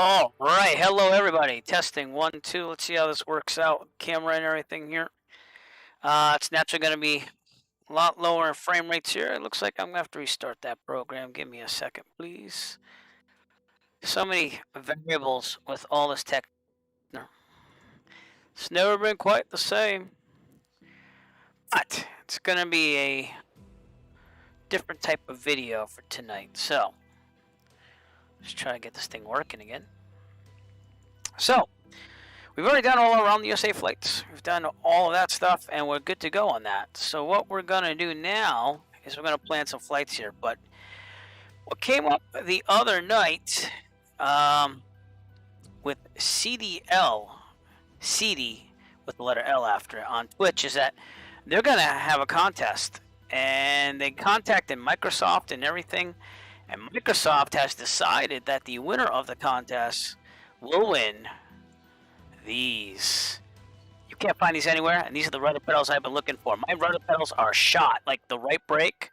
All right, hello everybody. Testing 1, 2. Let's see how this works out. Camera and everything here. It's naturally going to be a lot lower in frame rates here. It looks like I'm going to have to restart that program. Give me a second, please. So many variables with all this tech. It's never been quite the same. But it's going to be a different type of video for tonight. So, let's try to get this thing working again. So, we've already done all around the USA flights. We've done all of that stuff, and we're good to go on that. So what we're going to do now is we're going to plan some flights here. But what came up the other night with CDL, CD with the letter L after it on Twitch is that they're going to have a contest. And they contacted Microsoft and everything. And Microsoft has decided that the winner of the contest will win these. You can't find these anywhere, and these are the rudder pedals I've been looking for. My rudder pedals are shot. Like the right brake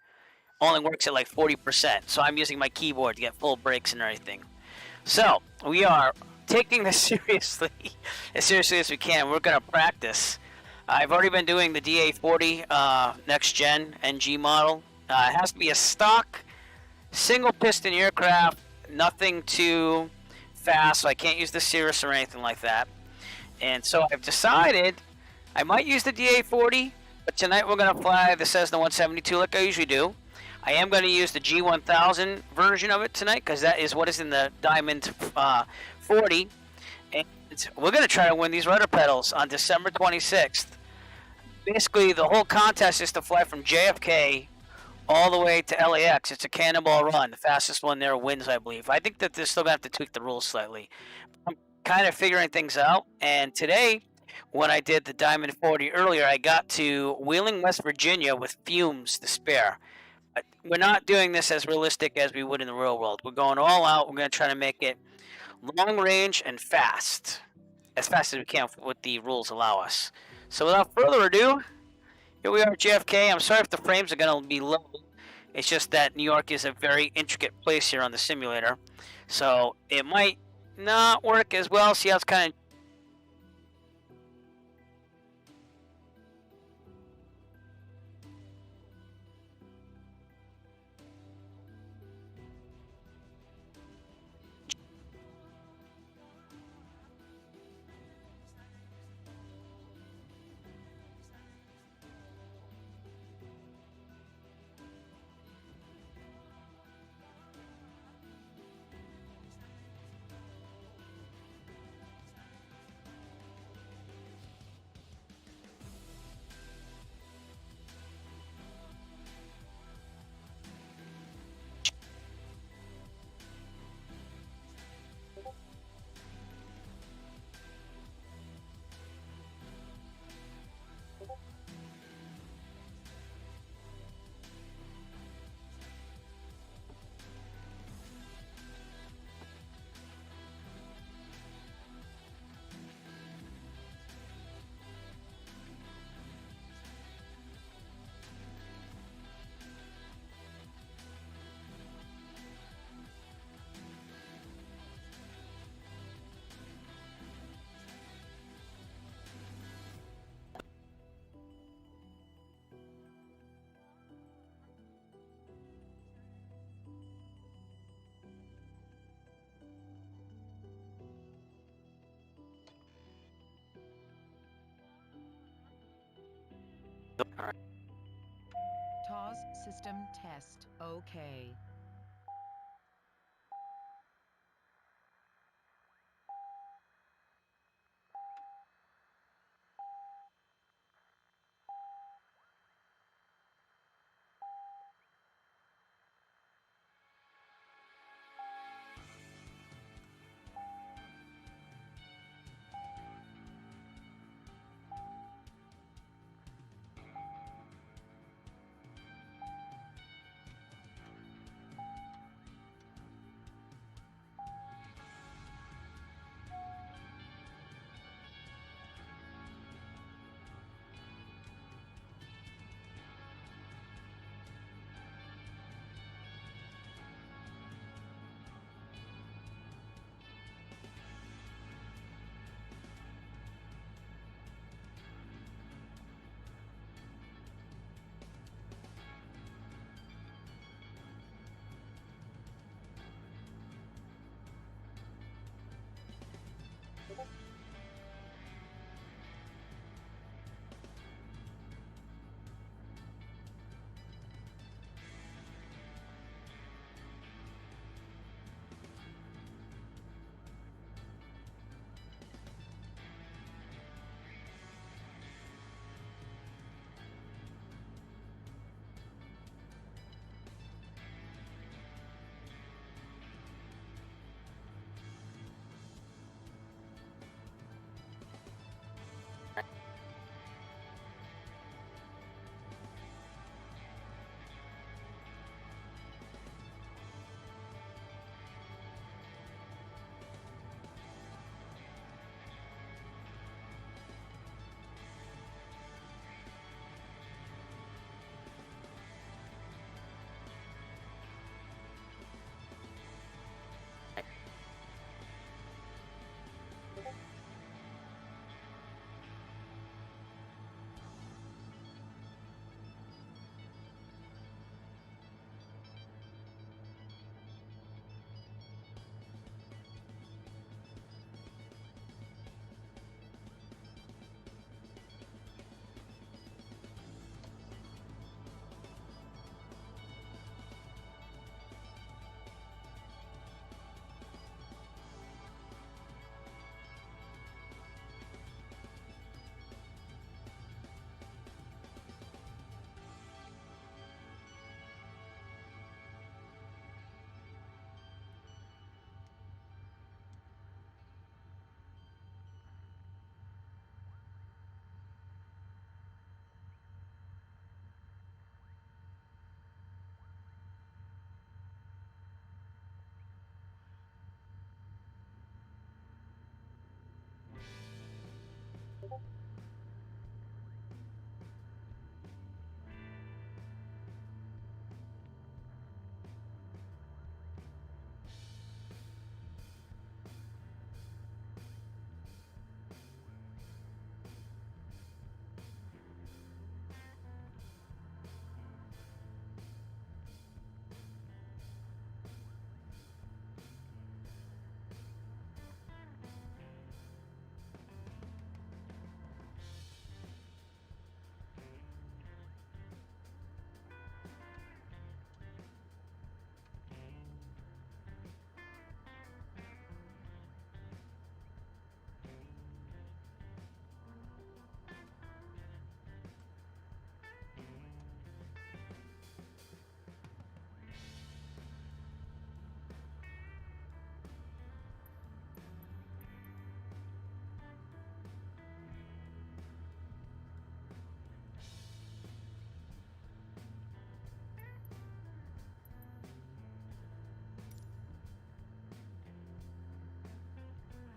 only works at like 40%, so I'm using my keyboard to get full brakes and everything. So we are taking this seriously, as seriously as we can. We're gonna practice. I've already been doing the DA40 next gen NG model. It has to be a stock single piston aircraft, nothing too fast, so I can't use the Cirrus or anything like that. And so I've decided I might use the DA40, but tonight we're going to fly the Cessna 172 like I usually do. I am going to use the G1000 version of it tonight because that is what is in the Diamond 40. And we're going to try to win these rudder pedals on December 26th. Basically, the whole contest is to fly from JFK all the way to LAX. It's a Cannonball run. The fastest one there wins, I believe. I think that they're still going to have to tweak the rules slightly. I'm kind of figuring things out. And today, when I did the Diamond 40 earlier, I got to Wheeling, West Virginia with fumes to spare. But we're not doing this as realistic as we would in the real world. We're going all out. We're going to try to make it long range and fast. As fast as we can with what the rules allow us. So without further ado, here we are at JFK. I'm sorry if the frames are going to be low. It's just that New York is a very intricate place here on the simulator. So it might not work as well. See how it's kind of... TOS system test. Okay.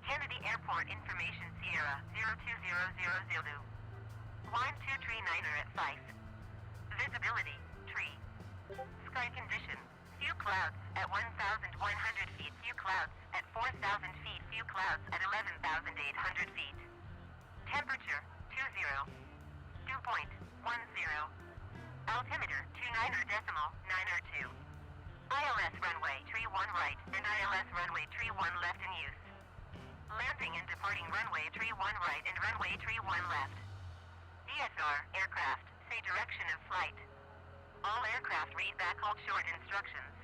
Kennedy Airport Information Sierra 02000 Zulu. Line 239er at Fife. Visibility, tree. Sky condition, few clouds at 1,100 feet, few clouds at 4,000 feet, few clouds at 11,800 feet. Temperature, 20. Dew point, 10. Altimeter, 29.902. ILS runway, tree 1 right, and ILS runway, tree 1 left in use. Landing and departing runway, tree 1 right and runway, tree 1 left. DSR, aircraft, say direction of flight. All aircraft read back hold short instructions.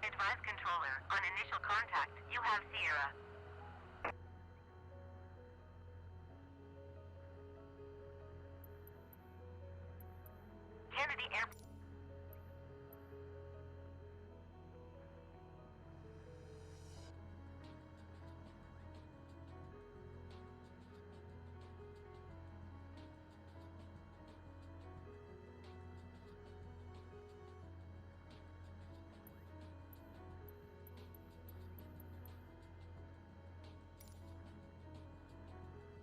Advise controller, on initial contact, you have Sierra. Kennedy Airport.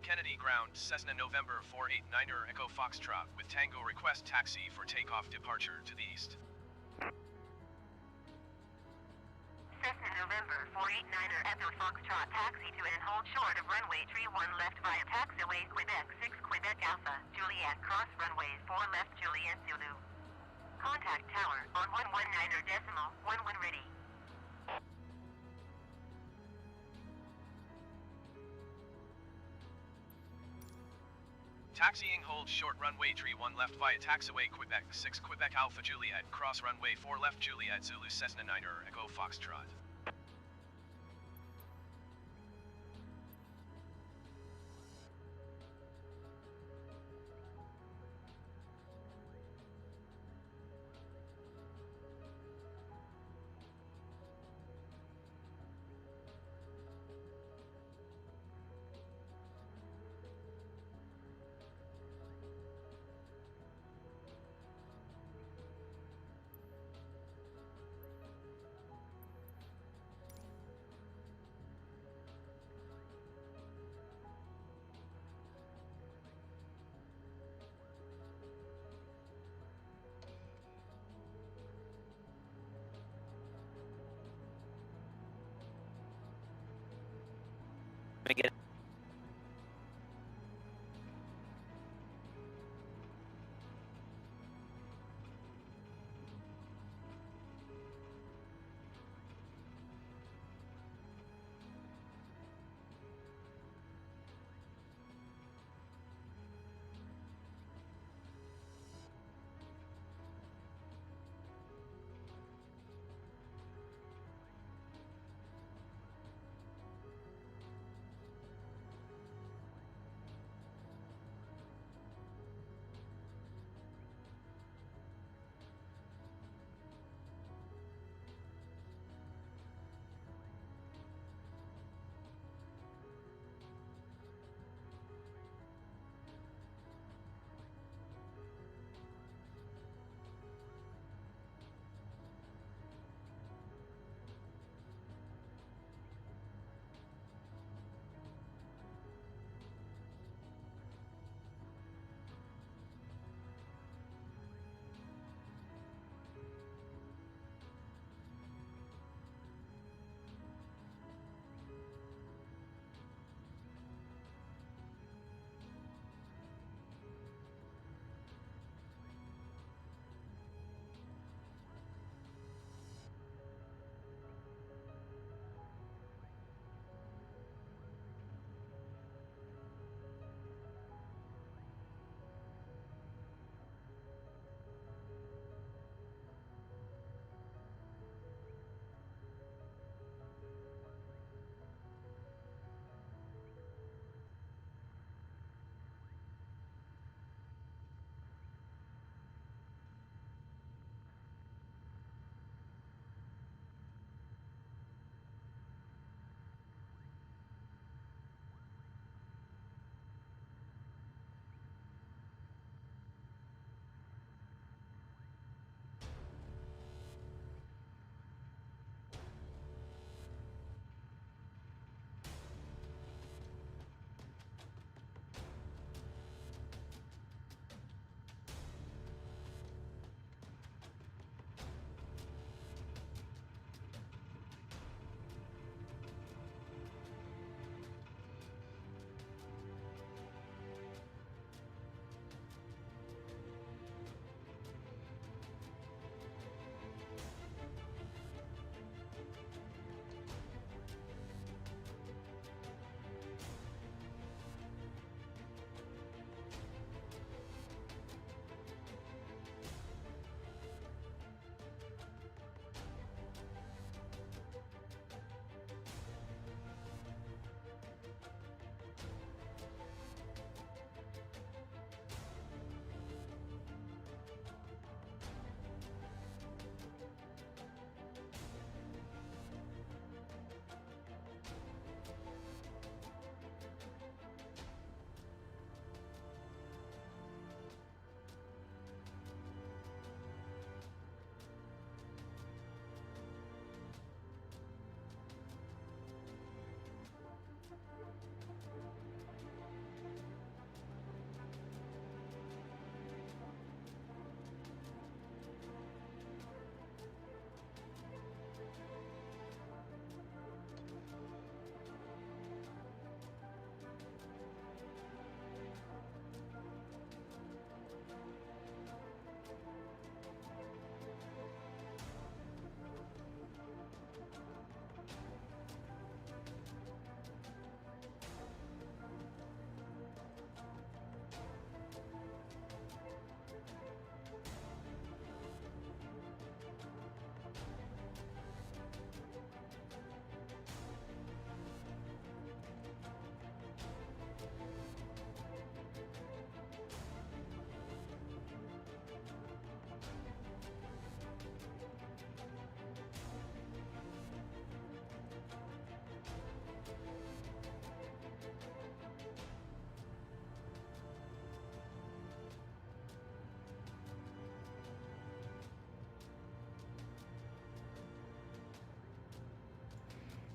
Kennedy ground, Cessna November 489er Echo Foxtrot with Tango request taxi for takeoff departure to the east. Cessna November 489er Echo Foxtrot taxi to and hold short of runway tree 1 left via taxiway Quebec 6 Quebec Alpha, Juliet cross runway 4 left Juliet Zulu. Contact tower on 119er decimal 11 ready. Taxiing hold short runway tree 1 left via taxiway Quebec 6 Quebec Alpha Juliet cross runway 4 left Juliet Zulu Cessna 9er Echo Foxtrot.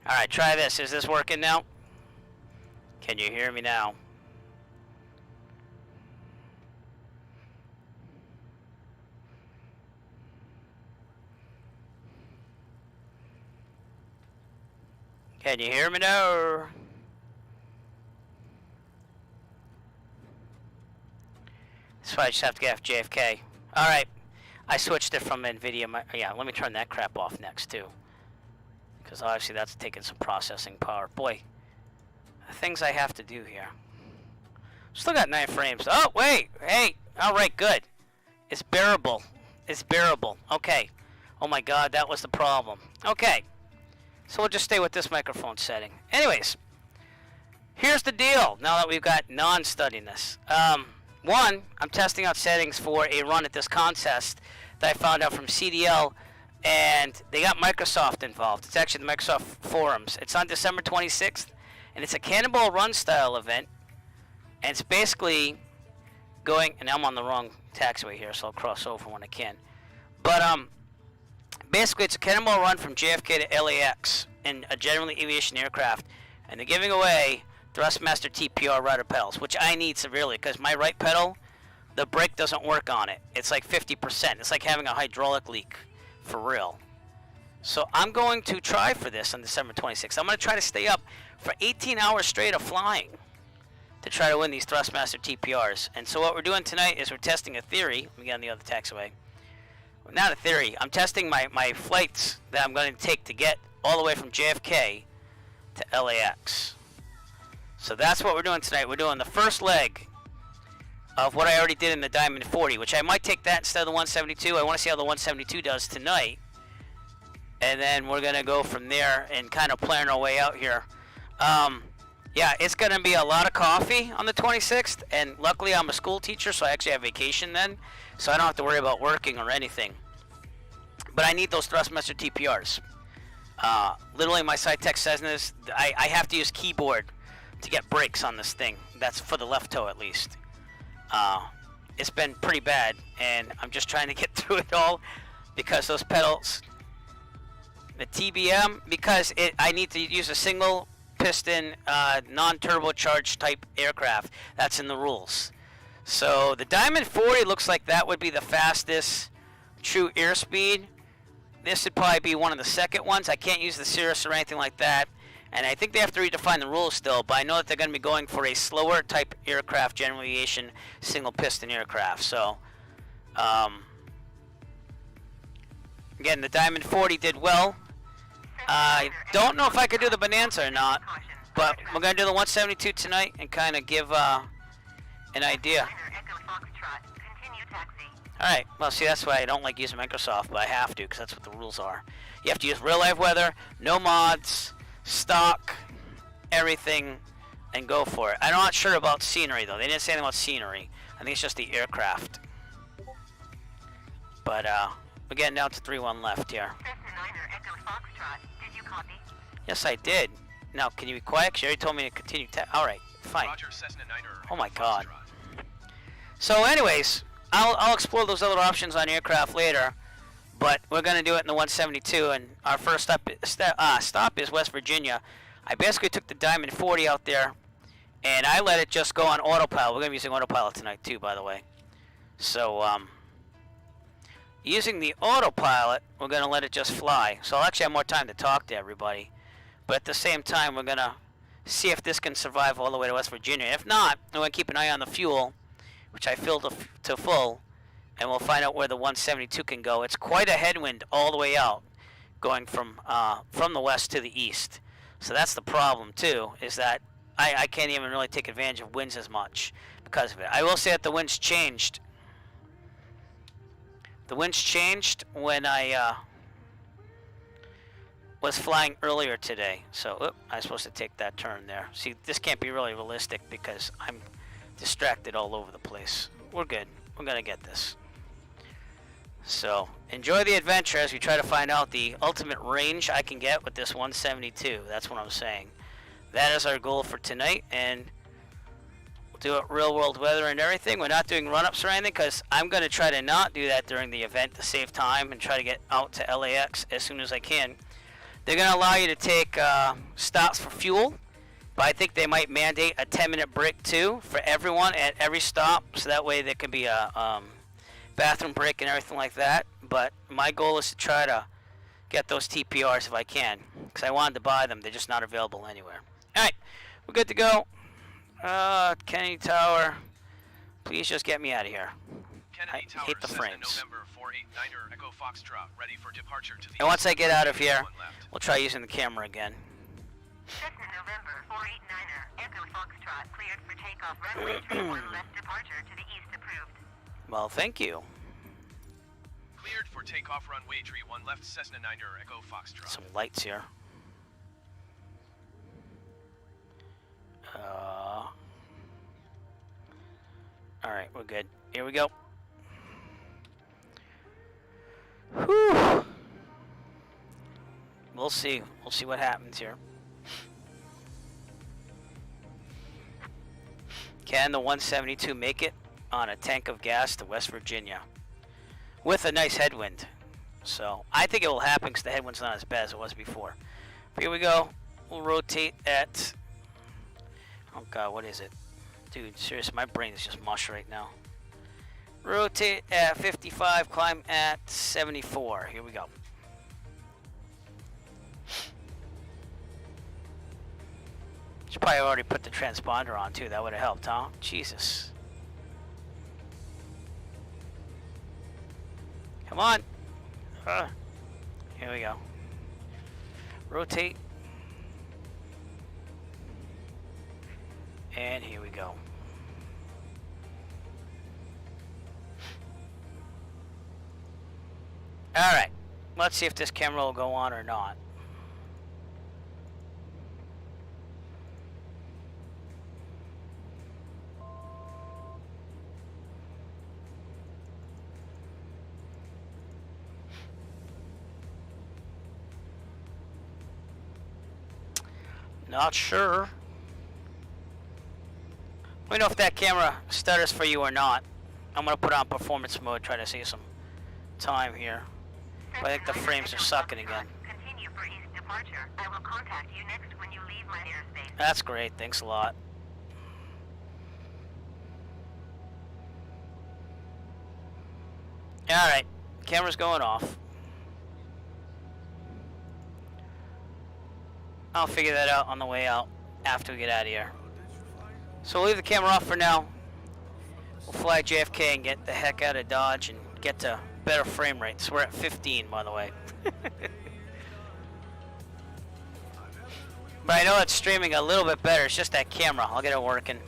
Alright, try this. Is this working now? Can you hear me now? Can you hear me now? That's why I just have to get off JFK. Alright. I switched it from NVIDIA. Yeah, let me turn that crap off next, too. Because obviously that's taking some processing power. Boy, the things I have to do here. Still got 9 frames. Oh, wait. Hey. Alright, good. It's bearable. It's bearable. Okay. Oh my god, that was the problem. Okay. So we'll just stay with this microphone setting. Anyways, here's the deal. Now that we've got non-studying-this. One, I'm testing out settings for a run at this contest that I found out from CDL, and they got Microsoft involved. It's actually the Microsoft forums. It's on December 26th, and it's a Cannonball run style event, and it's basically going, and I'm on the wrong taxiway here, so I'll cross over when I can. But basically, it's a Cannonball run from JFK to LAX in a general aviation aircraft, and they're giving away Thrustmaster TPR rudder pedals, which I need severely because my right pedal, the brake doesn't work on it. It's like 50%. It's like having a hydraulic leak, for real. So I'm going to try for this on December 26th. I'm going to try to stay up for 18 hours straight of flying to try to win these Thrustmaster TPRs. And so what we're doing tonight is we're testing a theory. Let me get on the other taxiway. Not a theory. I'm testing my flights that I'm going to take to get all the way from JFK to LAX. So that's what we're doing tonight. We're doing the first leg of what I already did in the Diamond 40, which I might take that instead of the 172. I want to see how the 172 does tonight. And then we're going to go from there and kind of plan our way out here. Yeah, it's going to be a lot of coffee on the 26th. And luckily I'm a school teacher, so I actually have vacation then. So I don't have to worry about working or anything. But I need those Thrustmaster TPRs. Literally my Saitek Cessnas, I have to use keyboard to get brakes on this thing. That's for the left toe at least. It's been pretty bad, and I'm just trying to get through it all because those pedals, the TBM, because I need to use a single piston, non-turbocharged type aircraft. That's in the rules. So the Diamond 40 looks like that would be the fastest true airspeed. This would probably be one of the second ones. I can't use the Cirrus or anything like that. And I think they have to redefine the rules still, but I know that they're going to be going for a slower type aircraft, general aviation, single piston aircraft. So, again, the Diamond 40 did well. I don't know if I could do the Bonanza or not, but we're going to do the 172 tonight and kind of give an idea. Alright, well, see, that's why I don't like using Microsoft, but I have to, because that's what the rules are. You have to use real live weather, no mods, stock, everything, and go for it. I'm not sure about scenery, though. They didn't say anything about scenery. I think it's just the aircraft. But, we're getting down to 3-1 left here. Did you copy? Yes, I did. Now, can you be quiet? 'Cause you already told me to continue. Alright, fine. Roger, Cessna 9er, Oh my Foxtrot. god. So, anyways, I'll explore those other options on aircraft later. But we're going to do it in the 172, and our first stop is West Virginia. I basically took the Diamond 40 out there, and I let it just go on autopilot. We're going to be using autopilot tonight, too, by the way. So, using the autopilot, we're going to let it just fly. So I'll actually have more time to talk to everybody. But at the same time, we're going to see if this can survive all the way to West Virginia. If not, we're going to keep an eye on the fuel, which I filled to full. And we'll find out where the 172 can go. It's quite a headwind all the way out, going from the west to the east. So that's the problem too, is that I can't even really take advantage of winds as much because of it. I will say that the winds changed. The winds changed when I was flying earlier today. So I was supposed to take that turn there. See, this can't be really realistic because I'm distracted all over the place. We're good. We're gonna get this. So, enjoy the adventure as we try to find out the ultimate range I can get with this 172. That's what I'm saying. That is our goal for tonight, and we'll do it real world weather and everything. We're not doing run-ups or anything, because I'm going to try to not do that during the event to save time and try to get out to LAX as soon as I can. They're going to allow you to take stops for fuel, but I think they might mandate a 10-minute break too for everyone at every stop, so that way there can be a bathroom break and everything like that. But my goal is to try to get those TPRs if I can, because I wanted to buy them. They're just not available anywhere. All right, we're good to go. Kennedy Tower, please just get me out of here. Kennedy I Tower, hate the Cessna frames. November 489er Echo Foxtrot, ready for departure to the And once I get out of east, here, one left. we'll try using the camera again. Cessna November 489er, Echo Foxtrot, cleared for takeoff. Runway 31 left, departure to the east approved. Well, thank you. Cleared for takeoff. Runway 31 left. Cessna 9er Echo Foxtrot. Some lights here. All right, we're good. Here we go. Whew. We'll see. We'll see what happens here. Can the 172 make it on a tank of gas to West Virginia with a nice headwind? So I think it will happen because the headwind's not as bad as it was before. But here we go. We'll rotate at, oh god, what is it? Dude, seriously, my brain is just mush right now. Rotate at 55, climb at 74. Here we go. Should probably already put the transponder on too. That would have helped, huh? Jesus. Come on. Here we go. Rotate. And here we go. Alright. Let's see if this camera will go on or not. Not sure. Let me know if that camera stutters for you or not. I'm going to put on performance mode, try to see some time here. But I think the frames are sucking again. Continue for east departure. I will contact you next when you leave my airspace. That's great. Thanks a lot. Alright. Camera's going off. I'll figure that out on the way out after we get out of here. So we'll leave the camera off for now. We'll fly JFK and get the heck out of Dodge and get to better frame rates. We're at 15, by the way. But I know it's streaming a little bit better. It's just that camera. I'll get it working.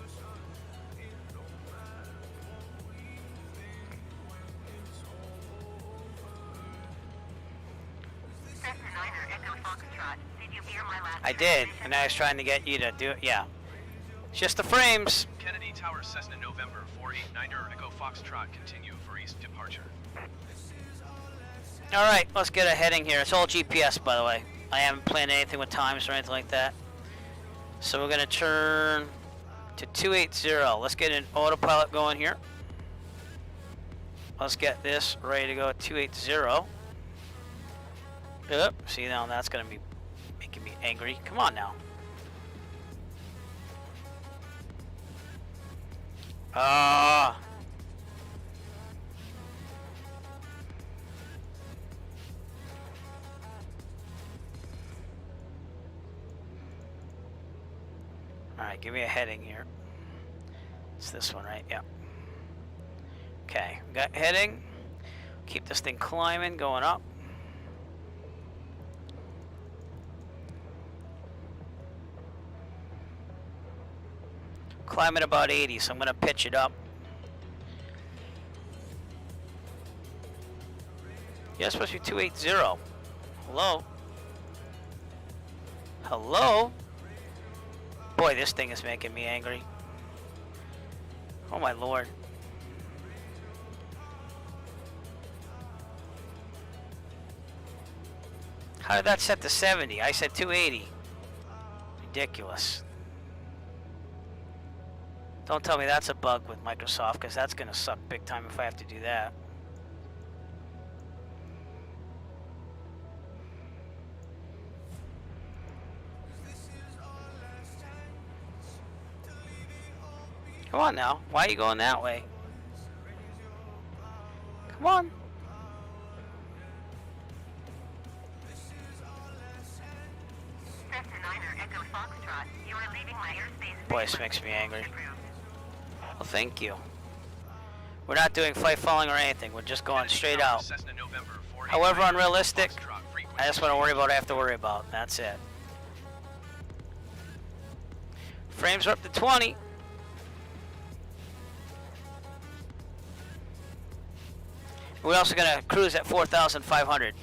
Cessna 9er Echo Foxtrot. Did you hear my last I did, and I was trying to get you to do it. Yeah. It's just the frames. Kennedy Tower, Cessna November 489er Echo Foxtrot, continue for east departure. Alright, let's get a heading here. It's all GPS, by the way. I haven't planned anything with times or anything like that. So we're going to turn to 280. Let's get an autopilot going here. Let's get this ready to go at 280. Yep. See, now that's going to be making me angry. Come on now. Alright, give me a heading here. It's this one, right? Yep. Okay, we got heading. Keep this thing climbing, going up. Climb at about 80, so I'm going to pitch it up. Yeah, it's supposed to be 280. Hello? Hello? Boy, this thing is making me angry. Oh my lord. How did that set to 70? I said 280. Ridiculous. Don't tell me that's a bug with Microsoft, because that's going to suck big time if I have to do that. Come on now. Why are you going that way? Come on. Cessna 9er Echo Foxtrot, you are leaving my airspace. Boy, this makes me angry. Well, thank you. We're not doing flight following or anything. We're just going straight out. Cessna November 489 However unrealistic, Foxtrot, I just want to worry about what I have to worry about. That's it. Frames are up to 20. We're also going to cruise at 4,500.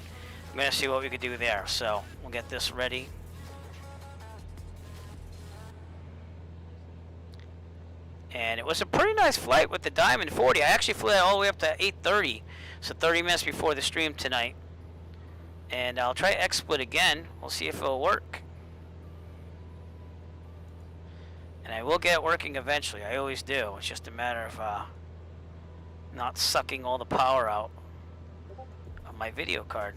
I'm going to see what we could do there. So we'll get this ready. And it was a pretty nice flight with the Diamond 40. I actually flew that all the way up to 8:30, so 30 minutes before the stream tonight. And I'll try XSplit again. We'll see if it'll work. And I will get it working eventually. I always do. It's just a matter of not sucking all the power out of my video card.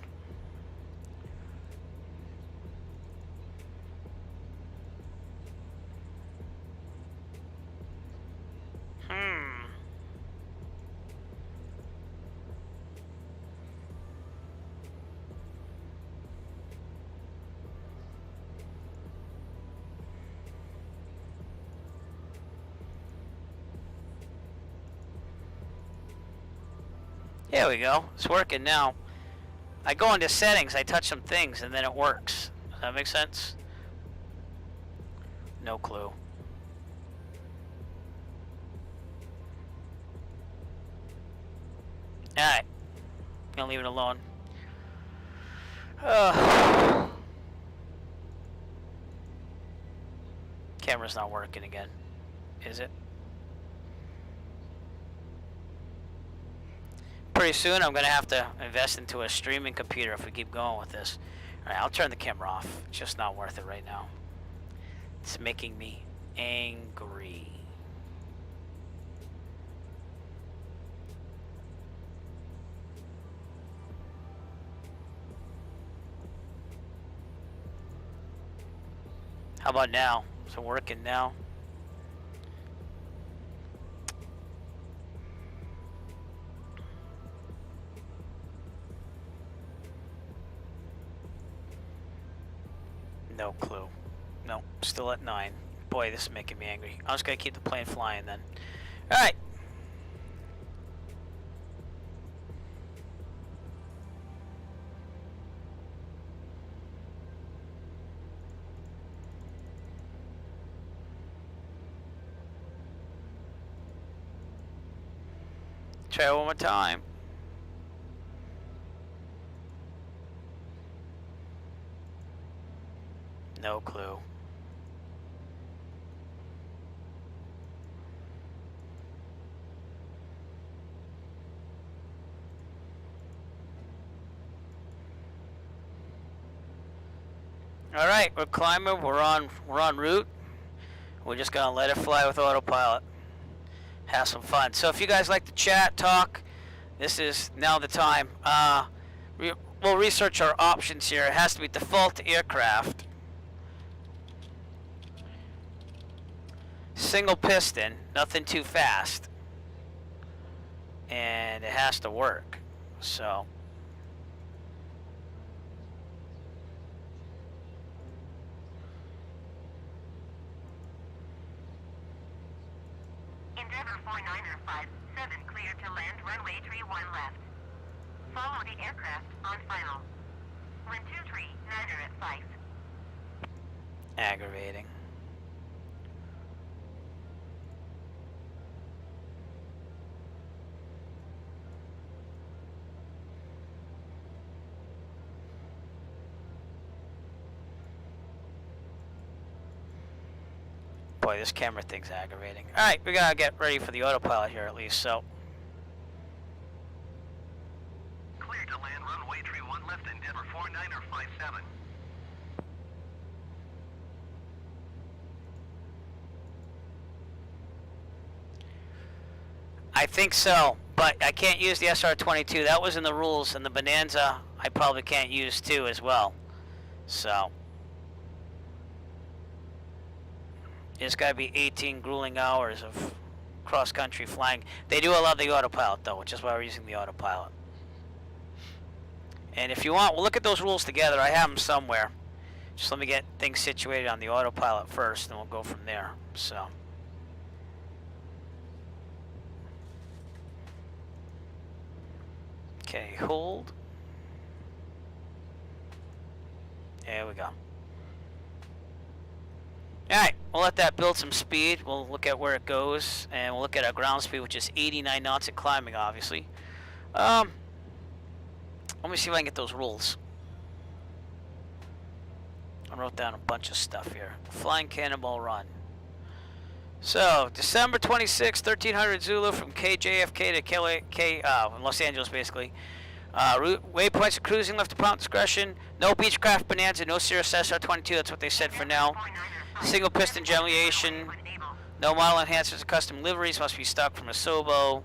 There we go. It's working now. I go into settings, I touch some things, and then it works. Does that make sense? No clue. Alright. Gonna leave it alone. Camera's not working again. Is it? Pretty soon I'm gonna have to invest into a streaming computer if we keep going with this. Alright, I'll turn the camera off. It's just not worth it right now. It's making me angry. How about now? Is it working now? No clue. No, still at 9. Boy, this is making me angry. I'm just gonna keep the plane flying then. Alright. Try it one more time. No clue. All right, we're climbing. We're on route. We're just gonna let it fly with autopilot. Have some fun. So if you guys like to chat, talk, this is now the time. We'll research our options here. It has to be default aircraft. Single piston, nothing too fast, and it has to work. So Endeavor 49er 57 cleared to land runway 31 left. Follow the aircraft on final. Run 239er at 5. aggravating. Boy, this camera thing's aggravating. Alright, we gotta get ready for the autopilot here at least, so. Clear to land runway 31 left, Endeavor 49er 57. I think so, but I can't use the SR-22. That was in the rules, and the Bonanza I probably can't use too as well. So. It's gotta be 18 grueling hours of cross country flying. They do allow the autopilot though, which is why we're using the autopilot. And if you want, we'll look at those rules together. I have them somewhere. Just let me get things situated on the autopilot first, and we'll go from there. So. Okay, hold. There we go. Alright, we'll let that build some speed. We'll look at where it goes, and we'll look at our ground speed, which is 89 knots and climbing, obviously. Let me see if I can get those rules. I wrote down a bunch of stuff here. Flying Cannonball run. So, December 26, 1300 Zulu from KJFK to Los Angeles, basically. Waypoints of cruising left to prompt discretion. No Beechcraft Bonanza, no Cirrus SR-22, that's what they said for now. Single piston generation. No model enhancers or custom liveries, must be stock from a Sobo.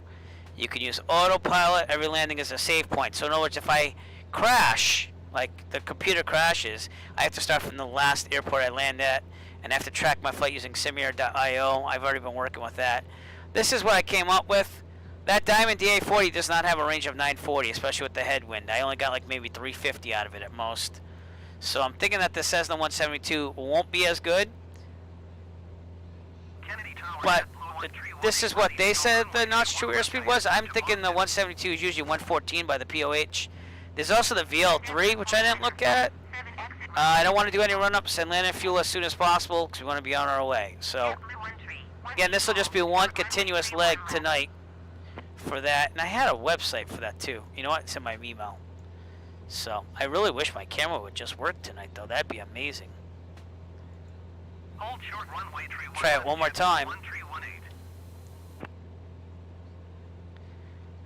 You can use autopilot, every landing is a save point. So in other words, if I crash, like the computer crashes, I have to start from the last airport I land at, and I have to track my flight using simulator.io. I've already been working with that. This is what I came up with. That Diamond DA-40 does not have a range of 940, especially with the headwind. I only got like maybe 350 out of it at most. So I'm thinking that the Cessna 172 won't be as good. But this is what they said the notch true airspeed was. I'm thinking the 172 is usually 114 by the POH. There's also the VL3, which I didn't look at. I don't want to do any run-ups and land in fuel as soon as possible because we want to be on our way. So, again, this will just be one continuous leg tonight for that. And I had a website for that, too. You know what? It's in my email. So, I really wish my camera would just work tonight, though. That'd be amazing. Try it one more time.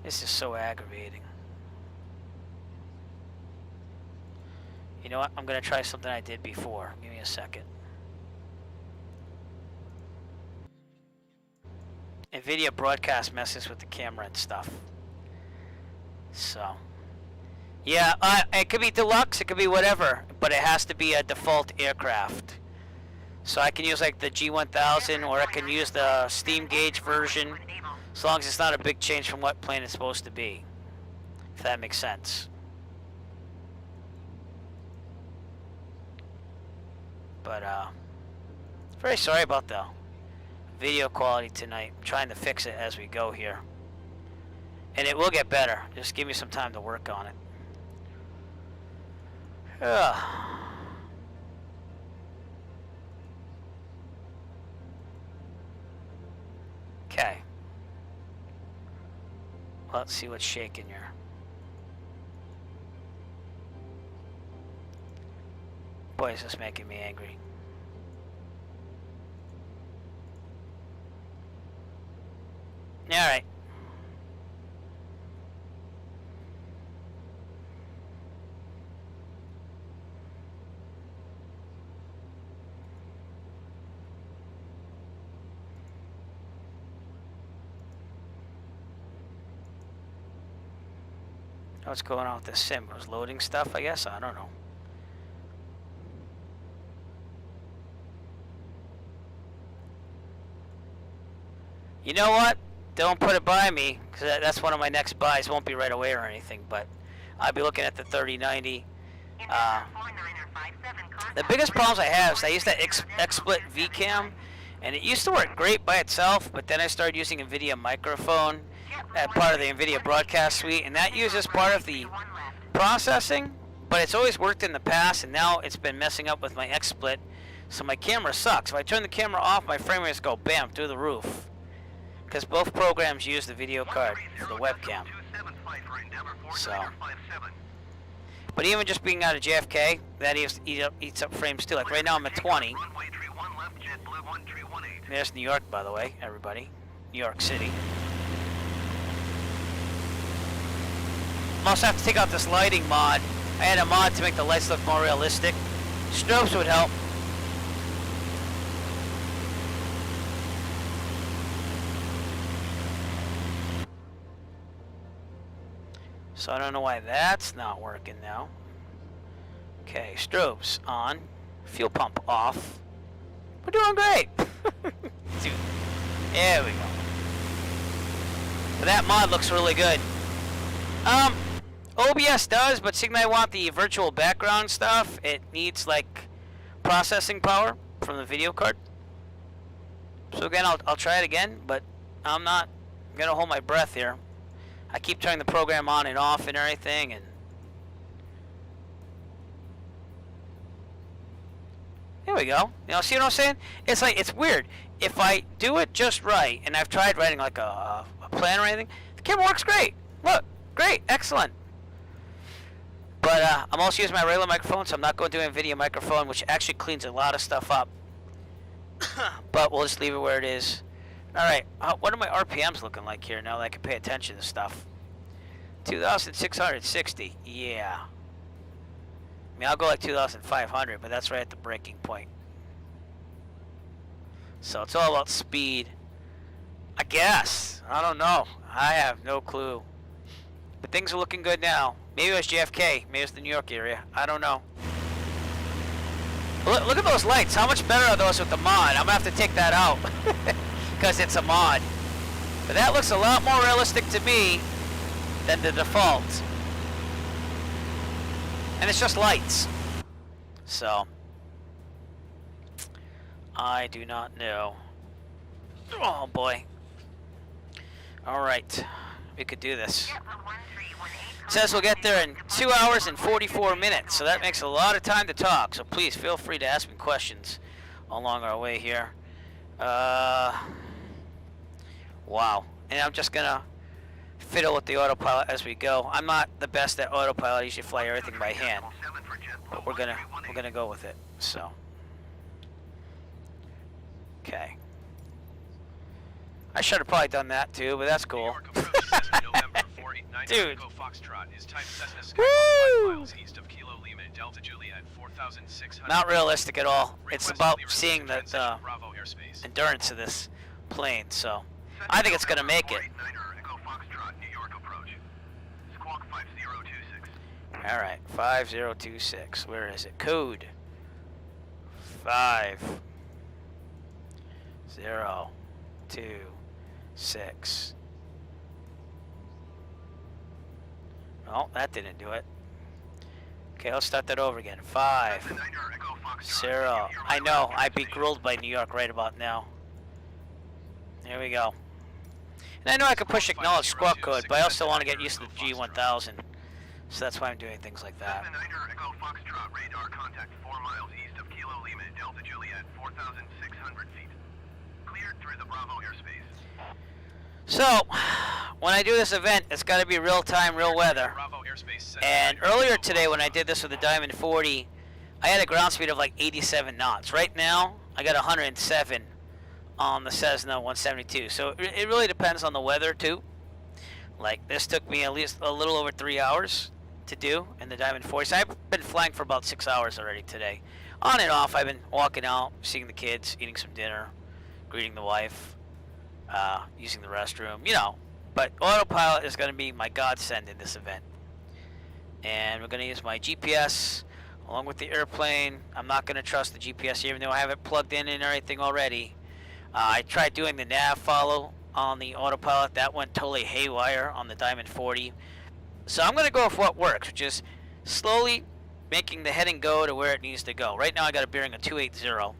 This is so aggravating. You know what? I'm going to try something I did before. Give me a second. NVIDIA broadcast messes with the camera and stuff. So. Yeah, it could be Deluxe, it could be whatever, but it has to be a default aircraft. So I can use like the G1000, or I can use the steam gauge version, as long as it's not a big change from what plane it's supposed to be. If that makes sense. But, very sorry about the video quality tonight. I'm trying to fix it as we go here. And it will get better. Just give me some time to work on it. Okay. Let's see what's shaking here. Boy, is this making me angry. Alright. What's going on with the sim? It was loading stuff, I guess? I don't know. You know what? Don't put it by me, because that's one of my next buys. Won't be right away or anything, but I'll be looking at the 3090. The biggest problems I have is I use that XSplit VCam, and it used to work great by itself, but then I started using NVIDIA microphone as part of the NVIDIA broadcast suite, and that uses part of the processing, but it's always worked in the past, and now it's been messing up with my XSplit, so my camera sucks. If I turn the camera off, my frame rates go bam through the roof, because both programs use the video card for the webcam. So, but even just being out of JFK, that eats up frames too. Like right now I'm at 20. There's New York, by the way, everybody. New York City. I also have to take out this lighting mod. I had a mod to make the lights look more realistic. Strobes would help. So I don't know why that's not working now. Okay, strobes on. Fuel pump off. We're doing great. Dude, there we go. But that mod looks really good. OBS does, but seeing that I want the virtual background stuff, it needs like processing power from the video card. So again, I'll try it again, but I'm not gonna hold my breath here. I keep turning the program on and off and everything, and there we go. You know, see what I'm saying? It's like, it's weird. If I do it just right, and I've tried writing like a plan or anything, the camera works great. Look, great, excellent. But I'm also using my regular microphone, so I'm not going to do a video microphone, which actually cleans a lot of stuff up. But we'll just leave it where it is. Alright, what are my RPMs looking like here now that I can pay attention to stuff? 2,660, yeah. I mean, I'll go like 2,500, but that's right at the breaking point. So it's all about speed. I guess. I don't know. I have no clue. But things are looking good now. Maybe it was JFK. Maybe it's the New York area. I don't know. Look at those lights. How much better are those with the mod? I'm going to have to take that out. Because it's a mod. But that looks a lot more realistic to me than the default. And it's just lights. So I do not know. Oh boy. Alright. We could do this. It says we'll get there in 2 hours and 44 minutes. So that makes a lot of time to talk. So please feel free to ask me questions along our way here. Wow. And I'm just gonna fiddle with the autopilot as we go. I'm not the best at autopilot. I usually fly everything by hand. But we're gonna go with it. So okay. I should have probably done that too, but that's cool. Dude. Woo! Not realistic at all. It's about seeing the endurance of this plane, so I think it's gonna make it. Alright, 5026. Where is it? Code 5026. Oh, that didn't do it. Okay, let's start that over again. 50. I know, I'd be grilled by New York right about now. There we go. And I know I could push acknowledge squawk code, but I also want to get used to the G1000. So that's why I'm doing things like that. Radar contact 4 miles east of Kilo Lima, Delta Juliet, 4,600 feet. Cleared through the Bravo airspace. So, when I do this event, it's got to be real time, real weather. And earlier today when I did this with the Diamond 40, I had a ground speed of like 87 knots. Right now, I got 107 on the Cessna 172. So it really depends on the weather too. Like this took me at least a little over 3 hours to do in the Diamond 40. So I've been flying for about 6 hours already today. On and off, I've been walking out, seeing the kids, eating some dinner, greeting the wife, using the restroom, you know. But autopilot is going to be my godsend in this event. And we're going to use my GPS along with the airplane. I'm not going to trust the GPS even though I have it plugged in and everything already. I tried doing the nav follow on the autopilot. That went totally haywire on the Diamond 40. So I'm going to go with what works, which is slowly making the heading go to where it needs to go. Right now I got a bearing of 280.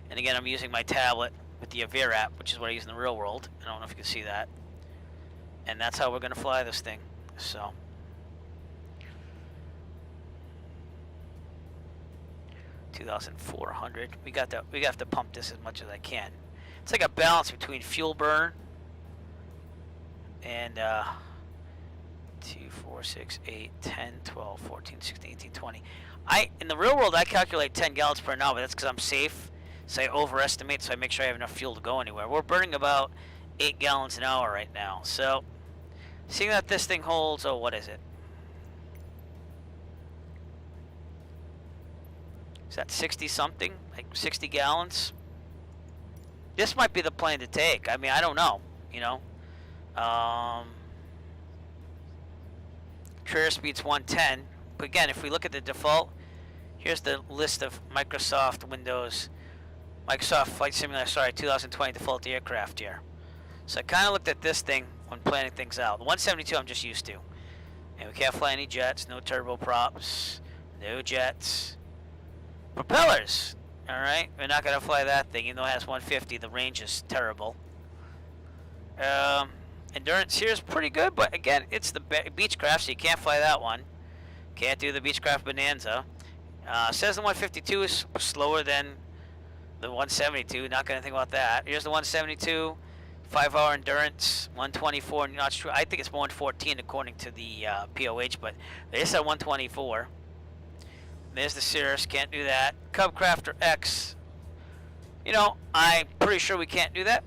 And again, I'm using my tablet with the Avere app, which is what I use in the real world. I don't know if you can see that. And that's how we're going to fly this thing. So 2,400. We got to pump this as much as I can. It's like a balance between fuel burn and 2, 4, 6, 8, 10, 12, 14, 16, 18, 20. In the real world I calculate 10 gallons per hour, but that's because I'm safe. So I overestimate, so I make sure I have enough fuel to go anywhere. We're burning about 8 gallons an hour right now. So seeing that this thing holds, oh, what is it? Is that 60 something? Like 60 gallons? This might be the plane to take. I mean, I don't know, you know. Trigger speed's 110. But again, if we look at the default, here's the list of Microsoft Flight Simulator, 2020 default aircraft here. So I kind of looked at this thing when planning things out. The 172 I'm just used to. And we can't fly any jets, no turboprops, no jets. Propellers! Alright, we're not going to fly that thing, even though it has 150. The range is terrible. Endurance here is pretty good, but again, it's the Beechcraft, so you can't fly that one. Can't do the Beechcraft Bonanza. Says the 152 is slower than the 172. Not going to think about that. Here's the 172. 5-hour endurance, 124. Not sure. I think it's 114 according to the POH, but there's a 124. There's the Cirrus. Can't do that. Cubcrafter X. You know, I'm pretty sure we can't do that.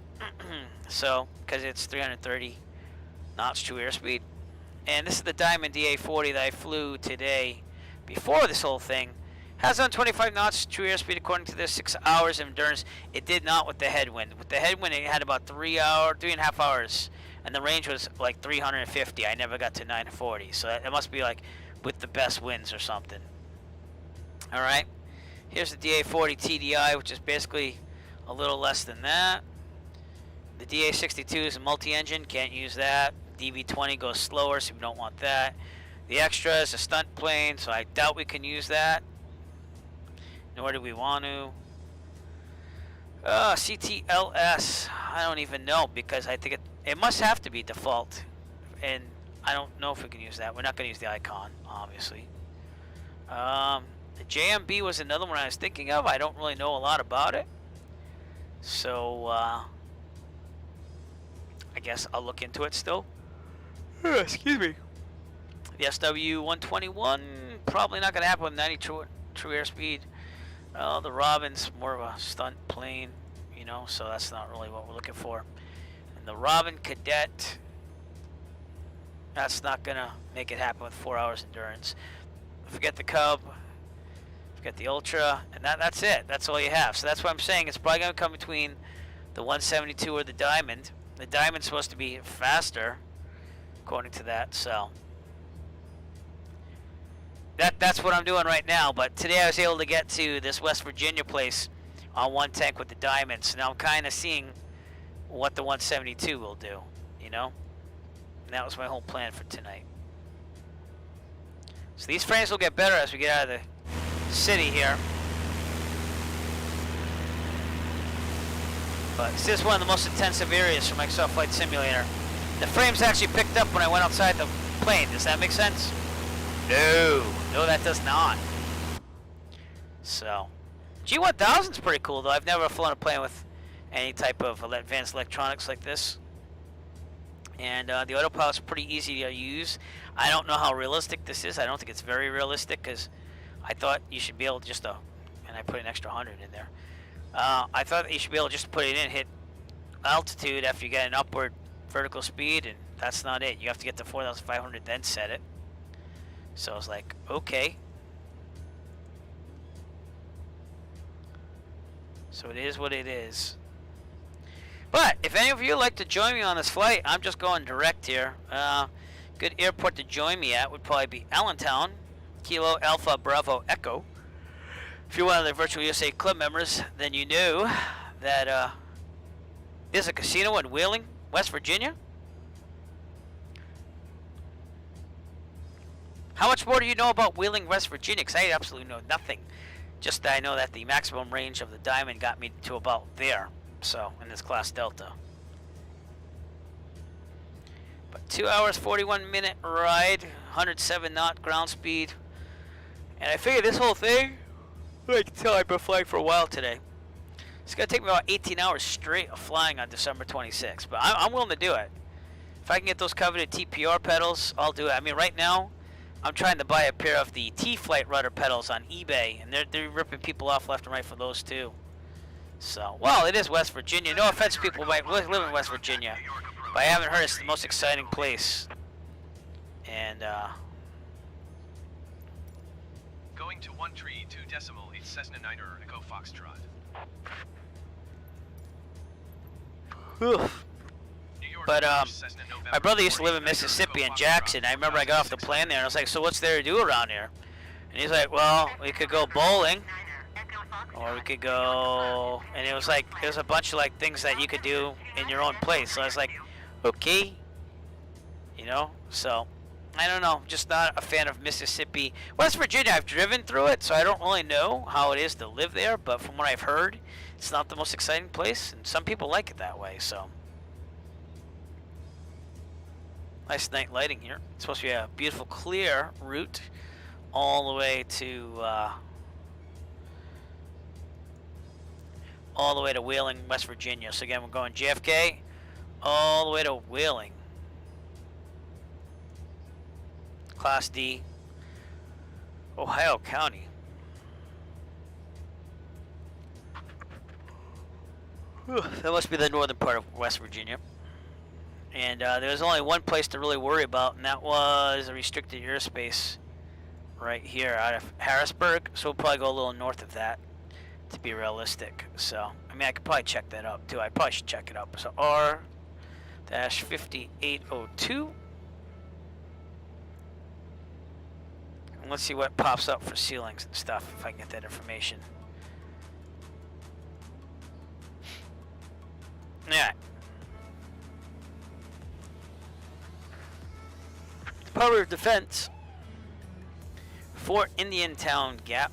So, because it's 330 knots true airspeed. And this is the Diamond DA40 that I flew today before this whole thing. Has on 25 knots true airspeed according to this, 6 hours of endurance. It did not with the headwind. With the headwind, it had about 3.5 hours, and the range was like 350. I never got to 940, so it must be like with the best winds or something. All right, here's the DA40 TDI, which is basically a little less than that. The DA62 is a multi-engine, can't use that. DV20 goes slower, so we don't want that. The extra is a stunt plane, so I doubt we can use that. Nor do we want to. CTLS, I don't even know, because I think it must have to be default. And I don't know if we can use that. We're not going to use the icon, obviously. The JMB was another one I was thinking of. I don't really know a lot about it. So, I guess I'll look into it still. Excuse me. The SW-121, probably not going to happen with 90 true airspeed. The Robin's more of a stunt plane, you know, so that's not really what we're looking for. And the Robin Cadet, that's not going to make it happen with 4 hours endurance. Forget the Cub, forget the Ultra, and that's it. That's all you have. So that's what I'm saying. It's probably going to come between the 172 or the Diamond. The Diamond's supposed to be faster, according to that, so that's what I'm doing right now. But today I was able to get to this West Virginia place on one tank with the Diamond, so now I'm kind of seeing what the 172 will do, you know? And that was my whole plan for tonight. So these frames will get better as we get out of the city here. But this is one of the most intensive areas for Microsoft Flight Simulator. The frames actually picked up when I went outside the plane. Does that make sense? No, that does not. So, G1000's pretty cool, though. I've never flown a plane with any type of advanced electronics like this. And the autopilot's pretty easy to use. I don't know how realistic this is. I don't think it's very realistic, because I thought you should be able to just and I put an extra 100 in there. I thought that you should be able to just put it in, hit altitude after you get an upward vertical speed, and that's not it. You have to get to 4,500, then set it. So I was like, okay. So it is what it is. But if any of you would like to join me on this flight, I'm just going direct here. Good airport to join me at would probably be Allentown, Kilo Alpha Bravo Echo. If you're one of the Virtual USA Club members, then you know that there's a casino in Wheeling, West Virginia. How much more do you know about Wheeling, West Virginia? Because I absolutely know nothing. Just that I know that the maximum range of the Diamond got me to about there. So, in this class Delta. But 2 hours, 41 minute ride, 107 knot ground speed. And I figured this whole thing, I can tell I've been flying for a while today. It's going to take me about 18 hours straight of flying on December 26th. But I'm willing to do it. If I can get those coveted TPR pedals, I'll do it. I mean, right now, I'm trying to buy a pair of the T-Flight rudder pedals on eBay. And they're ripping people off left and right for those too. So, well, it is West Virginia. No offense, people might live in West Virginia. But I haven't heard it's the most exciting place. And, Going to 1 tree, 2 decimal, it's Cessna 9er, Echo Foxtrot. oof. But, my brother used to live in Mississippi in Jackson. I remember I got off the plane there and I was like, so what's there to do around here? And he's like, well, we could go bowling. Or we could go, and it was a bunch of like things that you could do in your own place. So I was like, okay, you know. So I don't know, just not a fan of Mississippi. West Virginia, I've driven through it, so I don't really know how it is to live there. But from what I've heard, it's not the most exciting place, and some people like it that way. So nice night lighting here. It's supposed to be a beautiful, clear route all the way to Wheeling, West Virginia. So again, we're going JFK all the way to Wheeling. Class D, Ohio County. Whew, that must be the northern part of West Virginia. And there was only one place to really worry about, and that was a restricted airspace right here out of Harrisburg. So we'll probably go a little north of that to be realistic. So, I mean, I could probably check that up too. I probably should check it up. So R-5802. And let's see what pops up for ceilings and stuff, if I can get that information. Yeah. Department of Defense. Fort Indiantown Gap,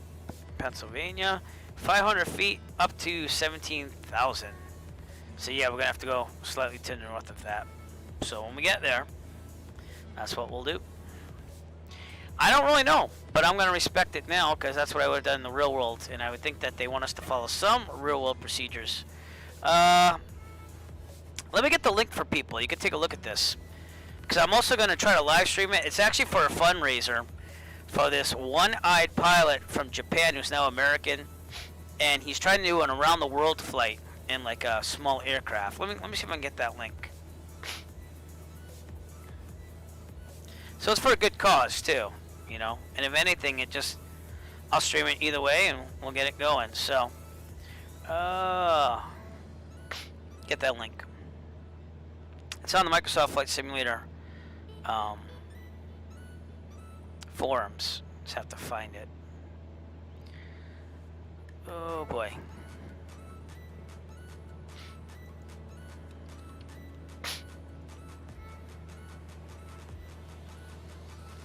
Pennsylvania. 500 feet up to 17,000. So yeah, we're gonna have to go slightly to the north of that. So when we get there, that's what we'll do. I don't really know, but I'm gonna respect it now because that's what I would have done in the real world, and I would think that they want us to follow some real world procedures. Let me get the link for people. You can take a look at this because I'm also gonna try to live stream it. It's actually for a fundraiser for this one-eyed pilot from Japan who's now American. And he's trying to do an around the world flight in like a small aircraft. Let me see if I can get that link. So it's for a good cause too, you know. And if anything, I'll stream it either way and we'll get it going. So get that link. It's on the Microsoft Flight Simulator forums. Just have to find it. Oh boy.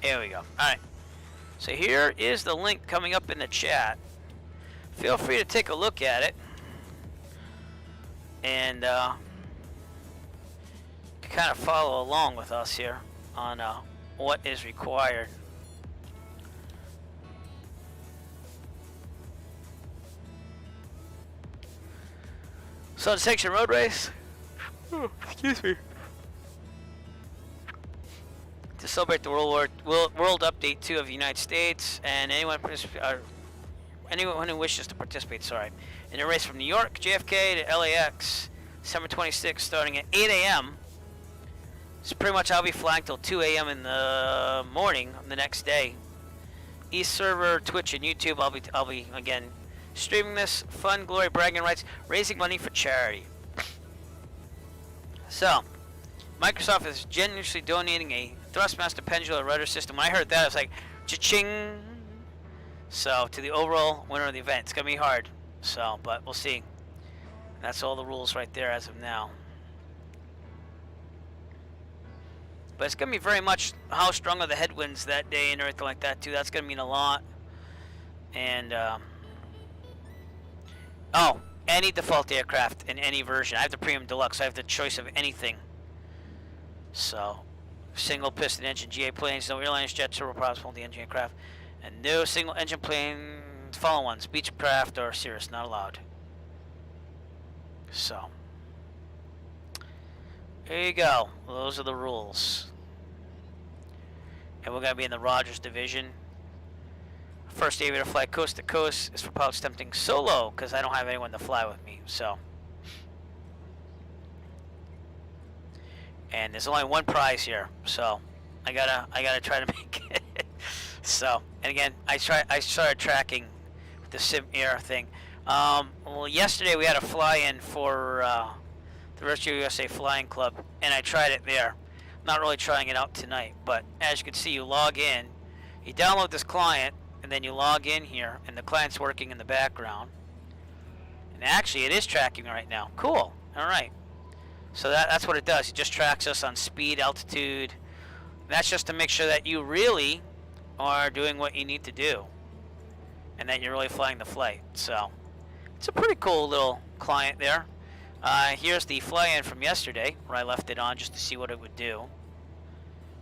There we go. Alright. So here is the link coming up in the chat. Feel free to take a look at it. And kind of follow along with us here on what is required. So the section road race. Oh, excuse me. To celebrate the World Update 2 of the United States, and anyone who wishes to participate, in a race from New York, JFK to LAX, December 26th, starting at 8 a.m. So pretty much I'll be flying till 2 a.m. in the morning the next day. East server, Twitch, and YouTube. I'll be again streaming this. Fun, glory, bragging rights, raising money for charity. So, Microsoft is generously donating a Thrustmaster pendular rudder system. When I heard that, I was like, cha-ching! So, to the overall winner of the event. It's going to be hard. So, but we'll see. That's all the rules right there as of now. But it's going to be very much how strong are the headwinds that day and everything like that, too. That's going to mean a lot. And, oh, any default aircraft in any version. I have the Premium Deluxe. I have the choice of anything. So, single piston engine GA planes, no airliners, jet, turboprops, multi-engine aircraft, and no single engine plane follow ones, Beechcraft or Cirrus, not allowed. So, there you go. Those are the rules. And we're going to be in the Rogers division. First aviator fly coast to coast is for pilots attempting solo because I don't have anyone to fly with me. So, and there's only one prize here, so I gotta try to make it. So, and again, I started tracking the Sim Air thing. Well, yesterday we had a fly-in for the Virtual USA Flying Club, and I tried it there. Not really trying it out tonight, but as you can see, you log in, you download this client, and then you log in here, and the client's working in the background. And actually, it is tracking right now. Cool. All right. So that's what it does. It just tracks us on speed, altitude. That's just to make sure that you really are doing what you need to do, and that you're really flying the flight. So it's a pretty cool little client there. Here's the fly-in from yesterday, where I left it on just to see what it would do.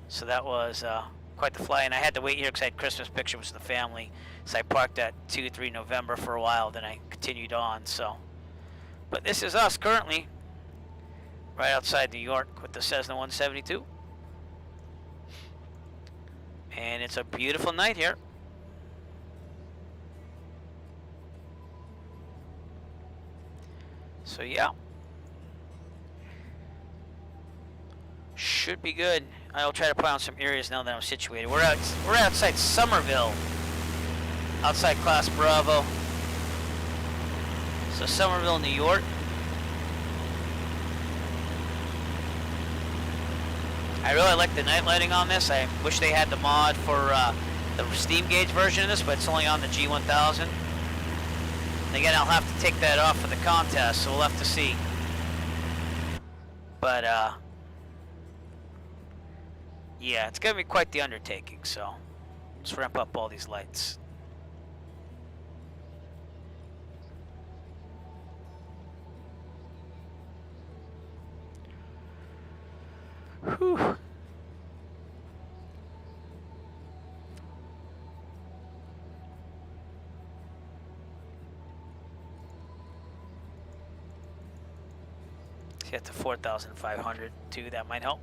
So that was quite the fly-in. I had to wait here because I had Christmas pictures with the family. So I parked at 2-3 November for a while, then I continued on. So, but this is us currently, right outside New York with the Cessna 172. And it's a beautiful night here. So yeah, should be good. I'll try to put on some areas now that I'm situated. We're outside Somerville, outside Class Bravo. So Somerville, New York. I really like the night lighting on this. I wish they had the mod for the steam gauge version of this, but it's only on the G1000. And again, I'll have to take that off for the contest, so we'll have to see. But yeah, it's gonna be quite the undertaking. So let's ramp up all these lights. Whew. Get to 4,500 too, that might help.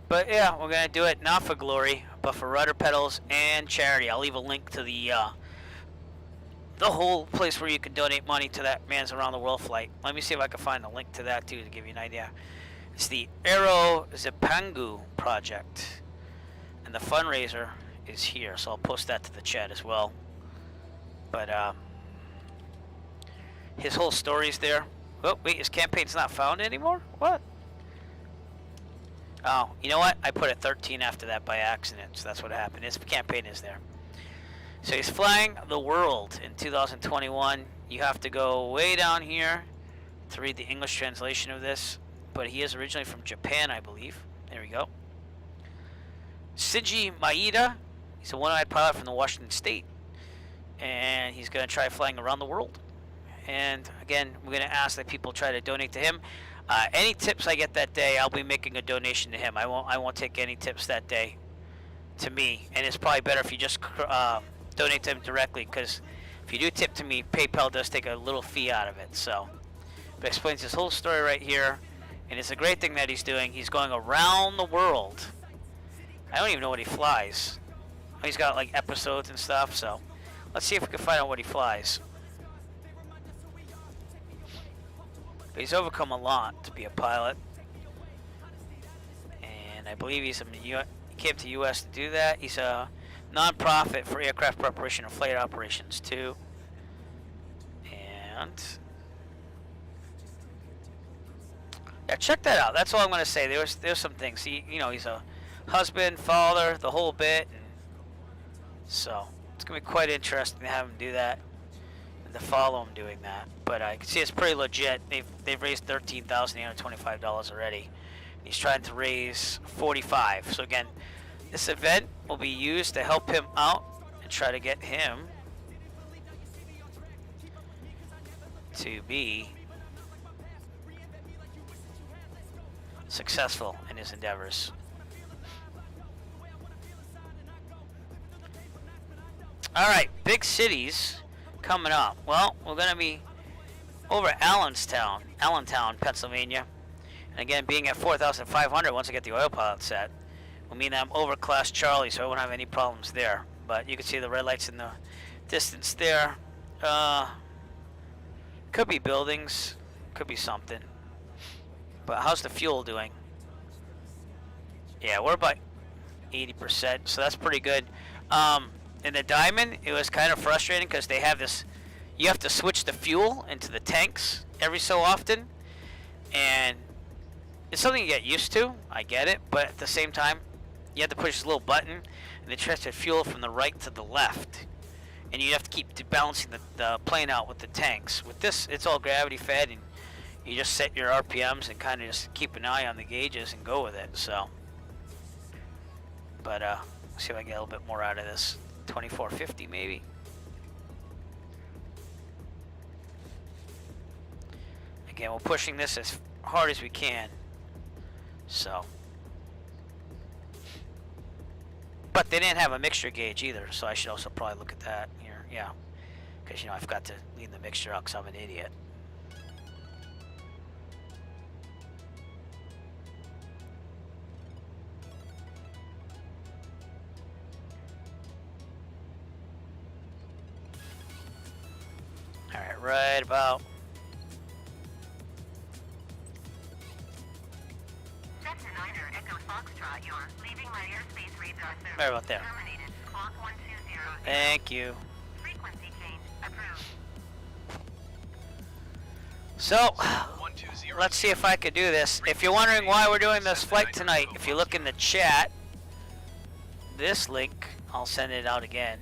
But yeah, we're gonna do it not for glory, but for rudder pedals and charity. I'll leave a link to the whole place where you can donate money to that Man's Around the World flight. Let me see if I can find a link to that too to give you an idea. It's the Aero Zipangu project, and the fundraiser is here, so I'll post that to the chat as well. But his whole story's there. Oh wait, his campaign's not found anymore? What? Oh, you know what? I put a 13 after that by accident, so that's what happened. His campaign is there. So he's flying the world in 2021. You have to go way down here to read the English translation of this, but he is originally from Japan, I believe. There we go. Shinji Maeda, he's a one-eyed pilot from the Washington State, and he's going to try flying around the world. And again, we're going to ask that people try to donate to him. Any tips I get that day, I'll be making a donation to him. I won't take any tips that day to me, and it's probably better if you just donate to him directly, because if you do tip to me, PayPal does take a little fee out of it. So, but it explains his whole story right here, and it's a great thing that he's doing. He's going around the world. I don't even know what he flies. He's got like episodes and stuff. So, let's see if we can find out what he flies. But he's overcome a lot to be a pilot, and I believe he came to U.S. to do that. He's a non-profit for aircraft preparation and flight operations too. And yeah, check that out. That's all I'm going to say. There's some things. He's a husband, father, the whole bit, and so it's going to be quite interesting to have him do that, and to follow him doing that. But I can see it's pretty legit. They've raised $13,825 already. He's trying to raise 45. So again, this event will be used to help him out and try to get him to be successful in his endeavors. All right, big cities coming up. Well, we're going to be over at Allentown, Pennsylvania. And again, being at 4,500 once I get the oil pilot set, will mean that I'm over Class Charlie, so I won't have any problems there. But you can see the red lights in the distance there. Could be buildings, could be something. But how's the fuel doing? Yeah, we're about 80%, so that's pretty good. In the Diamond, it was kind of frustrating because they have this, you have to switch the fuel into the tanks every so often, and it's something you get used to. I get it, but at the same time, you have to push this little button. and they transfer fuel from the right to the left. And you have to keep balancing the plane out with the tanks. With this, it's all gravity fed, and you just set your RPMs and kind of just keep an eye on the gauges and go with it. So, but see if I get a little bit more out of this. 2450 maybe. Again, we're pushing this as hard as we can. So, but they didn't have a mixture gauge either, so I should also probably look at that here. Yeah, because I forgot to leave the mixture out because I'm an idiot. All right, right about. Cessna 9er, Echo Foxtrot, you're leaving my airspace radar service. Right about there. Terminated. Clock 120. Thank you. Frequency change approved. So, let's see if I could do this. If you're wondering why we're doing this flight tonight, if you look in the chat, this link, I'll send it out again,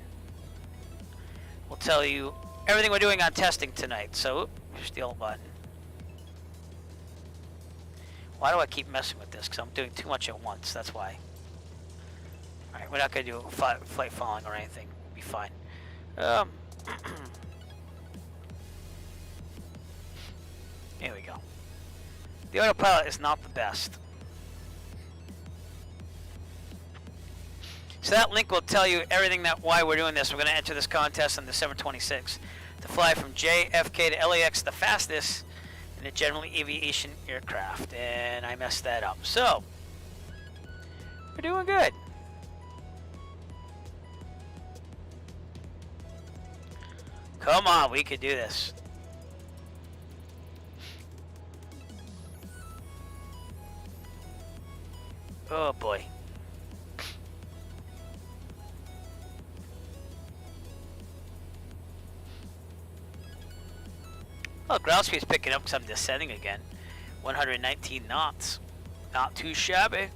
will tell you everything we're doing on testing tonight. So, here's the old button. Why do I keep messing with this? Because I'm doing too much at once, that's why. Alright, we're not going to do flight following or anything. We'll be fine. Here we go. The autopilot is not the best. So that link will tell you everything why we're doing this. We're going to enter this contest on December 26th to fly from JFK to LAX, the fastest in a general aviation aircraft. And I messed that up. So, we're doing good. Come on, we could do this. Oh boy. Well, ground speed's picking up because I'm descending again. 119 knots. Not too shabby.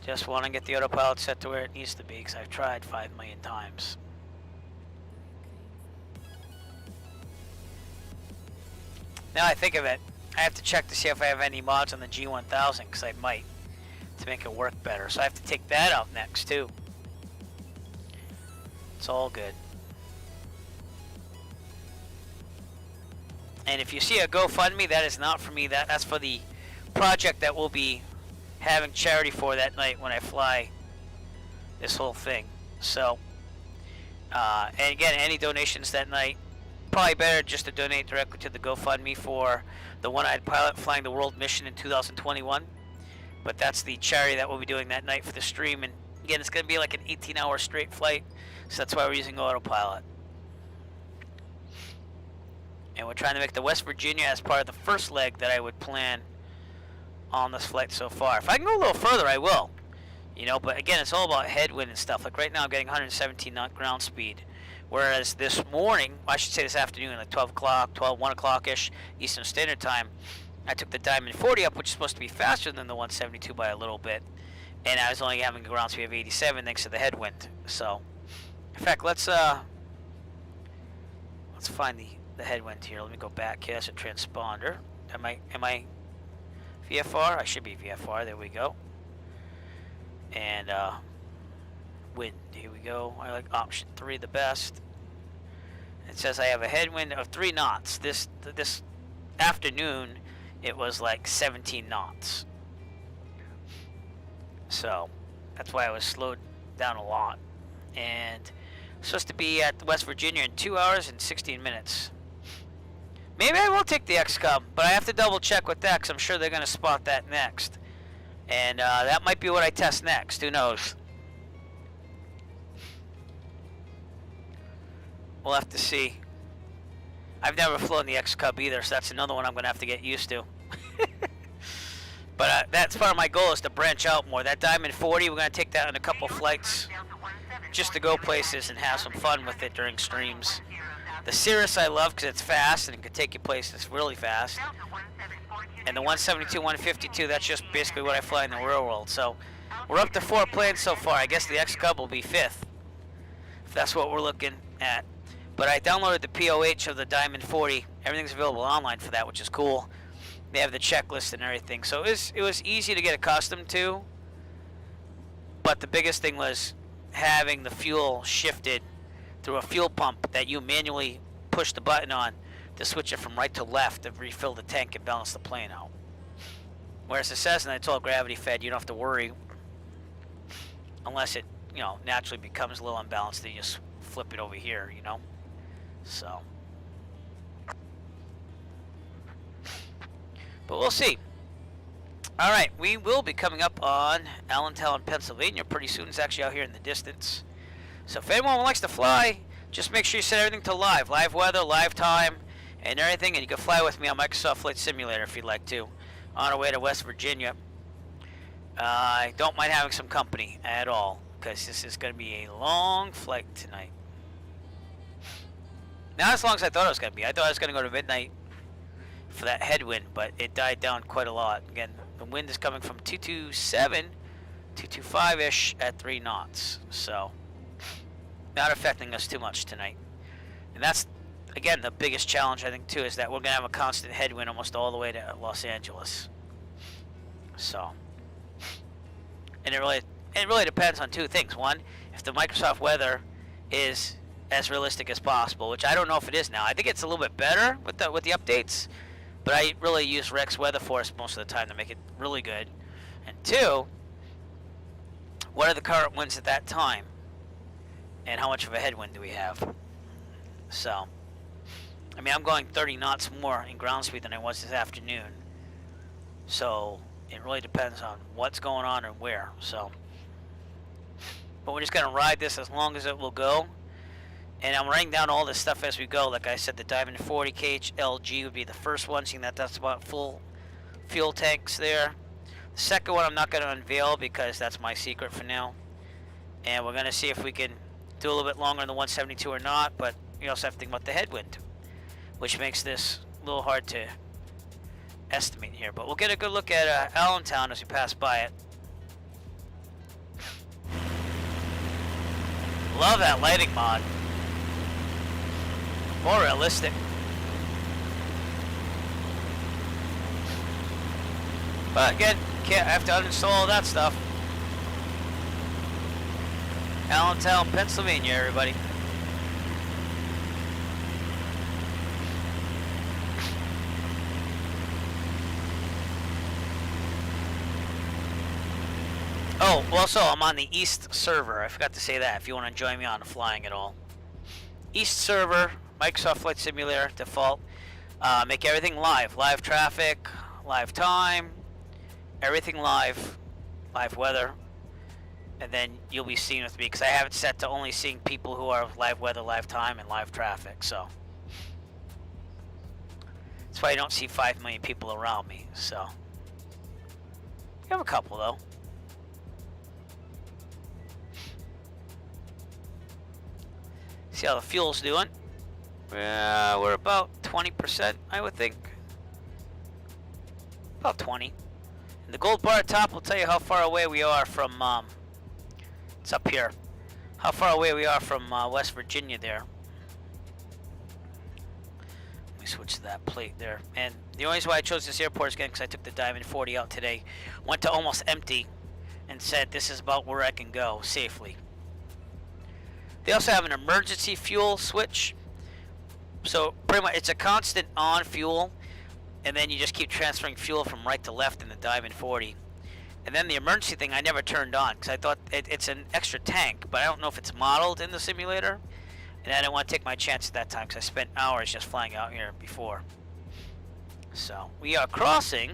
Just want to get the autopilot set to where it needs to be because I've tried 5 million times. Now I think of it, I have to check to see if I have any mods on the G1000 because I might, to make it work better. So I have to take that out next too. It's all good. And if you see a GoFundMe, that is not for me. That's for the project that we'll be having charity for that night when I fly this whole thing. So, and again, any donations that night, probably better just to donate directly to the GoFundMe for the One-Eyed Pilot flying the world mission in 2021. But that's the charity that we'll be doing that night for the stream. And again, it's going to be like an 18-hour straight flight, so that's why we're using autopilot. And we're trying to make the West Virginia as part of the first leg that I would plan on this flight so far. If I can go a little further, I will. You know, but again, it's all about headwind and stuff. Like right now, I'm getting 117 knot ground speed. Whereas this morning, I should say this afternoon, like 1 o'clock-ish Eastern Standard Time, I took the Diamond 40 up, which is supposed to be faster than the 172 by a little bit. And I was only having a ground speed of 87 thanks to the headwind. So, in fact, let's find the headwind here. Let me go back here. That's a transponder. Am I VFR? I should be VFR. There we go. And wind. Here we go. I like option 3 the best. It says I have a headwind of 3 knots. This afternoon it was like 17 knots. So that's why I was slowed down a lot. And supposed to be at West Virginia in 2 hours and 16 minutes. Maybe I will take the XCOM, but I have to double check with that because I'm sure they're going to spot that next. And that might be what I test next. Who knows? We'll have to see. I've never flown the X-Cub either, so that's another one I'm going to have to get used to. But that's part of my goal is to branch out more. That Diamond 40, we're going to take that on a couple flights just to go places and have some fun with it during streams. The Cirrus I love because it's fast and it can take you places really fast. And the 172, 152, that's just basically what I fly in the real world. So we're up to 4 planes so far. I guess the X Cub will be 5th, if that's what we're looking at. But I downloaded the POH of the Diamond 40. Everything's available online for that, which is cool. They have the checklist and everything. So it was easy to get accustomed to. But the biggest thing was having the fuel shifted through a fuel pump that you manually push the button on to switch it from right to left to refill the tank and balance the plane out. Whereas the Cessna, it's all gravity fed. You don't have to worry unless it, naturally becomes a little unbalanced. Then you just flip it over here, So, but we'll see. All right, we will be coming up on Allentown, Pennsylvania pretty soon. It's actually out here in the distance. So if anyone likes to fly, just make sure you set everything to live weather, live time, and everything, and you can fly with me on Microsoft Flight Simulator if you'd like to, on our way to West Virginia. I don't mind having some company at all, because this is going to be a long flight tonight. Not as long as I thought it was going to be. I thought I was going to go to midnight for that headwind, but it died down quite a lot. Again, the wind is coming from 227, 225-ish at 3 knots, so not affecting us too much tonight. And that's, again, the biggest challenge, I think, too, is that we're going to have a constant headwind almost all the way to Los Angeles. So, and it really depends on 2 things. One, if the Microsoft weather is as realistic as possible, which I don't know if it is now. I think it's a little bit better with the updates, but I really use Rex Weather Force most of the time to make it really good. And 2, what are the current winds at that time? And how much of a headwind do we have? So, I mean, I'm going 30 knots more in ground speed than I was this afternoon. So, it really depends on what's going on and where. So, but we're just going to ride this as long as it will go. And I'm writing down all this stuff as we go. Like I said, the Diamond 40 KHLG would be the first one, seeing that that's about full fuel tanks there. The second one I'm not going to unveil because that's my secret for now. And we're going to see if we can do a little bit longer in the 172 or not, but you also have to think about the headwind, which makes this a little hard to estimate here. But we'll get a good look at Allentown as we pass by it. Love that lighting mod. More realistic. But again, I have to uninstall all that stuff. Allentown, Pennsylvania, everybody. Oh, also, I'm on the East server. I forgot to say that if you want to join me on flying at all. East server, Microsoft Flight Simulator, default. Make everything live. Live traffic, live time, everything live. Live weather. And then you'll be seeing with me, because I have it set to only seeing people who are live weather, live time, and live traffic, so. That's why you don't see 5 million people around me, so. You have a couple, though. See how the fuel's doing. We're about 20%, I would think. About 20. And the gold bar at top will tell you how far away we are from, it's up here. How far away we are from West Virginia there. Let me switch to that plate there. And the only reason why I chose this airport is again because I took the Diamond 40 out today. Went to almost empty and said this is about where I can go safely. They also have an emergency fuel switch. So pretty much it's a constant on fuel. And then you just keep transferring fuel from right to left in the Diamond 40. And then the emergency thing I never turned on because I thought it's an extra tank, but I don't know if it's modeled in the simulator. And I didn't want to take my chance at that time because I spent hours just flying out here before. So we are crossing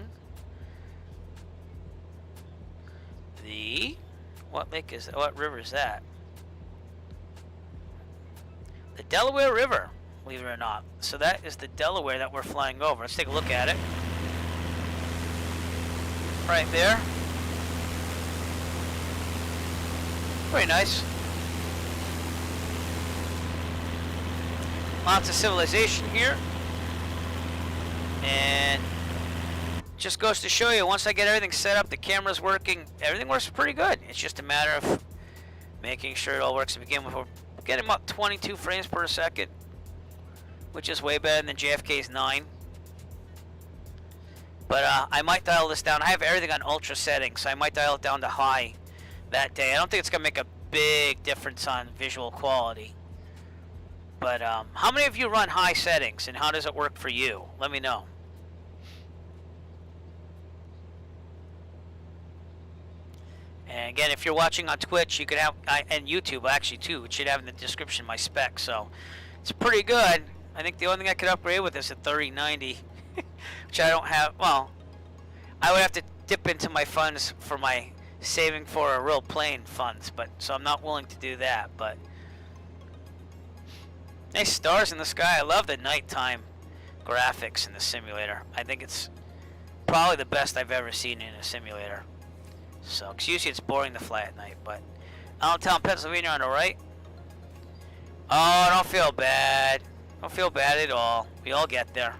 the, what lake is that? What river is that? The Delaware River, believe it or not. So that is the Delaware that we're flying over. Let's take a look at it. Right there. Very nice. Lots of civilization here. And just goes to show you, once I get everything set up, the camera's working, everything works pretty good. It's just a matter of making sure it all works to begin with. We're getting about 22 frames per second, which is way better than JFK's 9. But I might dial this down. I have everything on ultra settings, so I might dial it down to high that day. I don't think it's going to make a big difference on visual quality. But how many of you run high settings, and how does it work for you? Let me know. And again, if you're watching on Twitch, you can have, and YouTube actually too, it should have in the description my specs. So it's pretty good. I think the only thing I could upgrade with is a 3090, which I don't have. Well, I would have to dip into my funds for my saving for a real plane funds, but so I'm not willing to do that. But nice stars in the sky. I love the nighttime graphics in the simulator. I think it's probably the best I've ever seen in a simulator. So, 'cause usually it's boring to fly at night, but Allentown, Pennsylvania on the right. Oh, don't feel bad. Don't feel bad at all. We all get there.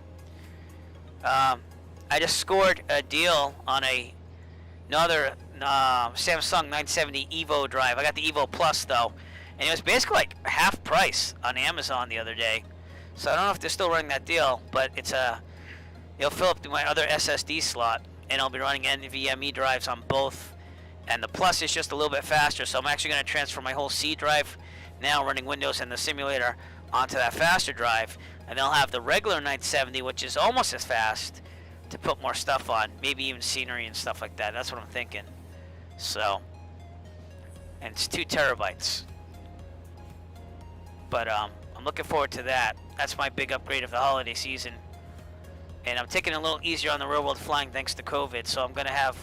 I just scored a deal on another Samsung 970 Evo drive. I got the Evo Plus though, and it was basically like half price on Amazon the other day. So I don't know if they're still running that deal, but it's it'll fill up my other SSD slot, and I'll be running NVMe drives on both. And the Plus is just a little bit faster, so I'm actually going to transfer my whole C drive, now running Windows and the simulator, onto that faster drive. And they'll have the regular 970, which is almost as fast, to put more stuff on, maybe even scenery and stuff like that. That's what I'm thinking. So, and it's 2 terabytes. But I'm looking forward to that. That's my big upgrade of the holiday season. And I'm taking it a little easier on the real world flying thanks to COVID, so I'm going to have,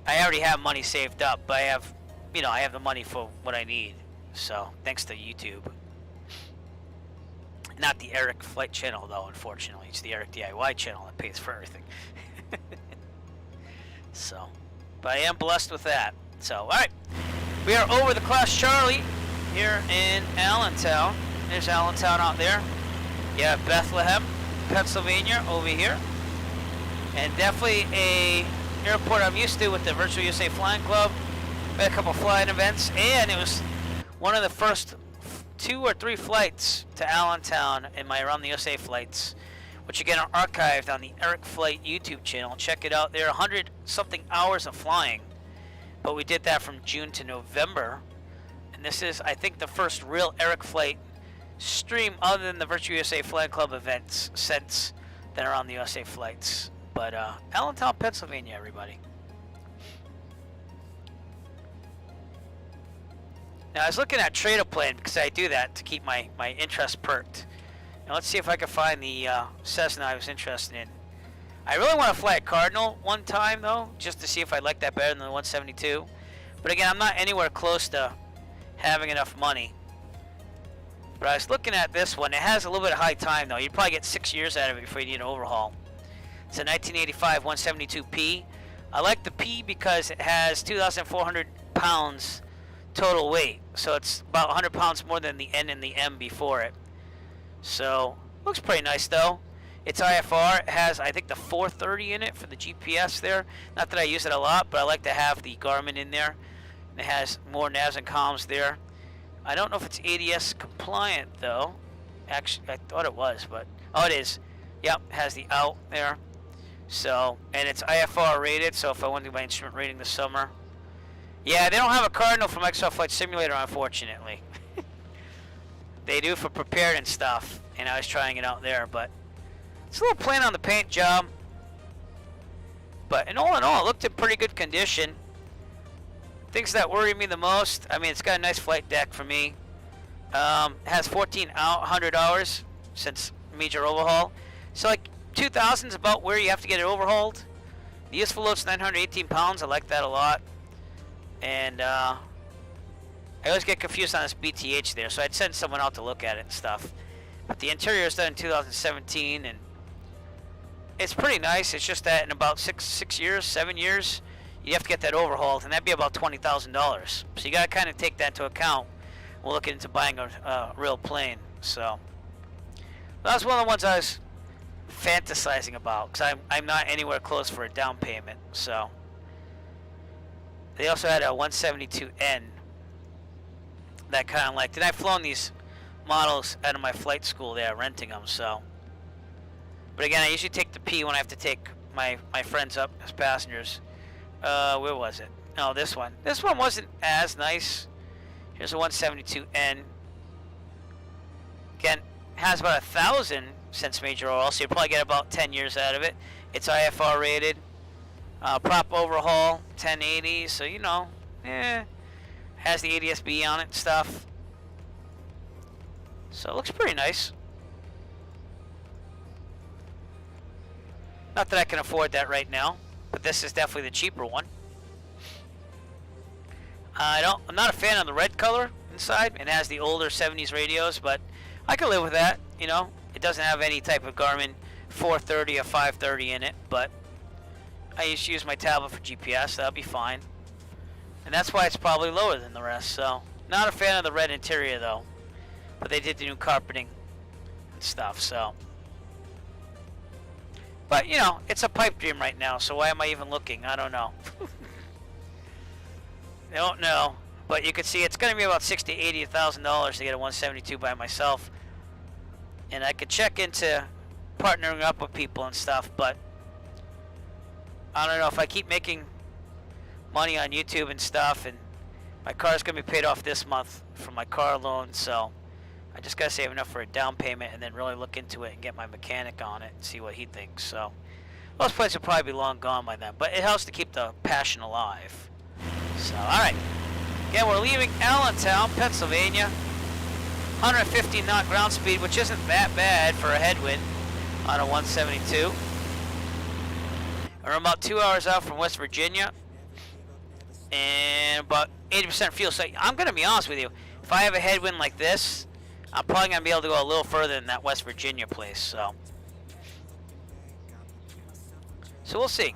I already have money saved up, but I have, I have the money for what I need. So, thanks to YouTube. Not the Eric Flight channel, though, unfortunately. It's the Eric DIY channel that pays for everything. So, but I am blessed with that. So, alright. We are over the Class Charlie here in Allentown. There's Allentown out there. You have Bethlehem, Pennsylvania over here. And definitely a airport I'm used to with the Virtual USA Flying Club. We had a couple flying events, and it was one of the first 2 or 3 flights to Allentown in my Around the USA flights, which again are archived on the Eric Flight YouTube channel. Check it out. There are 100 something hours of flying, but we did that from June to November, and this is, I think, the first real Eric Flight stream other than the Virtual USA Flying Club events since that are on the USA flights. But Allentown, Pennsylvania, everybody. Now I was looking at Trade a Plane because I do that to keep my interest perked. Now let's see if I can find the Cessna I was interested in. I really want to fly a Cardinal one time though, just to see if I like that better than the 172. But again, I'm not anywhere close to having enough money. But I was looking at this one. It has a little bit of high time though. You'd probably get 6 years out of it before you need an overhaul. It's a 1985 172P. I like the P because it has 2,400 pounds total weight. So it's about 100 pounds more than the N and the M before it. So, looks pretty nice though. It's IFR. It has, I think, the 430 in it for the GPS there. Not that I use it a lot, but I like to have the Garmin in there. And it has more navs and comms there. I don't know if it's ADS compliant though. Actually, I thought it was, but oh, it is. Yep, it has the out there. So, and it's IFR rated, so if I want to do my instrument rating this summer. Yeah, they don't have a Cardinal from Microsoft Flight Simulator, unfortunately. They do for prepared and stuff, and I was trying it out there, but it's a little plain on the paint job. But in all, it looked in pretty good condition. Things that worry me the most, I mean, it's got a nice flight deck for me. Has 1,400 hours since major overhaul. So like 2,000 is about where you have to get it overhauled. The useful load's 918 pounds. I like that a lot. And I always get confused on this BTH there, so I'd send someone out to look at it and stuff. But the interior is done in 2017, and it's pretty nice. It's just that in about 7 years, you have to get that overhauled, and that'd be about $20,000. So you gotta kind of take that into account. We'll look into buying a real plane. So that's one of the ones I was fantasizing about, because I'm not anywhere close for a down payment. So they also had a 172N that kind of liked, and I've flown these models out of my flight school there, renting them. So, but again, I usually take the P when I have to take my friends up as passengers. Where was it? No, this one. This one wasn't as nice. Here's a 172N. Again, has about 1,000 since major oil, so you'll probably get about 10 years out of it. It's IFR rated. Prop overhaul, 1080, so you know, has the ADS-B on it and stuff. So it looks pretty nice. Not that I can afford that right now, but this is definitely the cheaper one. I'm not a fan of the red color inside. It has the older 70s radios, but I can live with that. You know, it doesn't have any type of Garmin 430 or 530 in it, but I used to use my tablet for GPS. That'll be fine, and that's why it's probably lower than the rest. So, not a fan of the red interior though, but they did the new carpeting and stuff. So, but you know, it's a pipe dream right now. So why am I even looking? I don't know. I don't know, but you can see it's going to be about $60,000 to $80,000 to get a 172 by myself, and I could check into partnering up with people and stuff, but I don't know if I keep making money on YouTube and stuff, and my car's going to be paid off this month from my car loan, so I just got to save enough for a down payment and then really look into it and get my mechanic on it and see what he thinks. So those places will probably be long gone by then, but it helps to keep the passion alive. So, alright. Again, we're leaving Allentown, Pennsylvania. 150 knot ground speed, which isn't that bad for a headwind on a 172. We're about 2 hours out from West Virginia. And about 80% fuel. So, I'm going to be honest with you. If I have a headwind like this, I'm probably going to be able to go a little further than that West Virginia place. So we'll see.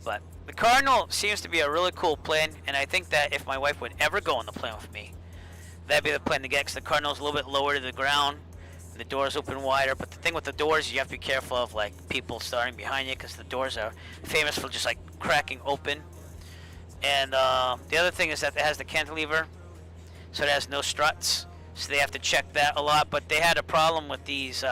But the Cardinal seems to be a really cool plane, and I think that if my wife would ever go on the plane with me, that'd be the plane to get, because the Cardinal's a little bit lower to the ground, and the doors open wider. But the thing with the doors, you have to be careful of like people starting behind you, because the doors are famous for just like cracking open. And the other thing is that it has the cantilever, so it has no struts, so they have to check that a lot. But they had a problem with these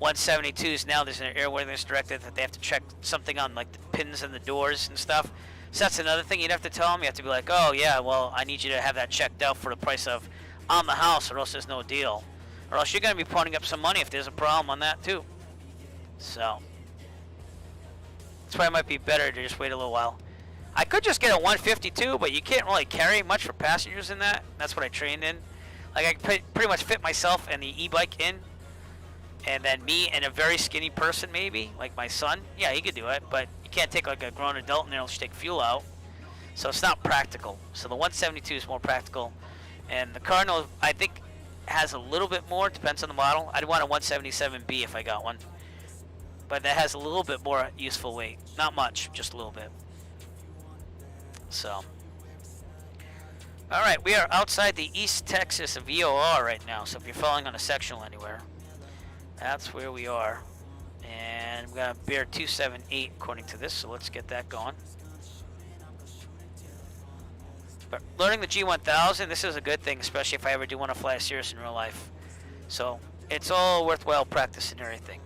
172s. Now there's an airworthiness directive that they have to check something on like the pins and the doors and stuff. So that's another thing you'd have to tell them. You have to be like, oh yeah, well I need you to have that checked out for the price of on the house, or else there's no deal, or else you're going to be putting up some money if there's a problem on that too. So that's why it might be better to just wait a little while. I could just get a 152, but you can't really carry much for passengers in that. That's what I trained in. Like I could pretty much fit myself and the e-bike in, and then me and a very skinny person maybe, like my son. Yeah, he could do it, but you can't take like a grown adult in there and just take fuel out. So it's not practical. So the 172 is more practical. And the Cardinal, I think, has a little bit more, depends on the model. I'd want a 177B if I got one. But that has a little bit more useful weight. Not much, just a little bit. So. Alright, we are outside the East Texas VOR right now. So if you're following on a sectional anywhere, that's where we are. And we got a Bear 278 according to this, so let's get that going. But learning the G1000, this is a good thing, especially if I ever do want to fly a Cirrus in real life. So it's all worthwhile practice and everything.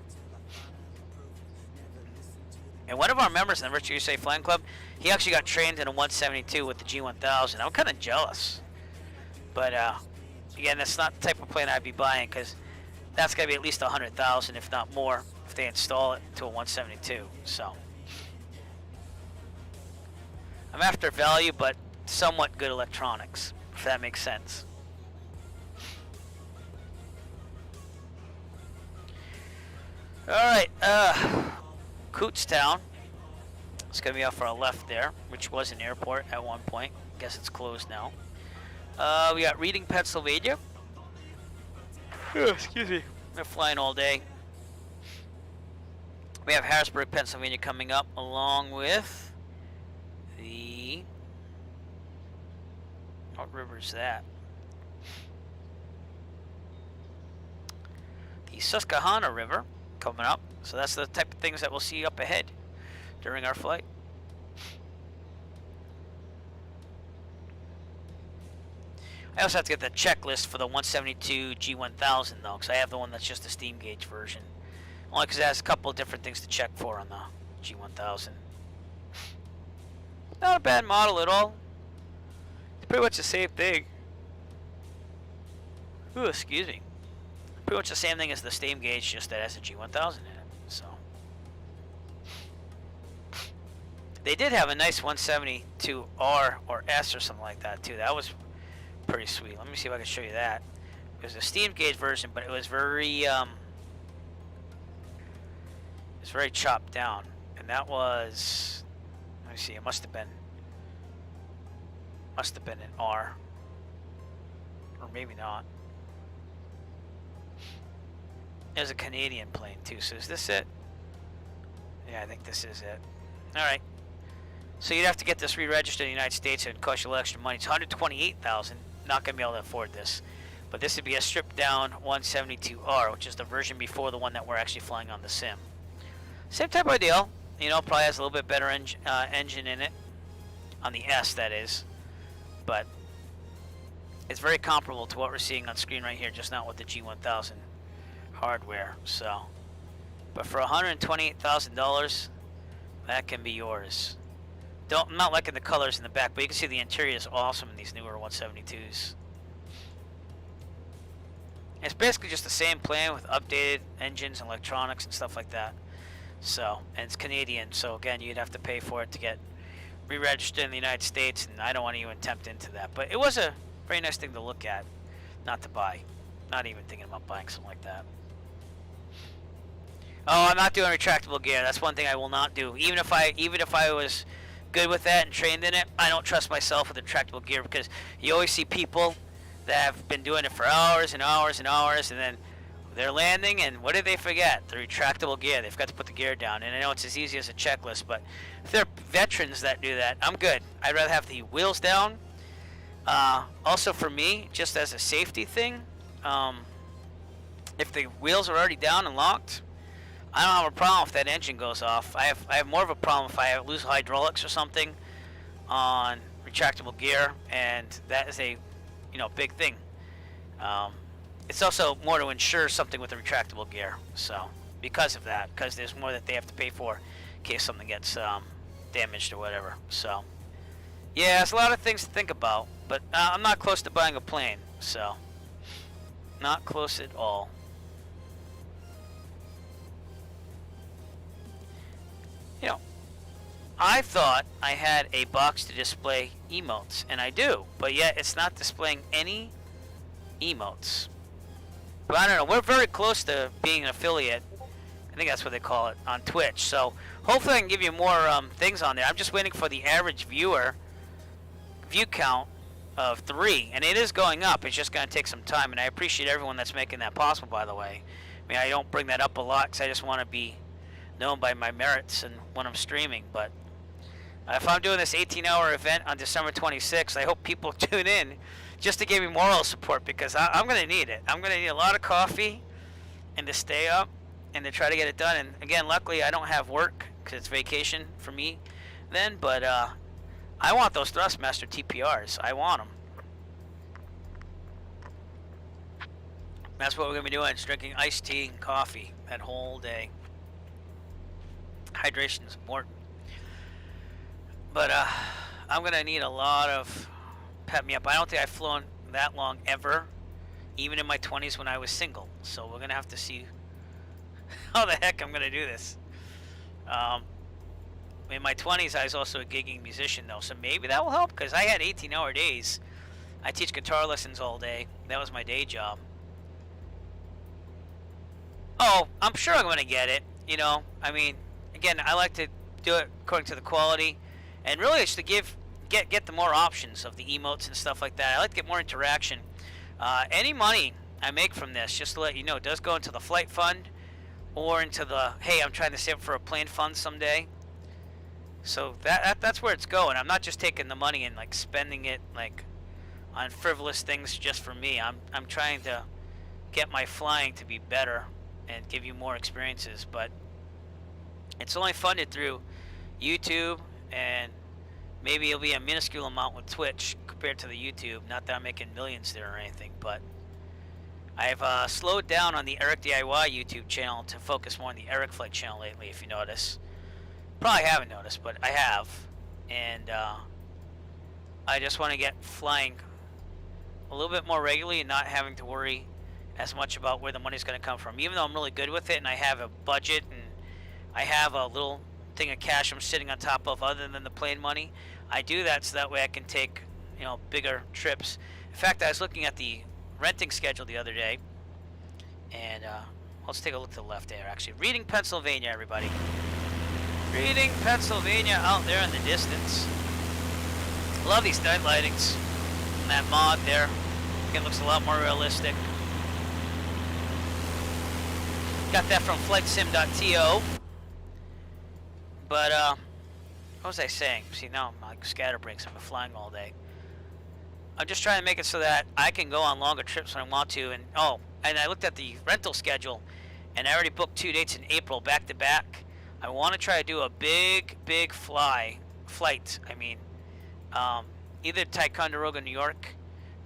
And one of our members in the Richard USA Flying Club, he actually got trained in a 172 with the G1000. I'm kind of jealous. But again, that's not the type of plane I'd be buying, because that's got to be at least $100,000, if not more, if they install it to a 172. So I'm after value, but somewhat good electronics, if that makes sense. Alright, Kutztown. It's going to be off our left there, which was an airport at one point. Guess it's closed now. We got Reading, Pennsylvania. Excuse me. They're flying all day. We have Harrisburg, Pennsylvania coming up, along with the... What river is that? The the Susquehanna River coming up. So that's the type of things that we'll see up ahead during our flight. I also have to get the checklist for the 172 G1000 though, because I have the one that's just the steam gauge version. Only because it has a couple of different things to check for on the G1000. Not a bad model at all. It's pretty much the same thing. Ooh, excuse me. Pretty much the same thing as the steam gauge, just that has a G1000 in it. So they did have a nice 172R or S or something like that too. That was pretty sweet. Let me see if I can show you that. It was a steam gauge version, but it was very it's very chopped down, and that was, let me see, it must have been an R, or maybe not. There's a Canadian plane too. So is this it? Yeah, I think this is it. All right. So you'd have to get this re-registered in the United States, and it costs you a little extra money. It's $128,000. Not gonna be able to afford this, but this would be a stripped down 172R, which is the version before the one that we're actually flying on the sim. Same type of deal, you know, probably has a little bit better engine in it, on the S that is, but it's very comparable to what we're seeing on screen right here, just not with the G1000 hardware. So, but for $128,000, that can be yours. I'm not liking the colors in the back, but you can see the interior is awesome in these newer 172s. It's basically just the same plane with updated engines and electronics and stuff like that. So, and it's Canadian, so again, you'd have to pay for it to get re-registered in the United States, and I don't want to even tempt into that. But it was a very nice thing to look at, not to buy. Not even thinking about buying something like that. Oh, I'm not doing retractable gear. That's one thing I will not do. Even if I was good with that and trained in it, I don't trust myself with retractable gear, because you always see people that have been doing it for hours and hours and hours, and then they're landing, and what did they forget? The retractable gear. They forgot to put the gear down. And I know it's as easy as a checklist, but if they're veterans that do that, I'm good. I'd rather have the wheels down. Also for me, just as a safety thing, if the wheels are already down and locked, I don't have a problem if that engine goes off. I have more of a problem if I lose hydraulics or something on retractable gear, and that is a big thing. It's also more to insure something with the retractable gear. So because of that, because there's more that they have to pay for in case something gets damaged or whatever. So yeah, it's a lot of things to think about, but I'm not close to buying a plane, so not close at all. I thought I had a box to display emotes, and I do, but yet it's not displaying any emotes. But I don't know, we're very close to being an affiliate. I think that's what they call it on Twitch. So hopefully I can give you more things on there. I'm just waiting for the average view count of 3, and it is going up. It's just going to take some time, and I appreciate everyone that's making that possible, by the way. I mean, I don't bring that up a lot because I just want to be known by my merits and when I'm streaming, but if I'm doing this 18-hour event on December 26th, I hope people tune in just to give me moral support, because I'm going to need it. I'm going to need a lot of coffee and to stay up and to try to get it done. And again, luckily I don't have work because it's vacation for me then, but I want those Thrustmaster TPRs. I want them. That's what we're going to be doing, is drinking iced tea and coffee that whole day. Hydration is important. But I'm going to need a lot of pep me up. I don't think I've flown that long ever, even in my 20s when I was single. So we're going to have to see how the heck I'm going to do this. In my 20s, I was also a gigging musician, though, so maybe that will help, because I had 18-hour days. I teach guitar lessons all day. That was my day job. Oh, I'm sure I'm going to get it. I mean, again, I like to do it according to the quality. And really, it's to get the more options of the emotes and stuff like that. I like to get more interaction. Any money I make from this, just to let you know, does go into the flight fund or into the, hey, I'm trying to save for a plane fund someday. So that's where it's going. I'm not just taking the money and like spending it like on frivolous things just for me. I'm trying to get my flying to be better and give you more experiences. But it's only funded through YouTube, and maybe it'll be a minuscule amount with Twitch compared to the YouTube. Not that I'm making millions there or anything, but I've slowed down on the Eric DIY YouTube channel to focus more on the Eric Flight channel lately, if you notice. Probably haven't noticed, but I have. And I just want to get flying a little bit more regularly and not having to worry as much about where the money's going to come from. Even though I'm really good with it and I have a budget and I have a little thing of cash I'm sitting on top of other than the plane money, I do that so that way I can take, you know, bigger trips. In fact, I was looking at the renting schedule the other day, and let's take a look to the left there. Actually, Reading, Pennsylvania, everybody. Reading, Pennsylvania, out there in the distance. Love these night lightings. And that mod there, again, looks a lot more realistic. Got that from flightsim.to. But what was I saying? See, now I'm like scatterbrains. I've been flying all day. I'm just trying to make it so that I can go on longer trips when I want to. And and I looked at the rental schedule, and I already booked 2 dates in April back to back. I want to try to do a big flight. I mean, either Ticonderoga, New York,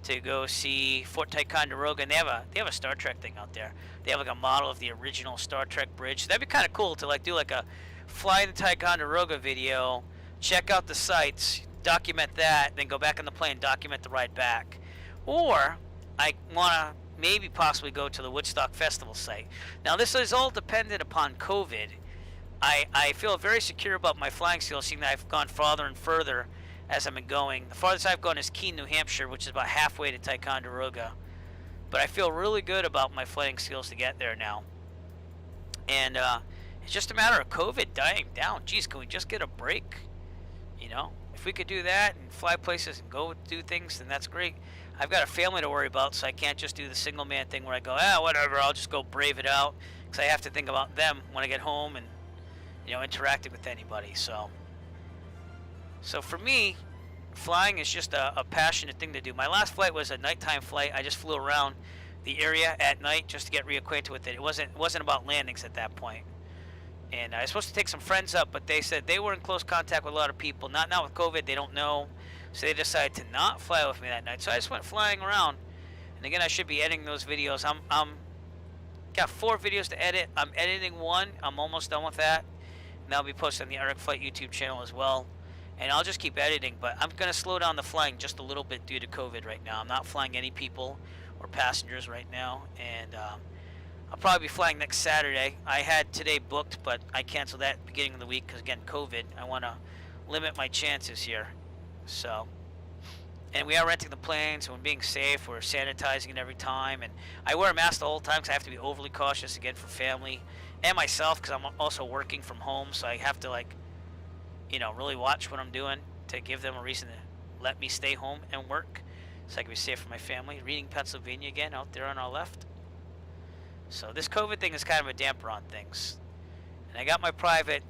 to go see Fort Ticonderoga, and they have a Star Trek thing out there. They have like a model of the original Star Trek bridge. So that'd be kind of cool to like do like a fly the Ticonderoga video, check out the sights, document that, then go back on the plane, document the ride back. Or I want to maybe possibly go to the Woodstock Festival site. Now this is all dependent upon COVID. I feel very secure about my flying skills, seeing that I've gone farther and further as I've been going. The farthest I've gone is Keene, New Hampshire, which is about halfway to Ticonderoga. But I feel really good about my flying skills to get there now. And it's just a matter of COVID dying down. Geez, can we just get a break? You know, if we could do that and fly places and go do things, then that's great. I've got a family to worry about, so I can't just do the single man thing where I go, whatever, I'll just go brave it out, because I have to think about them when I get home and, you know, interacting with anybody. So for me, flying is just a passionate thing to do. My last flight was a nighttime flight. I just flew around the area at night just to get reacquainted with it. It wasn't about landings at that point. And I was supposed to take some friends up, but they said they were in close contact with a lot of people. Not now with COVID, they don't know. So they decided to not fly with me that night. So I just went flying around. And again, I should be editing those videos. I'm got 4 videos to edit. I'm editing 1. I'm almost done with that. And that'll be posted on the Eric Flight YouTube channel as well. And I'll just keep editing, but I'm going to slow down the flying just a little bit due to COVID right now. I'm not flying any people or passengers right now. And I'll probably be flying next Saturday. I had today booked, but I canceled that at the beginning of the week because, again, COVID. I want to limit my chances here. So, and we are renting the planes, and we're being safe. We're sanitizing it every time. And I wear a mask the whole time because I have to be overly cautious, again, for family and myself, because I'm also working from home. So I have to, like, you know, really watch what I'm doing to give them a reason to let me stay home and work so I can be safe for my family. Reading, Pennsylvania again, out there on our left. So this COVID thing is kind of a damper on things. And I got my private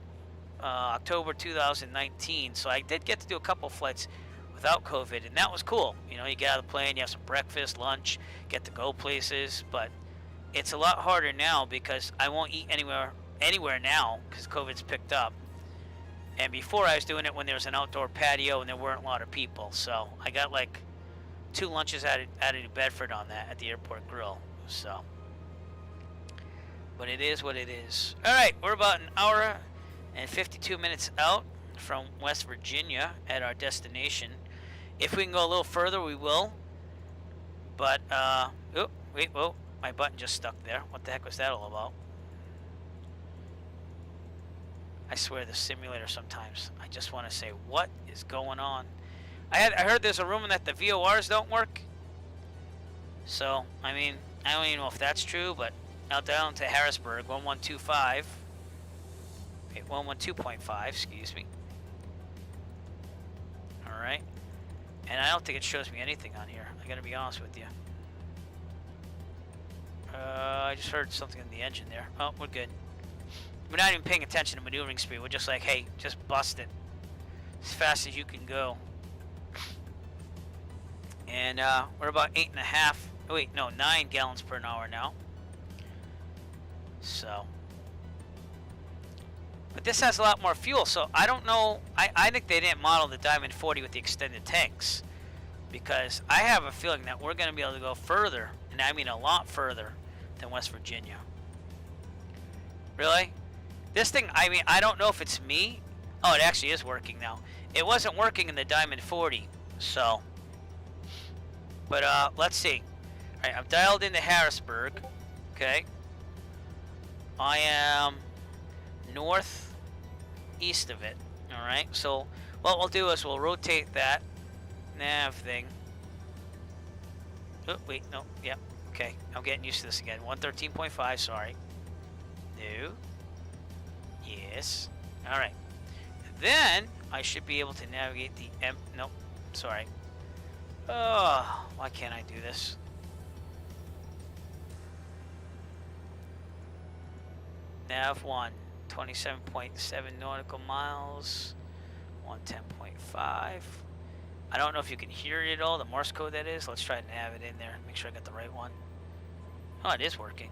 October 2019, so I did get to do a couple flights without COVID, and that was cool. You know, you get out of the plane, you have some breakfast, lunch, get to go places, but it's a lot harder now because I won't eat anywhere now because COVID's picked up. And before I was doing it when there was an outdoor patio and there weren't a lot of people. So I got like 2 lunches out of New Bedford on that at the airport grill. So, but it is what it is. All right, we're about an hour and 52 minutes out from West Virginia at our destination. If we can go a little further, we will. But, whoa, my button just stuck there. What the heck was that all about? I swear the simulator sometimes, I just want to say, what is going on? I heard there's a rumor that the VORs don't work. So, I mean, I don't even know if that's true, but out down to Harrisburg, 1125. Okay, 112.5, excuse me. Alright. And I don't think it shows me anything on here. I gotta be honest with you. I just heard something in the engine there. Oh, we're good. We're not even paying attention to maneuvering speed. We're just like, hey, just bust it as fast as you can go. And we're about 9 gallons per hour now. So, but this has a lot more fuel, so I don't know. I think they didn't model the Diamond 40 with the extended tanks, because I have a feeling that we're going to be able to go further, and I mean a lot further, than West Virginia. Really? This thing, I mean, I don't know if it's me. Oh, it actually is working now. It wasn't working in the Diamond 40, so. But, let's see. All right, I've dialed into Harrisburg. Okay. I am northeast of it. All right. So, what we'll do is we'll rotate that nav thing. Oh, wait, no. Yep. Okay. I'm getting used to this again. 113.5, sorry. No. Yes. All right. Then I should be able to navigate the nope. Sorry. Oh, why can't I do this? Nav 1, 27.7 nautical miles, 110.5. I don't know if you can hear it at all, the Morse code that is. Let's try to nav it in there. Make sure I got the right one. Oh, it is working.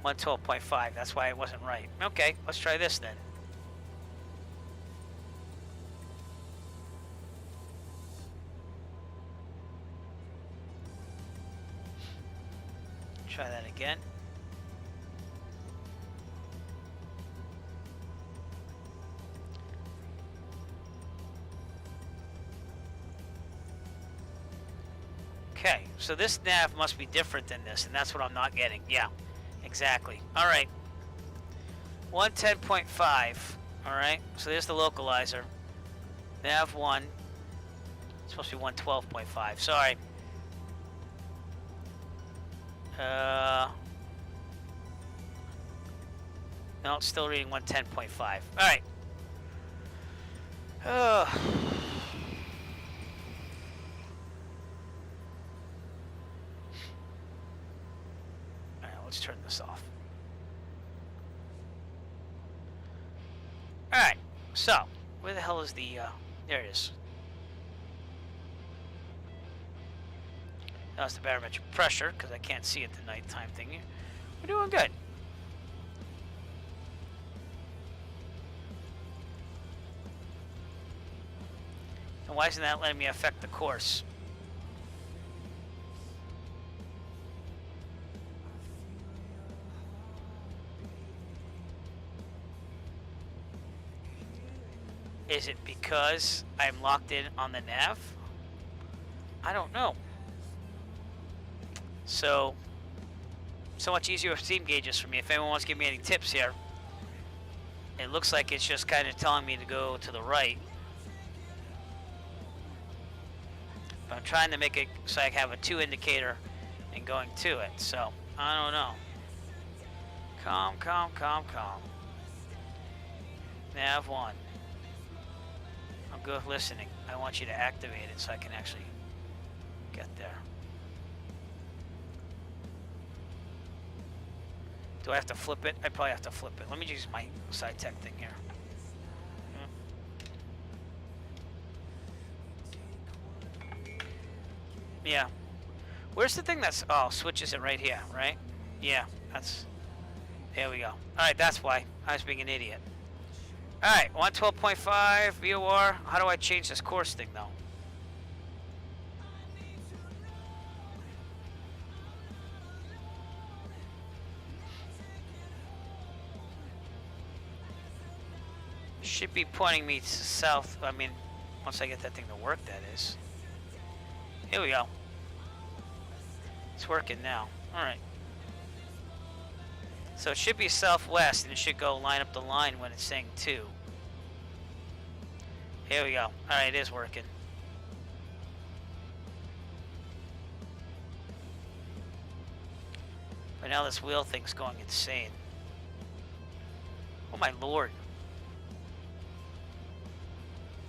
.5. That's why it wasn't right. Okay, let's try this then. Try that again. Okay, so this nav must be different than this, and that's what I'm not getting. Yeah. Exactly. All right. 110.5. All right. So there's the localizer. Nav 1. It's supposed to be 112.5. Sorry. No, it's still reading 110.5. All right. All right, let's turn this off. All right. So, where the hell is the, there it is. That's the barometric pressure, because I can't see it the nighttime thing. We're doing good. And why isn't that letting me affect the course? Is it because I'm locked in on the nav? I don't know. So much easier with steam gauges for me. If anyone wants to give me any tips here. It looks like it's just kind of telling me to go to the right. But I'm trying to make it so I have a 2 indicator and going to it. So, I don't know. Calm, calm, calm, calm. Nav 1. I'm good with listening. I want you to activate it so I can actually get there. Do I have to flip it? I probably have to flip it. Let me use my Saitek thing here. Yeah. Where's the thing that's... Oh, switches it right here, right? Yeah, that's... There we go. Alright, that's why. I was being an idiot. Alright, 112.5 VOR. How do I change this course thing, though? Should be pointing me to south. I mean, once I get that thing to work, that is. Here we go. It's working now. Alright. So it should be southwest, and it should go line up the line when it's saying 2. Here we go. Alright, it is working. But now this wheel thing's going insane. Oh my lord.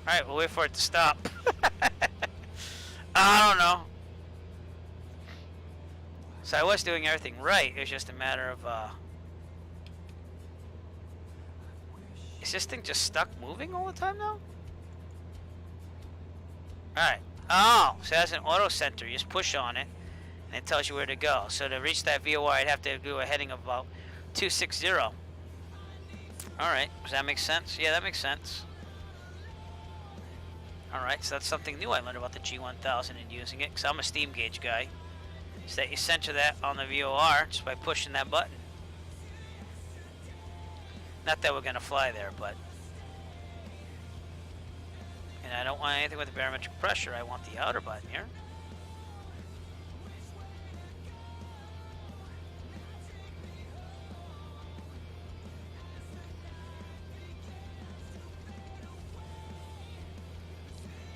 Alright, we'll wait for it to stop. I don't know. So I was doing everything right. It was just a matter of, is this thing just stuck moving all the time now? Alright. Oh, so it has an auto center. You just push on it, and it tells you where to go. So to reach that VOR, I'd have to do a heading of about 260. Alright, does that make sense? Yeah, that makes sense. Alright, so that's something new I learned about the G1000 and using it, because I'm a steam gauge guy. So that you center that on the VOR just by pushing that button. Not that we're going to fly there, but... And I don't want anything with the barometric pressure. I want the outer button here.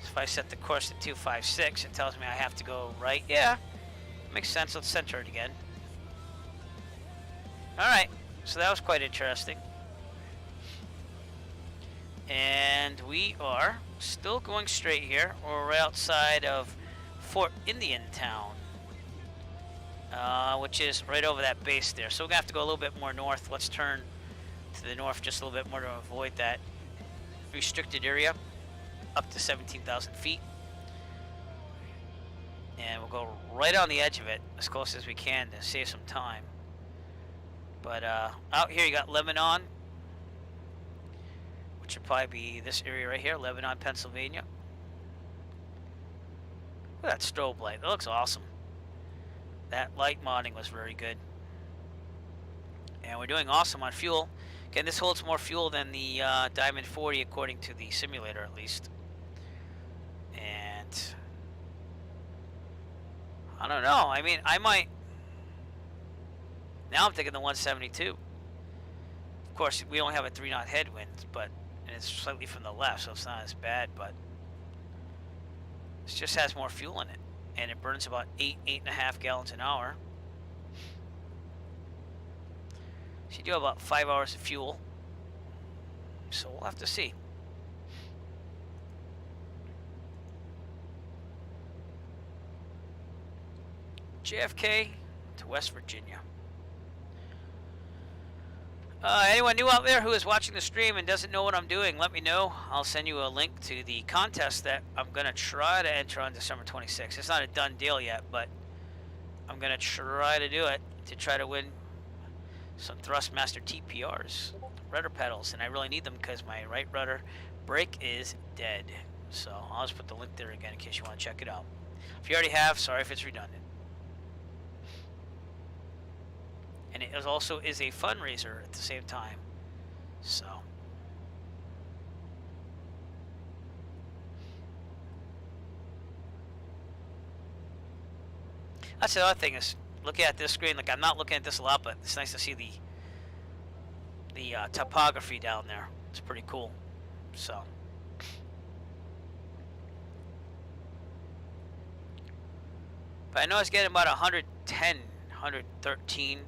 So if I set the course to 256, it tells me I have to go right. Yeah, makes sense. Let's center it again. Alright, so that was quite interesting. And we are still going straight here. We're right outside of Fort Indian Town, which is right over that base there. So we're going to have to go a little bit more north. Let's turn to the north just a little bit more to avoid that restricted area up to 17,000 feet. And we'll go right on the edge of it as close as we can to save some time. But out here you got Lebanon, which would probably be this area right here, Lebanon, Pennsylvania. Look at that strobe light. That looks awesome. That light modding was very good. And we're doing awesome on fuel. Again, this holds more fuel than the Diamond 40, according to the simulator at least. And I don't know. I mean, I might... Now I'm thinking the 172. Of course, we only have a 3-knot headwind, but and it's slightly from the left, so it's not as bad, but it just has more fuel in it. And it burns about 8.5 gallons an hour. So you do about 5 hours of fuel. So we'll have to see. JFK to West Virginia. Anyone new out there who is watching the stream and doesn't know what I'm doing, let me know. I'll send you a link to the contest that I'm going to try to enter on December 26th. It's not a done deal yet, but I'm going to try to do it to try to win some Thrustmaster TPRs, rudder pedals, and I really need them because my right rudder brake is dead. So I'll just put the link there again in case you want to check it out. If you already have, sorry if it's redundant. And it also is a fundraiser at the same time. So. That's the other thing is, looking at this screen, like I'm not looking at this a lot, but it's nice to see the topography down there. It's pretty cool. So. But I know it's getting about 110, 113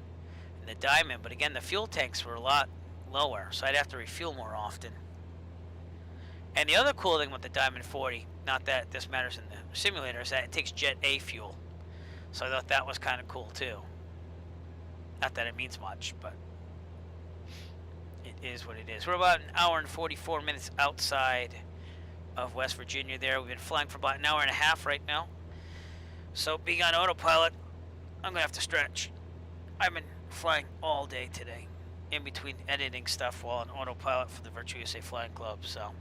in the Diamond, but again, the fuel tanks were a lot lower, so I'd have to refuel more often. And the other cool thing with the Diamond 40, not that this matters in the simulator, is that it takes Jet A fuel. So I thought that was kind of cool too. Not that it means much, but it is what it is. We're about an hour and 44 minutes outside of West Virginia there. We've been flying for about an hour and a half right now. So being on autopilot, I'm going to have to stretch. I've been flying all day today, in between editing stuff while on autopilot for the Virtual USA Flying Club, so.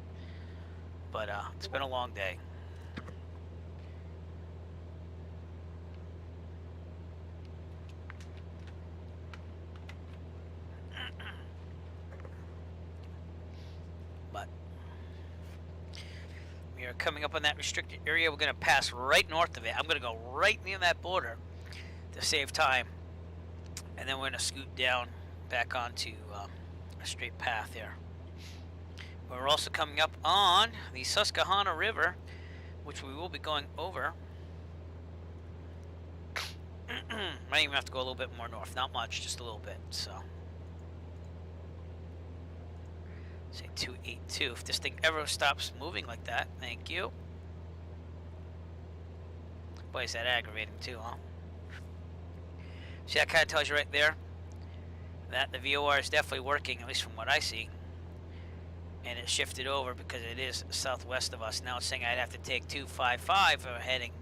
But it's been a long day. But we are coming up on that restricted area. We're going to pass right north of it. I'm going to go right near that border to save time. And then we're going to scoot down back onto a straight path here. We're also coming up on the Susquehanna River, which we will be going over. Might even have to go a little bit more north. Not much, just a little bit. So, say 282. If this thing ever stops moving like that, thank you. Boy, is that aggravating too, huh? See, that kind of tells you right there that the VOR is definitely working, at least from what I see. And it shifted over because it is southwest of us. Now it's saying I'd have to take 255 if I'm heading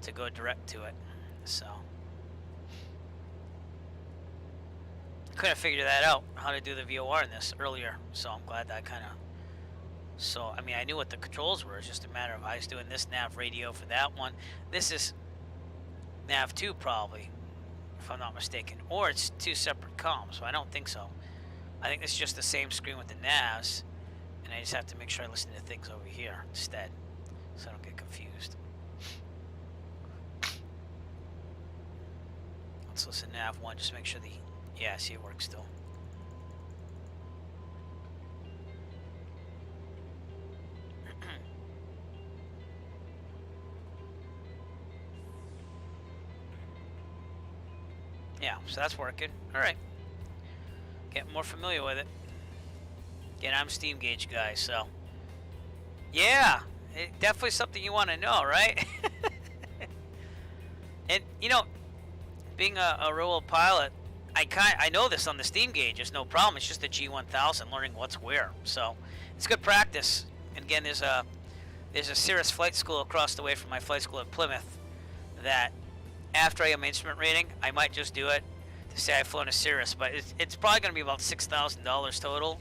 to go direct to it. So couldn't figure that out, how to do the VOR in this earlier. So I'm glad that kind of... So, I mean, I knew what the controls were. It's just a matter of I was doing this nav radio for that one. This is nav 2 probably, if I'm not mistaken. Or it's two separate comms, so I don't think so. I think it's just the same screen with the navs. And I just have to make sure I listen to things over here instead, so I don't get confused. Let's listen to nav 1, just make sure the... Yeah, see, it works still. Yeah, so that's working. Alright. Getting more familiar with it. Again, I'm Steam Gauge guy, so... Yeah! Definitely something you want to know, right? And, you know, being a rural pilot, I know this on the Steam Gauge. There's no problem. It's just the G1000, learning what's where. So, it's good practice. And again, there's a Cirrus flight school across the way from my flight school at Plymouth that after I get my instrument rating, I might just do it to say I've flown a Cirrus. But it's probably going to be about $6,000 total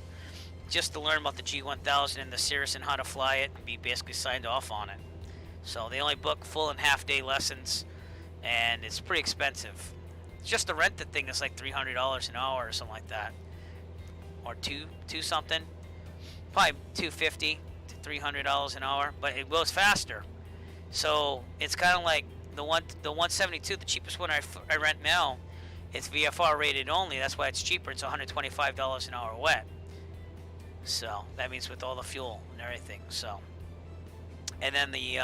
just to learn about the G1000 and the Cirrus and how to fly it and be basically signed off on it. So they only book full and half-day lessons, and it's pretty expensive. Just to rent the thing is like $300 an hour or something like that, or two something, probably $250 to $300 an hour. But it goes faster, so it's kind of like the 172, the cheapest one I rent now. It's VFR rated only. That's why it's cheaper. It's $125 an hour wet. So that means with all the fuel and everything. So, and then the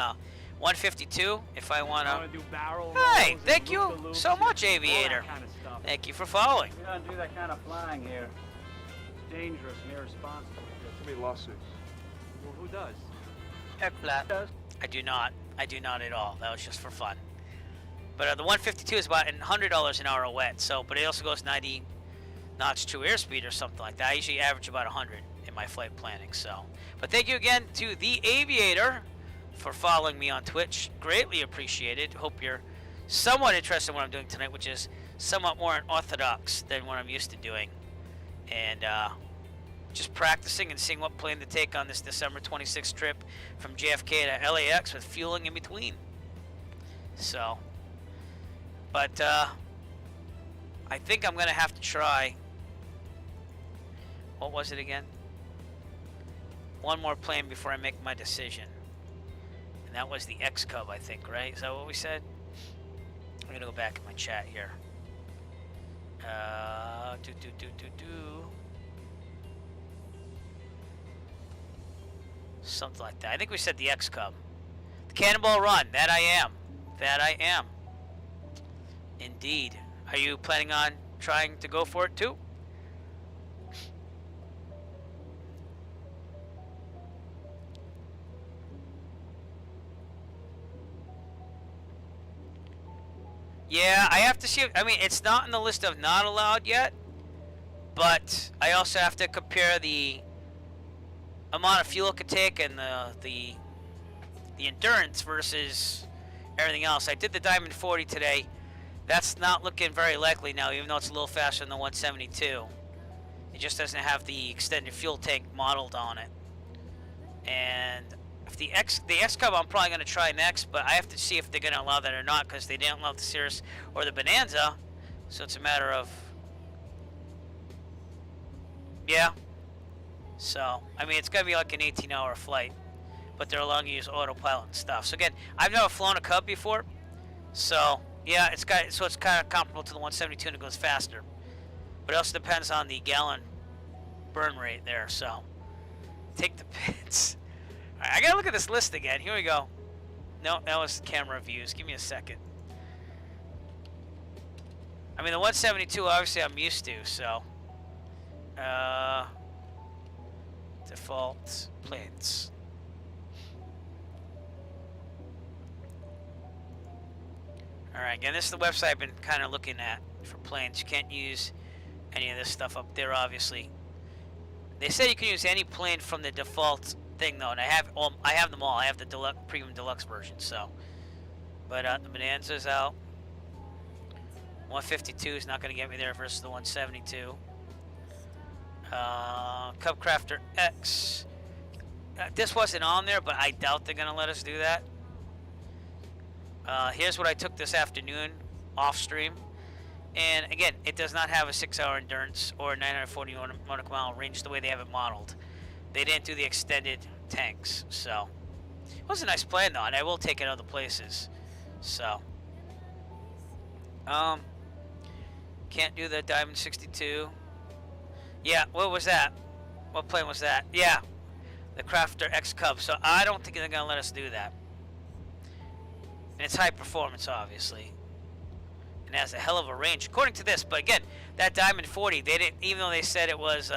152, if I want to do barrel hey, rolls thank and you loop-the-loops so much, and all Aviator. that kind of stuff. Thank you for following. We don't do that kind of flying here. It's dangerous and irresponsible. Too many lawsuits. Well, who does? Heck, flat. I do not. I do not at all. That was just for fun. But the 152 is about $100 an hour wet. So, but it also goes 90 knots true airspeed or something like that. I usually average about 100 in my flight planning. So, but thank you again to the Aviator for following me on Twitch. Greatly appreciated. Hope you're somewhat interested in what I'm doing tonight, which is somewhat more unorthodox than what I'm used to doing. And just practicing and seeing what plane to take on this December 26th trip from JFK to LAX with fueling in between. So, but I think I'm going to have to try, what was it again? One more plane before I make my decision. And that was the X-Cub, I think, right? Is that what we said? I'm going to go back in my chat here. Something like that. I think we said the X-Cub. The Cannonball Run. That I am. That I am. Indeed. Are you planning on trying to go for it too? Yeah, I have to see. I mean, it's not in the list of not allowed yet, but I also have to compare the amount of fuel it could take and the endurance versus everything else. I did the Diamond 40 today. That's not looking very likely now, even though it's a little faster than the 172. It just doesn't have the extended fuel tank modeled on it. And if the X-Cub I'm probably going to try next, but I have to see if they're going to allow that or not, because they didn't allow the Cirrus or the Bonanza. So it's a matter of... Yeah. So, I mean, it's going to be like an 18-hour flight, but they're allowing you to use autopilot and stuff. So again, I've never flown a Cub before, so yeah, it's kind of comparable to the 172 and it goes faster. But it also depends on the gallon burn rate there. So take the pits. All right, I gotta look at this list again. Here we go. No, that was camera views. Give me a second. I mean, the 172 obviously I'm used to, so default planes. Alright, again, this is the website I've been kind of looking at for planes. You can't use any of this stuff up there, obviously. They say you can use any plane from the default thing, though, and I have them all. I have the Deluxe, Premium Deluxe version, so. But the Bonanza's out. 152 is not going to get me there versus the 172. Cubcrafter X. This wasn't on there, but I doubt they're going to let us do that. Here's what I took this afternoon off stream. And again, it does not have a 6-hour endurance or 940 nautical mile range the way they have it modeled. They didn't do the extended tanks, so. It was a nice plane though, and I will take it other places. So. Can't do the Diamond 62. Yeah, what was that? What plane was that? Yeah, the Crafter X Cub. So I don't think they're gonna let us do that. And it's high performance, obviously. And has a hell of a range, according to this. But again, that Diamond 40, they didn't, even though they said it was,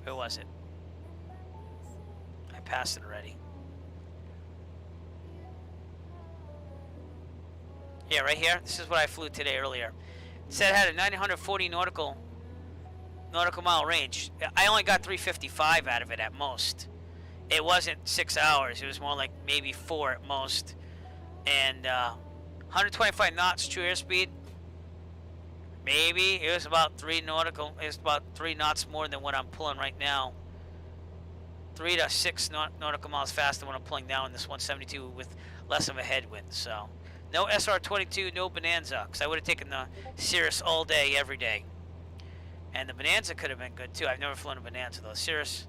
where was it? I passed it already. Yeah, right here. This is what I flew today earlier. It said it had a 940 nautical mile range. I only got 355 out of it at most. It wasn't 6 hours. It was more like maybe 4 at most. And 125 knots true airspeed. Maybe it was about 3 nautical. It's about 3 knots more than what I'm pulling right now. 3 to 6 nautical miles faster than what I'm pulling now in this 172 with less of a headwind. So no SR-22, no Bonanza, because I would have taken the Cirrus all day, every day. And the Bonanza could have been good too. I've never flown a Bonanza though. Cirrus.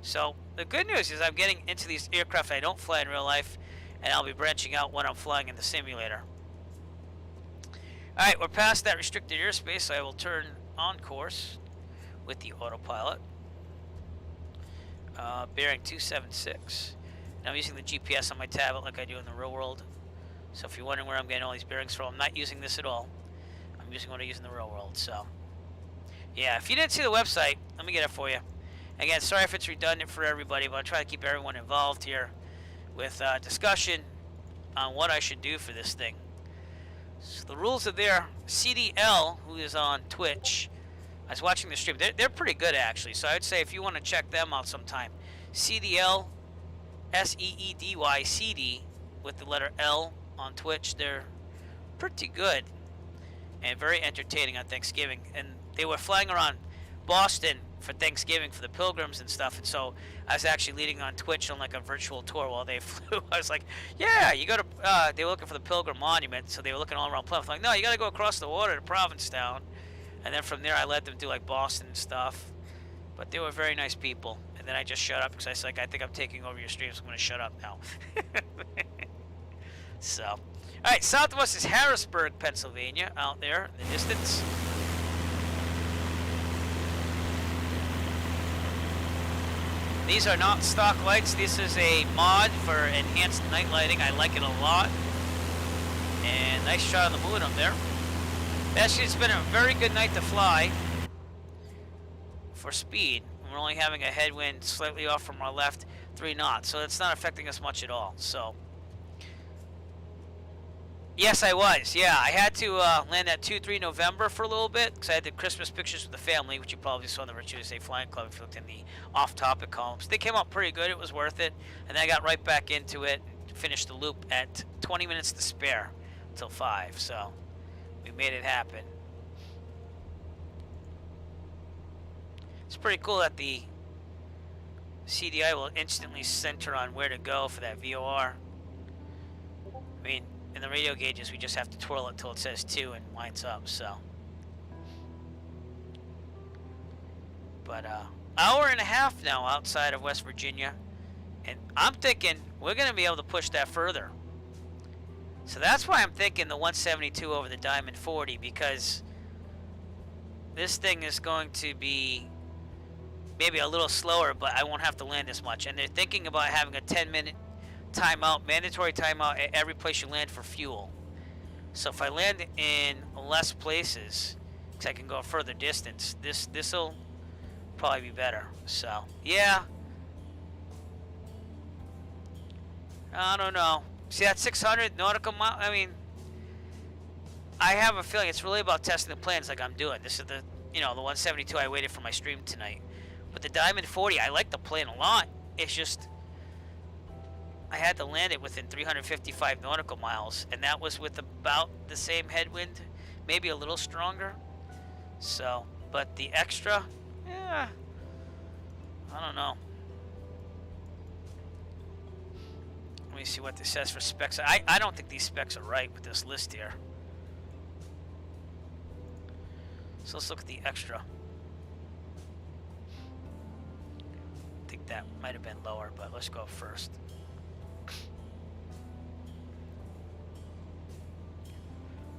So the good news is I'm getting into these aircraft I don't fly in real life, and I'll be branching out when I'm flying in the simulator. Alright, we're past that restricted airspace, so I will turn on course with the autopilot. Bearing 276. Now I'm using the GPS on my tablet like I do in the real world. So if you're wondering where I'm getting all these bearings from, I'm not using this at all. I'm using what I use in the real world, so. Yeah, if you didn't see the website, let me get it for you. Again, sorry if it's redundant for everybody, but I try to keep everyone involved here with discussion on what I should do for this thing. So the rules are there. CDL, who is on Twitch, I was watching the stream. They're pretty good, actually. So I would say if you want to check them out sometime, CDL, SEEDY, CD, with the letter L on Twitch. They're pretty good and very entertaining on Thanksgiving. And they were flying around Boston for Thanksgiving for the pilgrims and stuff, and so I was actually leading on Twitch on like a virtual tour while they flew. I was like, yeah, you go to they were looking for the Pilgrim Monument, so they were looking all around Plymouth. I'm like, no, you got to go across the water to Provincetown. And then from there I let them do like Boston and stuff, but they were very nice people. And then I just shut up because I was like, I think I'm taking over your stream, so I'm going to shut up now. So alright, south of us is Harrisburg, Pennsylvania, out there in the distance. These are not stock lights. This is a mod for enhanced night lighting. I like it a lot. And nice shot of the moon up there. Actually, it's been a very good night to fly for speed. We're only having a headwind slightly off from our left, 3 knots. So it's not affecting us much at all. So, yes, I was. Yeah, I had to land at 2-3 November for a little bit because I had the Christmas pictures with the family, which you probably saw in the Virtuous Day Flying Club if you looked in the off-topic columns. They came out pretty good. It was worth it. And then I got right back into it and finished the loop at 20 minutes to spare until 5. So we made it happen. It's pretty cool that the CDI will instantly center on where to go for that VOR. I mean, in the radio gauges, we just have to twirl it until it says 2 and lines up, so. But, hour and a half now outside of West Virginia. And I'm thinking we're going to be able to push that further. So that's why I'm thinking the 172 over the Diamond 40, because this thing is going to be maybe a little slower, but I won't have to land as much. And they're thinking about having a 10-minute timeout, mandatory timeout at every place you land for fuel. So if I land in less places, because I can go a further distance, this'll probably be better. So yeah. I don't know. See that 600 nautical mile? I mean, I have a feeling it's really about testing the planes like I'm doing. This is the, you know, the 172 I waited for my stream tonight. But the Diamond 40, I like the plane a lot. It's just, I had to land it within 355 nautical miles, and that was with about the same headwind, maybe a little stronger. So, but the extra, yeah, I don't know. Let me see what this says for specs. I don't think these specs are right with this list here. So let's look at the extra. I think that might have been lower, but let's go first.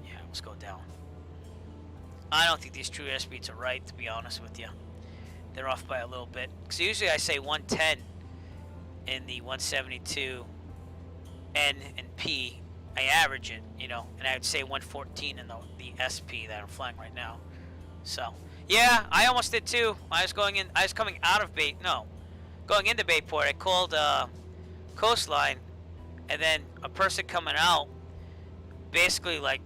Yeah, let's go down. I don't think these true airspeeds are right, to be honest with you. They're off by a little bit. Because usually I say 110 in the 172 N and P. I average it, you know, and I would say 114 in the SP that I'm flying right now. So, yeah, I almost did too. I was coming out of going into Bayport. I called Coastline, and then a person coming out, basically like,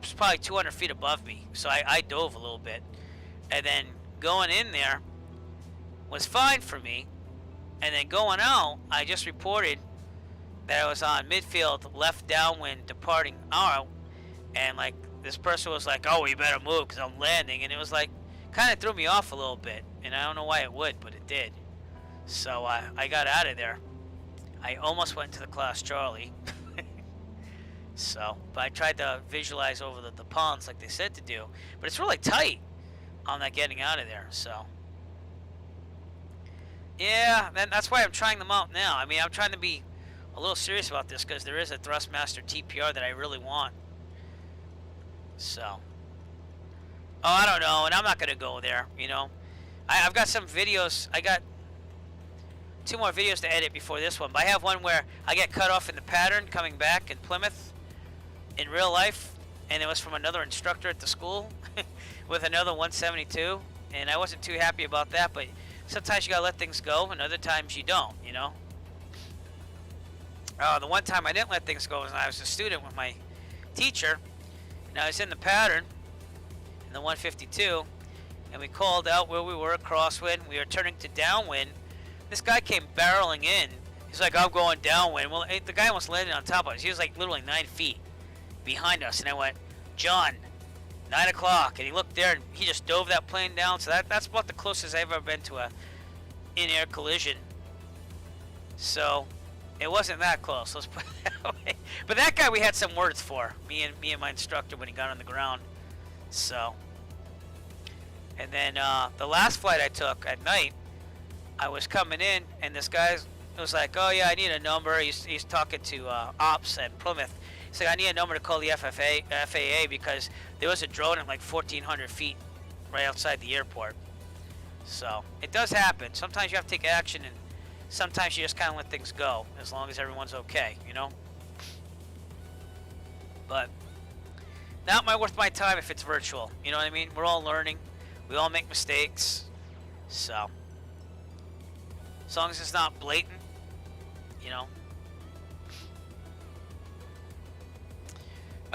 was probably 200 feet above me. So I dove a little bit, and then going in there was fine for me, and then going out, I just reported that I was on midfield, left downwind, departing out, and like this person was like, "Oh, you better move because I'm landing," and it was like, kind of threw me off a little bit, and I don't know why it would, but it did. So I got out of there. I almost went to the Class Charlie. So, but I tried to visualize over the ponds like they said to do, but it's really tight on that getting out of there. So, yeah, that's why I'm trying them out now. I mean, I'm trying to be a little serious about this because there is a Thrustmaster TPR that I really want. So, oh, I don't know, and I'm not gonna go there. You know, I've got some videos. I got 2 more videos to edit before this one, but I have one where I get cut off in the pattern coming back in Plymouth in real life, and it was from another instructor at the school with another 172, and I wasn't too happy about that, but sometimes you gotta let things go, and other times you don't, you know. The one time I didn't let things go was when I was a student with my teacher, and I was in the pattern in the 152, and we called out where we were, crosswind. We were turning to downwind. This guy came barreling in. He's like, "I'm going downwind." Well, the guy almost landed on top of us. He was like literally 9 feet behind us, and I went, "John, 9 o'clock," and he looked there, and he just dove that plane down. So that's about the closest I've ever been to a in-air collision. So it wasn't that close. Let's put it that way. But that guy we had some words for, me and my instructor when he got on the ground. So, and then the last flight I took at night, I was coming in, and this guy was like, "Oh yeah, I need a number." He's talking to ops at Plymouth. He's like, "I need a number to call the FAA because there was a drone at like 1,400 feet right outside the airport." So it does happen. Sometimes you have to take action, and sometimes you just kind of let things go as long as everyone's okay, you know. But not worth my time if it's virtual. You know what I mean? We're all learning. We all make mistakes. So as long as it's not blatant, you know.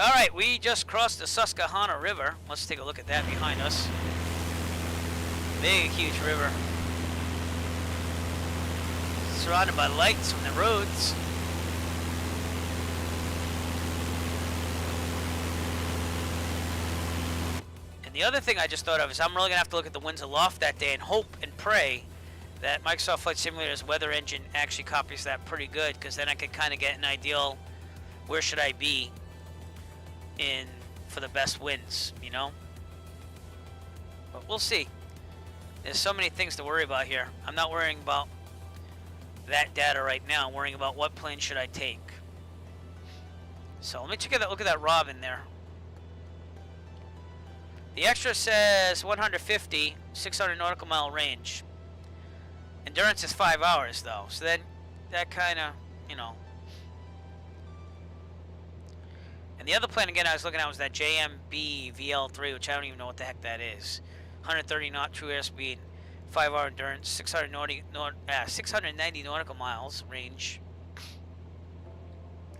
Alright, we just crossed the Susquehanna River. Let's take a look at that behind us. Big, huge river. Surrounded by lights from the roads. And the other thing I just thought of is I'm really going to have to look at the winds aloft that day and hope and pray that Microsoft Flight Simulator's weather engine actually copies that pretty good, because then I could kind of get an ideal where should I be in for the best winds, you know. But we'll see. There's so many things to worry about here. I'm not worrying about that data right now. I'm worrying about what plane should I take. So let me look at that Robin there. The extra says 150, 600 nautical mile range. Endurance is 5 hours though, so then that kind of, you know. And the other plane again I was looking at was that JMB VL3, which I don't even know what the heck that is. 130 knot true airspeed, 5 hour endurance, 690 nautical miles range.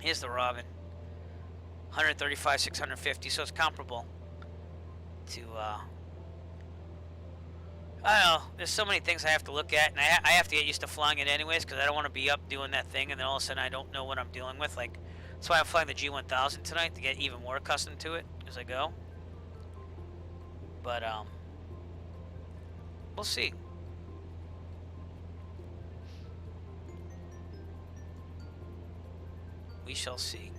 Here's the Robin. 135, 650, so it's comparable to, I don't know, there's so many things I have to look at, and I have to get used to flying it anyways, because I don't want to be up doing that thing, and then all of a sudden I don't know what I'm dealing with. Like, that's why I'm flying the G1000 tonight, to get even more accustomed to it as I go. But, we'll see. We shall see.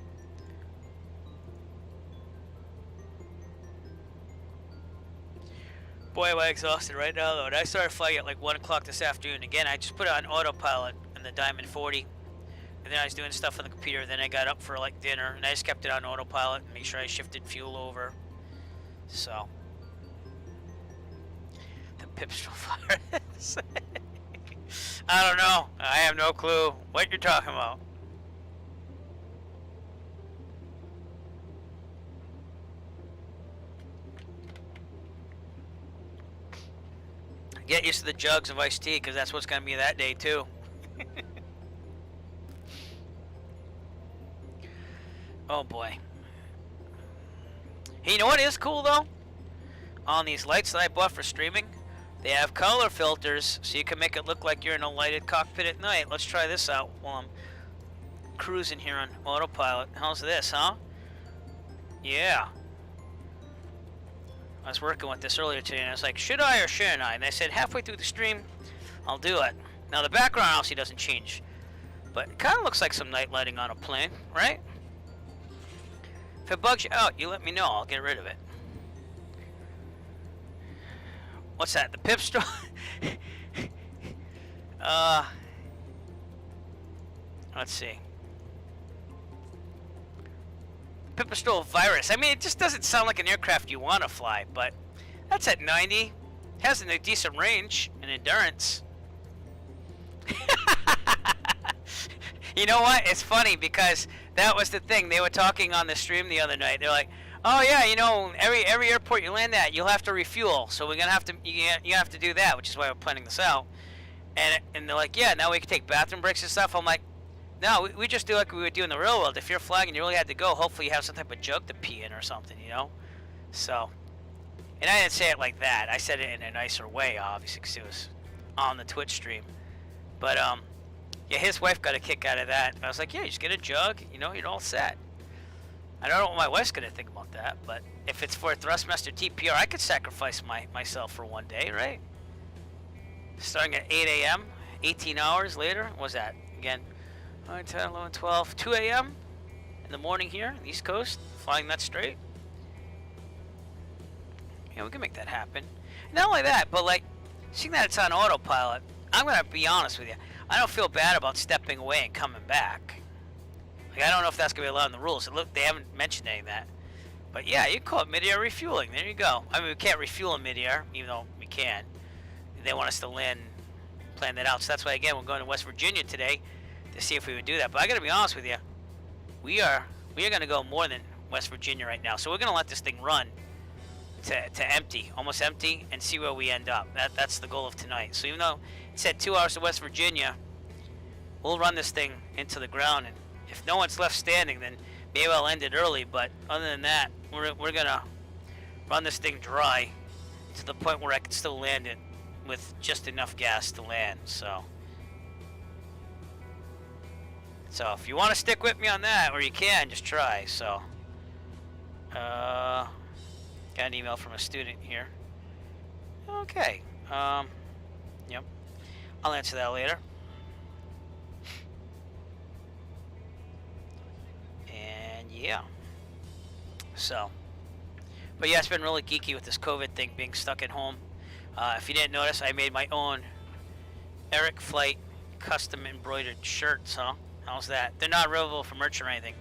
Boy, am I exhausted right now, though. And I started flying at like 1 o'clock this afternoon. Again, I just put it on autopilot in the Diamond 40. And then I was doing stuff on the computer. Then I got up for like dinner. And I just kept it on autopilot and make sure I shifted fuel over. So. The Pipstone virus. I don't know. I have no clue what you're talking about. Get used to the jugs of iced tea, because that's what's going to be that day, too. Oh, boy. Hey, you know what is cool, though? On these lights that I bought for streaming, they have color filters, so you can make it look like you're in a lighted cockpit at night. Let's try this out while I'm cruising here on autopilot. How's this, huh? Yeah. I was working with this earlier today, and I was like, should I or shouldn't I? And they said, halfway through the stream, I'll do it. Now, the background obviously doesn't change, but it kind of looks like some night lighting on a plane, right? If it bugs you out, you let me know. I'll get rid of it. What's that? The Pipstone? Let's see. Pipistrel virus. I mean, it just doesn't sound like an aircraft you want to fly, but that's at 90. Has a decent range and endurance. You know what? It's funny because that was the thing. They were talking on the stream the other night. They're like, "Oh yeah, you know, every airport you land at, you'll have to refuel. So we're gonna have to you have to do that, which is why we're planning this out." And they're like, "Yeah, now we can take bathroom breaks and stuff." I'm like, no, we just do like we would do in the real world. If you're flying and you really had to go, hopefully you have some type of jug to pee in or something, you know? So, and I didn't say it like that. I said it in a nicer way, obviously, because it was on the Twitch stream. But, yeah, his wife got a kick out of that. And I was like, yeah, you just get a jug, you know, you're all set. I don't know what my wife's going to think about that, but if it's for a Thrustmaster TPR, I could sacrifice myself for one day, right? Starting at 8 a.m., 18 hours later, what was that? Again, 9, 10, 11, 12, 2 a.m. in the morning here on the East Coast, flying that straight. Yeah, we can make that happen. Not only that, but like, seeing that it's on autopilot, I'm going to be honest with you. I don't feel bad about stepping away and coming back. Like, I don't know if that's going to be allowed in the rules. Look, they haven't mentioned any of that. But yeah, you call it mid-air refueling. There you go. I mean, we can't refuel in mid-air, even though we can. They want us to land, plan that out. So that's why, again, we're going to West Virginia today to see if we would do that. But I got to be honest with you, we are going to go more than West Virginia right now. So we're going to let this thing run to empty, almost empty, and see where we end up. That's the goal of tonight. So even though it said 2 hours to West Virginia, we'll run this thing into the ground, and if no one's left standing, then maybe I'll end it early. But other than that, we're going to run this thing dry to the point where I can still land it with just enough gas to land. So if you want to stick with me on that, or you can, just try. So, got an email from a student here. Okay. Yep. I'll answer that later. And yeah. So, but yeah, it's been really geeky with this COVID thing, being stuck at home. If you didn't notice, I made my own Eric Flight custom embroidered shirts, huh? How's that? They're not available for merch or anything,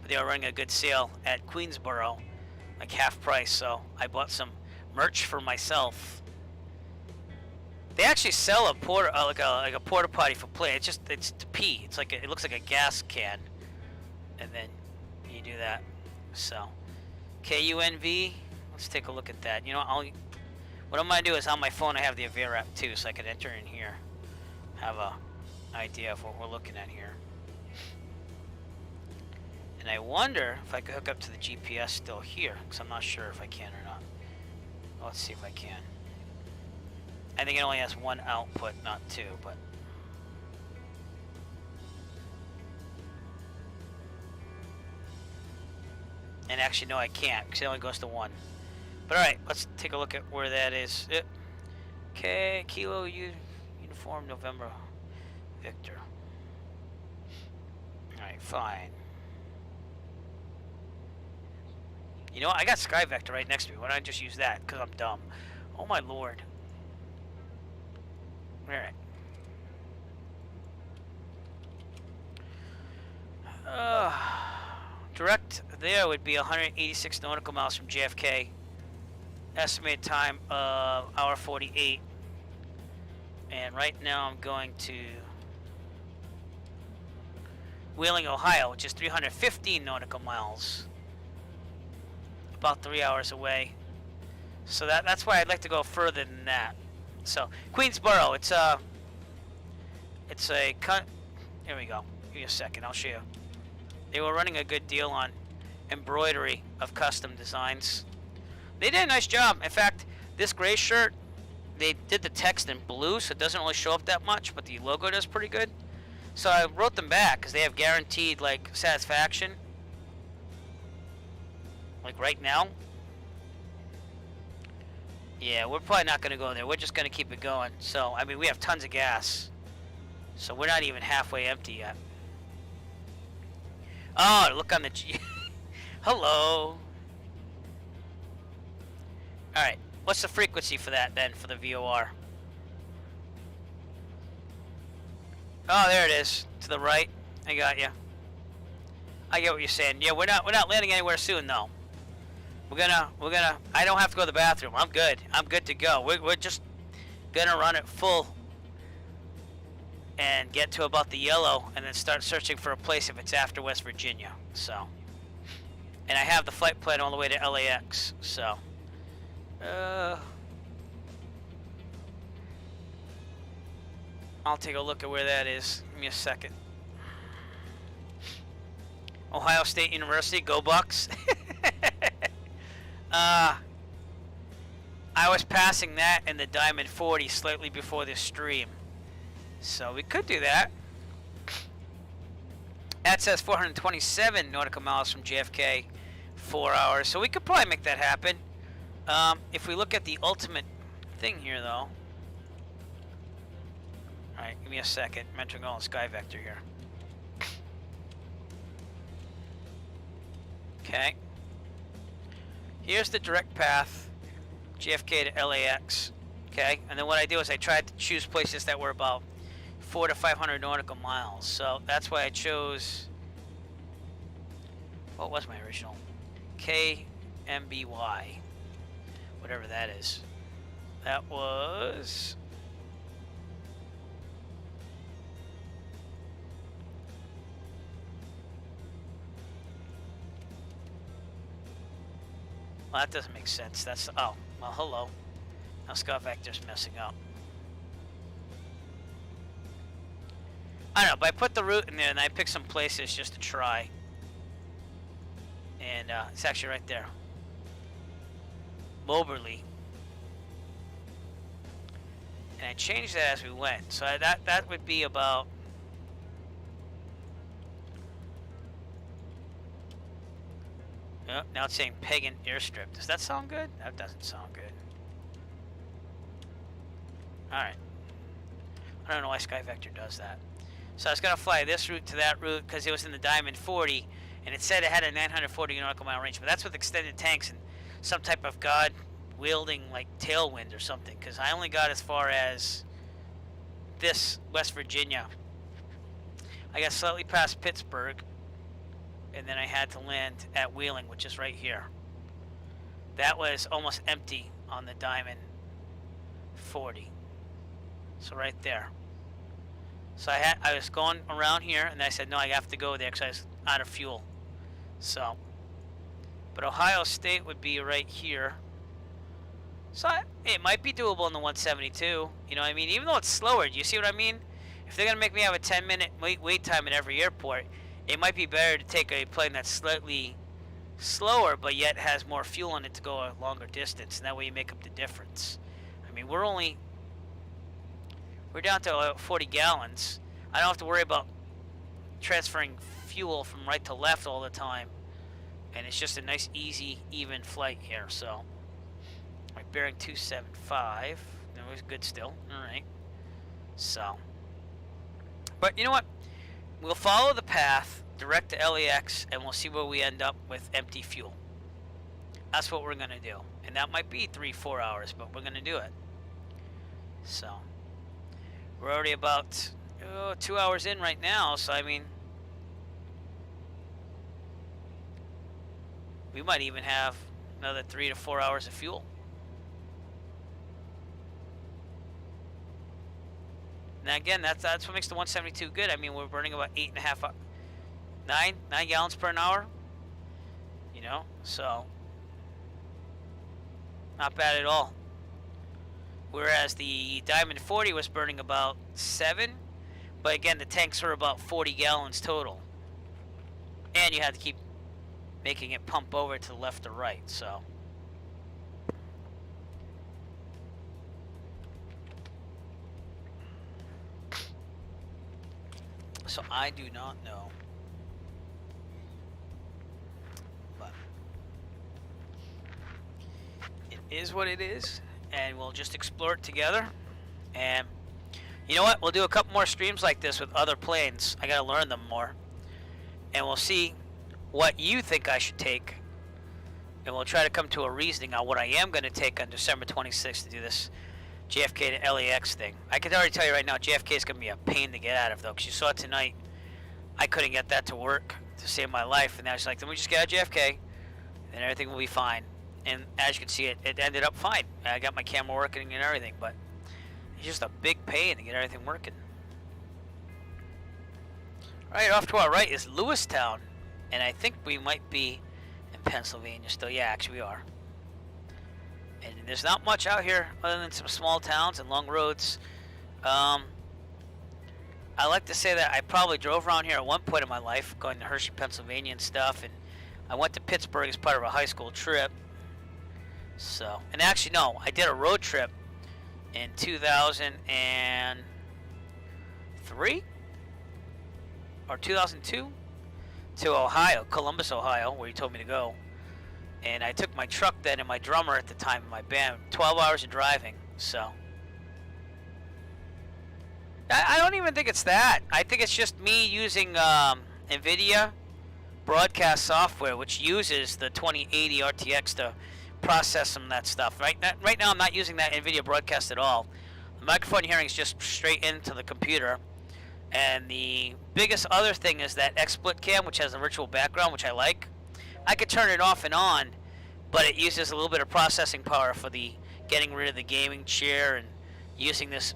but they were running a good sale at Queensboro, like half price, so I bought some merch for myself. They actually sell a porta potty for play. It's to pee. It's like it looks like a gas can, and then you do that. So KUNV. Let's take a look at that. You know, what I'm gonna do is on my phone I have the Avera app too, so I can enter in here, have a idea of what we're looking at here. And I wonder if I could hook up to the GPS still here, because I'm not sure if I can or not. Well, let's see if I can. I think it only has one output, not two, but... And actually, no, I can't, because it only goes to one. But alright, let's take a look at where that is. Okay, Kilo Uniform November Victor. Alright, fine. You know what? I got Sky Vector right next to me. Why don't I just use that? Because I'm dumb. Oh my lord. Alright. Direct there would be 186 nautical miles from JFK. Estimated time of hour 48. And right now I'm going to Wheeling, Ohio, which is 315 nautical miles. About 3 hours away. So that's why I'd like to go further than that. So Queensboro, it's a cut. Here we go. Give me a second, I'll show you. They were running a good deal on embroidery of custom designs. They did a nice job. In fact, this gray shirt, they did the text in blue, so it doesn't really show up that much, but the logo does pretty good. So I wrote them back because they have guaranteed like satisfaction. Like right now. Yeah, we're probably not going to go there. We're just going to keep it going. So, I mean, we have tons of gas. So we're not even halfway empty yet. Oh, look on the G. Hello. Alright, what's the frequency for that then, for the VOR? Oh, there it is. To the right. I got you. I get what you're saying. Yeah, we're not landing anywhere soon though. We're gonna I don't have to go to the bathroom. I'm good. I'm good to go. We're just gonna run it full and get to about the yellow and then start searching for a place if it's after West Virginia. So, and I have the flight plan all the way to LAX. So, I'll take a look at where that is. Give me a second. Ohio State University, go Bucks. I was passing that in the Diamond 40 slightly before this stream. So we could do that. That says 427 nautical miles from JFK, 4 hours. So we could probably make that happen. If we look at the ultimate thing here, though. Alright, give me a second. I'm entering all in Sky Vector here. Okay. Here's the direct path, JFK to LAX. Okay, and then what I do is I tried to choose places that were about 400 to 500 nautical miles. So that's why I chose. What was my original? KMBY, whatever that is. That was. Well, that doesn't make sense. That's, oh, well, hello. Now Sky Vector's messing up. I don't know, but I put the route in there and I picked some places just to try. And it's actually right there. Moberly. And I changed that as we went. So that would be about. Oh, now it's saying Pagan Airstrip. Does that sound good? That doesn't sound good. Alright. I don't know why Sky Vector does that. So I was going to fly this route to that route because it was in the Diamond 40, and it said it had a 940 nautical mile range, but that's with extended tanks and some type of God-wielding like tailwind or something, because I only got as far as this West Virginia. I got slightly past Pittsburgh, and then I had to land at Wheeling, which is right here. That was almost empty on the Diamond 40. So right there. So I was going around here, and I said, no, I have to go there because I was out of fuel. So, but Ohio State would be right here. So it might be doable in the 172. You know what I mean? Even though it's slower, do you see what I mean? If they're going to make me have a 10-minute wait time at every airport, it might be better to take a plane that's slightly slower, but yet has more fuel in it to go a longer distance, and that way you make up the difference. I mean, we're down to 40 gallons. I don't have to worry about transferring fuel from right to left all the time, and it's just a nice, easy, even flight here. So, like bearing 275, that was good still. All right. So, but you know what? We'll follow the path direct to LAX, and we'll see where we end up with empty fuel. That's what we're going to do. And that might be 3-4 hours, but we're going to do it. So, we're already about 2 hours in right now, so I mean, we might even have another 3 to 4 hours of fuel. Now again, that's what makes the 172 good. I mean, we're burning about 9 gallons per an hour. You know, so not bad at all. Whereas the Diamond 40 was burning about 7, but again, the tanks were about 40 gallons total, and you had to keep making it pump over to the left or right. So. So I do not know, but it is what it is, and we'll just explore it together. And you know what? We'll do a couple more streams like this with other planes. I gotta learn them more, and we'll see what you think I should take, and we'll try to come to a reasoning on what I am going to take on December 26th to do this JFK to LAX thing. I can already tell you right now, JFK is going to be a pain to get out of, though, because you saw tonight, I couldn't get that to work to save my life, and I was like, then we just get out of JFK, and everything will be fine. And as you can see, it ended up fine. I got my camera working and everything, but it's just a big pain to get everything working. All right, off to our right is Lewistown, and I think we might be in Pennsylvania still. Yeah, actually we are. And there's not much out here other than some small towns and long roads. I like to say that I probably drove around here at one point in my life, going to Hershey, Pennsylvania and stuff. And I went to Pittsburgh as part of a high school trip. So, and actually, no, I did a road trip in 2003 or 2002 to Ohio, Columbus, Ohio, where he told me to go. And I took my truck then and my drummer at the time in my band. 12 hours of driving, so. I don't even think it's that. I think it's just me using NVIDIA broadcast software, which uses the 2080 RTX to process some of that stuff. Right now I'm not using that NVIDIA broadcast at all. The microphone hearing is just straight into the computer. And the biggest other thing is that XSplit cam, which has a virtual background, which I like. I could turn it off and on, but it uses a little bit of processing power for the getting rid of the gaming chair and using this.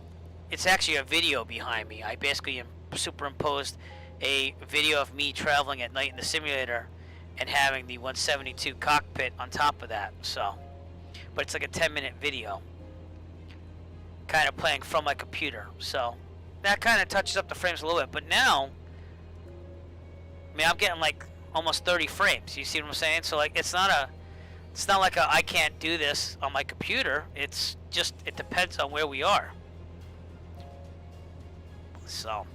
It's actually a video behind me. I basically superimposed a video of me traveling at night in the simulator and having the 172 cockpit on top of that. So, but it's like a 10-minute video, kind of playing from my computer. So that kind of touches up the frames a little bit. But now, I mean, I'm getting like almost 30 frames. You see what I'm saying? So like, it's not like I can't do this on my computer. It's just, it depends on where we are. So.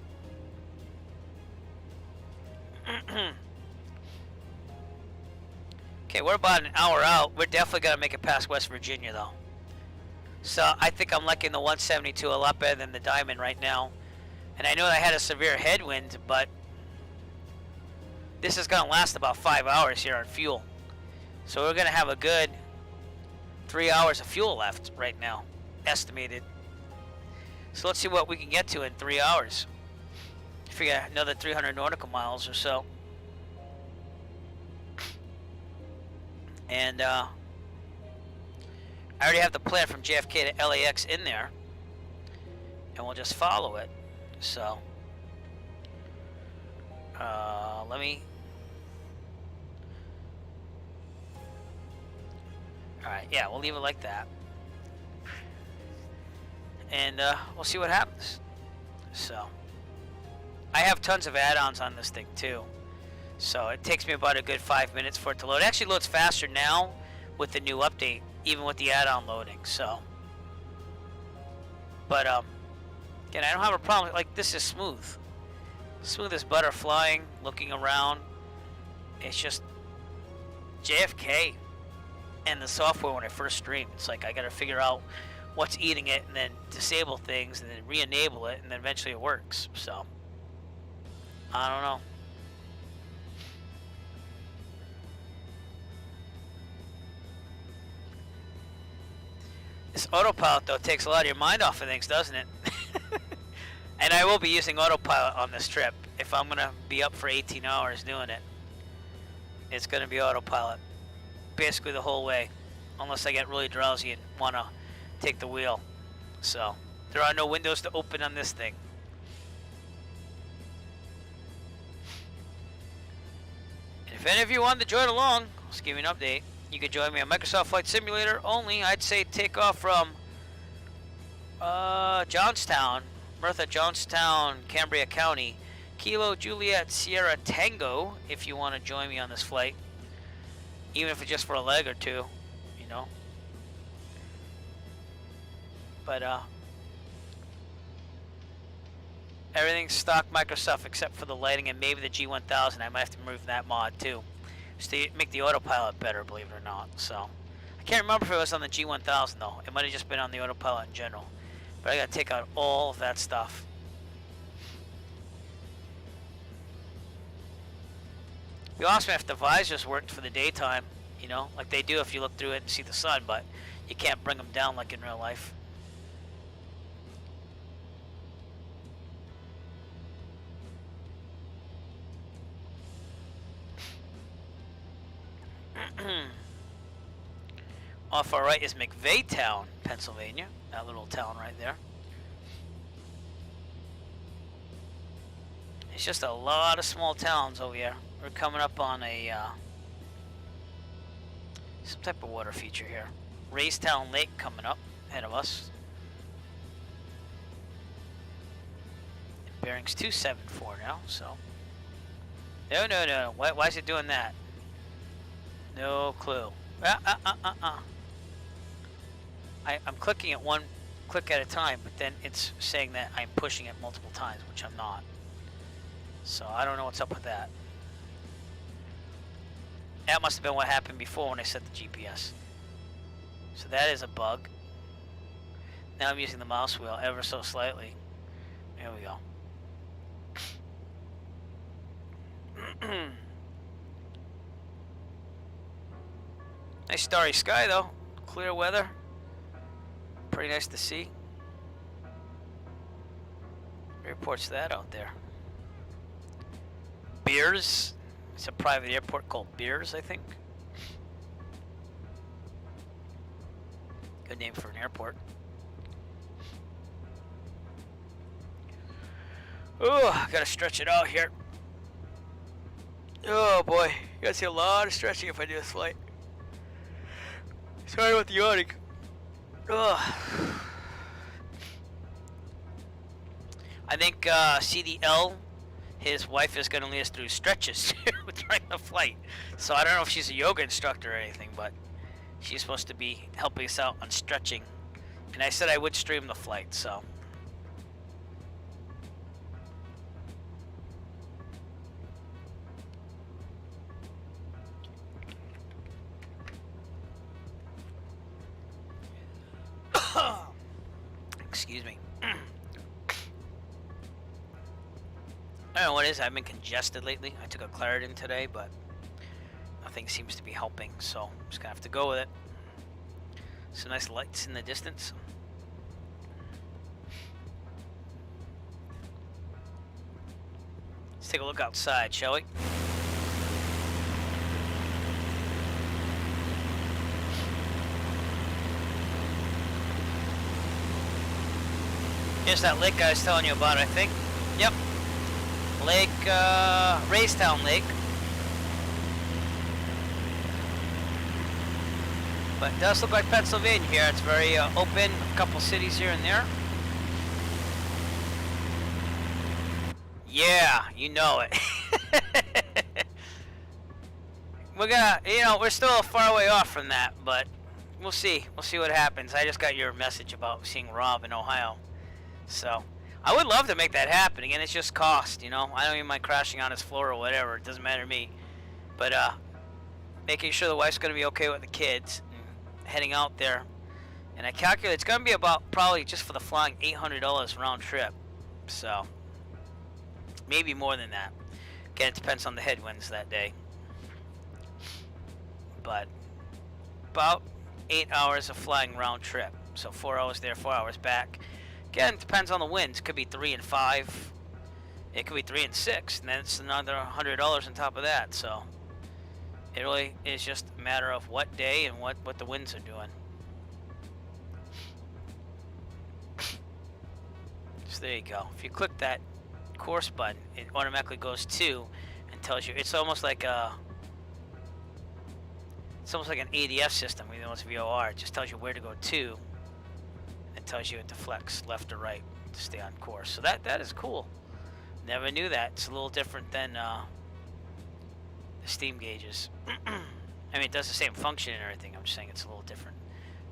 Okay, we're about an hour out. We're definitely going to make it past West Virginia, though. So I think I'm liking the 172 a lot better than the Diamond right now. And I know I had a severe headwind, but this is going to last about 5 hours here on fuel. So we're going to have a good 3 hours of fuel left right now, estimated. So let's see what we can get to in 3 hours. Figure another 300 nautical miles or so. And I already have the plan from JFK to LAX in there. And we'll just follow it. So, let me... Alright, yeah, we'll leave it like that. And we'll see what happens. So, I have tons of add-ons on this thing too. So it takes me about a good 5 minutes for it to load. It actually loads faster now with the new update, even with the add-on loading. So, but again, I don't have a problem. Like, this is smooth, smooth as butter flying, looking around. It's just JFK and the software when I first stream. It's like I got to figure out what's eating it and then disable things and then re-enable it, and then eventually it works. So I don't know. This autopilot, though, takes a lot of your mind off of things, doesn't it? And I will be using autopilot on this trip. If I'm going to be up for 18 hours doing it, it's going to be autopilot. Basically the whole way. Unless I get really drowsy and want to take the wheel. So, there are no windows to open on this thing. And if any of you want to join along, I'll just give you an update. You can join me on Microsoft Flight Simulator only. I'd say take off from Johnstown, Cambria County, Kilo Juliet Sierra Tango, if you want to join me on this flight. Even if it's just for a leg or two, you know. But everything's stock Microsoft except for the lighting and maybe the G1000. I might have to move that mod too. Just to make the autopilot better, believe it or not. So I can't remember if it was on the G1000 though. It might have just been on the autopilot in general. But I gotta take out all of that stuff. It'd be awesome if the visors worked for the daytime, you know, like they do if you look through it and see the sun, but you can't bring them down like in real life. Off our right is McVeigh, Pennsylvania. That little town right there. It's just a lot of small towns over here. We're coming up on a some type of water feature here. Raystown Lake coming up ahead of us. Bearings 274 now, so. No. Why is it doing that? No clue. I'm clicking it one click at a time, but then it's saying that I'm pushing it multiple times, which I'm not. So I don't know what's up with that. That must have been what happened before when I set the GPS. So that is a bug. Now I'm using the mouse wheel ever so slightly. There we go. Nice starry sky though. Clear weather. Pretty nice to see. Airport's that out there. Beers. It's a private airport called Beers, I think. Good name for an airport. Oh, gotta stretch it out here. Oh boy, you gotta see a lot of stretching if I do this flight. Sorry about the yawning. Ugh. I think CDL, his wife, is going to lead us through stretches during the flight. So I don't know if she's a yoga instructor or anything, but she's supposed to be helping us out on stretching. And I said I would stream the flight, so. Excuse me. I don't know what it is. I've been congested lately. I took a Claritin today, but nothing seems to be helping, so I'm just gonna have to go with it. Some nice lights in the distance. Let's take a look outside, shall we? Here's that lake I was telling you about, I think. Yep. Lake, Raystown Lake. But it does look like Pennsylvania here. It's very open, a couple cities here and there. Yeah, you know it. we're gonna, you know, we're still a far way off from that, but we'll see. We'll see what happens. I just got your message about seeing Rob in Ohio, so I would love to make that happen. Again, it's just cost, you know. I don't even mind crashing on his floor or whatever. It doesn't matter to me. But making sure the wife's gonna be okay with the kids and heading out there. And I calculate it's gonna be about probably just for the flying $800 round trip. So maybe more than that. Again, it depends on the headwinds that day. But about 8 hours of flying round trip. So 4 hours there, 4 hours back. Again, it depends on the winds. It could be 3 and 5. It could be 3 and 6, and then it's another $100 on top of that. So it really is just a matter of what day and what the winds are doing. So there you go. If you click that course button, it automatically goes to and tells you. It's almost like an ADF system, even though it's VOR. It just tells you where to go to. It tells you to flex left or right to stay on course. So that is cool. Never knew that. It's a little different than the steam gauges. I mean, it does the same function and everything. I'm just saying it's a little different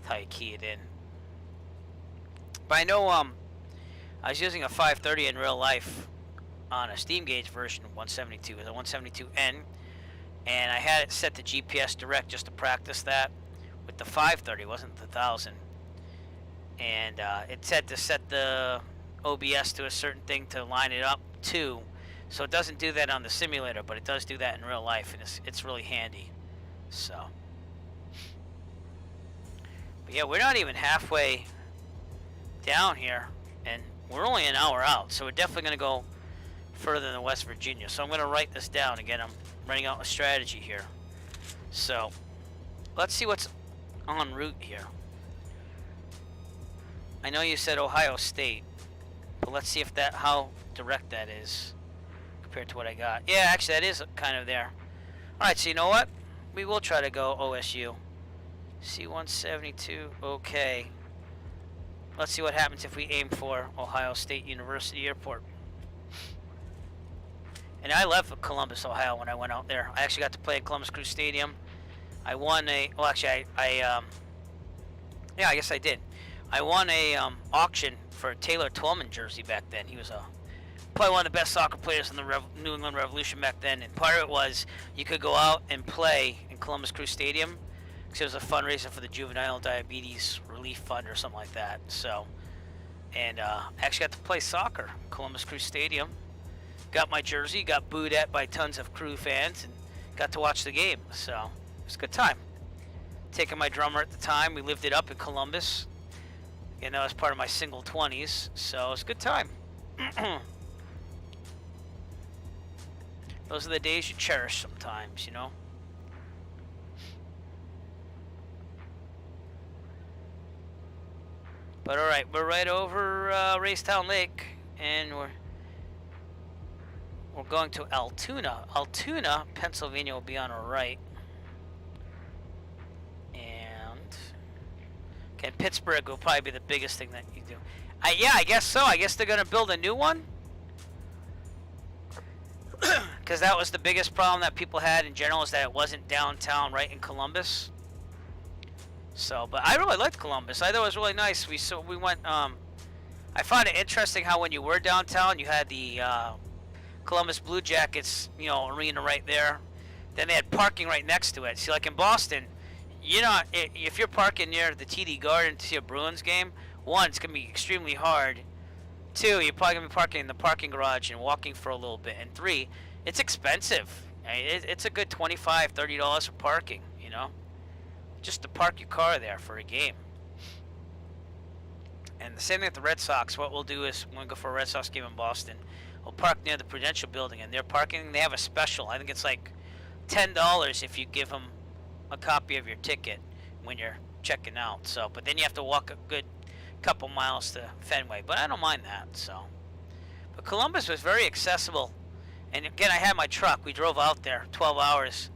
how you key it in. But I know I was using a 530 in real life on a steam gauge version of 172. It was a 172N, and I had it set to GPS direct just to practice that with the 530. It wasn't the 1000. And it said to set the OBS to a certain thing to line it up to. So it doesn't do that on the simulator, but it does do that in real life, and it's really handy. So, but yeah, we're not even halfway down here, and we're only an hour out, so we're definitely going to go further than West Virginia. So I'm going to write this down. Again, I'm writing out a strategy here. So let's see what's en route here. I know you said Ohio State, but let's see if how direct that is compared to what I got. Yeah, actually that is kind of there. Alright, so you know what? We will try to go OSU. C-172, okay. Let's see what happens if we aim for Ohio State University Airport. And I left Columbus, Ohio when I went out there. I actually got to play at Columbus Crew Stadium. I won a, well actually yeah, I guess I did. I won a auction for a Taylor Twellman jersey back then. He was probably one of the best soccer players in the New England Revolution back then. And part of it was you could go out and play in Columbus Crew Stadium because it was a fundraiser for the Juvenile Diabetes Relief Fund or something like that. So, and I actually got to play soccer in Columbus Crew Stadium. Got my jersey, got booed at by tons of Crew fans, and got to watch the game. So it was a good time. Taking my drummer at the time, we lived it up in Columbus. You know, as part of my single 20s, so it's a good time. Those are the days you cherish sometimes, you know. But all right, we're right over Racetown Lake, and we're going to Altoona. Altoona, Pennsylvania will be on our right. And Pittsburgh will probably be the biggest thing that you do. Yeah, I guess so. I guess they're going to build a new one. Because that was the biggest problem that people had in general, is that it wasn't downtown right in Columbus. So, but I really liked Columbus. I thought it was really nice. We went, I found it interesting how when you were downtown, you had the Columbus Blue Jackets, you know, arena right there. Then they had parking right next to it. See, like in Boston, you know, if you're parking near the TD Garden to see a Bruins game, one, it's going to be extremely hard. Two, you're probably going to be parking in the parking garage and walking for a little bit. And three, it's expensive. I mean, it's a good $25, $30 for parking, you know, just to park your car there for a game. And the same thing with the Red Sox. What we'll do is, when we go for a Red Sox game in Boston, we'll park near the Prudential Building, and they're parking. They have a special. I think it's like $10 if you give them a copy of your ticket when you're checking out. So, but then you have to walk a good couple miles to Fenway, but I don't mind that. So, but Columbus was very accessible, and again, I had my truck. We drove out there 12 hours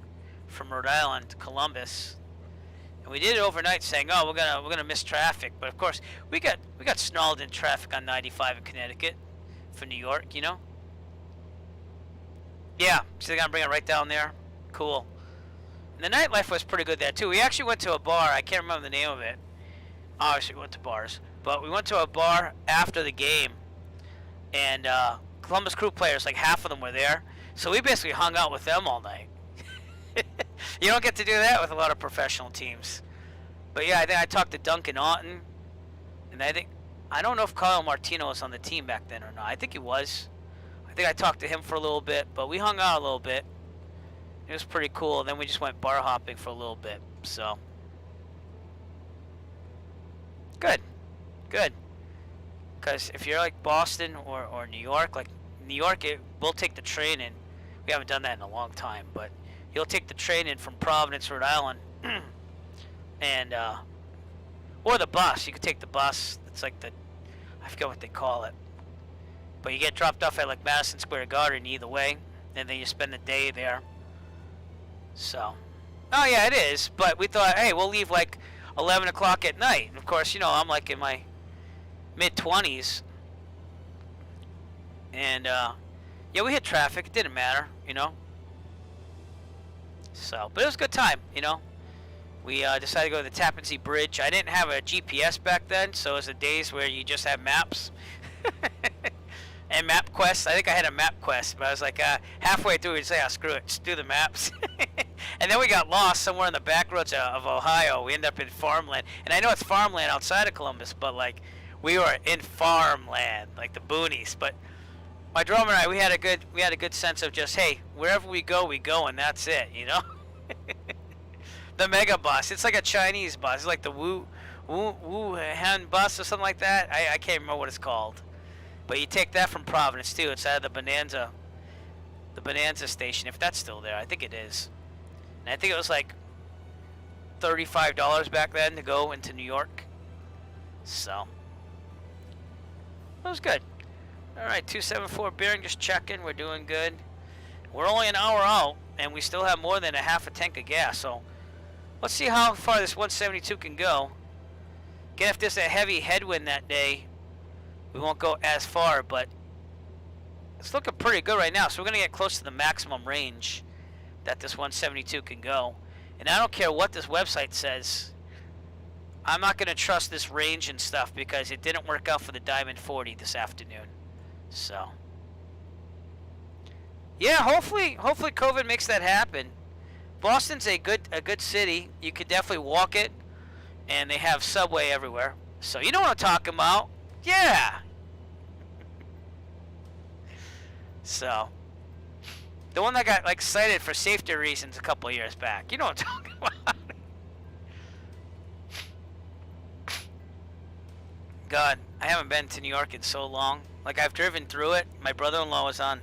from Rhode Island to Columbus, and we did it overnight, saying, "Oh, we're gonna miss traffic." But of course, we got snarled in traffic on 95 in Connecticut for New York, you know. Yeah, so they're gonna bring it right down there. Cool. And the nightlife was pretty good there too. We actually went to a bar. I can't remember the name of it. Obviously, we went to bars, but we went to a bar after the game, and Columbus Crew players, like half of them were there. So we basically hung out with them all night. You don't get to do that with a lot of professional teams. But yeah, I think I talked to Duncan Otten, and I don't know if Kyle Martino was on the team back then or not. I think he was. I think I talked to him for a little bit, but we hung out a little bit. It was pretty cool. Then we just went bar hopping for a little bit. So good. Because if you're like Boston or New York, like New York, we'll take the train in. We haven't done that in a long time, but you'll take the train in from Providence, Rhode Island, and or the bus. You could take the bus. It's like I forget what they call it, but you get dropped off at like Madison Square Garden either way, and then you spend the day there. So, oh yeah, it is. But we thought, hey, we'll leave like 11 o'clock at night. And of course, you know, I'm like in my mid-20s, and yeah, we hit traffic. It didn't matter, you know. So, but it was a good time, you know. We decided to go to the Tappan Zee Bridge. I didn't have a GPS back then, so it was the days where you just have maps. And MapQuest. I think I had a MapQuest, but I was like, halfway through, we'd say, screw it, just do the maps. And then we got lost somewhere in the back roads of Ohio. We ended up in farmland. And I know it's farmland outside of Columbus, but, like, we were in farmland, like the boonies. But my drummer and I, we had a good sense of just, hey, wherever we go, and that's it, you know? The mega bus. It's like a Chinese bus. It's like the Wuhan bus or something like that. I can't remember what it's called. But you take that from Providence too. It's out of the Bonanza station, if that's still there. I think it is. And I think it was like $35 back then to go into New York. So that was good. All right, 274 bearing, just checking. We're doing good. We're only an hour out, and we still have more than a half a tank of gas. So let's see how far this 172 can go. Again, if there's a heavy headwind that day, we won't go as far, but it's looking pretty good right now. So we're going to get close to the maximum range that this 172 can go. And I don't care what this website says. I'm not going to trust this range and stuff because it didn't work out for the Diamond 40 this afternoon. So yeah, hopefully COVID makes that happen. Boston's a good city. You could definitely walk it, and they have subway everywhere. So you know what I'm talking about. Yeah. So, the one that got like cited for safety reasons a couple of years back. You know what I'm talking about. God, I haven't been to New York in so long. Like, I've driven through it. My brother-in-law was on.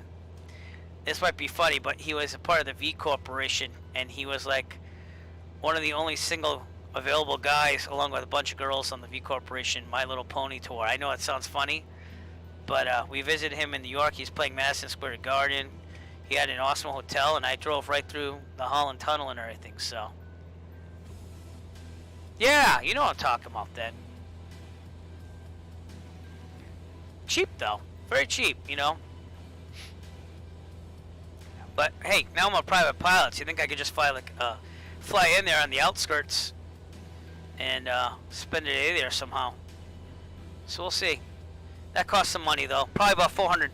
This might be funny, but he was a part of the V Corporation, and he was like one of the only single available guys, along with a bunch of girls, on the V Corporation My Little Pony tour. I know it sounds funny, but we visited him in New York. He's playing Madison Square Garden. He had an awesome hotel, and I drove right through the Holland Tunnel and everything. So yeah, you know what I'm talking about then. Cheap though, very cheap, you know. But hey, now I'm a private pilot, so you think I could just fly in there on the outskirts and spend a day there somehow? So we'll see. That costs some money though. Probably about $400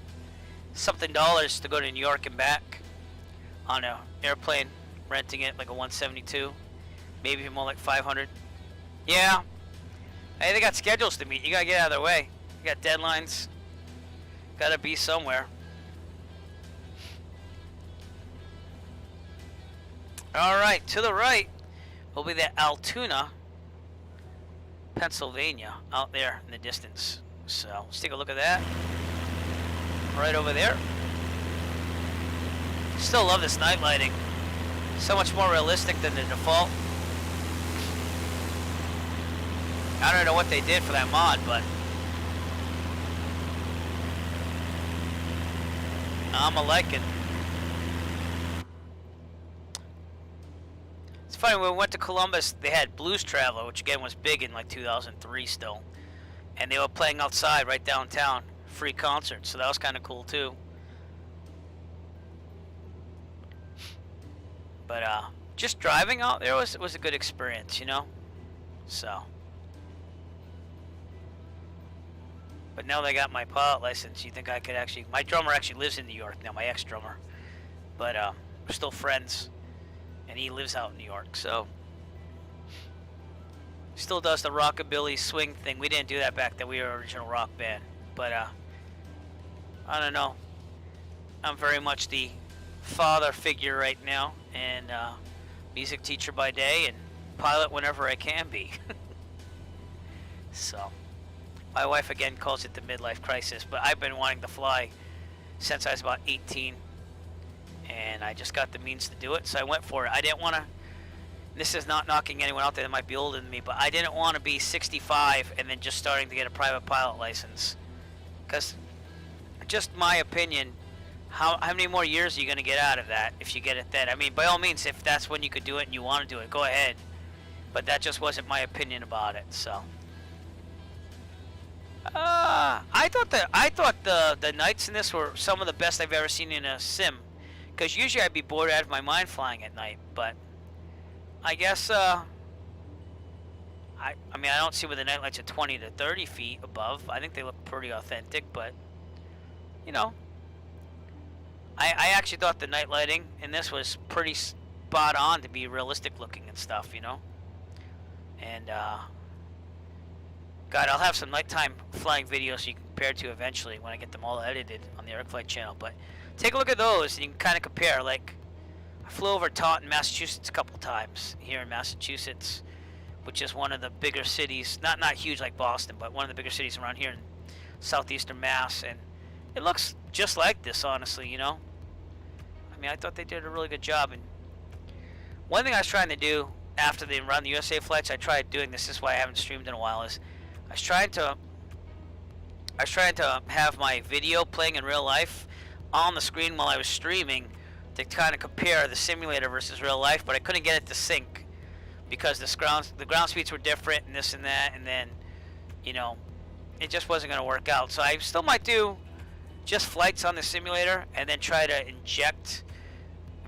something to go to New York and back on an airplane, renting it like a 172, maybe more like 500. Yeah. Hey, they got schedules to meet. You gotta get out of their way. You got deadlines. Gotta be somewhere. All right, to the right will be the Altoona, Pennsylvania, out there in the distance. So let's take a look at that. Right over there. Still love this night lighting. So much more realistic than the default. I don't know what they did for that mod, but I'm a liking. It's funny, when we went to Columbus, they had Blues Traveler, which again was big in like 2003 still. And they were playing outside right downtown, free concert, so that was kind of cool too. But just driving out there was a good experience, you know. So, but now they got my pilot license. You think I could actually? My drummer actually lives in New York now. My ex-drummer, but we're still friends, and he lives out in New York. So, still does the rockabilly swing thing. We didn't do that back then. We were an original rock band, but I don't know. I'm very much the father figure right now, and music teacher by day, and pilot whenever I can be. So, my wife again calls it the midlife crisis, but I've been wanting to fly since I was about 18, and I just got the means to do it, so I went for it. I didn't want to, this is not knocking anyone out there that might be older than me, but I didn't want to be 65 and then just starting to get a private pilot license, because just my opinion, how many more years are you going to get out of that if you get it then? I mean, by all means, if that's when you could do it and you want to do it, go ahead. But that just wasn't my opinion about it, so. I thought the nights in this were some of the best I've ever seen in a sim, because usually I'd be bored out of my mind flying at night. But I guess I mean, I don't see where the night lights are 20 to 30 feet above. I think they look pretty authentic, but you know. I actually thought the night lighting in this was pretty spot on to be realistic looking and stuff, you know. And God, I'll have some nighttime flying videos so you can compare to eventually when I get them all edited on the ArcFlight channel. But take a look at those and you can kind of compare. Like, I flew over Taunton, Massachusetts a couple times here in Massachusetts, which is one of the bigger cities, not huge like Boston, but one of the bigger cities around here in southeastern Mass, and it looks just like this, honestly, you know. I mean, I thought they did a really good job. And one thing I was trying to do after the Around the USA flights, I tried doing this. This is why I haven't streamed in a while. Is I was trying to have my video playing in real life on the screen while I was streaming to kind of compare the simulator versus real life, but I couldn't get it to sync because the ground speeds were different and this and that, and then, you know, it just wasn't going to work out. So I still might do just flights on the simulator and then try to inject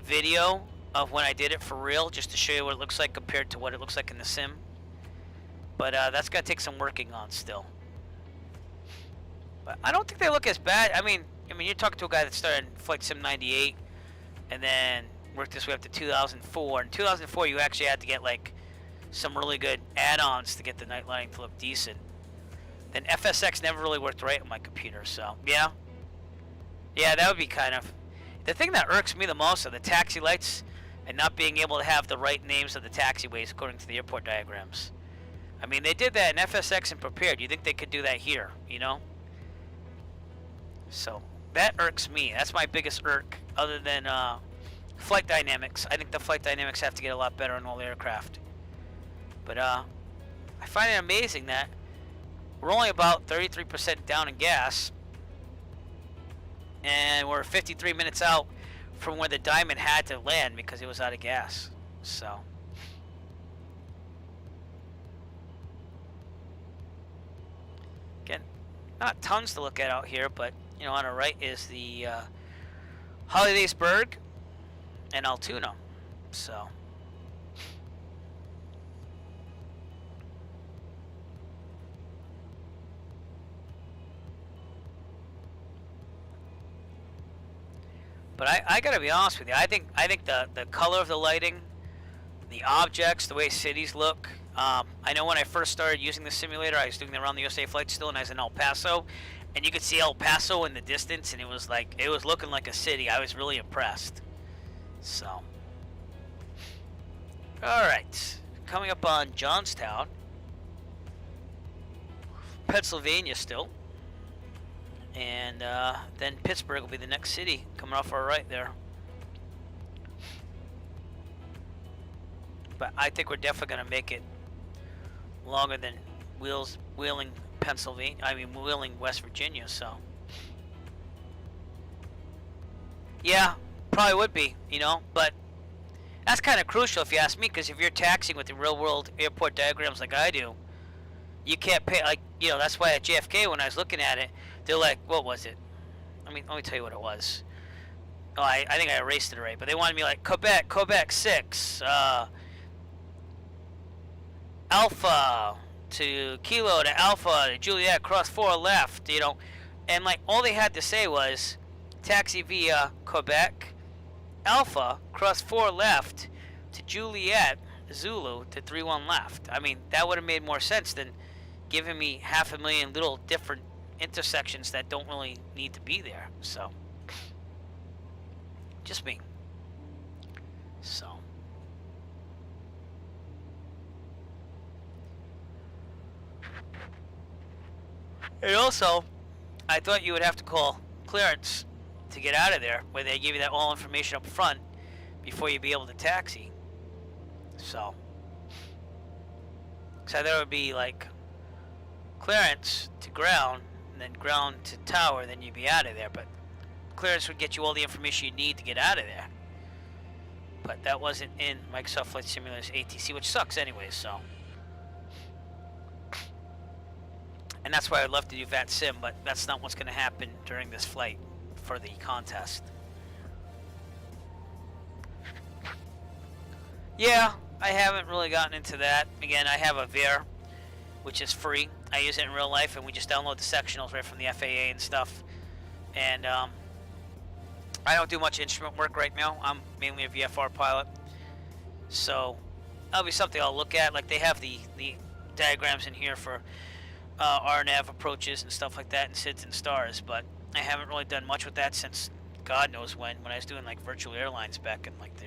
video of when I did it for real, just to show you what it looks like compared to what it looks like in the sim. But that's going to take some working on still. But I don't think they look as bad. I mean, you're talking to a guy that started in Flight Sim 98 and then worked his way up to 2004. In 2004, you actually had to get like some really good add-ons to get the night lighting to look decent. Then FSX never really worked right on my computer, so yeah. Yeah, that would be kind of... The thing that irks me the most are the taxi lights and not being able to have the right names of the taxiways according to the airport diagrams. I mean, they did that in FSX and Prepared. You think they could do that here, you know? So, that irks me. That's my biggest irk, other than flight dynamics. I think the flight dynamics have to get a lot better on all the aircraft. But I find it amazing that we're only about 33% down in gas, and we're 53 minutes out from where the Diamond had to land because it was out of gas. So, again, not tons to look at out here, but you know, on our right is the Hollidaysburg and Altoona. So, but I gotta be honest with you. I think the color of the lighting, the objects, the way cities look. I know when I first started using the simulator, I was doing the Around the USA flight still, and I was in El Paso, and you could see El Paso in the distance, and it was looking like a city. I was really impressed. So, all right, coming up on Johnstown, Pennsylvania still. And then Pittsburgh will be the next city coming off our right there. But I think we're definitely going to make it longer than Wheeling, Pennsylvania. I mean, Wheeling, West Virginia. So, yeah, probably would be, you know. But that's kind of crucial if you ask me, because if you're taxiing with the real-world airport diagrams like I do, you can't pay, like, you know, that's why at JFK when I was looking at it, they're like, what was it? Let me tell you what it was. Oh, I think I erased it already, but they wanted me like Quebec 6, Alpha to Kilo to Alpha to Juliet, cross 4 left, you know, and like all they had to say was taxi via Quebec, Alpha, cross 4 left to Juliet, Zulu to 31 left. I mean, that would have made more sense than giving me 500,000 little different intersections that don't really need to be there. So, just me. So. And also, I thought you would have to call clearance to get out of there, where they give you that all information up front before you be able to taxi. So, I thought it would be like clearance to ground, and then ground to tower, then you'd be out of there. But clearance would get you all the information you need to get out of there. But that wasn't in Microsoft Flight Simulator's ATC, which sucks anyway, so. And that's why I'd love to do VAT Sim, but that's not what's going to happen during this flight for the contest. Yeah, I haven't really gotten into that. Again, I have a VAR, which is free. I use it in real life, and we just download the sectionals right from the FAA and stuff. And I don't do much instrument work right now. I'm mainly a VFR pilot. So that'll be something I'll look at. Like, they have the diagrams in here for RNAV approaches and stuff like that, and SIDS and stars, but I haven't really done much with that since God knows when I was doing like virtual airlines back in like the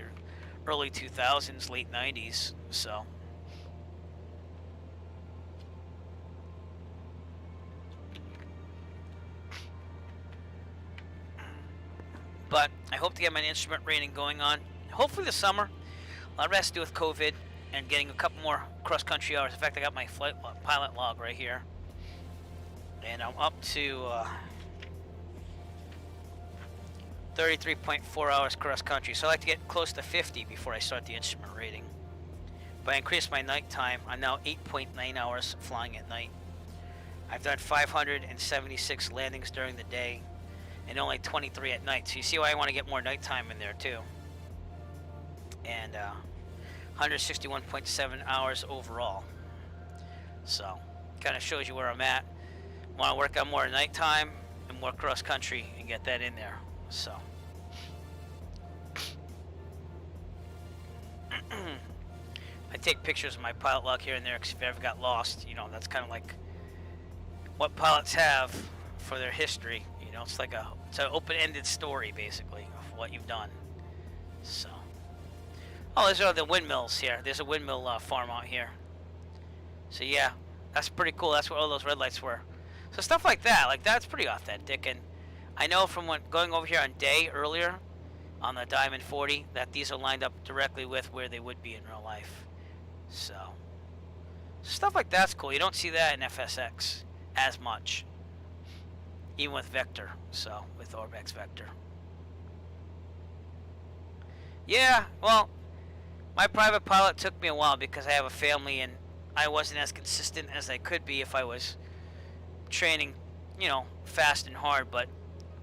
early 2000s, late 90s. So but I hope to get my instrument rating going on hopefully this summer. A lot of it has to do with COVID and getting a couple more cross-country hours. In fact, I got my flight pilot log right here, and I'm up to 33.4 hours cross-country. So I like to get close to 50 before I start the instrument rating. But I increased my night time. I'm now 8.9 hours flying at night. I've done 576 landings during the day and only 23 at night. So you see why I want to get more nighttime in there too. And 161.7 hours overall. So kind of shows you where I'm at. Want to work on more nighttime and more cross country and get that in there. So I take pictures of my pilot log here and there because if I ever got lost, you know, that's kind of like what pilots have for their history. You know, it's like it's an open-ended story basically of what you've done. So, oh, these are the windmills here. There's a windmill farm out here. So yeah, that's pretty cool. That's where all those red lights were. So stuff like that, that's pretty authentic. And I know from going over here on day earlier on the Diamond 40 that these are lined up directly with where they would be in real life. So stuff like that's cool. You don't see that in FSX as much, even with Vector. So with Orbex Vector. Yeah, well, my private pilot took me a while because I have a family and I wasn't as consistent as I could be if I was training, you know, fast and hard. But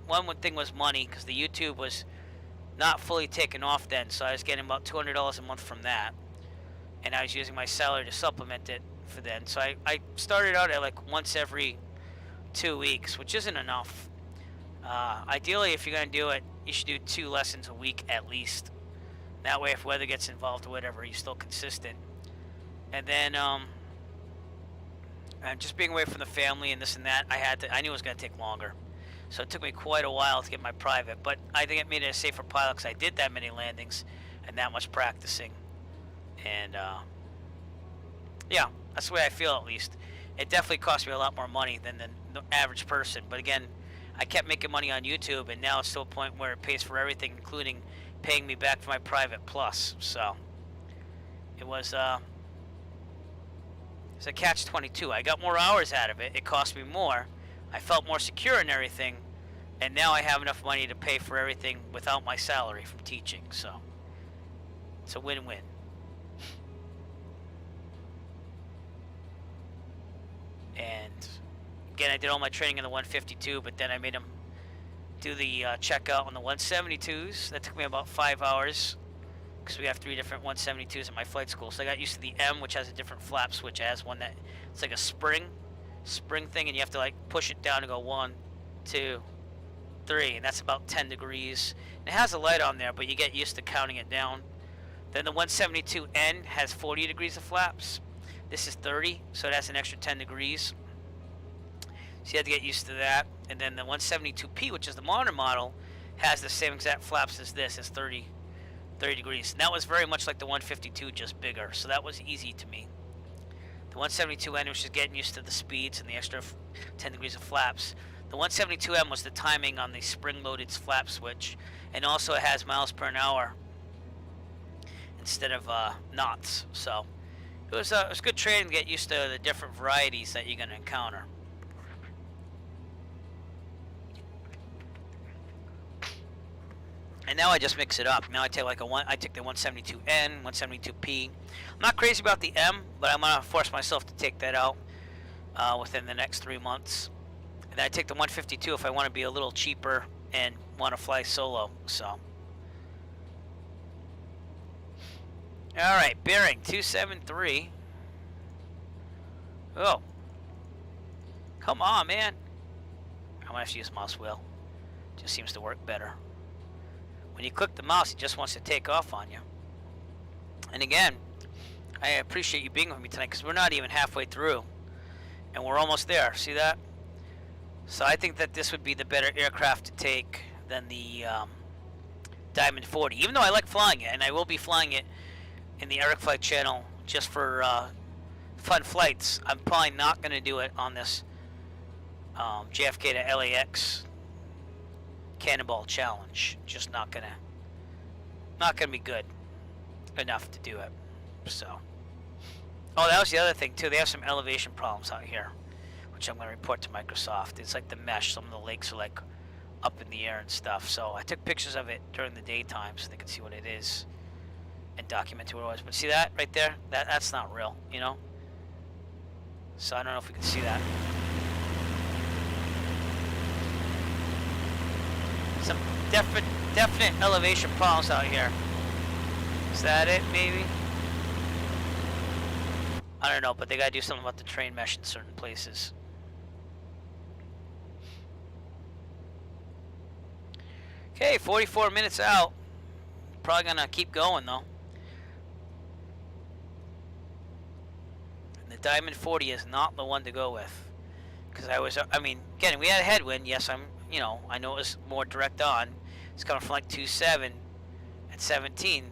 one thing was money, because the YouTube was not fully taken off then, so I was getting about $200 a month from that, and I was using my salary to supplement it for then. So I started out at like once every 2 weeks, which isn't enough. Ideally, if you're going to do it, you should do 2 lessons a week at least. That way, if weather gets involved or whatever, you're still consistent. And then and just being away from the family and this and that, I knew it was going to take longer. So it took me quite a while to get my private, but I think it made it a safer pilot because I did that many landings and that much practicing. And yeah, that's the way I feel at least. It definitely cost me a lot more money than the average person, but again, I kept making money on YouTube, and now it's to a point where it pays for everything, including paying me back for my private plus. So it was it's a catch-22. I got more hours out of it. It cost me more. I felt more secure in everything, and now I have enough money to pay for everything without my salary from teaching. So it's a win-win. And again, I did all my training in the 152, but then I made them do the checkout on the 172s. That took me about 5 hours because we have 3 different 172s at my flight school. So I got used to the M, which has a different flap switch. It has one that it's like a spring thing, and you have to like push it down and go 1, 2, 3, and that's about 10 degrees. And it has a light on there, but you get used to counting it down. Then the 172N has 40 degrees of flaps. This is 30, so it has an extra 10 degrees. So you have to get used to that. And then the 172P, which is the modern model, has the same exact flaps as this. It's 30 degrees. And that was very much like the 152, just bigger. So that was easy to me. The 172N was just getting used to the speeds and the extra 10 degrees of flaps. The 172M was the timing on the spring-loaded flap switch. And also it has miles per hour instead of knots. So it was good training to get used to the different varieties that you're going to encounter. And now I just mix it up. Now I take I take the 172N, 172P. I'm not crazy about the M, but I'm gonna force myself to take that out within the next 3 months. And then I take the 152 if I want to be a little cheaper and want to fly solo. So, all right, bearing 273. Oh, come on, man! I'm gonna have to use mouse wheel. Just seems to work better. When you click the mouse, it just wants to take off on you. And again, I appreciate you being with me tonight because we're not even halfway through. And we're almost there. See that? So I think that this would be the better aircraft to take than the Diamond 40. Even though I like flying it, and I will be flying it in the Eric Flight channel just for fun flights, I'm probably not going to do it on this JFK to LAX Cannonball challenge. Just not gonna be good enough to do it. So, oh, that was the other thing too. They have some elevation problems out here, which I'm gonna report to Microsoft. It's like the mesh. Some of the lakes are like up in the air and stuff. So I took pictures of it during the daytime so they could see what it is and document what it was. But see that right there? That's not real, you know. So I don't know if we can see that. Some definite elevation problems out here. Is that it, maybe? I don't know, but they gotta do something about the train mesh in certain places. Okay, 44 minutes out. Probably gonna keep going though. And the Diamond 40 is not the one to go with. Because I mean, again, we had a headwind. Yes, you know, I know it was more direct on. It's coming from like 2.7 at 17,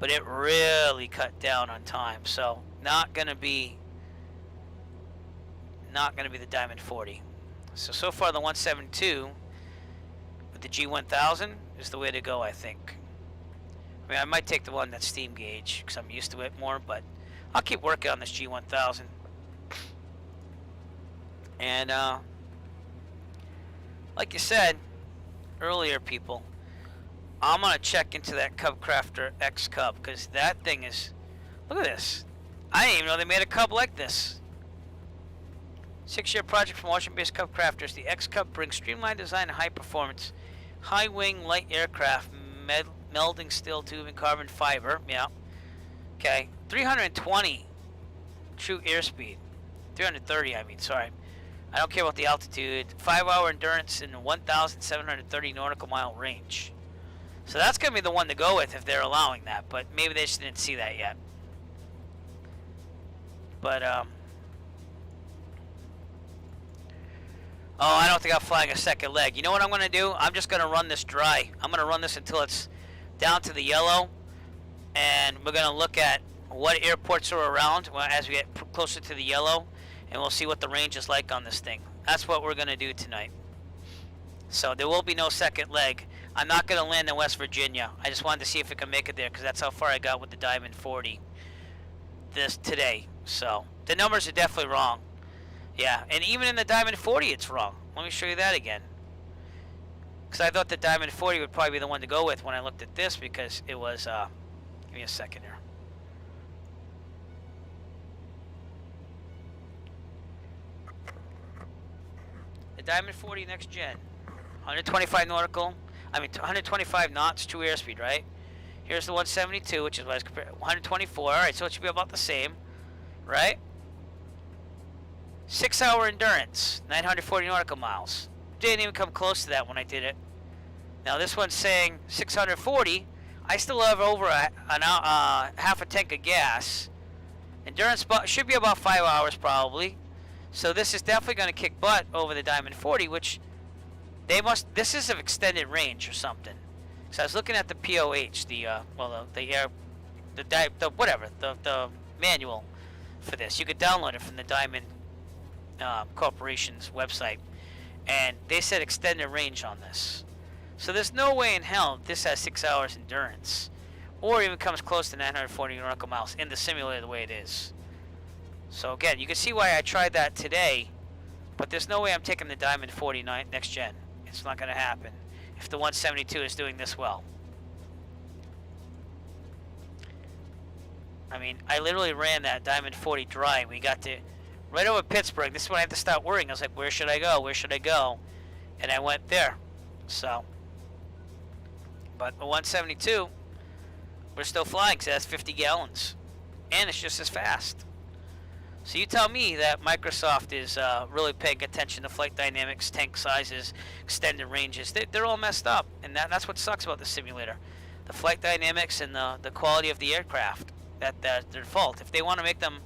but it really cut down on time. So not gonna be the Diamond 40. So far the 172 with the G1000 is the way to go, I think. I mean, I might take the one that's steam gauge because I'm used to it more, but I'll keep working on this G1000. And like you said earlier, people, I'm gonna check into that Cub Crafter X Cub because that thing is, look at this. I didn't even know they made a Cub like this. 6-year project from Washington-based Cub Crafters. The X Cub brings streamlined design and high performance, high wing light aircraft, melding steel tubing, carbon fiber. Yeah. Okay. 320 true airspeed. 330, I mean. Sorry. I don't care about the altitude. 5-hour endurance and 1,730 nautical mile range. So that's going to be the one to go with if they're allowing that. But maybe they just didn't see that yet. But, oh, I don't think I'm flying a second leg. You know what I'm going to do? I'm just going to run this dry. I'm going to run this until it's down to the yellow. And we're going to look at what airports are around as we get closer to the yellow. And we'll see what the range is like on this thing. That's what we're going to do tonight. So there will be no second leg. I'm not going to land in West Virginia. I just wanted to see if it can make it there because that's how far I got with the Diamond 40 today. So the numbers are definitely wrong. Yeah, and even in the Diamond 40 it's wrong. Let me show you that again. Because I thought the Diamond 40 would probably be the one to go with when I looked at this because it was, give me a second here. The Diamond 40 Next Gen. 125 nautical. I mean, 125 knots, true airspeed, right? Here's the 172, which is what I was comparing. 124. All right, so it should be about the same, right? 6-hour endurance, 940 nautical miles. Didn't even come close to that when I did it. Now this one's saying 640. I still have over half a tank of gas. Endurance should be about 5 hours probably. So this is definitely going to kick butt over the Diamond 40, which they must. This is of extended range or something. So I was looking at the POH, the manual for this. You could download it from the Diamond Corporation's website, and they said extended range on this. So there's no way in hell this has 6 hours endurance, or even comes close to 940 nautical miles in the simulator the way it is. So again, you can see why I tried that today, but there's no way I'm taking the Diamond 49 next gen. It's not going to happen if the 172 is doing this well. I mean, I literally ran that Diamond 40 dry. We got to right over Pittsburgh. This is when I had to start worrying. I was like, where should I go? Where should I go? And I went there. So, but the 172, we're still flying because it has 50 gallons. And it's just as fast. So you tell me that Microsoft is really paying attention to flight dynamics, tank sizes, extended ranges. They're all messed up. And that's what sucks about the simulator. The flight dynamics and the quality of the aircraft. That's their fault. If they want to make them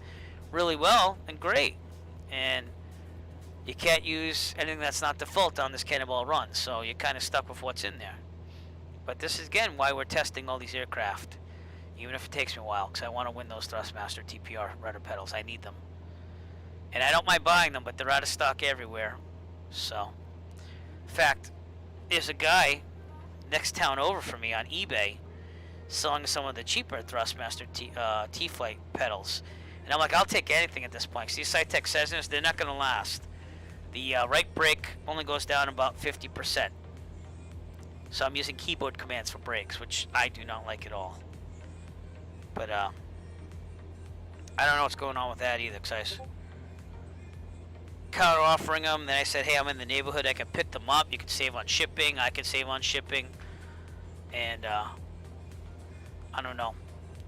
really well, then great. And you can't use anything that's not default on this Cannonball run. So you're kind of stuck with what's in there. But this is, again, why we're testing all these aircraft. Even if it takes me a while, because I want to win those Thrustmaster TPR rudder pedals. I need them. And I don't mind buying them, but they're out of stock everywhere. So, in fact, there's a guy next town over from me on eBay selling some of the cheaper Thrustmaster T-Flight pedals. And I'm like, I'll take anything at this point. See, Saitek Cessnas, they're not going to last. The right brake only goes down about 50%. So I'm using keyboard commands for brakes, which I do not like at all. But I don't know what's going on with that either, because I was counter offering them. Then I said, hey, I'm in the neighborhood, I can pick them up. You can save on shipping. I can save on shipping. And I don't know,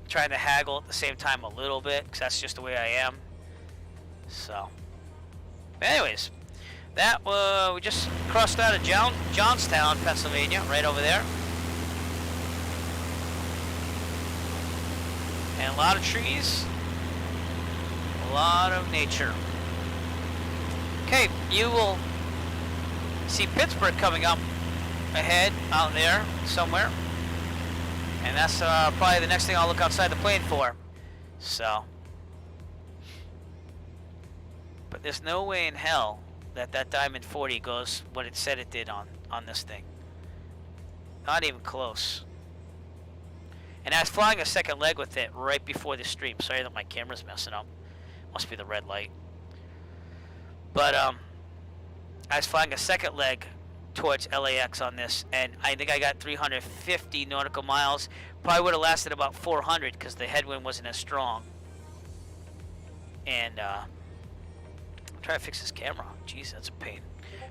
trying to haggle at the same time a little bit, because that's just the way I am. So, but anyways, that we just crossed out of Johnstown, Pennsylvania, right over there. And a lot of trees, a lot of nature. Okay, you will see Pittsburgh coming up ahead out there somewhere. And that's probably the next thing I'll look outside the plane for. So. But there's no way in hell that Diamond 40 goes what it said it did on this thing. Not even close. And I was flying a second leg with it right before the stream. Sorry that my camera's messing up. Must be the red light. But I was flying a second leg towards LAX on this, and I think I got 350 nautical miles. Probably would have lasted about 400 because the headwind wasn't as strong. And try to fix this camera. Jeez, that's a pain.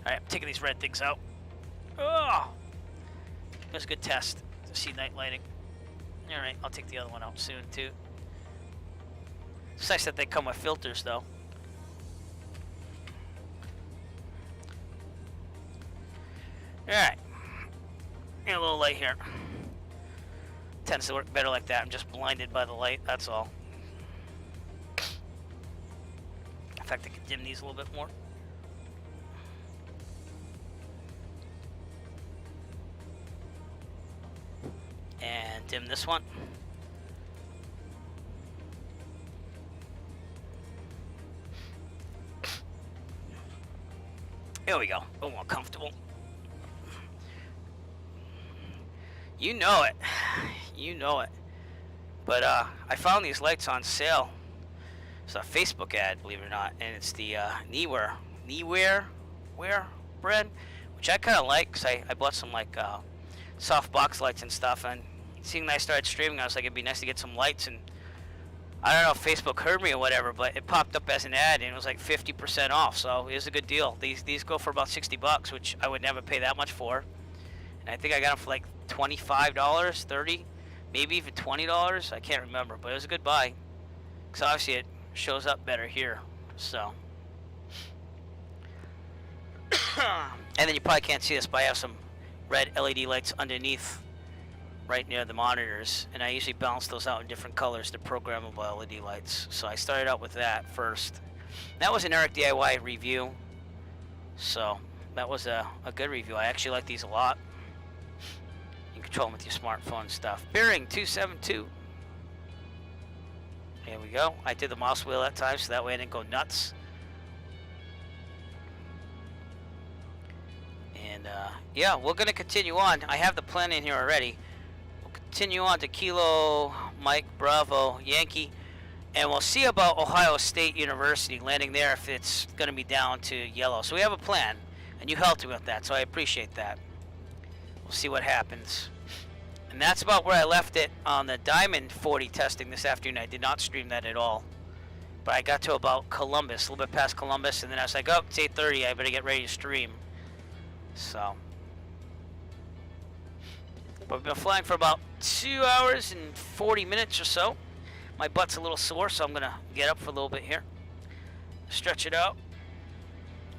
All right, I'm taking these red things out. Oh, it was a good test to see night lighting. All right, I'll take the other one out soon too. It's nice that they come with filters though. Alright. Get a little light here. Tends to work better like that. I'm just blinded by the light, that's all. In fact, I could dim these a little bit more. And dim this one. Here we go. A little more comfortable. You know it. You know it. But I found these lights on sale. It's a Facebook ad, believe it or not. And it's the Knee-wear brand, which I kind of like because I bought some like soft box lights and stuff. And seeing that I started streaming, I was like, it'd be nice to get some lights and I don't know if Facebook heard me or whatever, but it popped up as an ad and it was like 50% off. So it was a good deal. These go for about $60, which I would never pay that much for. And I think I got them for like $25, $30, maybe even $20. I can't remember, but it was a good buy. Because obviously it shows up better here. So. And then you probably can't see this, but I have some red LED lights underneath right near the monitors, and I usually balance those out in different colors. They're programmable LED lights. So I started out with that first. That was an Eric DIY review, so that was a good review. I actually like these a lot. You can control them with your smartphone and stuff. Bearing 272. There we go. I did the mouse wheel that time, so that way I didn't go nuts. And yeah, we're gonna continue on. I have the plan in here already. Continue on to Kilo Mike Bravo Yankee, and we'll see about Ohio State University, landing there if it's going to be down to yellow. So we have a plan, and you helped me with that, so I appreciate that. We'll see what happens. And that's about where I left it on the Diamond 40 testing this afternoon. I did not stream that at all, but I got to about Columbus, a little bit past Columbus, and then I was like, oh, it's 8:30, I better get ready to stream. So but we've been flying for about 2 hours and 40 minutes or so. My butt's a little sore, so I'm gonna get up for a little bit here. Stretch it out.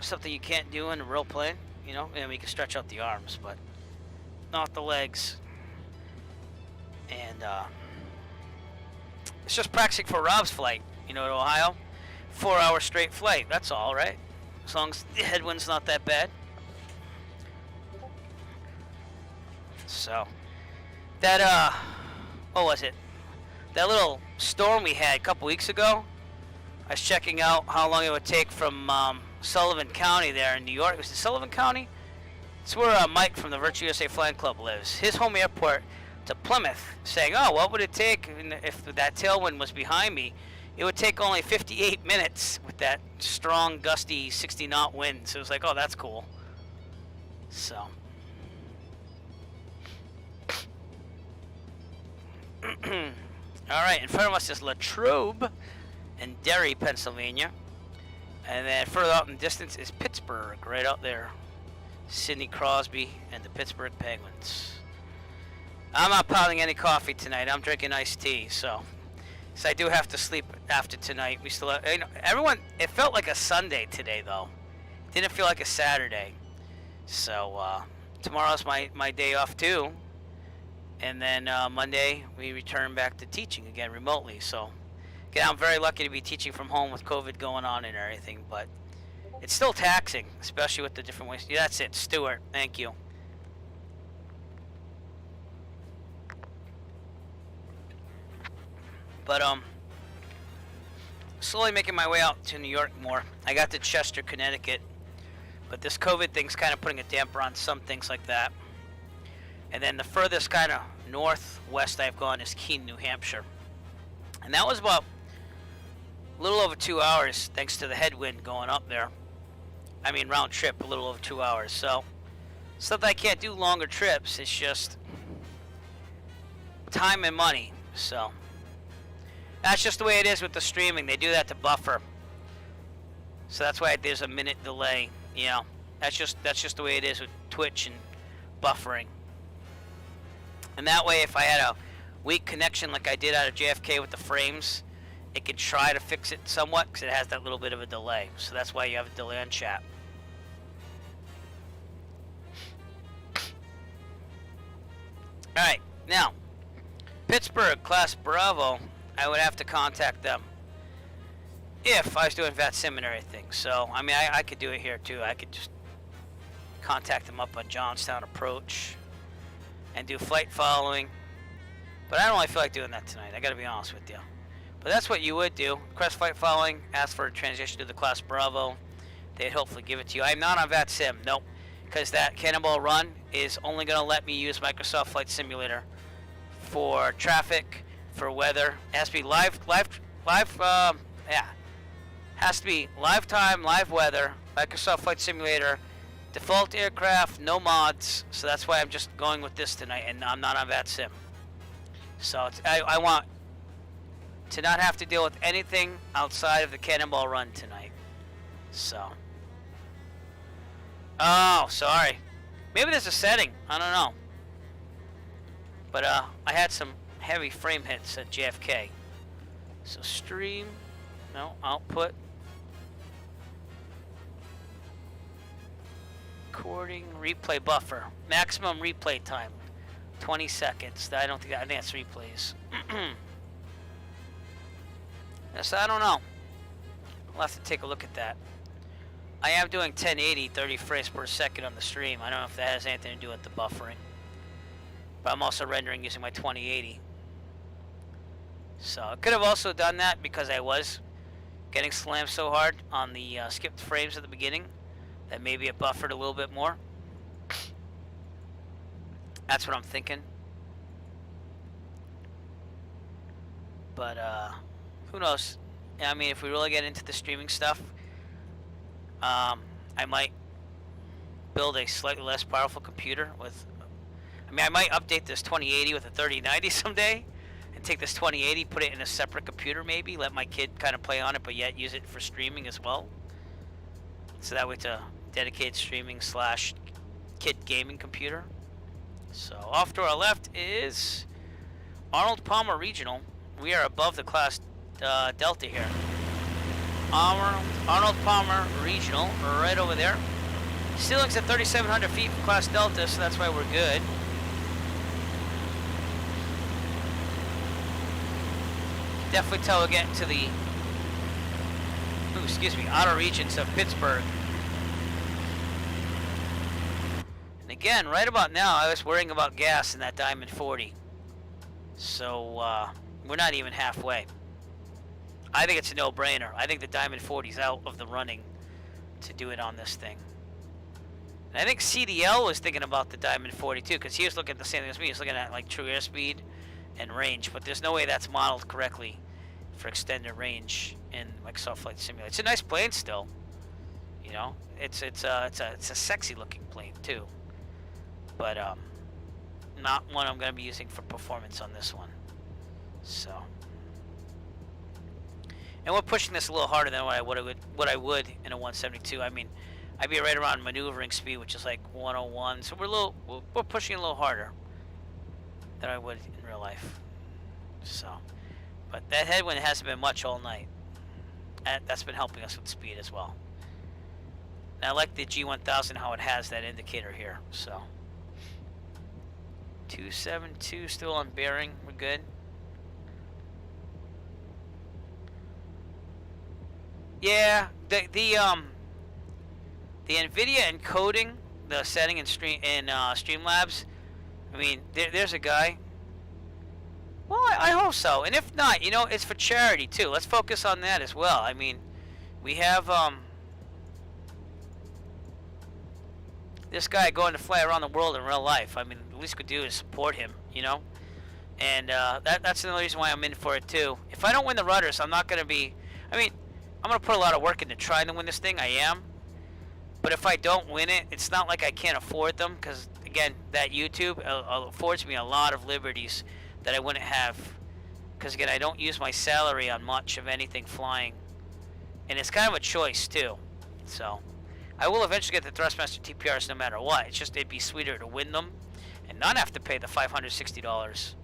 Something you can't do in a real plane, you know, and we can stretch out the arms, but not the legs. And it's just practicing for Rob's flight, you know, to Ohio. 4-hour straight flight, that's all, right? As long as the headwind's not that bad. So that what was it? That little storm we had a couple weeks ago. I was checking out how long it would take from Sullivan County there in New York. Was it Sullivan County? It's where Mike from the Virtue USA Flying Club lives. His home airport to Plymouth, saying, oh, what would it take if that tailwind was behind me? It would take only 58 minutes with that strong, gusty 60-knot wind. So it was like, oh, that's cool. So. Alright, in front of us is Latrobe in Derry, Pennsylvania. And then further out in the distance is Pittsburgh, right out there. Sidney Crosby and the Pittsburgh Penguins. I'm not pounding any coffee tonight. I'm drinking iced tea, so I do have to sleep after tonight. We still have, you know, everyone, it felt like a Sunday today, though. It didn't feel like a Saturday. So tomorrow's my day off, too. And then Monday, we return back to teaching again remotely. So, again, I'm very lucky to be teaching from home with COVID going on and everything. But it's still taxing, especially with the different ways. Yeah, that's it. Stuart, thank you. But, slowly making my way out to New York more. I got to Chester, Connecticut. But this COVID thing's kind of putting a damper on some things like that. And then the furthest kind of northwest I've gone is Keene, New Hampshire. And that was about a little over 2 hours, thanks to the headwind going up there. I mean, round trip, a little over 2 hours. So, it's not that I can't do longer trips. It's just time and money. So, that's just the way it is with the streaming. They do that to buffer. So that's why there's a minute delay. You know, that's just the way it is with Twitch and buffering. And that way, if I had a weak connection like I did out of JFK with the frames, it could try to fix it somewhat because it has that little bit of a delay. So that's why you have a delay on chat. Alright, now, Pittsburgh Class Bravo, I would have to contact them if I was doing VATSIM and everything. So, I mean, I could do it here too. I could just contact them up on Johnstown Approach and do flight following. But I don't really feel like doing that tonight, I gotta be honest with you. But that's what you would do. Request flight following, ask for a transition to the Class Bravo. They'd hopefully give it to you. I'm not on VATSIM, nope. Because that Cannonball run is only gonna let me use Microsoft Flight Simulator for traffic, for weather. It has to be live, has to be live time, live weather, Microsoft Flight Simulator, default aircraft, no mods. So that's why I'm just going with this tonight, and I'm not on VATSIM. So it's, I want to not have to deal with anything outside of the Cannonball run tonight. So. Oh, sorry. Maybe there's a setting. I don't know. But I had some heavy frame hits at JFK. So stream. No, output. Recording, replay buffer. Maximum replay time. 20 seconds. I think that's replays. Yes, I don't know. We'll have to take a look at that. I am doing 1080, 30 frames per second on the stream. I don't know if that has anything to do with the buffering. But I'm also rendering using my 2080. So I could have also done that because I was getting slammed so hard on the skipped frames at the beginning that maybe it buffered a little bit more. That's what I'm thinking. But who knows? I mean, if we really get into the streaming stuff, I might build a slightly less powerful computer with, I might update this 2080 with a 3090 someday and take this 2080, put it in a separate computer maybe, let my kid kind of play on it, but yet use it for streaming as well. So that way it's a dedicated streaming / kid gaming computer. So off to our left is Arnold Palmer Regional. We are above the class Delta here. Arnold Palmer Regional, right over there. Ceiling's at 3,700 feet for Class Delta, so that's why we're good. Definitely tell we're getting to the, outer regions of Pittsburgh. And again, right about now, I was worrying about gas in that Diamond 40. So, we're not even halfway. I think it's a no-brainer. I think the Diamond 40's out of the running to do it on this thing. And I think CDL was thinking about the Diamond 40 too, because he was looking at the same thing as me. He was looking at like true airspeed and range, but there's no way that's modeled correctly for extended range in Microsoft Flight Simulator. It's a nice plane still, you know. It's a sexy-looking plane too, but not one I'm going to be using for performance on this one. So. And we're pushing this a little harder than what I would in a 172. I mean, I'd be right around maneuvering speed, which is like 101. So we're pushing it a little harder than I would in real life. So, but that headwind hasn't been much all night. And that's been helping us with speed as well. And I like the G1000 how it has that indicator here. So 272 still on bearing. We're good. Yeah, the NVIDIA encoding the setting in Streamlabs. I mean, there's a guy. Well, I hope so. And if not, you know, it's for charity too. Let's focus on that as well. I mean, we have this guy going to fly around the world in real life. I mean, the least we could do is support him, you know. And that's another reason why I'm in for it too. If I don't win the rudders, I'm not going to be. I mean, I'm going to put a lot of work into trying to win this thing. I am. But if I don't win it, it's not like I can't afford them. Because, again, that YouTube affords me a lot of liberties that I wouldn't have. Because, again, I don't use my salary on much of anything flying. And it's kind of a choice, too. So, I will eventually get the Thrustmaster TPRs no matter what. It's just it'd be sweeter to win them and not have to pay the $560.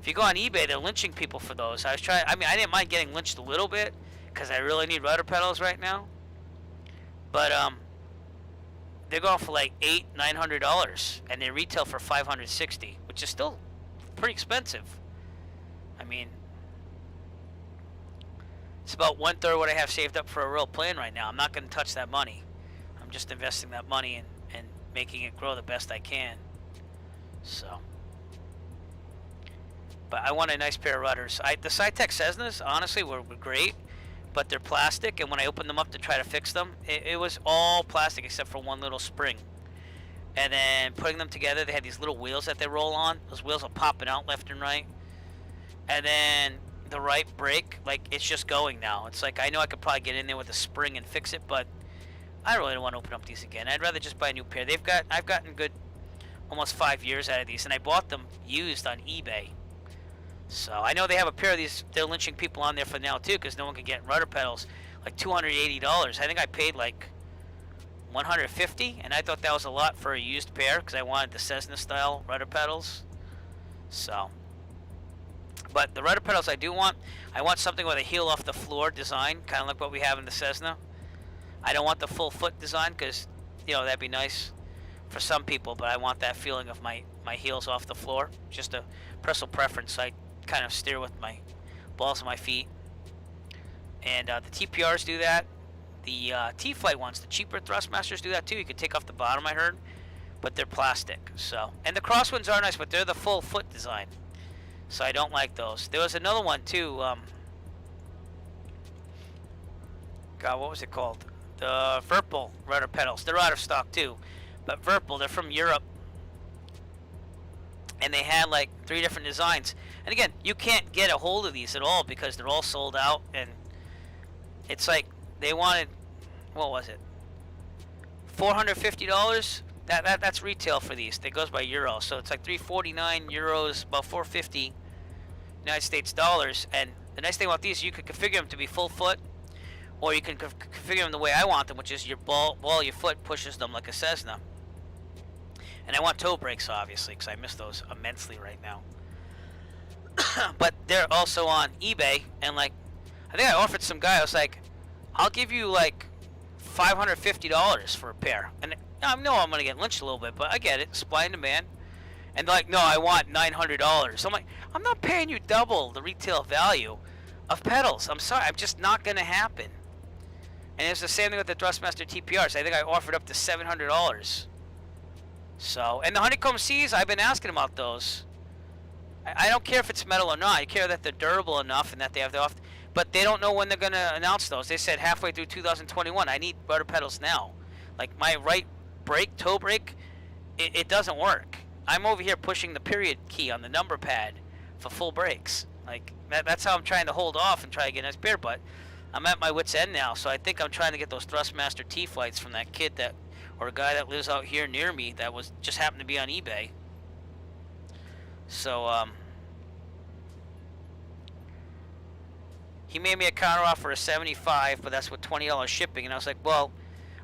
If you go on eBay, they're lynching people for those. I didn't mind getting lynched a little bit. Because I really need rudder pedals right now, but they're going for like $800-900, and they retail for $560, which is still pretty expensive. I mean, it's about 1/3 what I have saved up for a real plane right now. I'm not going to touch that money. I'm just investing that money and making it grow the best I can. So, but I want a nice pair of rudders. The Saitek Cessnas, honestly, were great. But they're plastic, and when I opened them up to try to fix them, it was all plastic except for one little spring. And then putting them together, they had these little wheels that they roll on. Those wheels are popping out left and right. And then the right brake, like, it's just going now. It's like, I know I could probably get in there with a spring and fix it, but I really don't want to open up these again. I'd rather just buy a new pair. I've gotten good almost 5 years out of these, and I bought them used on eBay. So I know they have a pair of these. They're lynching people on there for now too, because no one can get rudder pedals. Like $280. I think I paid like $150, and I thought that was a lot for a used pair because I wanted the Cessna style rudder pedals. So, but the rudder pedals I do want, I want something with a heel off the floor design, kind of like what we have in the Cessna. I don't want the full foot design because, you know, that'd be nice for some people, but I want that feeling of my heels off the floor. Just a personal preference. I kind of steer with my balls of my feet. And the TPRs do that. The T-Flight ones, the cheaper Thrustmasters do that too. You can take off the bottom, I heard, but they're plastic. So, and the cross ones are nice, but they're the full foot design. So I don't like those. There was another one too. God, what was it called? The Verpel rudder pedals. They're out of stock too. But Verpel, they're from Europe. And they had like 3 different designs. And again, you can't get a hold of these at all because they're all sold out. And it's like they wanted, what was it? $450? That's retail for these. That goes by euro. So it's like 349 euros, about 450 United States dollars. And the nice thing about these, you can configure them to be full foot, or you can configure them the way I want them, which is your ball of your foot pushes them like a Cessna. And I want toe brakes, obviously, because I miss those immensely right now. But they're also on eBay, and like, I think I offered some guy, I was like, I'll give you like $550 for a pair. And I know I'm going to get lynched a little bit, but I get it, supply and demand. And they're like, no, I want $900. I'm like, I'm not paying you double the retail value of pedals. I'm sorry, I'm just not going to happen. And it's the same thing with the Thrustmaster TPRs. I think I offered up to $700. So, and the honeycomb C's, I've been asking about those. I don't care if it's metal or not. I care that they're durable enough and that they have the off. But they don't know when they're going to announce those. They said halfway through 2021. I need rudder pedals now. Like my right brake, toe brake, it doesn't work. I'm over here pushing the period key on the number pad for full brakes. Like that's how I'm trying to hold off and try to get a nice pair. But I'm at my wit's end now, so I think I'm trying to get those Thrustmaster T-Flights from that kid that, or a guy that lives out here near me that was just happened to be on eBay. So he made me a counter offer of $75, but that's with $20 shipping, and I was like, well,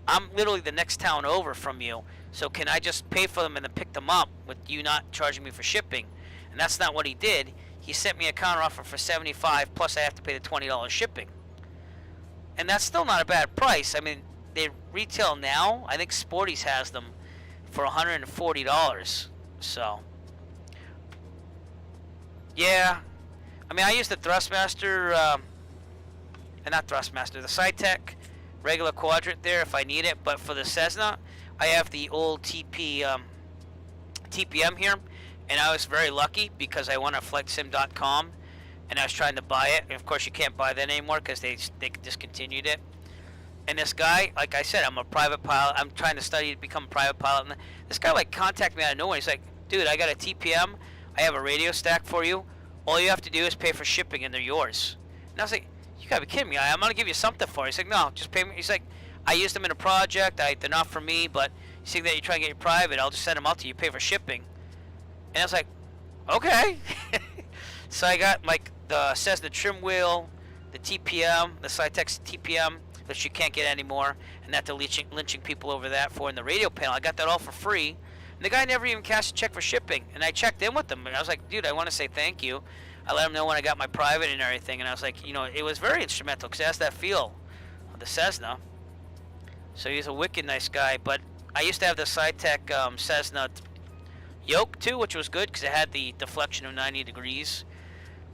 I'm literally the next town over from you, so can I just pay for them and then pick them up with you not charging me for shipping? And that's not what he did. He sent me a counter offer for $75, plus I have to pay the $20 shipping. And that's still not a bad price. I mean, they retail now, I think Sporty's has them for $140. So, yeah. I mean, I use the Thrustmaster, not Thrustmaster, the Saitek regular quadrant there if I need it. But for the Cessna, I have the old TPM here. And I was very lucky because I went on FlightSim.com and I was trying to buy it. And of course, you can't buy that anymore because they discontinued it. And this guy, like I said, I'm a private pilot. I'm trying to study to become a private pilot. And this guy, like, contacted me out of nowhere. He's like, dude, I got a TPM. I have a radio stack for you. All you have to do is pay for shipping, and they're yours. And I was like, you got to be kidding me. I'm going to give you something for it. He's like, no, just pay me. He's like, I used them in a project. They're not for me, but you see that you're trying to get your private, I'll just send them out to you. Pay for shipping. And I was like, okay. So I got, like, the Cessna trim wheel, the TPM, the Saitek TPM, that you can't get anymore, and that they're lynching people over that for, in the radio panel. I got that all for free, and the guy never even cashed a check for shipping. And I checked in with him, and I was like, dude, I want to say thank you. I let him know when I got my private and everything, and I was like, you know, it was very instrumental because it has that feel of the Cessna. So he's a wicked nice guy. But I used to have the Saitek Cessna yoke too, which was good because it had the deflection of 90 degrees.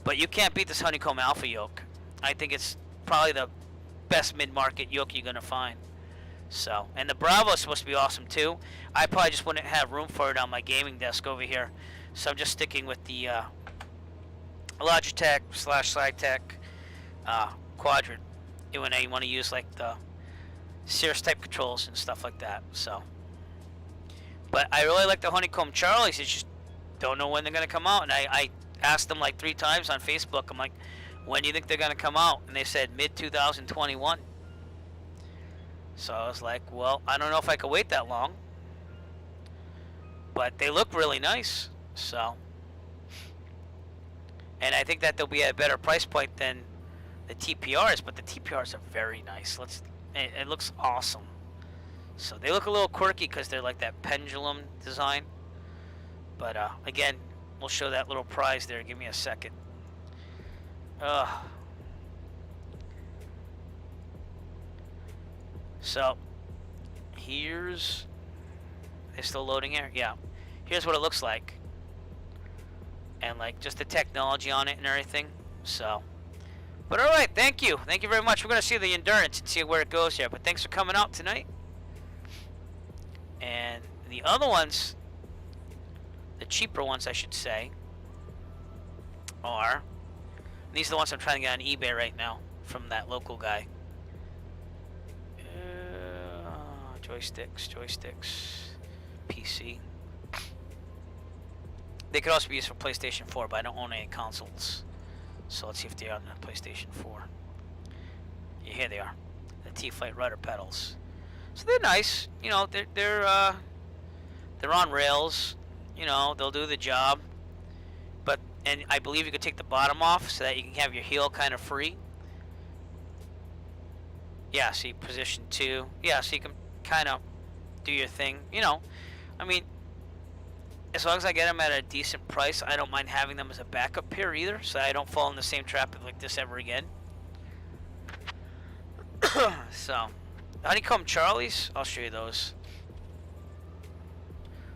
But you can't beat this Honeycomb Alpha yoke. I think it's probably the best mid-market yoke you're gonna find. So, and the Bravo is supposed to be awesome too. I probably just wouldn't have room for it on my gaming desk over here, so I'm just sticking with the Logitech / Saitek quadrant. When I want to use like the Cirrus type controls and stuff like that. So, but I really like the Honeycomb Charlies. I just don't know when they're gonna come out, and I asked them like 3 times on Facebook. I'm like, when do you think they're going to come out? And they said mid-2021. So I was like, well, I don't know if I could wait that long. But they look really nice. So, And I think that they'll be at a better price point than the TPRs, but the TPRs are very nice. It looks awesome. So they look a little quirky because they're like that pendulum design. But again, we'll show that little prize there. Give me a second. So here's, they're still loading here. Yeah, here's what it looks like, and like just the technology on it and everything. So, but all right, thank you very much. We're gonna see the endurance and see where it goes here. But thanks for coming out tonight. And the other ones, the cheaper ones, I should say, are these are the ones I'm trying to get on eBay right now from that local guy. Joysticks, PC. They could also be used for PlayStation 4, but I don't own any consoles. So let's see if they are on the PlayStation 4. Yeah, here they are. The T-Flight rudder pedals. So they're nice. You know, they're on rails. You know, they'll do the job. And I believe you could take the bottom off so that you can have your heel kind of free. Yeah, see, position 2. Yeah, so you can kind of do your thing. You know, I mean, as long as I get them at a decent price, I don't mind having them as a backup pair either, so I don't fall in the same trap like this ever again. So, Honeycomb Charlies, I'll show you those.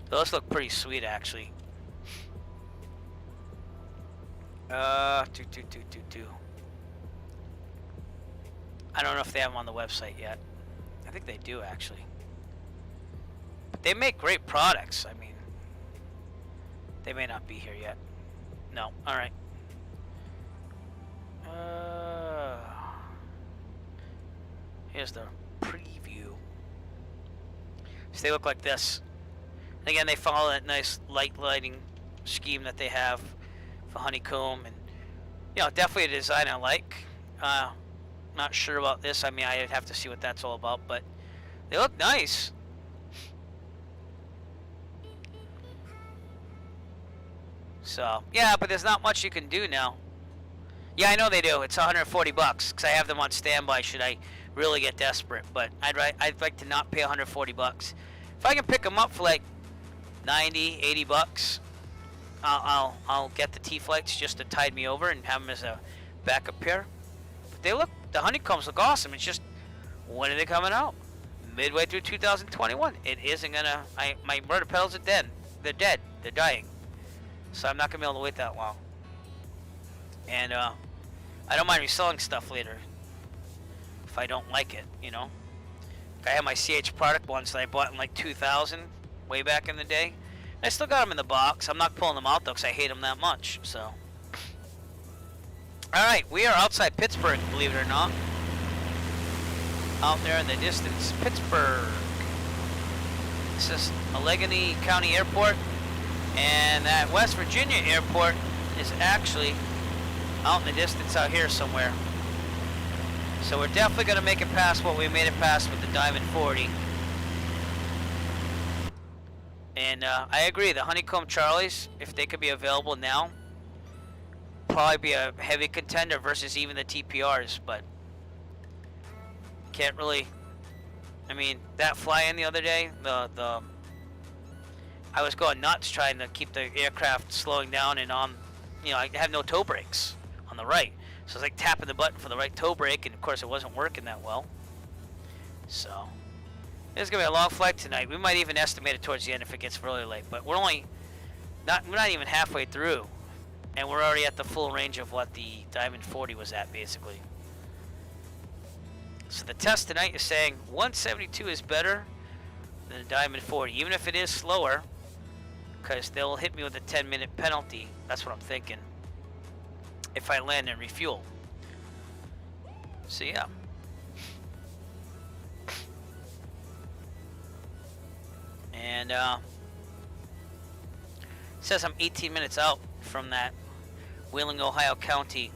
Those look pretty sweet, actually. I don't know if they have them on the website yet. I think they do, actually. But they make great products. I mean, they may not be here yet. No. All right. Here's the preview. So they look like this. And again, they follow that nice lighting scheme that they have for Honeycomb, and you know, definitely a design I like. Not sure about this. I mean, I'd have to see what that's all about, but they look nice. So yeah, but there's not much you can do now. Yeah, I know they do. It's $140 because I have them on standby should I really get desperate. But I'd like to not pay $140. If I can pick them up for like $90, $80, I'll get the T-Flights just to tide me over and have them as a backup pair. But the Honeycombs look awesome. It's just, when are they coming out? Midway through 2021. It isn't gonna. My rudder pedals are dead. They're dead. They're dying. So I'm not gonna be able to wait that long. And I don't mind reselling stuff later if I don't like it. You know, I have my CH product ones that I bought in like 2000, way back in the day. I still got them in the box. I'm not pulling them out though because I hate them that much. So, all right, we are outside Pittsburgh, believe it or not. Out there in the distance, Pittsburgh. This is Allegheny County Airport, and that West Virginia airport is actually out in the distance out here somewhere. So we're definitely going to make it past what we made it past with the Diamond 40. And I agree, the Honeycomb Charlies, if they could be available now, probably be a heavy contender versus even the TPRs, but can't really. I mean, that fly-in the other day, I was going nuts trying to keep the aircraft slowing down, and you know, I have no toe brakes on the right, so it's like tapping the button for the right toe brake, and of course it wasn't working that well. So it's gonna be a long flight tonight. We might even estimate it towards the end if it gets really late, but we're not even halfway through, and we're already at the full range of what the Diamond 40 was at, basically. So the test tonight is saying 172 is better than the Diamond 40, even if it is slower, because they'll hit me with a 10-minute penalty. That's what I'm thinking, if I land and refuel. So yeah. And it says I'm 18 minutes out from that Wheeling, Ohio County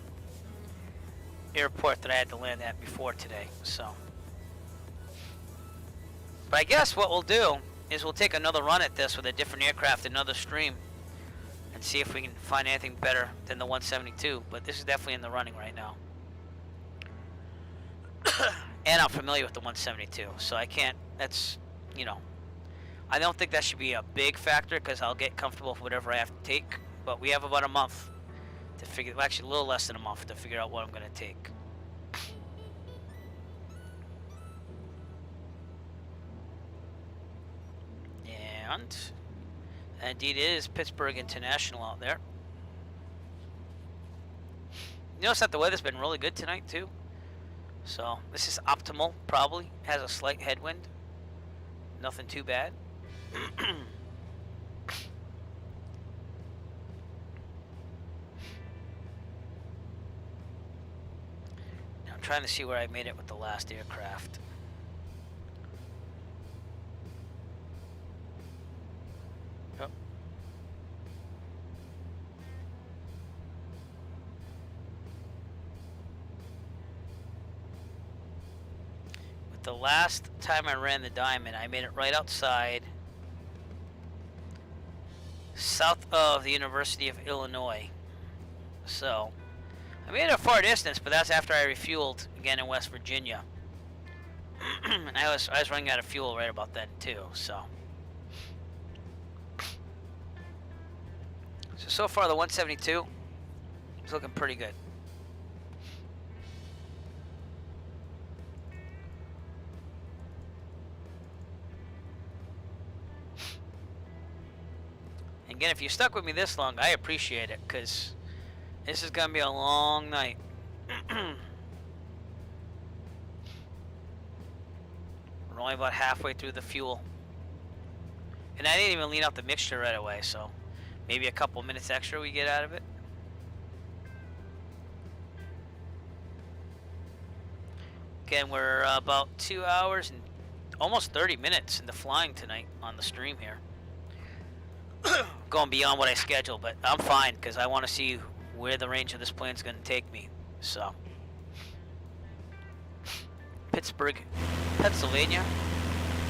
airport that I had to land at before today. So, but I guess what we'll do is we'll take another run at this with a different aircraft, another stream, and see if we can find anything better than the 172. But this is definitely in the running right now. And I'm familiar with the 172, so I can't, that's, you know, I don't think that should be a big factor because I'll get comfortable with whatever I have to take. But we have about a month to figure, well, actually a little less than a month to figure out what I'm going to take. And indeed it is Pittsburgh International out there. You notice that the weather's been really good tonight too. So this is optimal, probably. Has a slight headwind. Nothing too bad. Now I'm trying to see where I made it with the last aircraft. Yep. With the last time I ran the Diamond, I made it right outside, south of the University of Illinois. So I made it a far distance, but that's after I refueled again in West Virginia. And I was running out of fuel right about then too. So far the 172 is looking pretty good. Again, if you stuck with me this long, I appreciate it, because this is going to be a long night. We're only about halfway through the fuel. And I didn't even lean out the mixture right away, so maybe a couple minutes extra we get out of it. Again, we're about 2 hours and almost 30 minutes into flying tonight on the stream here. Going beyond what I scheduled, but I'm fine because I want to see where the range of this plane's going to take me. So, Pittsburgh, Pennsylvania,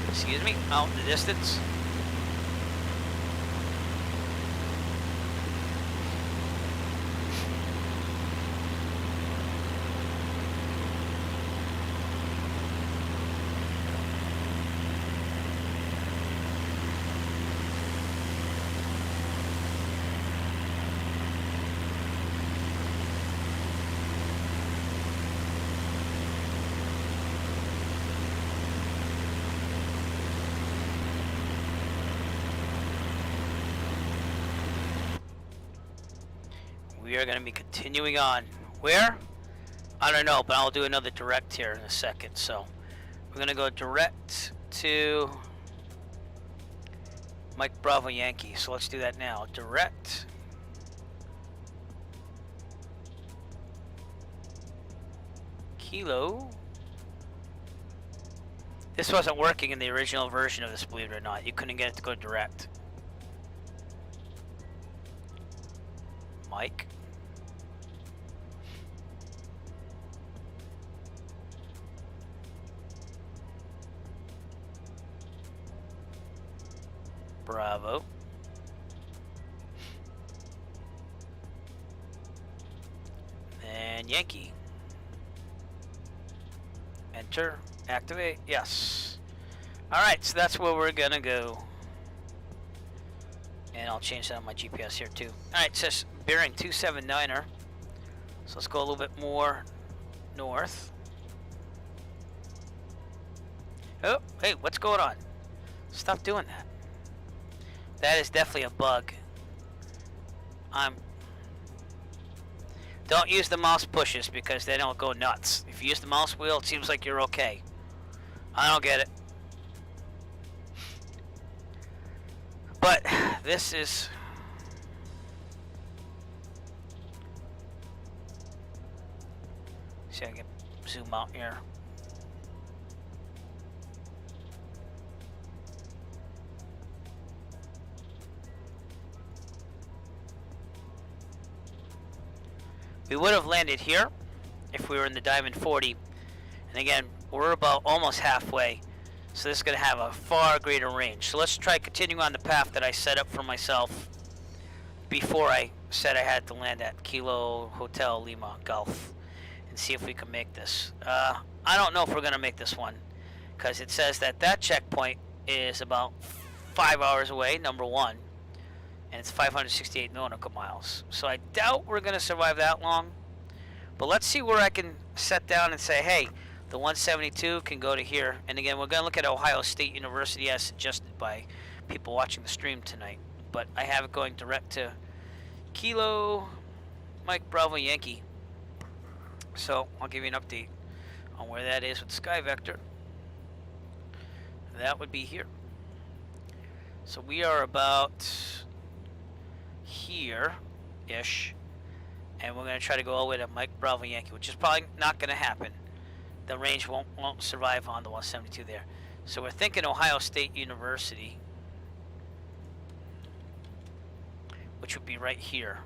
excuse me, out in the distance. We are going to be continuing on. Where? I don't know, but I'll do another direct here in a second. So we're going to go direct to Mike Bravo Yankee. So let's do that now. Direct. Kilo. This wasn't working in the original version of this, believe it or not. You couldn't get it to go direct. Mike. Bravo. And Yankee. Enter. Activate. Yes. Alright, so that's where we're gonna go. And I'll change that on my GPS here too. Alright, it says bearing 279er. So let's go a little bit more north. Oh, hey, what's going on? Stop doing that. That is definitely a bug. Don't use the mouse pushes because they don't go nuts. If you use the mouse wheel, it seems like you're okay. I don't get it. But this is... See if I can zoom out here. We would have landed here if we were in the Diamond 40. And again, we're about almost halfway. So this is going to have a far greater range. So let's try continuing on the path that I set up for myself before I said I had to land at Kilo Hotel Lima Golf and see if we can make this. I don't know if we're gonna make this one because it says that that checkpoint is about 5 hours away, number one, and it's 568 nautical miles. So I doubt we're gonna survive that long. But let's see where I can set down and say, hey, the 172 can go to here. And again, we're gonna look at Ohio State University as suggested by people watching the stream tonight. But I have it going direct to Kilo Mike Bravo Yankee. So I'll give you an update on where that is with Sky Vector. That would be here. So we are about here-ish. And we're going to try to go all the way to Mike Bravo Yankee, which is probably not going to happen. The range won't survive on the 172 there. So we're thinking Ohio State University, which would be right here.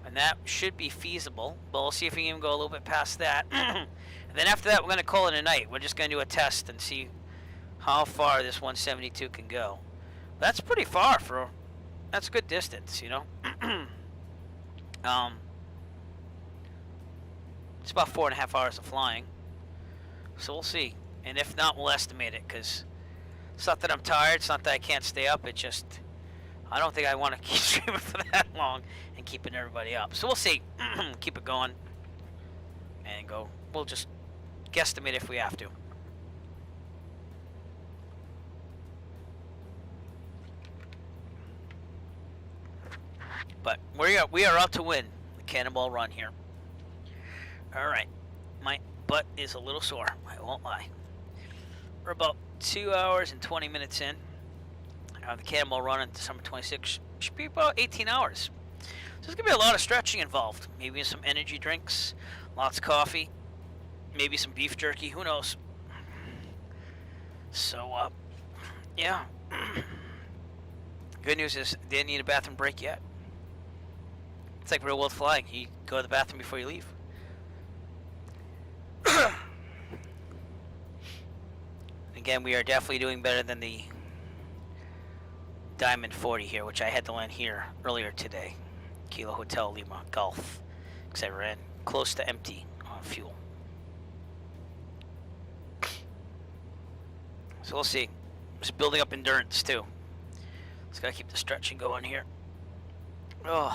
And that should be feasible, but we'll see if we can even go a little bit past that. And then after that, we're going to call it a night. We're just going to do a test and see how far this 172 can go. That's pretty far for, that's a good distance, you know. It's about 4.5 hours of flying, so we'll see. And if not, we'll estimate it, because it's not that I'm tired, it's not that I can't stay up, it just, I don't think I want to keep streaming for that long and keeping everybody up. So we'll see. Keep it going and go. We'll just guesstimate if we have to. But we are out to win the Cannonball run here. All right, my butt is a little sore, I won't lie. We're about 2 hours and 20 minutes in. The Cannonball run on December 26th should be about 18 hours. So there's gonna be a lot of stretching involved. Maybe some energy drinks, lots of coffee, maybe some beef jerky, who knows. So, yeah. Good news is, didn't need a bathroom break yet. It's like real world flying. You go to the bathroom before you leave. Again, we are definitely doing better than the Diamond 40 here, which I had to land here earlier today. Kilo Hotel Lima Golf. Because I ran close to empty on fuel. So we'll see. Just building up endurance too. Just gotta keep the stretching going here. Oh.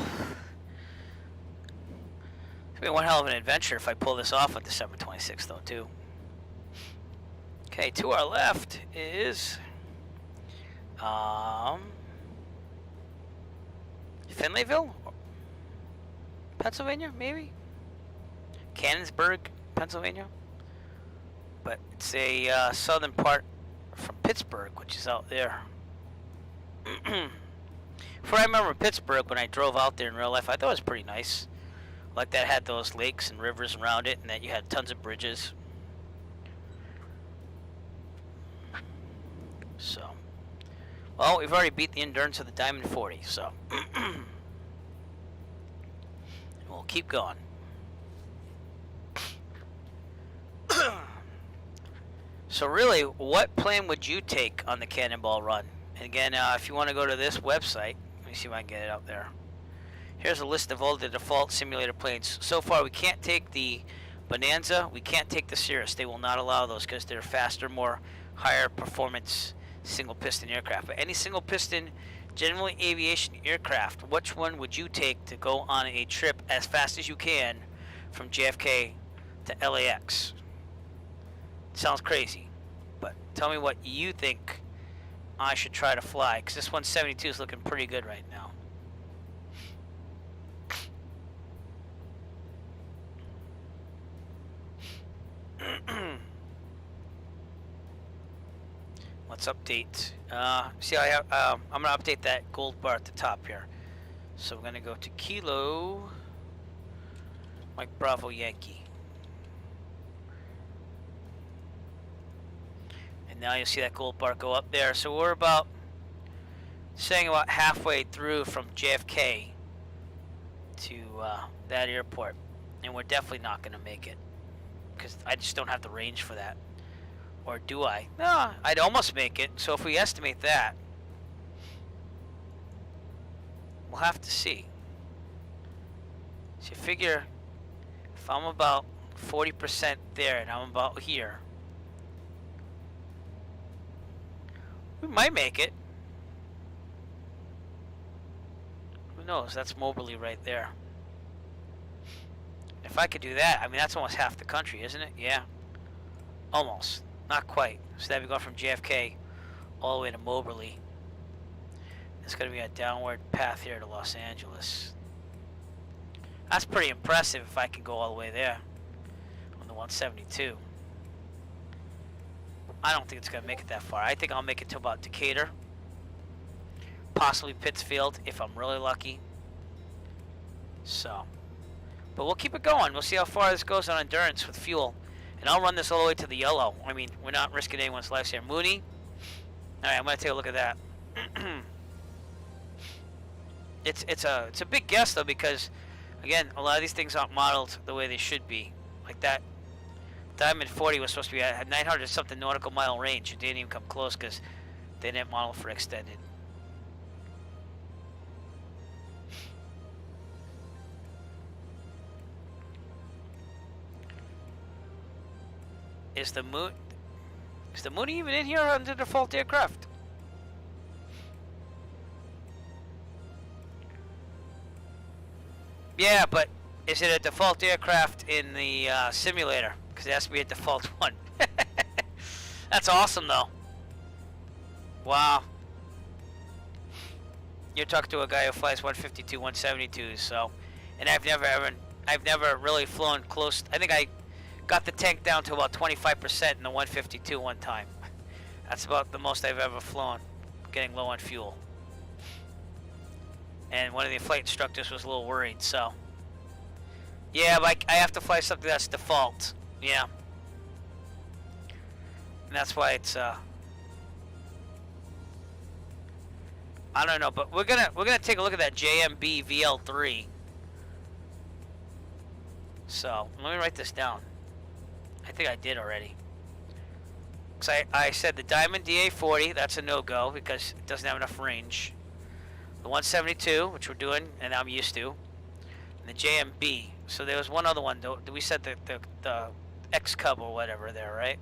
It's gonna be one hell of an adventure if I pull this off on December 26th though too. Okay, to our left is Finleyville, Pennsylvania, maybe? Cannonsburg, Pennsylvania. But it's a southern part from Pittsburgh, which is out there. Before I remember Pittsburgh, when I drove out there in real life, I thought it was pretty nice. Like that had those lakes and rivers around it, and that you had tons of bridges. So, well, we've already beat the endurance of the Diamond 40, so we'll keep going. So really, what plane would you take on the Cannonball run? And again, if you want to go to this website, let me see if I can get it out there. Here's a list of all the default simulator planes. So far, we can't take the Bonanza, we can't take the Cirrus. They will not allow those because they're faster, more higher performance single piston aircraft. But any single piston general aviation aircraft, which one would you take to go on a trip as fast as you can from JFK to LAX? Sounds crazy, but tell me what you think I should try to fly, because this 172 is looking pretty good right now. Let's update. See, I have. I'm gonna update that gold bar at the top here. So we're gonna go to Kilo Mike Bravo Yankee, and now you'll see that gold bar go up there. So we're about halfway through from JFK to that airport, and we're definitely not gonna make it because I just don't have the range for that. Or do I? No, I'd almost make it. So if we estimate that, We'll have to see. So you figure if I'm about 40% there and I'm about here, we might make it. Who knows? That's Moberly right there. If I could do that, I mean, that's almost half the country, isn't it? Yeah. Almost. Not quite. So that'd be going from JFK all the way to Moberly. It's going to be a downward path here to Los Angeles. That's pretty impressive if I can go all the way there on the 172. I don't think it's going to make it that far. I think I'll make it to about Decatur. Possibly Pittsfield if I'm really lucky. So, but we'll keep it going. We'll see how far this goes on endurance with fuel. And I'll run this all the way to the yellow. I mean, we're not risking anyone's lives here. Mooney. All right, I'm going to take a look at that. It's a big guess though, because again, a lot of these things aren't modeled the way they should be. Like that Diamond 40 was supposed to be at 900 something nautical mile range. It didn't even come close because they didn't model for extended. Is the Moon even in here under default aircraft? Yeah, but is it a default aircraft in the simulator? Because it has to be a default one. That's awesome, though. Wow. You're talking to a guy who flies 152, 172s, so, and I've never really flown close. I think I got the tank down to about 25% in the 152 one time. That's about the most I've ever flown, getting low on fuel. And one of the flight instructors was a little worried, so. Yeah, but I have to fly something that's default. Yeah. And that's why it's, I don't know, but we're gonna take a look at that JMB VL3. So, let me write this down. I think I did already. Because I said the Diamond DA40, that's a no-go because it doesn't have enough range. The 172, which we're doing, and I'm used to. And the JMB. So there was one other one, though. We said the X-Cub or whatever there, right?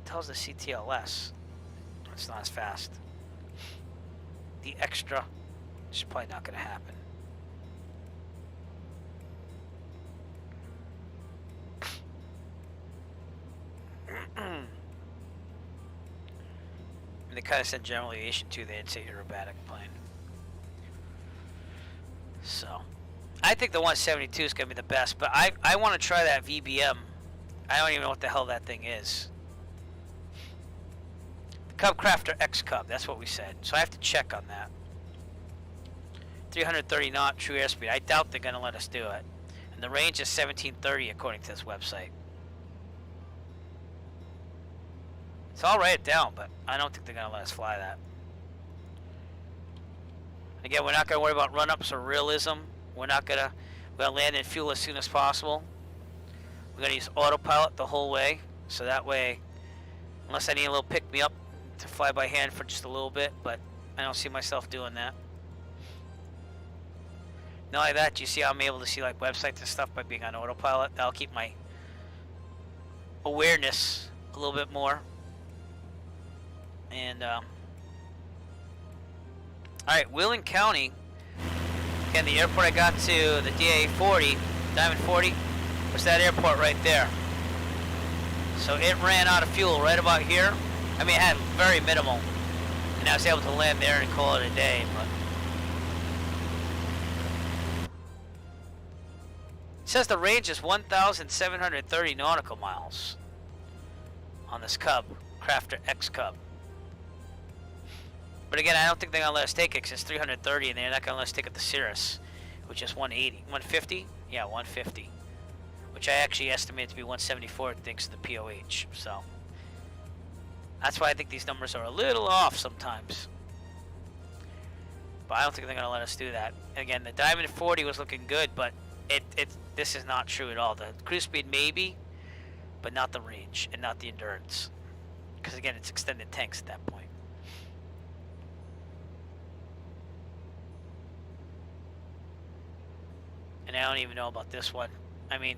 Tells the CTLS. It's not as fast. The extra is probably not going to happen. And they kind of said general aviation too. They didn't say aerobatic plane. So, I think the 172 is going to be the best. But I want to try that VBM. I don't even know what the hell that thing is. Cub Crafter X Cub, that's what we said. So I have to check on that. 330 knot true airspeed. I doubt they're going to let us do it. And the range is 1730 according to this website. So I'll write it down, but I don't think they're going to let us fly that. Again, we're not going to worry about run-ups or realism. We're going to land in fuel as soon as possible. We're going to use autopilot the whole way. So that way, unless I need a little pick-me-up to fly by hand for just a little bit, but I don't see myself doing that. Not only that, you see how I'm able to see like websites and stuff by being on autopilot? That'll keep my awareness a little bit more. And, alright, Wheeling County. Again, the airport I got to, the DA-40, Diamond 40, was that airport right there. So it ran out of fuel right about here. I mean, it had very minimal. And I was able to land there and call it a day, but. It says the range is 1,730 nautical miles on this Cub, Crafter X Cub. But again, I don't think they're going to let us take it because it's 330 and they're not going to let us take it to Cirrus, which is 180. 150? Yeah, 150. Which I actually estimate to be 174 thanks to the POH. So that's why I think these numbers are a little off sometimes. But I don't think they're going to let us do that. And again, the Diamond 40 was looking good, but this is not true at all. The cruise speed maybe, but not the range and not the endurance. Because again, it's extended tanks at that point. And I don't even know about this one. I mean,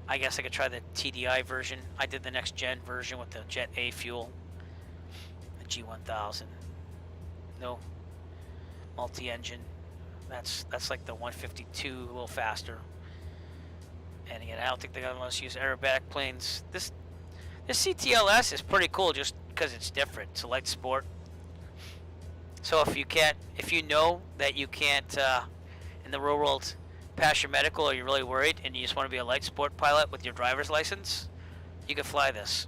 I guess I could try the TDI version. I did the next gen version with the Jet A fuel, the G1000. No multi-engine. That's like the 152, a little faster. And again, I don't think they're gonna let us use aerobatic planes. This CTLS is pretty cool just because it's different. It's a light sport. So if you know that you can't in the real world pass your medical, or you're really worried and you just want to be a light sport pilot with your driver's license, you can fly this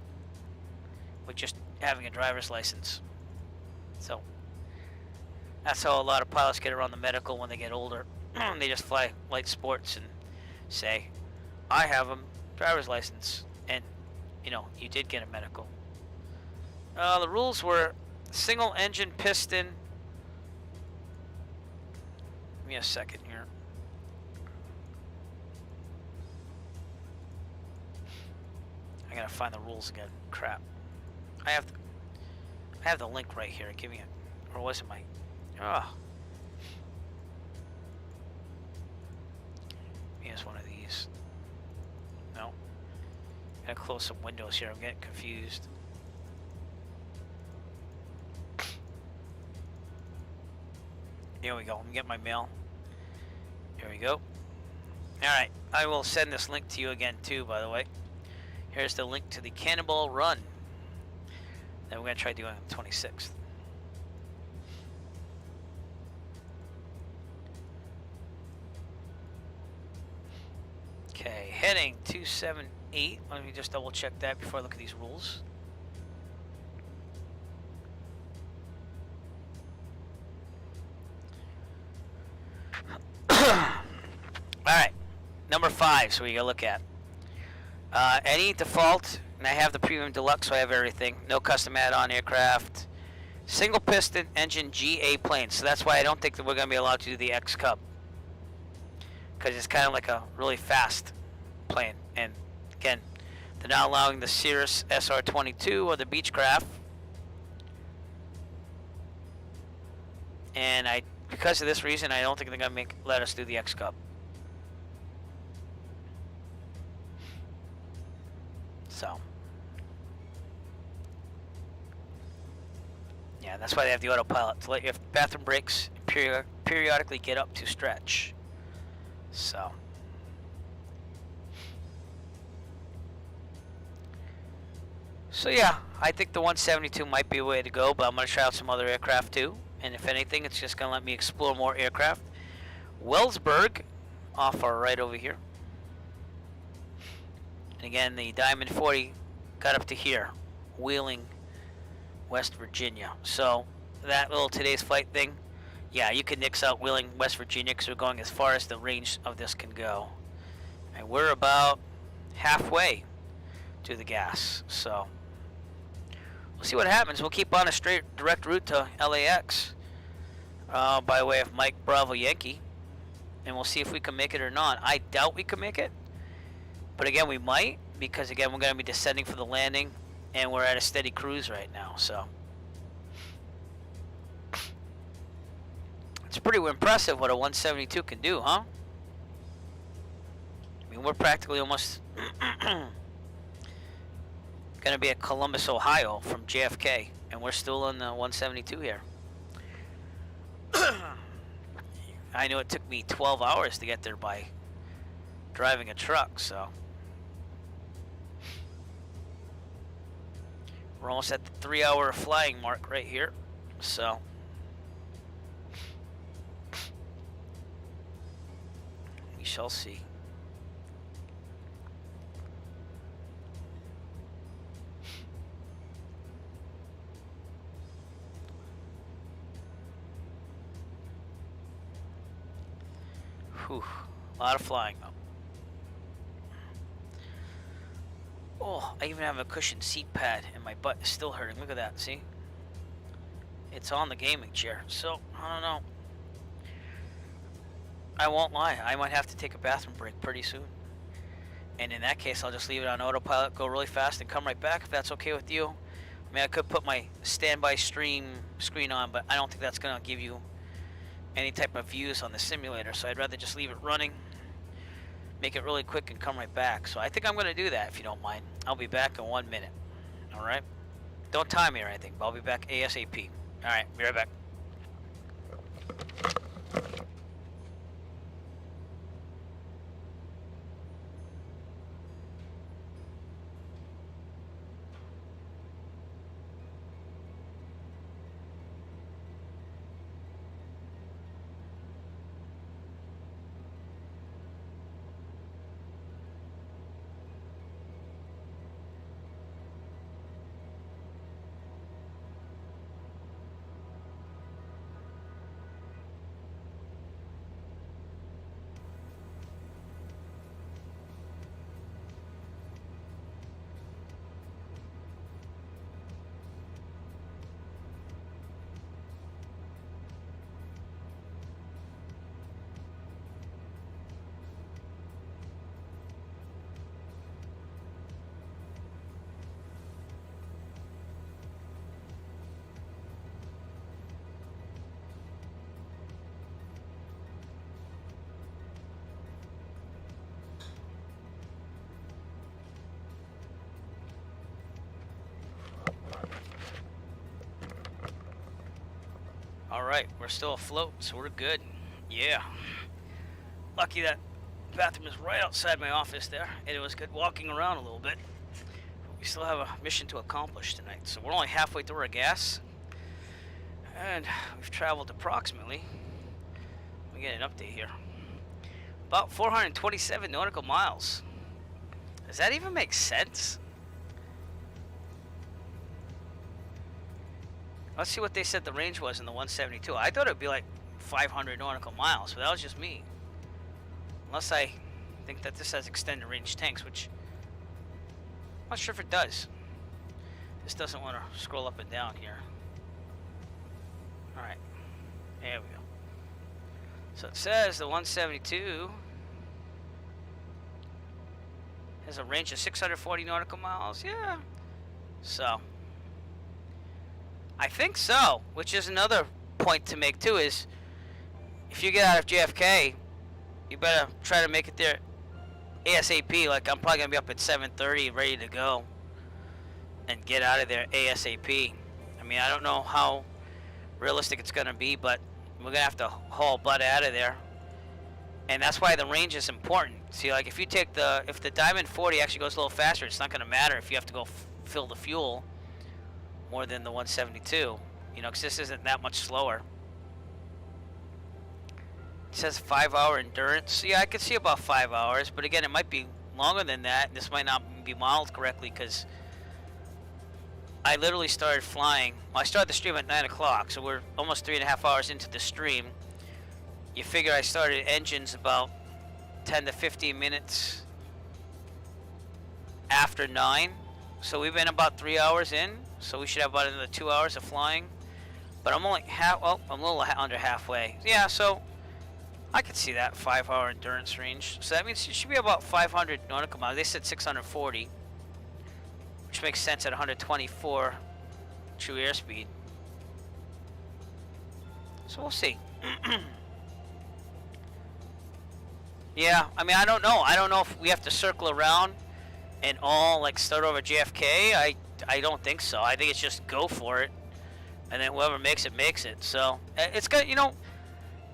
with just having a driver's license. So that's how a lot of pilots get around the medical when they get older. They just fly light sports and say, I have a driver's license, and you know, you did get a medical. The rules were single engine piston. Give me a second here. I gotta find the rules again. Crap. I have the link right here. Give me it. Or was it my? Oh. Here's one of these. No. Gotta close some windows here. I'm getting confused. Here we go. Let me get my mail. Here we go. Alright. I will send this link to you again too, by the way. Here's the link to the Cannonball run that we're going to try doing on the 26th. Okay, heading 278. Let me just double check that before I look at these rules. Alright, number 5, so we gotta look at. Any default, and I have the premium deluxe, so I have everything. No custom add-on aircraft. Single piston engine GA plane. So that's why I don't think that we're going to be allowed to do the X Cub. Because it's kind of like a really fast plane. And again, they're not allowing the Cirrus SR-22 or the Beechcraft. And because of this reason, I don't think they're going to let us do the X Cub. So, yeah, that's why they have the autopilot, to let your bathroom breaks periodically get up to stretch. So, yeah, I think the 172 might be a way to go, but I'm going to try out some other aircraft too. And if anything, it's just going to let me explore more aircraft. Wellsburg, off our right over here. And again, the Diamond 40 got up to here, Wheeling, West Virginia. So that little today's flight thing, yeah, you can nix out Wheeling, West Virginia, because we're going as far as the range of this can go. And we're about halfway to the gas. So we'll see what happens. We'll keep on a straight direct route to LAX by way of Mike Bravo Yankee. And we'll see if we can make it or not. I doubt we can make it. But again, we might, because again, we're going to be descending for the landing, and we're at a steady cruise right now, so. It's pretty impressive what a 172 can do, huh? I mean, we're practically almost going to be at Columbus, Ohio from JFK, and we're still on the 172 here. I know it took me 12 hours to get there by driving a truck, so. We're almost at the 3-hour flying mark right here, so. We shall see. Whew, a lot of flying though. Oh, I even have a cushioned seat pad and my butt is still hurting. Look at that, see? It's on the gaming chair, so I don't know. I won't lie, I might have to take a bathroom break pretty soon. And in that case, I'll just leave it on autopilot, go really fast, and come right back if that's okay with you. I mean, I could put my standby stream screen on, but I don't think that's going to give you any type of views on the simulator, so I'd rather just leave it running, make it really quick, and come right back. So I think I'm going to do that, if you don't mind. I'll be back in 1 minute. All right? Don't time me or anything, but I'll be back ASAP. All right, be right back. Alright, we're still afloat, so we're good. Yeah. Lucky that bathroom is right outside my office there, and it was good walking around a little bit. But we still have a mission to accomplish tonight, so we're only halfway through our gas. And we've traveled approximately, let me get an update here, about 427 nautical miles. Does that even make sense? Let's see what they said the range was in the 172. I thought it would be like 500 nautical miles, but that was just me. Unless I think that this has extended range tanks, which I'm not sure if it does. This doesn't want to scroll up and down here. Alright, there we go. So it says the 172 has a range of 640 nautical miles. Yeah. So I think so, which is another point to make too, is if you get out of JFK, you better try to make it there ASAP. Like, I'm probably gonna be up at 7:30 ready to go and get out of there ASAP. I mean, I don't know how realistic it's gonna be, but we're gonna have to haul butt out of there, and that's why the range is important. See, like, if you take if the Diamond 40 actually goes a little faster, it's not gonna matter if you have to go fill the fuel more than the 172, you know, because this isn't that much slower. It says 5-hour endurance. Yeah, I could see about 5 hours, but again, it might be longer than that. And this might not be modeled correctly because I literally started flying. Well, I started the stream at 9 o'clock, so we're almost 3.5 hours into the stream. You figure I started engines about 10 to 15 minutes after 9, so we've been about 3 hours in. So we should have about another 2 hours of flying. But I'm only I'm a little under halfway. Yeah, so I could see that 5-hour endurance range. So that means it should be about 500 nautical miles. They said 640, which makes sense at 124 true airspeed. So we'll see. Yeah, I mean, I don't know. I don't know if we have to circle around and all like start over JFK. I don't think so. I think it's just go for it, and then whoever makes it. So it's good, you know.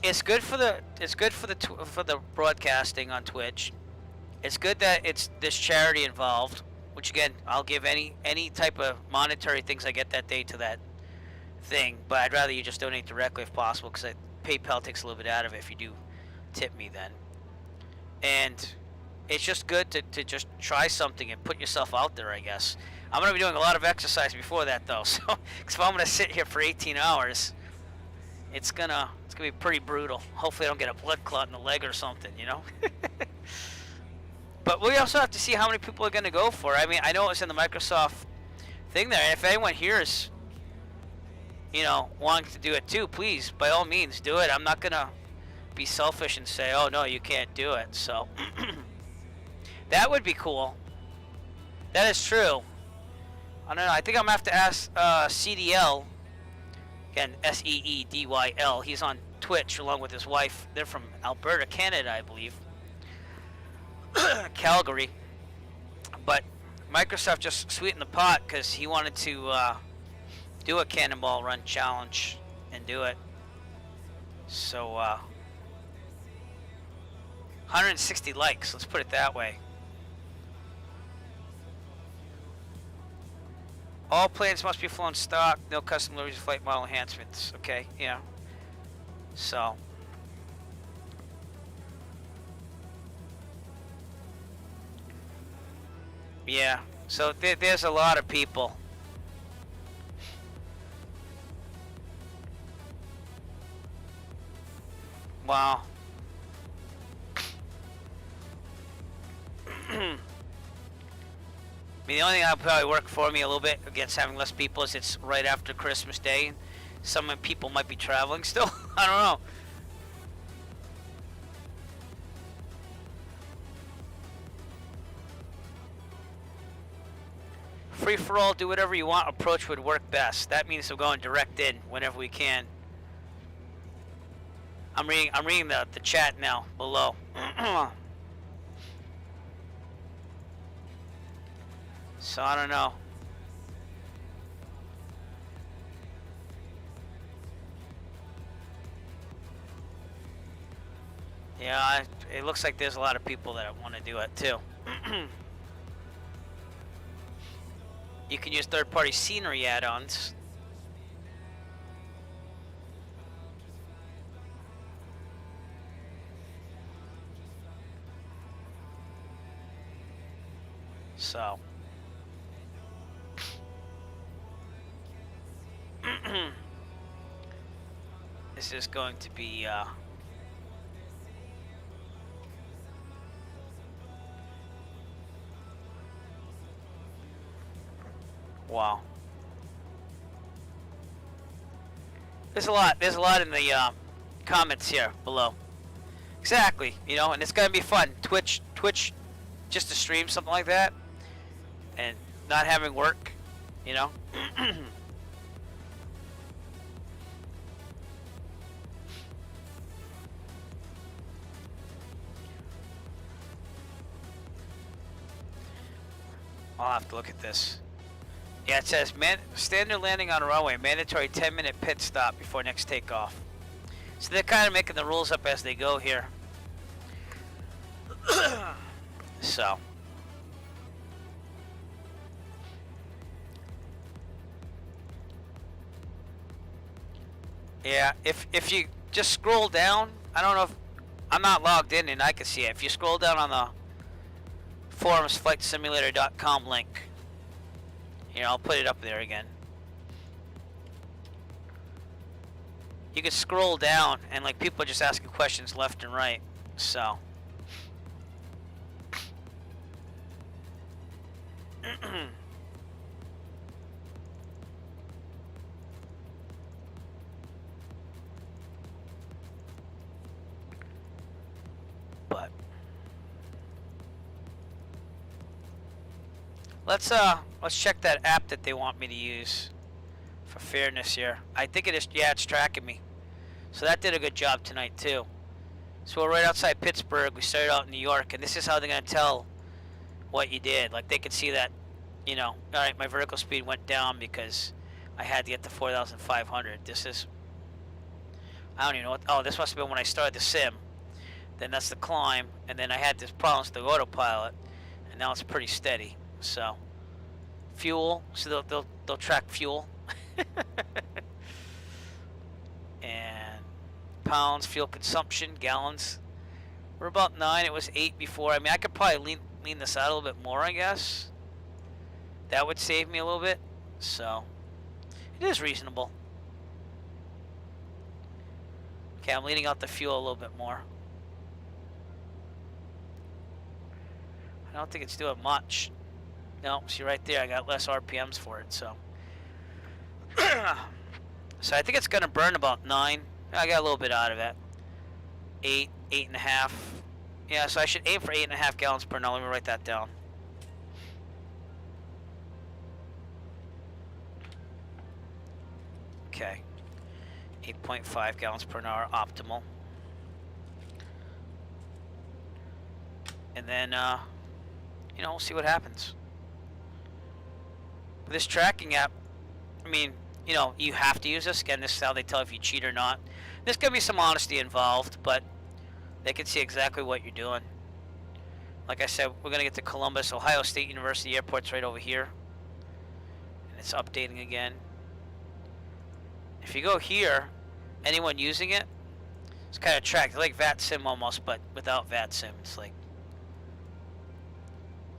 It's good for the broadcasting on Twitch. It's good that it's this charity involved, which again, I'll give any type of monetary things I get that day to that thing. But I'd rather you just donate directly if possible, because PayPal takes a little bit out of it if you do tip me then. And it's just good to just try something and put yourself out there, I guess. I'm going to be doing a lot of exercise before that, though. So, because if I'm going to sit here for 18 hours, it's gonna be pretty brutal. Hopefully I don't get a blood clot in the leg or something, you know? But we also have to see how many people are going to go for it. I mean, I know it's in the Microsoft thing there. And if anyone here is, you know, wanting to do it too, please, by all means, do it. I'm not going to be selfish and say, oh, no, you can't do it. So, That would be cool. That is true. I don't know. I think I'm gonna have to ask CDL. Again, SEEDYL. He's on Twitch along with his wife. They're from Alberta, Canada, I believe. Calgary. But Microsoft just sweetened the pot because he wanted to do a Cannonball run challenge and do it. So 160 likes, let's put it that way. All planes must be flown stock, no custom liveries, flight model enhancements. Okay, yeah. So yeah, so there's a lot of people. Wow. I mean, the only thing that'll probably work for me a little bit against having less people is it's right after Christmas Day. Some people might be traveling still. I don't know. Free for all, do whatever you want. Approach would work best. That means we're going direct in whenever we can. I'm reading the chat now below. So I don't know. Yeah, it looks like there's a lot of people that want to do it too. You can use third-party scenery add-ons. So this is going to be wow. There's a lot in the comments here below. Exactly, you know, and it's gonna be fun. Twitch just to stream something like that and not having work, you know. I'll have to look at this. Yeah, it says standard landing on a runway, mandatory 10-minute pit stop before next takeoff. So they're kind of making the rules up as they go here. So yeah, if you just scroll down, I don't know if I'm not logged in and I can see it. If you scroll down on the forums flightsimulator.com link, here, I'll put it up there again. You can scroll down and like people are just asking questions left and right. So but let's check that app that they want me to use for fairness here. I think it is, yeah, it's tracking me. So that did a good job tonight too. So we're right outside Pittsburgh. We started out in New York, and this is how they're gonna tell what you did. Like they could see that, you know, all right, my vertical speed went down because I had to get to 4,500. This is, I don't even know what, oh, this must have been when I started the sim. Then that's the climb, and then I had this problems with the autopilot, and now it's pretty steady. So fuel, so they'll track fuel. And pounds, fuel consumption, gallons. We're about 9. It was 8 before. I mean, I could probably lean this out a little bit more, I guess. That would save me a little bit. So it is reasonable. Okay, I'm leaning out the fuel a little bit more. I don't think it's doing much. No, see right there, I got less RPMs for it, so. So I think it's gonna burn about 9. I got a little bit out of it. 8, 8.5. Yeah, so I should aim for 8.5 gallons per hour. Let me write that down. Okay. 8.5 gallons per hour, optimal. And then, you know, we'll see what happens. With this tracking app, I mean, you know, you have to use this. Again, this is how they tell if you cheat or not. There's going to be some honesty involved, but they can see exactly what you're doing. Like I said, we're going to get to Columbus. Ohio State University Airport's right over here. And it's updating again. If you go here, anyone using it, it's kind of tracked. Like VATSIM almost, but without VATSIM. It's like,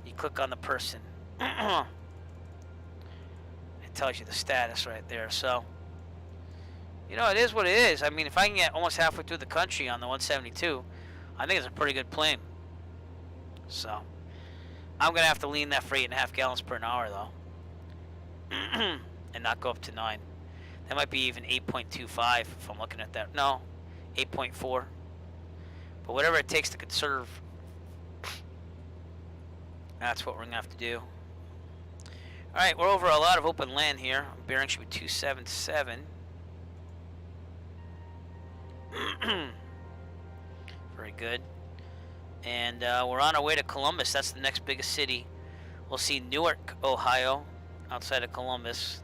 you click on the person. It tells you the status right there. So, you know, it is what it is. I mean, if I can get almost halfway through the country on the 172, I think it's a pretty good plane. So, I'm going to have to lean that for 8.5 gallons per hour, though. And not go up to 9. That might be even 8.25 if I'm looking at that. No, 8.4. But whatever it takes to conserve, that's what we're going to have to do. Alright, we're over a lot of open land here. Bearing should be 277. Very good. And we're on our way to Columbus. That's the next biggest city. We'll see Newark, Ohio, outside of Columbus.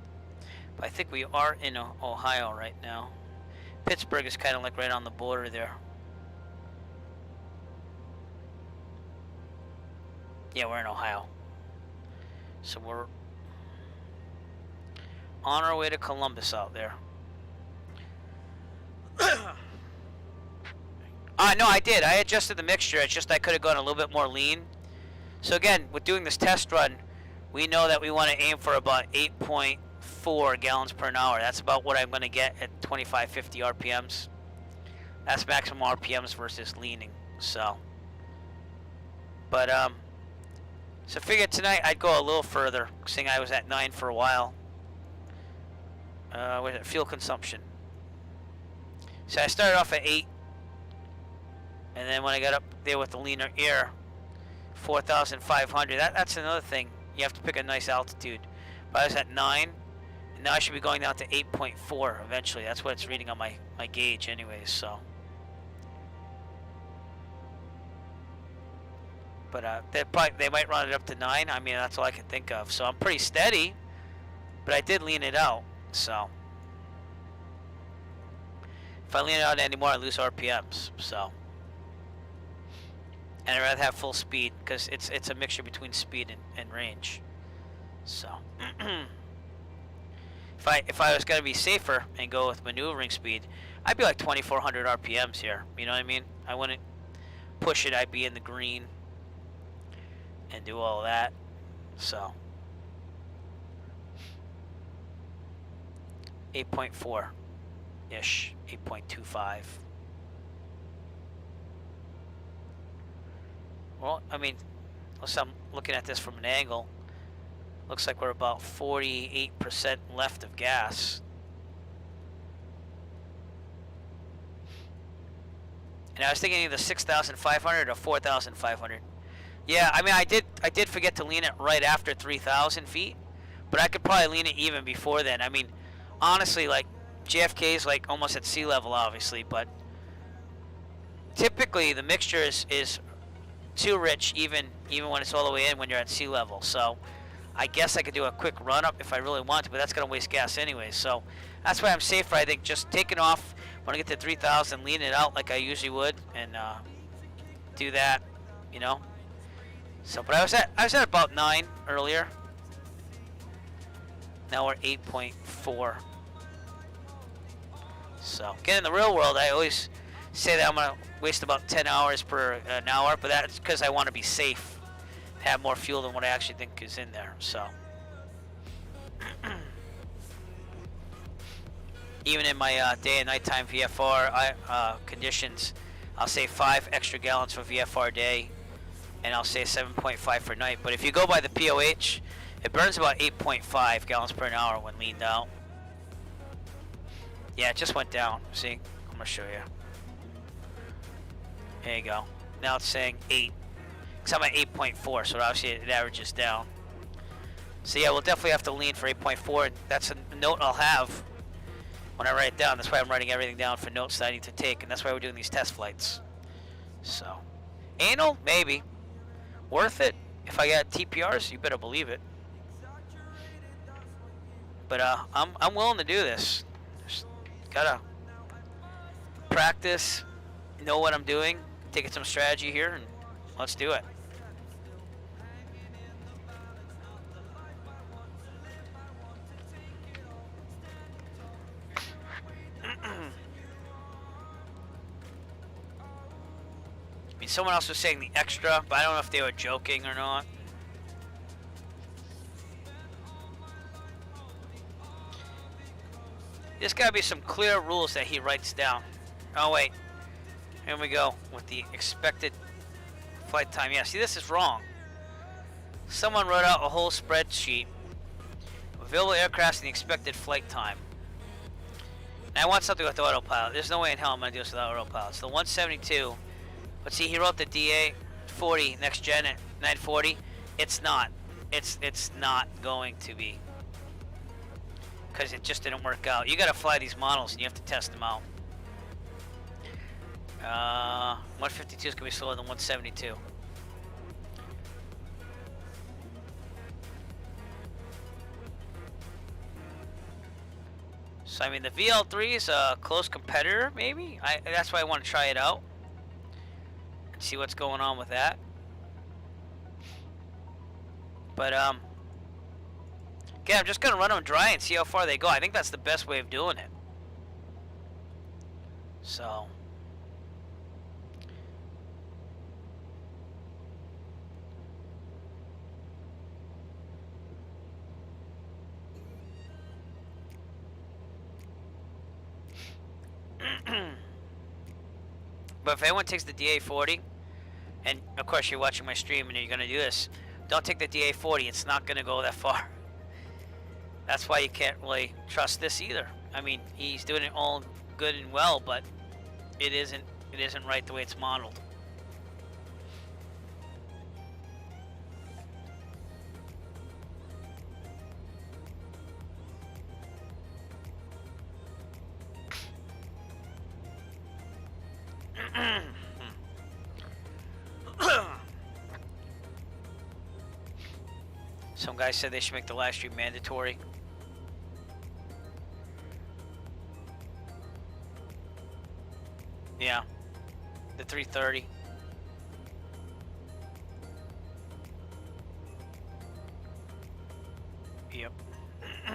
But I think we are in Ohio right now. Pittsburgh is kind of like right on the border there. Yeah, we're in Ohio. So we're on our way to Columbus out there. No, I did. I adjusted the mixture. It's just I could have gone a little bit more lean. So again, with doing this test run, we know that we want to aim for about 8.4 gallons per hour. That's about what I'm going to get at 2550 RPMs. That's maximum RPMs versus leaning. So, but so figured tonight I'd go a little further, seeing I was at 9 for a while. What is it? Fuel consumption. So I started off at 8. And then when I got up there with the leaner air, 4,500. That's another thing. You have to pick a nice altitude. But I was at 9, and now I should be going down to 8.4 eventually. That's what it's reading on my gauge anyways, so. But they might run it up to 9. I mean, that's all I can think of. So I'm pretty steady, but I did lean it out, so. If I lean it out anymore, I lose RPMs, so. And I'd rather have full speed because it's a mixture between speed and range. So if I was gonna be safer and go with maneuvering speed, I'd be like 2,400 RPMs here. You know what I mean? I wouldn't push it. I'd be in the green and do all that. So 8.4 ish, 8.25. Well, I mean, unless I'm looking at this from an angle, looks like we're about 48% left of gas. And I was thinking either 6,500 or 4,500. Yeah, I mean, I did forget to lean it right after 3,000 feet, but I could probably lean it even before then. I mean, honestly, like, JFK is like almost at sea level, obviously, but typically the mixture is too rich even when it's all the way in when you're at sea level. So I guess I could do a quick run up if I really want to, but that's going to waste gas anyway. So that's why I'm safer. I think just taking off when I get to 3,000, lean it out like I usually would, and do that, you know. So, but I was at about 9 earlier. Now we're 8.4. So, again, in the real world, I always say that I'm going to waste about 10 hours per an hour, but that's because I want to be safe, have more fuel than what I actually think is in there. So even in my day and nighttime VFR conditions, I'll say 5 extra gallons for VFR day, and I'll say 7.5 for night. But if you go by the POH, it burns about 8.5 gallons per hour when leaned out. Yeah, it just went down. See, I'm gonna show you. There you go. Now it's saying 8. Because I'm at 8.4, so obviously it averages down. So yeah, we'll definitely have to lean for 8.4. And that's a note I'll have when I write it down. That's why I'm writing everything down for notes that I need to take. And that's why we're doing these test flights. So, anal? Maybe. Worth it? If I got TPRs, you better believe it. But I'm willing to do this. Just gotta practice, know what I'm doing, take some strategy here, and let's do it. I mean, someone else was saying the extra, but I don't know if they were joking or not. There's got to be some clear rules that he writes down. Oh, wait. Here we go with the expected flight time. Yeah, see, this is wrong. Someone wrote out a whole spreadsheet. Available aircraft and the expected flight time. And I want something with autopilot. There's no way in hell I'm going to do this without autopilot. So the 172. But see, he wrote the DA40 next gen at 940. It's not. It's not going to be. Because it just didn't work out. You got to fly these models and you have to test them out. 152 is going to be slower than 172. So I mean the VL3 is a close competitor, maybe. That's why I want to try it out and see what's going on with that. But again, I'm just gonna run them dry and see how far they go. I think that's the best way of doing it. So. But if anyone takes the DA40, and of course you're watching my stream and you're going to do this, don't take the DA40. It's not going to go that far. That's why you can't really trust this either. I mean, he's doing it all good and well, but it isn't right the way it's modeled. Some guy said they should make the live stream mandatory. Yeah, the 330. Yep. I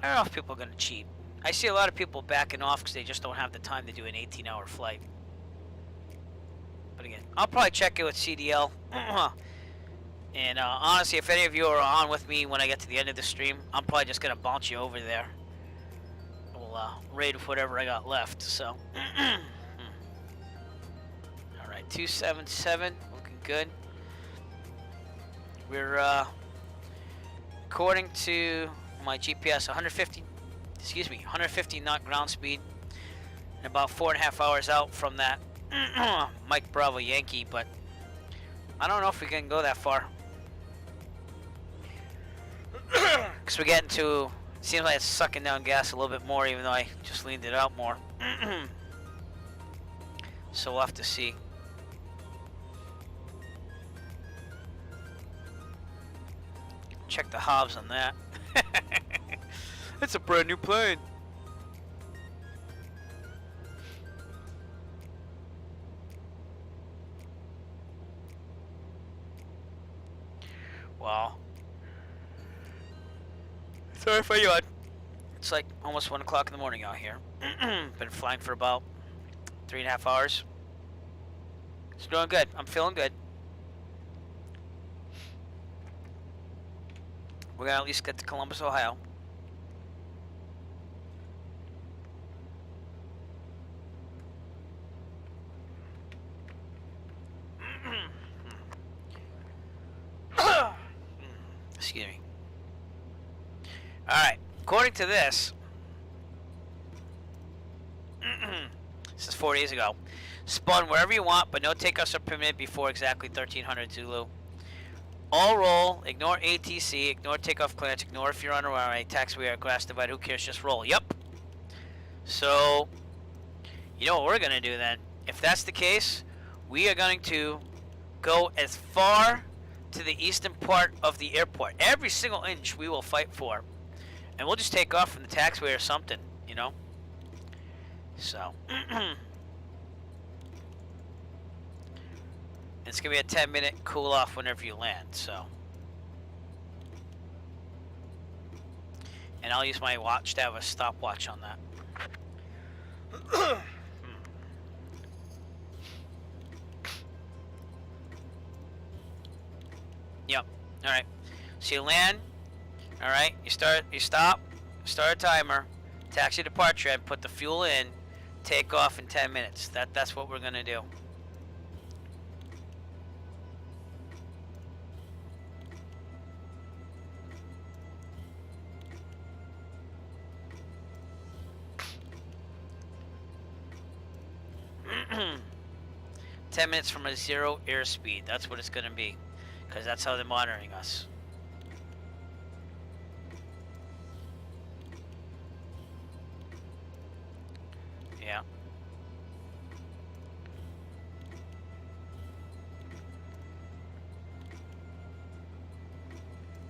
don't know if people are going to cheat. I see a lot of people backing off because they just don't have the time to do an 18-hour flight. But again, I'll probably check it with CDL. And honestly, if any of you are on with me when I get to the end of the stream, I'm probably just going to bounce you over there. We'll raid with whatever I got left. So, alright, 277, looking good. We're, according to my GPS, 150 knot ground speed, and about 4.5 hours out from that Mike Bravo Yankee, but I don't know if we can go that far. Because we're getting to, it seems like it's sucking down gas a little bit more, even though I just leaned it out more. So we'll have to see. Check the Hobbs on that. It's a brand new plane. Wow. Sorry for you. It's like almost 1 o'clock in the morning out here. Been flying for about 3.5 hours. It's doing good. I'm feeling good. We're gonna at least get to Columbus, Ohio. Excuse me. Alright, according to this, This is 4 days ago. Spawn wherever you want, but no takeoffs are permitted before exactly 1300 Zulu. All roll, ignore ATC, ignore takeoff clearance, ignore if you're on a runway, taxiway or grass divide, who cares, just roll. Yep. So, you know what we're going to do then? If that's the case, we are going to go as far to the eastern part of the airport. Every single inch we will fight for. And we'll just take off from the taxiway or something, you know? So, it's going to be a 10-minute cool off whenever you land, so. And I'll use my watch to have a stopwatch on that. Yep. All right. So you land. All right. You stop. Start a timer. Taxi departure and put the fuel in. Take off in 10 minutes. That's what we're gonna do. Ten minutes from a 0 airspeed. That's what it's gonna be, because that's how they're monitoring us. Yeah.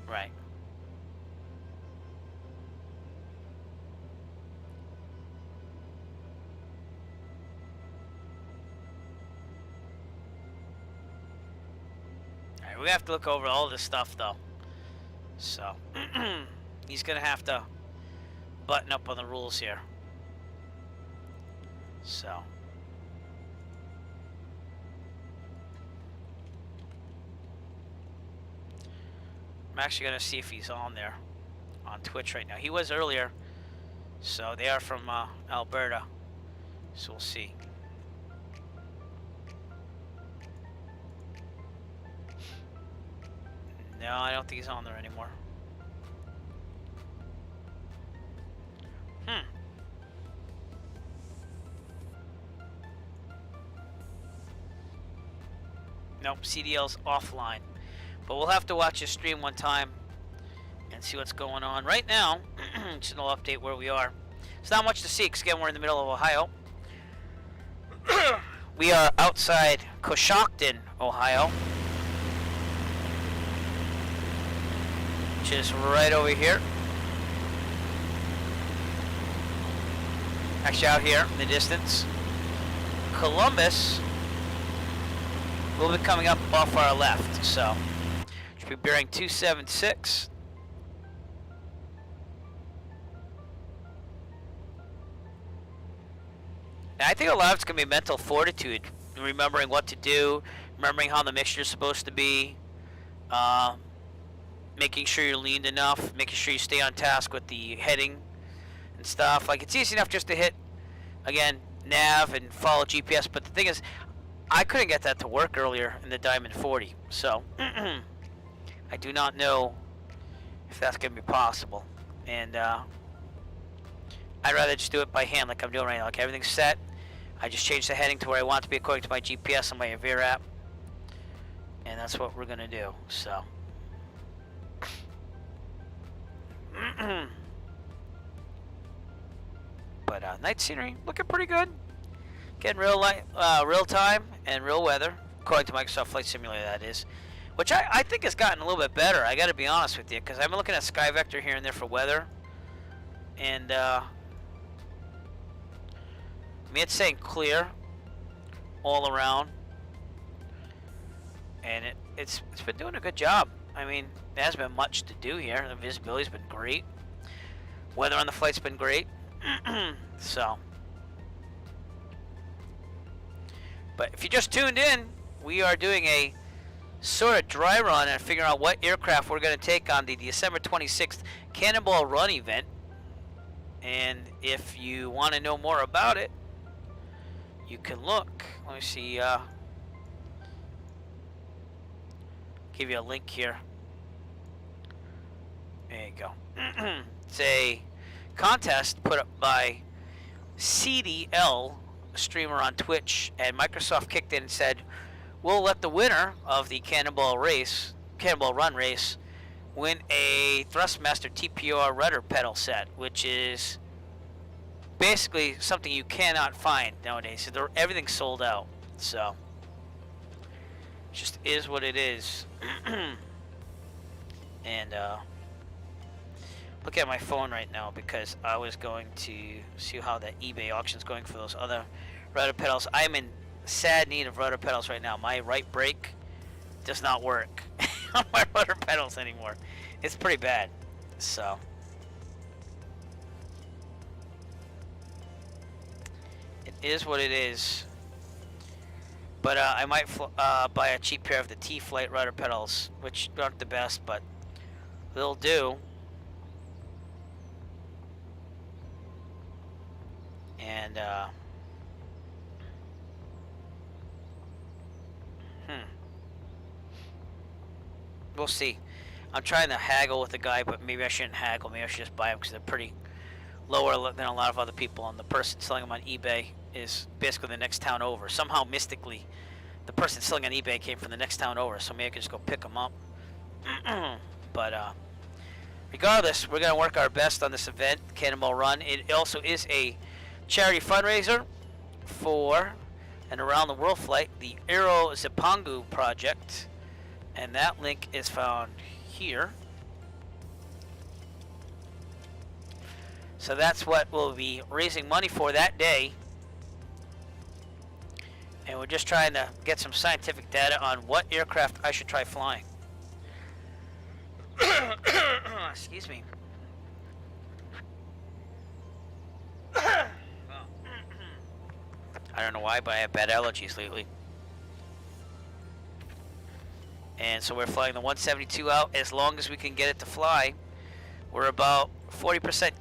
Right. Alright, we have to look over all this stuff though. So, he's gonna have to button up on the rules here. So. I'm actually gonna see if he's on there on Twitch right now. He was earlier, so they are from Alberta, so we'll see. No, I don't think he's on there anymore. Nope, CDL's offline. But we'll have to watch his stream one time and see what's going on. Right now, just an little update where we are. It's not much to see because again, we're in the middle of Ohio. We are outside Coshocton, Ohio, which is right over here. Actually out here in the distance. Columbus will be coming up off our left, so should be bearing 276. Now, I think a lot of it's going to be mental fortitude, remembering what to do, remembering how the mixture is supposed to be, making sure you're leaned enough, making sure you stay on task with the heading and stuff. Like, it's easy enough just to hit, again, nav and follow GPS, but the thing is, I couldn't get that to work earlier in the Diamond 40, so I do not know if that's going to be possible. And I'd rather just do it by hand like I'm doing right now. Like everything's set. I just change the heading to where I want it to be according to my GPS on my Avere app. And that's what we're going to do, so. But night scenery looking pretty good. Getting real time and real weather, according to Microsoft Flight Simulator, that is. Which I think has gotten a little bit better, I gotta be honest with you, because I've been looking at Sky Vector here and there for weather. And, I mean, it's saying clear all around. And it's been doing a good job. I mean, there hasn't been much to do here. The visibility's been great. Weather on the flight's been great. So. But if you just tuned in, we are doing a sort of dry run and figuring out what aircraft we're going to take on the December 26th Cannonball Run event. And if you want to know more about it, you can look. Let me see. Give you a link here. There you go. It's a contest put up by CDL streamer on Twitch, and Microsoft kicked in and said, we'll let the winner of the Cannonball Run race, win a Thrustmaster TPR rudder pedal set, which is basically something you cannot find nowadays. Everything's sold out, so it just is what it is. And look at my phone right now because I was going to see how the eBay auction's going for those other rudder pedals. I'm in sad need of rudder pedals right now. My right brake does not work on my rudder pedals anymore. It's pretty bad. So it is what it is. But I might buy a cheap pair of the T-Flight rudder pedals, which aren't the best, but they'll do. And we'll see. I'm trying to haggle with the guy, but maybe I shouldn't haggle. Maybe I should just buy them because they're pretty lower than a lot of other people. And the person selling them on eBay is basically the next town over. Somehow, mystically, the person selling on eBay came from the next town over, so maybe I can just go pick them up. But regardless, we're going to work our best on this event, Cannonball Run. It also is a charity fundraiser for an around the world flight, the Aero Zipangu project, and that link is found here. So that's what we'll be raising money for that day, and we're just trying to get some scientific data on what aircraft I should try flying. Excuse me. I don't know why, but I have bad allergies lately. And so we're flying the 172 out as long as we can get it to fly. We're about 40%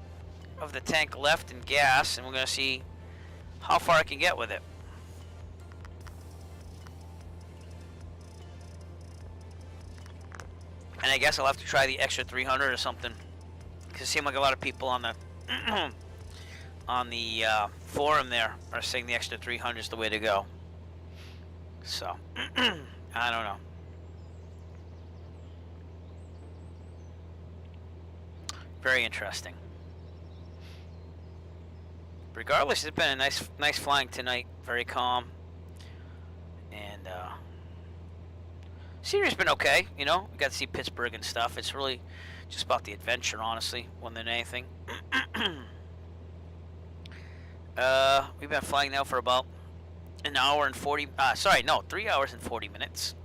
of the tank left in gas, and we're going to see how far I can get with it. And I guess I'll have to try the extra 300 or something, because it seemed like a lot of people on the on the forum there are saying the extra 300 is the way to go. So I don't know. Very interesting. Regardless, it's been a nice flying tonight. Very calm, and scenery's been okay. You know, we got to see Pittsburgh and stuff. It's really just about the adventure, honestly, more than anything. We've been flying now for about an hour and 40. 3 hours and 40 minutes.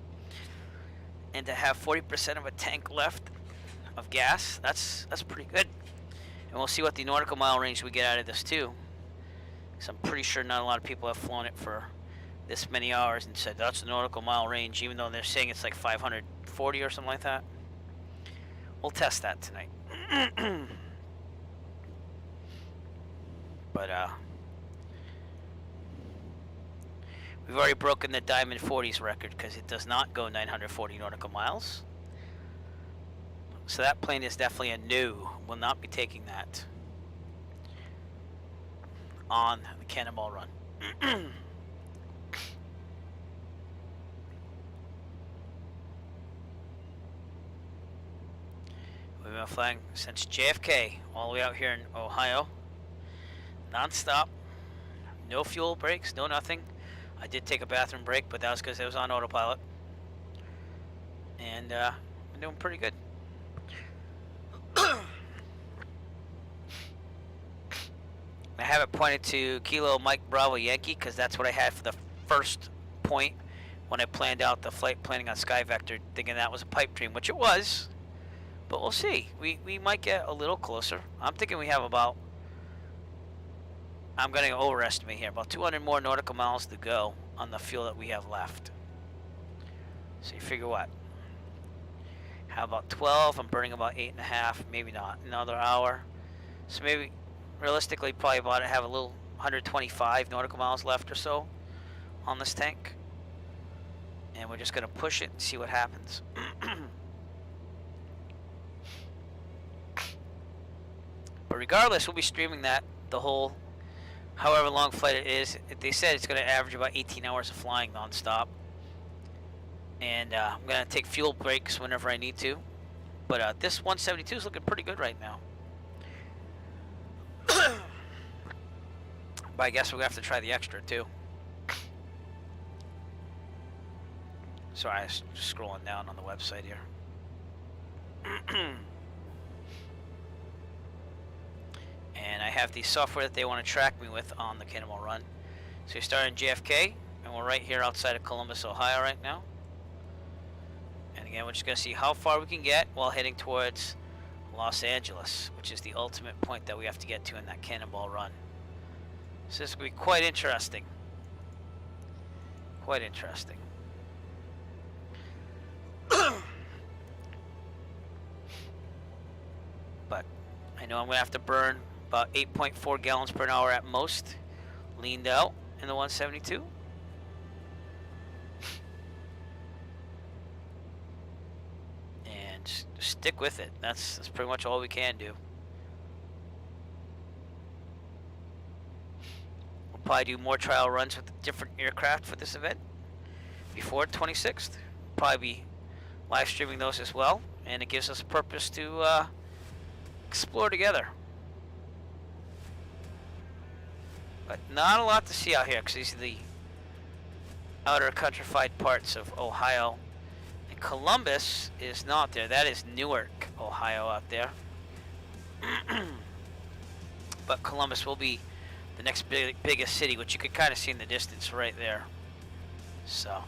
And to have 40% of a tank left of gas, that's pretty good. And we'll see what the nautical mile range we get out of this too. Because I'm pretty sure not a lot of people have flown it for this many hours and said that's the nautical mile range, even though they're saying it's like 540 or something like that. We'll test that tonight. But we've already broken the Diamond 40s record because it does not go 940 nautical miles. So that plane is definitely a no. Will not be taking that on the Cannonball Run. We've been flying since JFK all the way out here in Ohio. Non-stop. No fuel breaks, no nothing. I did take a bathroom break, but that was because it was on autopilot. And I'm doing pretty good. I have it pointed to Kilo Mike Bravo Yankee because that's what I had for the first point when I planned out the flight planning on SkyVector, thinking that was a pipe dream, which it was. But we'll see. We might get a little closer. I'm thinking we have about, I'm going to overestimate here, about 200 more nautical miles to go on the fuel that we have left. So you figure what? How about 12? I'm burning about 8.5, maybe not. Another hour. So maybe, realistically, probably about to have a little 125 nautical miles left or so on this tank. And we're just going to push it and see what happens. But regardless, we'll be streaming that the whole however long flight it is. They said it's going to average about 18 hours of flying nonstop. And I'm going to take fuel breaks whenever I need to. But this 172 is looking pretty good right now. But I guess we're going to have to try the extra too. Sorry, I was just scrolling down on the website here. And I have the software that they want to track me with on the Cannonball run. So we start in JFK, and we're right here outside of Columbus, Ohio right now. And again, we're just going to see how far we can get while heading towards Los Angeles, which is the ultimate point that we have to get to in that Cannonball run. So this is going to be quite interesting. Quite interesting. But I know I'm going to have to burn about 8.4 gallons per hour at most, leaned out in the 172. And just stick with it. That's pretty much all we can do. We'll probably do more trial runs with different aircraft for this event before 26th. Probably be live streaming those as well, and it gives us a purpose to explore together. But not a lot to see out here, because these are the outer countrified parts of Ohio. And Columbus is not there. That is Newark, Ohio out there. But Columbus will be the next biggest city, which you could kind of see in the distance right there. So.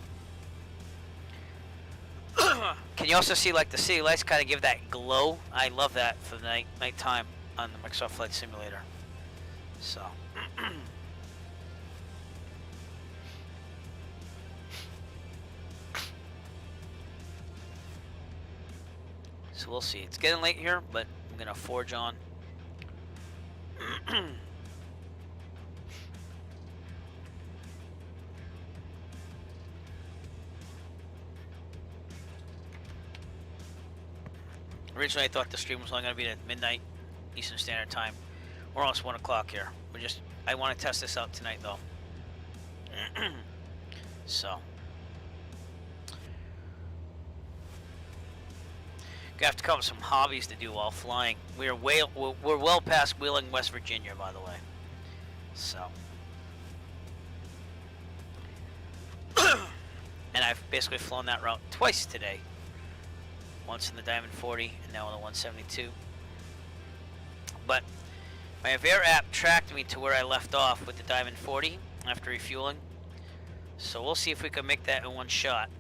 Can you also see like the city lights kind of give that glow? I love that for the nighttime on the Microsoft Flight Simulator. So. So we'll see. It's getting late here, but I'm gonna forge on. Originally, I thought the stream was only going to be at midnight Eastern Standard Time. We're almost 1 o'clock here. I want to test this out tonight, though. So. Gonna have to come up with some hobbies to do while flying. We're well past Wheeling, West Virginia, by the way. So. And I've basically flown that route twice today. Once in the Diamond 40 and now in the 172. But my Avera app tracked me to where I left off with the Diamond 40 after refueling. So we'll see if we can make that in one shot.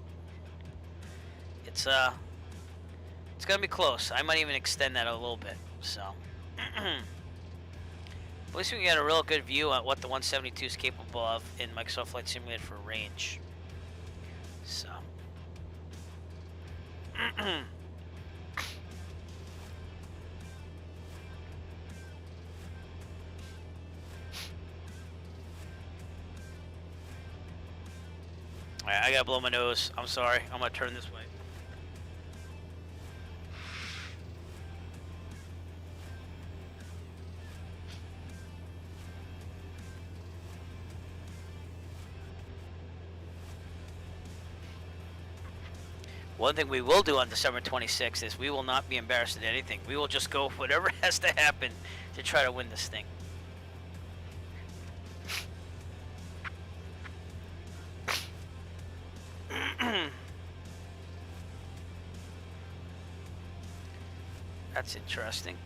It's gonna be close. I might even extend that a little bit. So at least we can get a real good view on what the 172 is capable of in Microsoft Flight Simulator for range. So. Alright, I gotta blow my nose. I'm sorry. I'm gonna turn this way. One thing we will do on December 26th is we will not be embarrassed at anything. We will just go whatever has to happen to try to win this thing. That's interesting.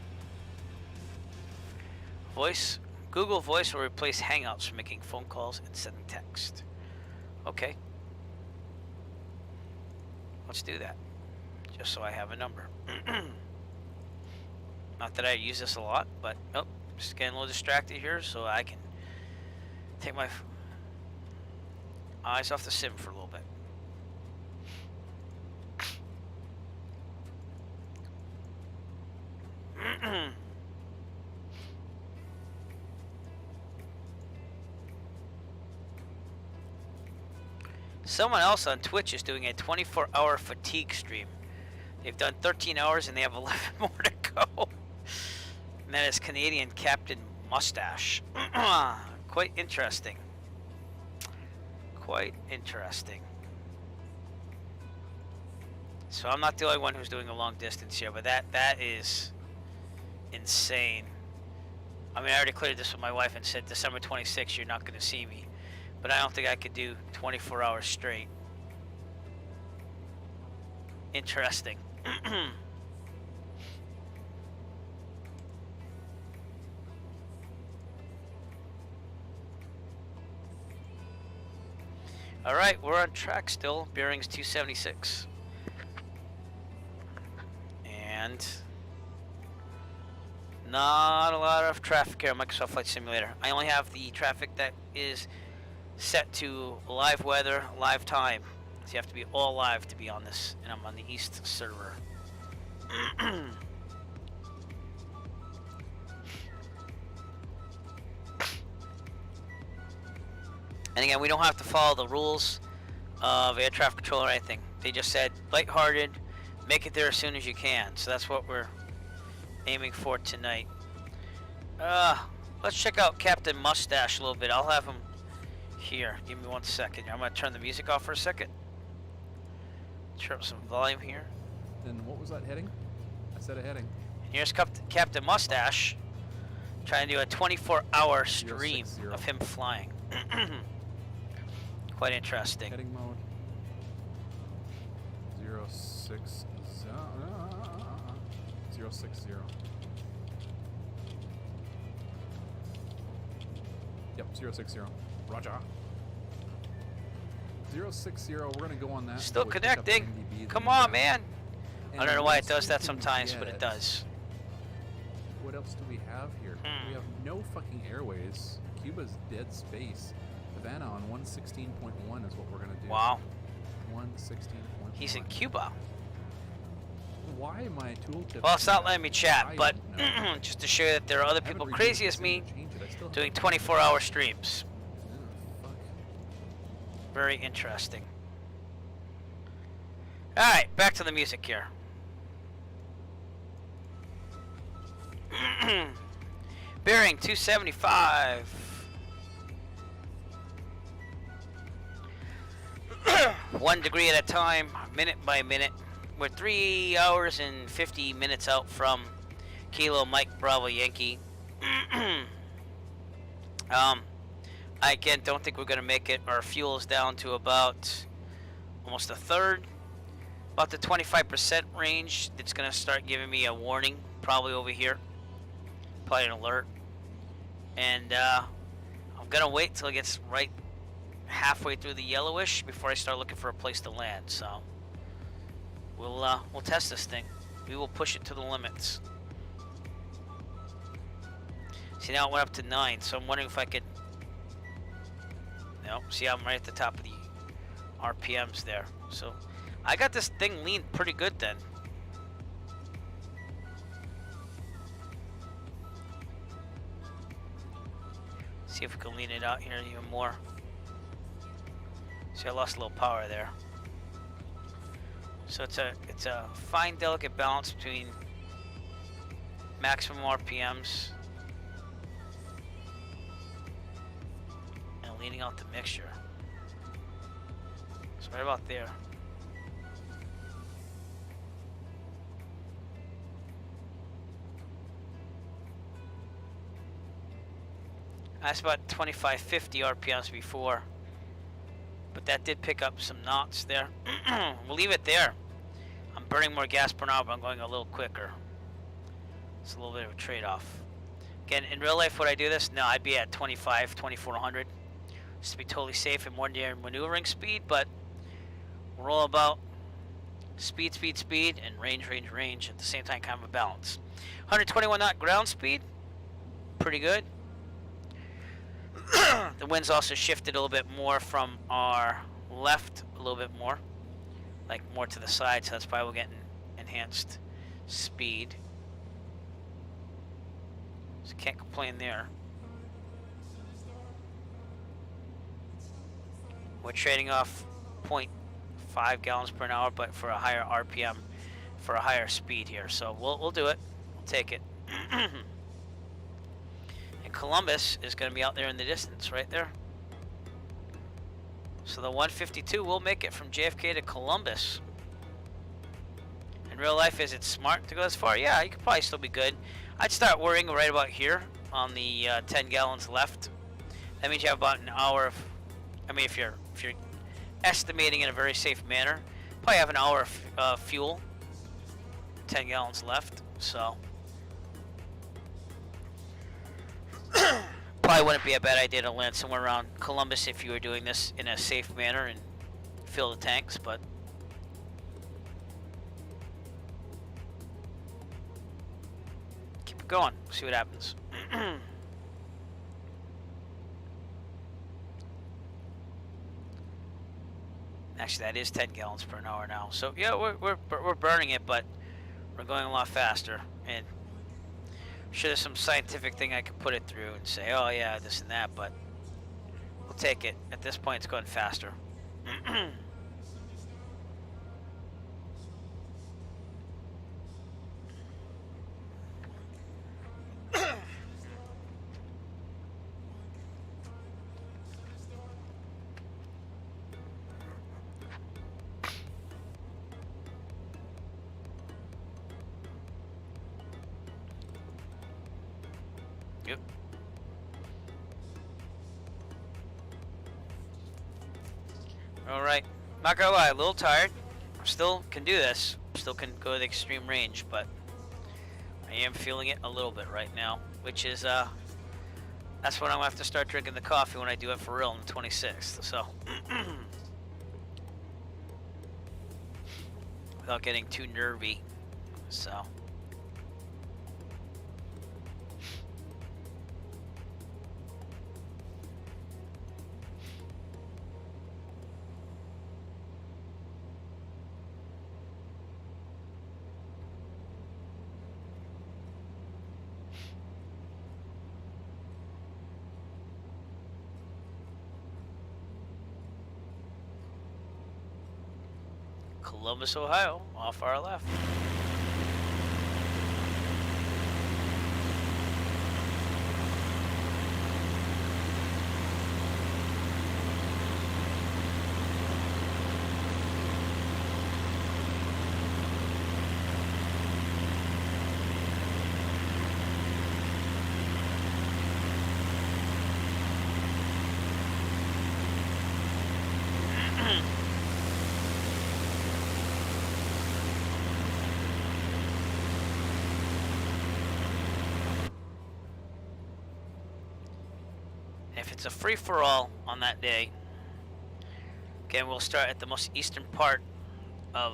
Google Voice will replace Hangouts for making phone calls and sending text. Okay. Let's do that. Just so I have a number. Not that I use this a lot, but just getting a little distracted here so I can take my eyes off the sim for a little bit. Someone else on Twitch is doing a 24-hour fatigue stream. They've done 13 hours and they have 11 more to go. And that is Canadian Captain Mustache. quite interesting. Quite interesting. So I'm not the only one who's doing a long distance here, but that is insane. I mean, I already cleared this with my wife and said December 26th, you're not going to see me. But I don't think I could do 24 hours straight. Interesting. All right, we're on track still. Bearings 276. And not a lot of traffic here on Microsoft Flight Simulator. I only have the traffic that is set to live weather, live time. So you have to be all live to be on this, and I'm on the East server. And again, we don't have to follow the rules of air traffic control or anything. They just said lighthearted, make it there as soon as you can. So that's what we're aiming for tonight. Let's check out Captain Mustache a little bit. I'll have him here. Give me 1 second. I'm going to turn the music off for a second. Turn up some volume here. Then what was that heading? I said a heading. And here's Captain Mustache trying to do a 24-hour stream 060. of him flying. Quite interesting. Heading mode. 060. 060. Yep, 060. Roger. 060. We're gonna go on that. Still until we pick up connecting. NDB, Come then on, we man. And I don't know why it once does we that can sometimes, but it get- does. What else do we have here? We have no fucking airways. Cuba's dead space. Havana on 116.1 is what we're gonna do. Wow. 116.1. He's in Cuba. Why my tooltip? Well, it's not letting me chat, I but don't know. just to show you that there are other I haven't people reviewed crazy this as me to change it. I still doing haven't- 24-hour streams. Oh, fuck. Very interesting. All right, back to the music here. Bearing 275. 1 degree at a time, minute by minute. We're 3 hours and 50 minutes out from Kilo Mike Bravo Yankee. I again don't think we're gonna make it. Our fuel is down to about almost a third, about the 25% range. It's gonna start giving me a warning, probably over here, probably an alert. And I'm gonna wait till it gets right halfway through the yellowish before I start looking for a place to land. So we'll test this thing. We will push it to the limits. See, now it went up to 9, so I'm wondering if I could. No, see, I'm right at the top of the RPMs there. So I got this thing leaned pretty good then. See if we can lean it out here even more. See, I lost a little power there. So it's a fine, delicate balance between maximum RPMs and leaning out the mixture. It's right about there. That's about 2550 RPMs before, but that did pick up some knots there. We'll leave it there. I'm burning more gas per hour, but I'm going a little quicker. It's a little bit of a trade-off. Again, in real life, would I do this? No, I'd be at 2400, just to be totally safe and more near maneuvering speed, but we're all about speed, speed, speed, and range, range, range at the same time, kind of a balance. 121 knot ground speed, pretty good. The wind's also shifted a little bit more from our left, a little bit more, like more to the side, so that's why we're getting enhanced speed. So can't complain there. We're trading off 0.5 gallons per hour, but for a higher RPM, for a higher speed here. So we'll do it. We'll take it. And Columbus is going to be out there in the distance, right there. So the 152 will make it from JFK to Columbus. In real life, is it smart to go this far? Yeah, you could probably still be good. I'd start worrying right about here on the 10 gallons left. That means you have about an hour of, I mean, if you're estimating in a very safe manner, probably have an hour of fuel. 10 gallons left, so probably wouldn't be a bad idea to land somewhere around Columbus if you were doing this in a safe manner and fill the tanks, but keep it going, see what happens. Actually, that is 10 gallons per hour now. So yeah, we're burning it, but we're going a lot faster. And sure, there's some scientific thing I could put it through and say, oh yeah, this and that, but we'll take it. At this point, it's going faster. Yep. Alright. Not gonna lie, a little tired. Still can do this. Still can go to the extreme range, but I am feeling it a little bit right now. Which is, that's when I'm gonna have to start drinking the coffee when I do it for real on the 26th. So, without getting too nervy. So. Columbus, Ohio, off our left. If it's a free-for-all on that day, again, we'll start at the most eastern part of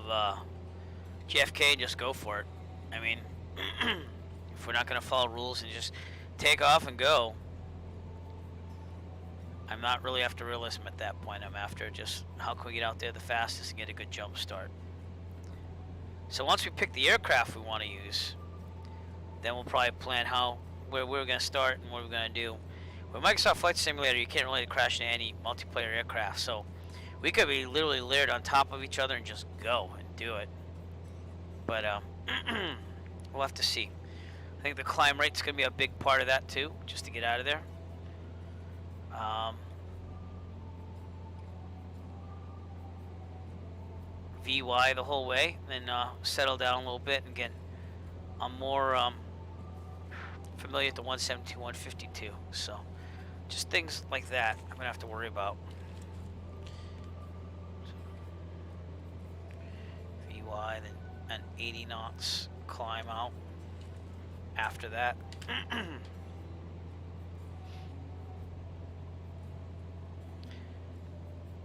JFK and just go for it. I mean, if we're not going to follow rules and just take off and go, I'm not really after realism at that point. I'm after just how can we get out there the fastest and get a good jump start. So once we pick the aircraft we want to use, then we'll probably plan where we're going to start and what we're going to do. With Microsoft Flight Simulator, you can't really crash into any multiplayer aircraft, so we could be literally layered on top of each other and just go and do it. But we'll have to see. I think the climb rate's going to be a big part of that too, just to get out of there. VY the whole way, then settle down a little bit and get I'm more familiar with the 172, 152, so just things like that I'm gonna have to worry about. VY, then an 80 knots climb out after that.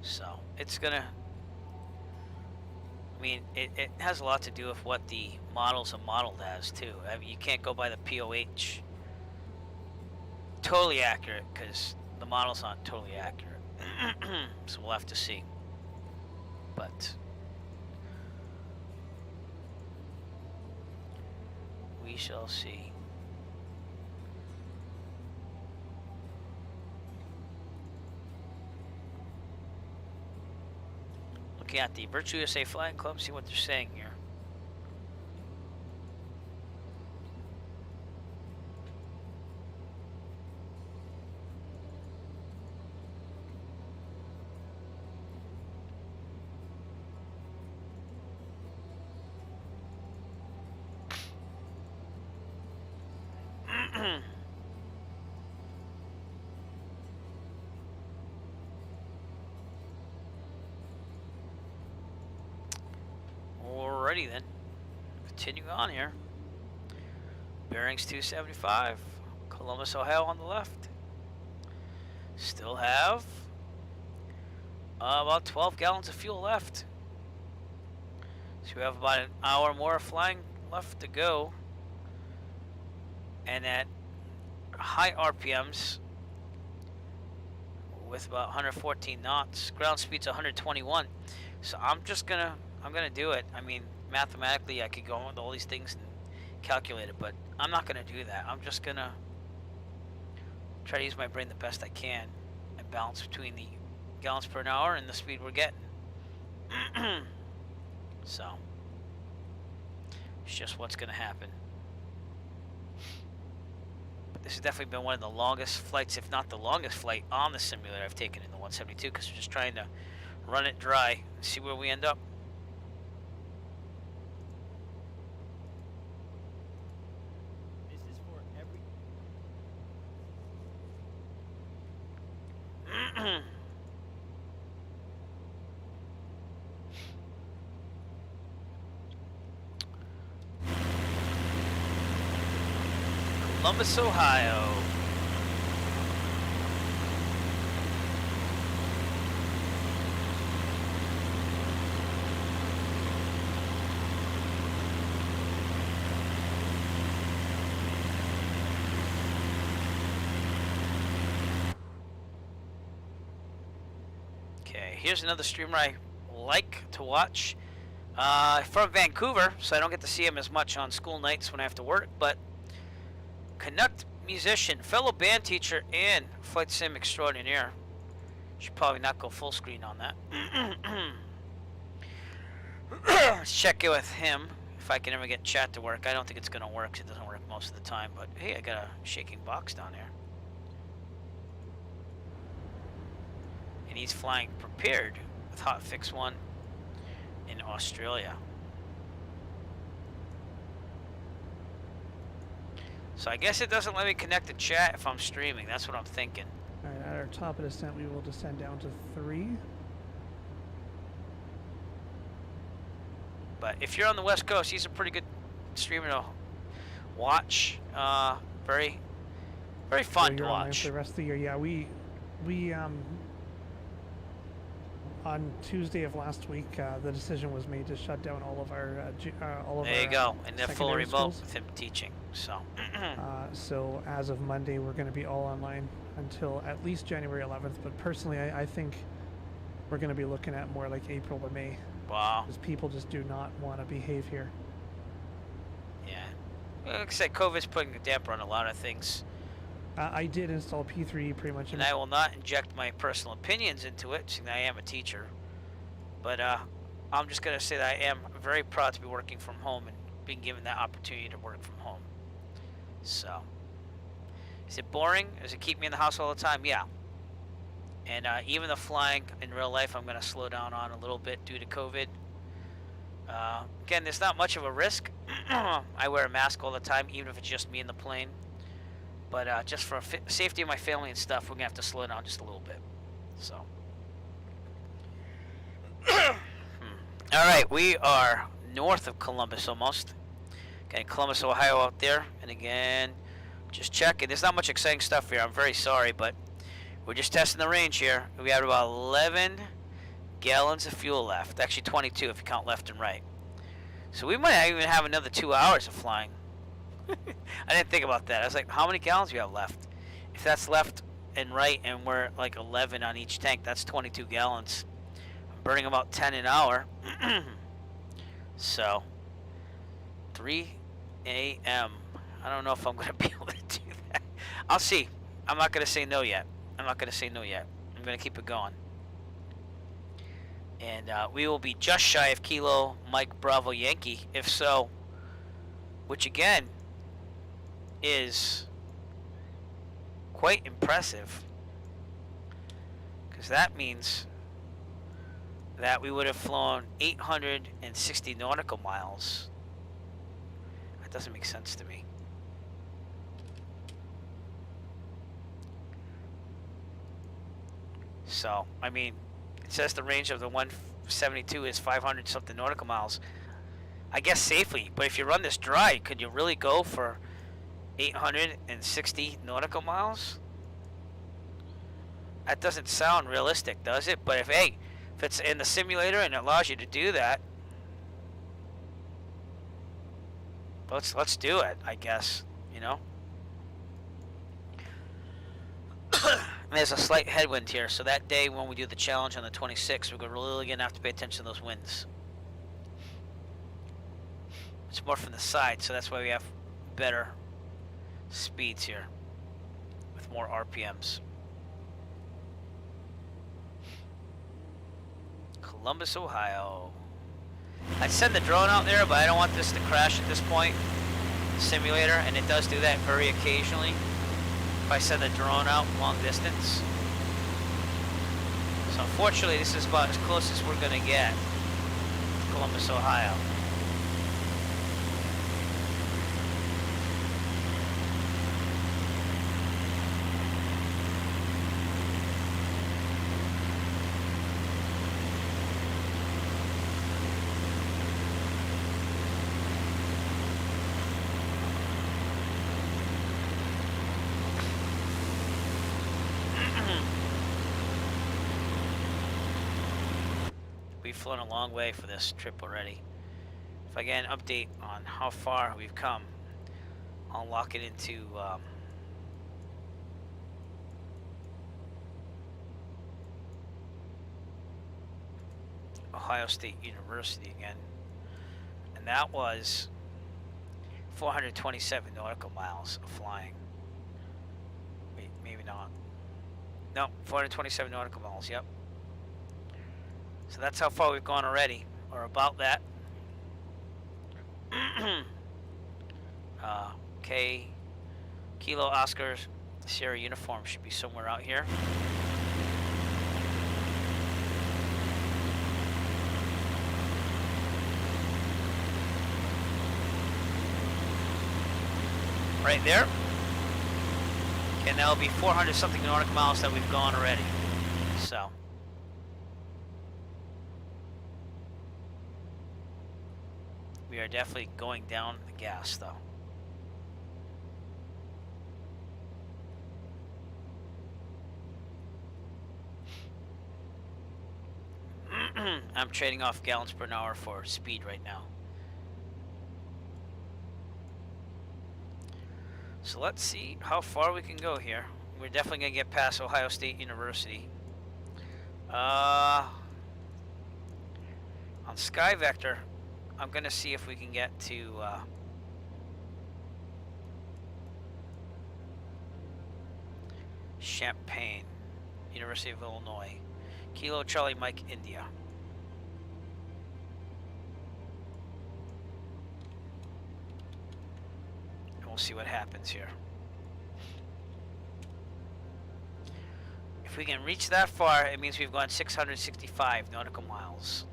So it's gonna, I mean, it has a lot to do with what the models are modeled as too. I mean, you can't go by the POH totally accurate because the model's not totally accurate. So we'll have to see. But we shall see. Looking at the Virtual USA Flying Club, see what they're saying here. Alrighty then. Continue on here. Bearings 275. Columbus, Ohio on the left. Still have about 12 gallons of fuel left. So we have about an hour more flying left to go. And at high RPMs with about 114 knots. Ground speed's 121. So I'm gonna do it. I mean, mathematically I could go on with all these things and calculate it, but I'm not gonna do that. I'm just gonna try to use my brain the best I can and balance between the gallons per hour and the speed we're getting. So it's just what's gonna happen. But this has definitely been one of the longest flights, if not the longest flight on the simulator I've taken in the 172, because we're just trying to run it dry and see where we end up. This is for every. Columbus, Ohio. Okay, here's another streamer I like to watch. From Vancouver, so I don't get to see him as much on school nights when I have to work, but Canuck musician, fellow band teacher, and flight sim extraordinaire. Should probably not go full screen on that. Let's check in with him if I can ever get chat to work. I don't think it's gonna work 'cause it doesn't work most of the time, but hey, I got a shaking box down there. And he's flying prepared with Hotfix 1 in Australia. So I guess it doesn't let me connect to chat if I'm streaming. That's what I'm thinking. Alright, at our top of descent, we will descend down to 3. But if you're on the West Coast, he's a pretty good streamer to watch. Very fun So to you're online watch. for the rest of the year. Yeah, we on Tuesday of last week, the decision was made to shut down all of our There you go, and they're full secondary remote schools. with him teaching. So So as of Monday, we're going to be all online until at least January 11th. But personally, I think we're going to be looking at more like April to May, wow, because people just do not want to behave here. yeah. Like I said, COVID's putting a damper on a lot of things, I did install P3 pretty much. and I will not inject my personal opinions into it, seeing that I am a teacher. But I'm just gonna say that I am very proud to be working from home and being given that opportunity to work from home. So, is it boring? Does it keep me in the house all the time? Yeah. And even the flying in real life, I'm going to slow down on a little bit due to COVID. Again, there's not much of a risk. I wear a mask all the time, even if it's just me in the plane. But just for safety of my family and stuff, we're going to have to slow down just a little bit. So. All right, we are north of Columbus almost. Got Columbus, Ohio out there. And again, just checking. There's not much exciting stuff here. I'm very sorry, but we're just testing the range here. We have about 11 gallons of fuel left. Actually 22 if you count left and right. So we might even have another 2 hours of flying. I didn't think about that. I was like, how many gallons do we have left? If that's left and right and we're like 11 on each tank, that's 22 gallons. I'm burning about 10 an hour. So 3 a.m. I don't know if I'm going to be able to do that. I'll see. I'm not going to say no yet. I'm going to keep it going. And we will be just shy of Kilo Mike Bravo Yankee, if so, which again is quite impressive, because that means that we would have flown 860 nautical miles. That doesn't make sense to me. So, I mean, it says the range of the 172 is 500 something nautical miles. I guess safely, but if you run this dry, could you really go for 860 nautical miles? That doesn't sound realistic, does it? But if it's in the simulator and it allows you to do that, let's do it, I guess, you know? There's a slight headwind here, so that day when we do the challenge on the 26th, we're really gonna have to pay attention to those winds. It's more from the side, so that's why we have better speeds here with more RPMs. Columbus, Ohio. I'd send the drone out there, but I don't want this to crash at this point. Simulator, and it does do that very occasionally. If I send the drone out long distance. So unfortunately, this is about as close as we're gonna get to Columbus, Ohio. We've flown a long way for this trip already. If I get an update on how far we've come, I'll lock it into Ohio State University again, and that was 427 nautical miles of flying. Wait, maybe not. No, 427 nautical miles, yep. So that's how far we've gone already, or about that. Kilo Oscar Sierra uniform should be somewhere out here. Right there. And that'll be 400 something nautical miles that we've gone already. So. We are definitely going down the gas, though. I'm trading off gallons per hour for speed right now. So let's see how far we can go here. We're definitely going to get past Ohio State University. On Sky Vector, I'm going to see if we can get to Champaign, University of Illinois. Kilo Charlie Mike, India. And we'll see what happens here. If we can reach that far, it means we've gone 665 nautical miles.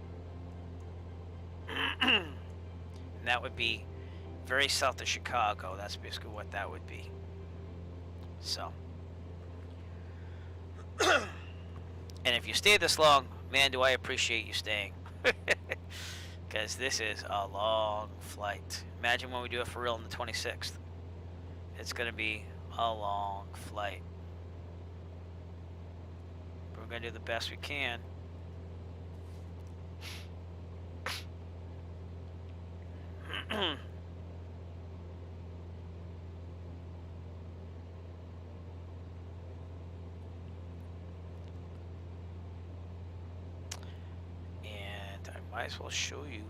And that would be very south of Chicago. That's basically what that would be. So. And if you stay this long, man, do I appreciate you staying. Because this is a long flight. Imagine when we do it for real on the 26th. It's going to be a long flight. But we're going to do the best we can. And I might as well show you.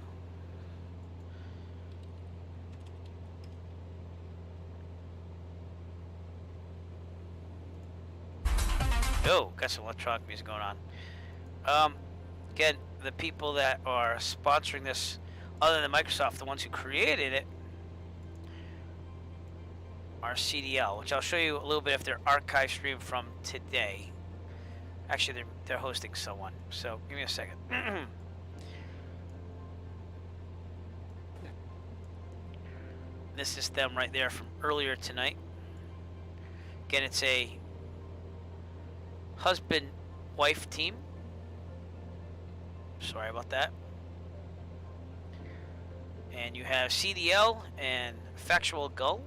Oh, got some electronic music going on. Again, the people that are sponsoring this, other than Microsoft, the ones who created it, are CDL, which I'll show you a little bit of their archive stream from today. Actually, they're hosting someone, so give me a second. This is them right there from earlier tonight. Again, it's a husband-wife team. Sorry about that. And you have CDL and Factual Gull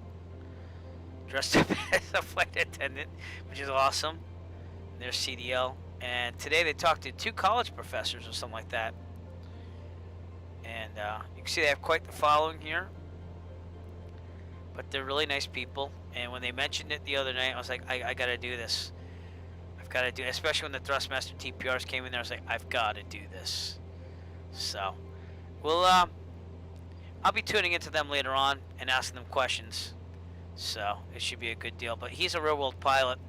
dressed up as a flight attendant, which is awesome. And there's CDL. And today they talked to 2 college professors or something like that. And you can see they have quite the following here. But they're really nice people. And when they mentioned it the other night, I was like, I got to do this. I've got to do it. Especially when the Thrustmaster TPRs came in there, I was like, I've got to do this. So, well, I'll be tuning into them later on and asking them questions. So, it should be a good deal. But he's a real-world pilot.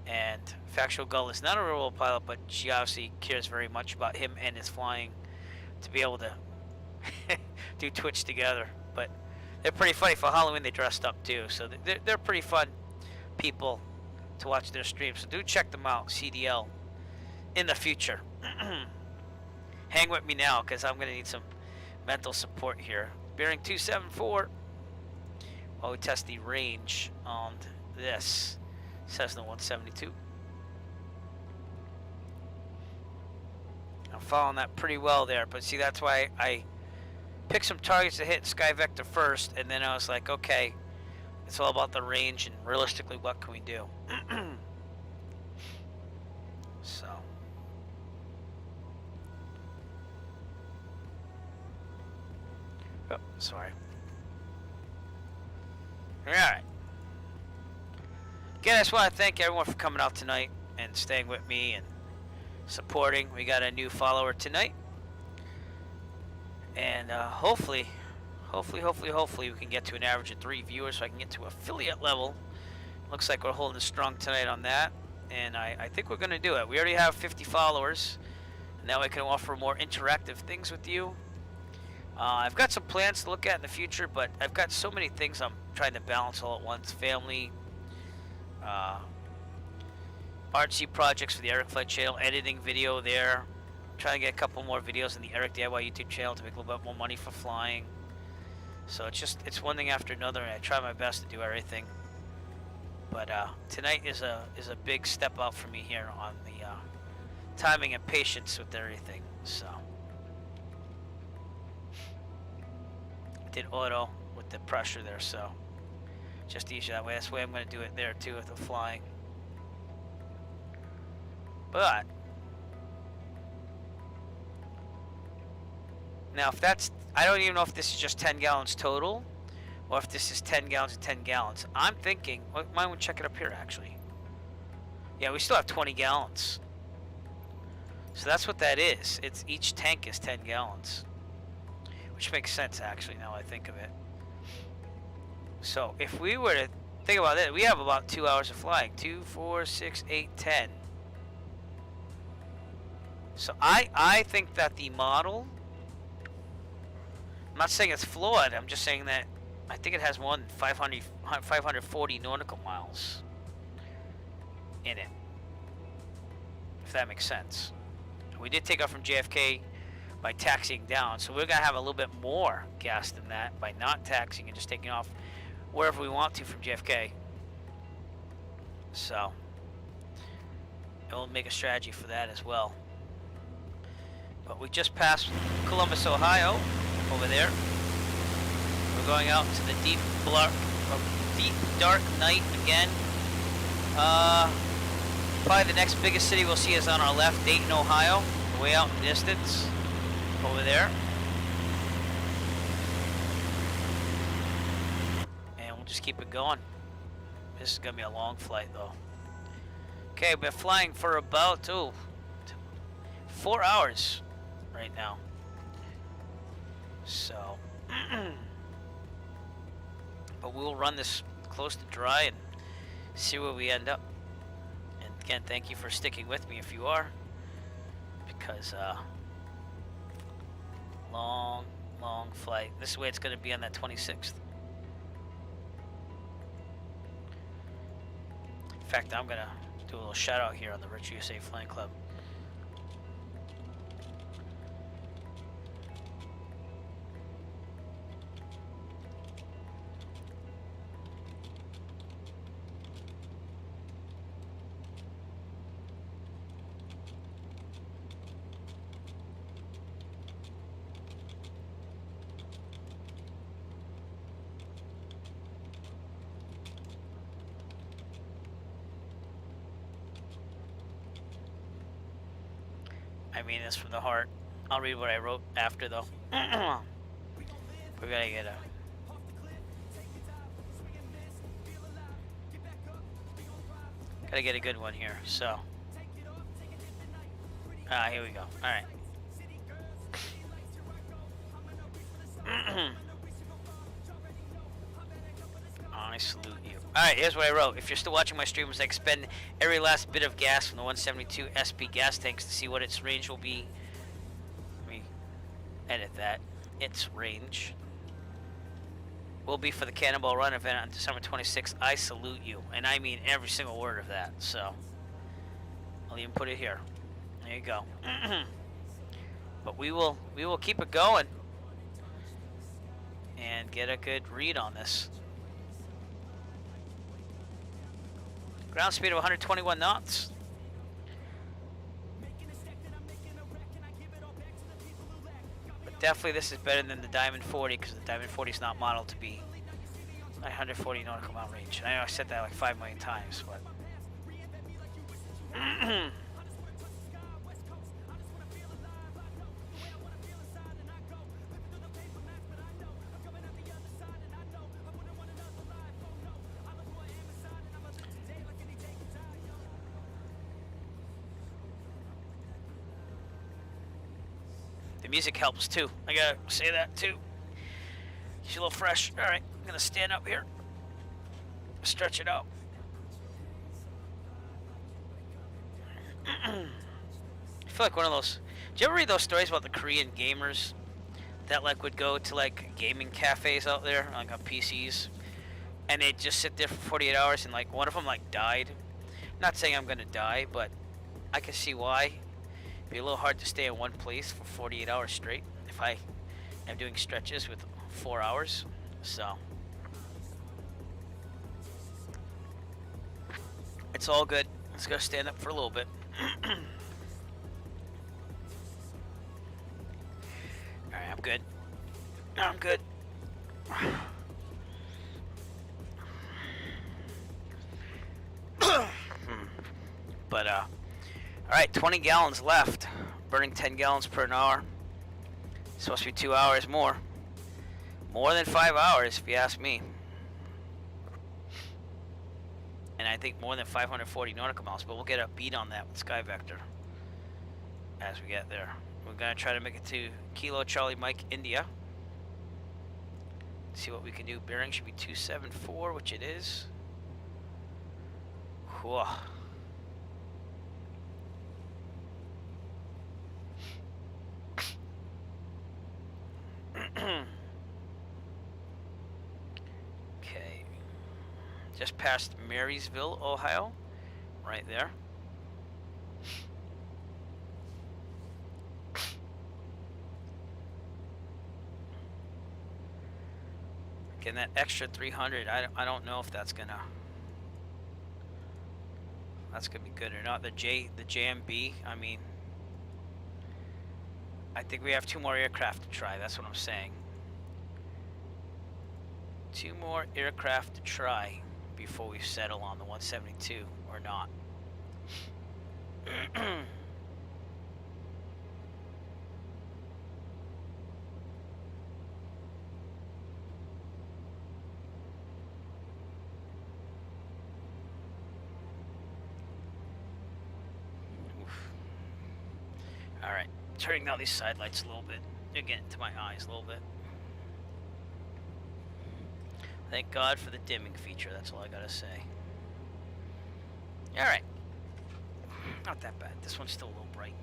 And Factual Gull is not a real-world pilot, but she obviously cares very much about him and his flying to be able to do Twitch together. But they're pretty funny. For Halloween, they dressed up too. So they're pretty fun people to watch their streams. So do check them out, CDL, in the future. Hang with me now, because I'm going to need some mental support here. Bearing 274. While we test the range on this Cessna 172. I'm following that pretty well there, but see, that's why I picked some targets to hit Sky Vector first, and then I was like, okay, it's all about the range and realistically what can we do. So oh, sorry. Alright. Again, I just want to thank everyone for coming out tonight and staying with me and supporting. We got a new follower tonight. And hopefully we can get to an average of 3 viewers so I can get to affiliate level. Looks like we're holding strong tonight on that. And I think we're going to do it. We already have 50 followers. And now I can offer more interactive things with you. I've got some plans to look at in the future, but I've got so many things I'm trying to balance all at once. Family, artsy projects for the Eric Flight channel, editing video there. Trying to get a couple more videos in the Eric DIY YouTube channel to make a little bit more money for flying. So it's one thing after another, and I try my best to do everything. But tonight is a big step up for me here on the timing and patience with everything. So did auto with the pressure there, so just easier that way. That's the way I'm going to do it there too with the flying. But now if that's, I don't even know if this is just 10 gallons total or if this is 10 gallons and 10 gallons. I'm thinking, well, might want to check it up here actually. Yeah, we still have 20 gallons. So that's what that is. It's each tank is 10 gallons. Which makes sense actually now I think of it. So if we were to think about it, we have about 2 hours of flying. 2, 4, 6, 8, 10. So I think that the model, I'm not saying it's flawed, I'm just saying that I think it has more than 540 nautical miles in it. If that makes sense. We did take off from JFK by taxiing down, so we're going to have a little bit more gas than that by not taxiing and just taking off wherever we want to from JFK. So, and we'll make a strategy for that as well. But we just passed Columbus, Ohio, over there. We're going out to the deep dark night again. Probably the next biggest city we'll see is on our left, Dayton, Ohio, way out in the distance, over there. And we'll just keep it going. This is gonna be a long flight though. Okay, we've been flying for about 4 hours right now. So, but we'll run this close to dry and see where we end up. And again, thank you for sticking with me if you are, because long flight. This is the way it's going to be on that 26th. In fact, I'm going to do a little shout out here on the Rich USA Flying Club. I mean this from the heart. I'll read what I wrote after though. We gotta get a. Gotta get a good one here. So. Here we go. All right. I salute you. Alright, here's what I wrote. If you're still watching my streams, I expend every last bit of gas from the 172 SP gas tanks to see what its range will be. Let me edit that. Its range will be for the Cannonball Run event on December 26th. I salute you. And I mean every single word of that. So, I'll even put it here. There you go. But we will keep it going. And get a good read on this. Ground speed of 121 knots. But definitely this is better than the Diamond 40 because the Diamond 40 is not modeled to be 940 nautical mile range. I know I said that like 5 million times, but music helps too. I gotta say that too. She's a little fresh. All right, I'm gonna stand up here, stretch it out. I feel like one of those. Did you ever read those stories about the Korean gamers that like would go to like gaming cafes out there, like on PCs, and they'd just sit there for 48 hours, and like one of them like died. Not saying I'm gonna die, but I can see why. Be a little hard to stay in one place for 48 hours straight if I am doing stretches with 4 hours. So it's all good. Let's go stand up for a little bit. Alright, I'm good. I'm good. But alright, 20 gallons left. Burning 10 gallons per an hour. It's supposed to be 2 hours more. More than 5 hours, if you ask me. And I think more than 540 nautical miles, but we'll get a beat on that with Sky Vector as we get there. We're going to try to make it to Kilo Charlie Mike India. See what we can do. Bearing should be 274, which it is. Whoa. Okay, just past Marysville, Ohio, right there. Getting that extra 300, I don't know if that's gonna be good or not. The JMB, I mean, I think we have 2 more aircraft to try. That's what I'm saying. 2 more aircraft to try before we settle on the 172 or not. All right. Turning down these side lights a little bit. They're getting into my eyes a little bit. Thank God for the dimming feature. That's all I gotta say. All right. Not that bad. This one's still a little bright.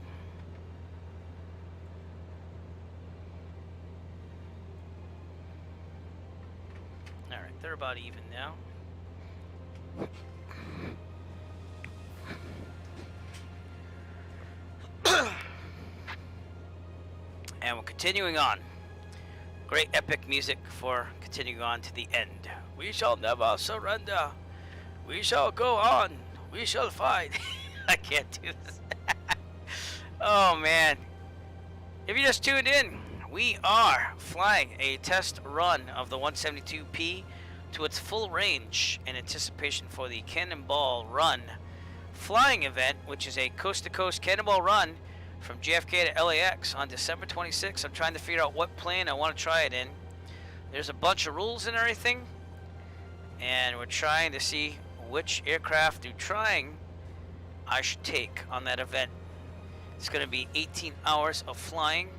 All right. They're about even now. And we're continuing on. Great epic music for continuing on to the end. We shall never surrender. We shall go on. We shall fight. I can't do this. Oh man. If you just tuned in, we are flying a test run of the 172P to its full range in anticipation for the Cannonball Run flying event, which is a coast-to-coast Cannonball Run from JFK to LAX on December 26th. I'm trying to figure out what plane I want to try it in. There's a bunch of rules and everything, and we're trying to see which aircraft through trying I should take on that event. It's going to be 18 hours of flying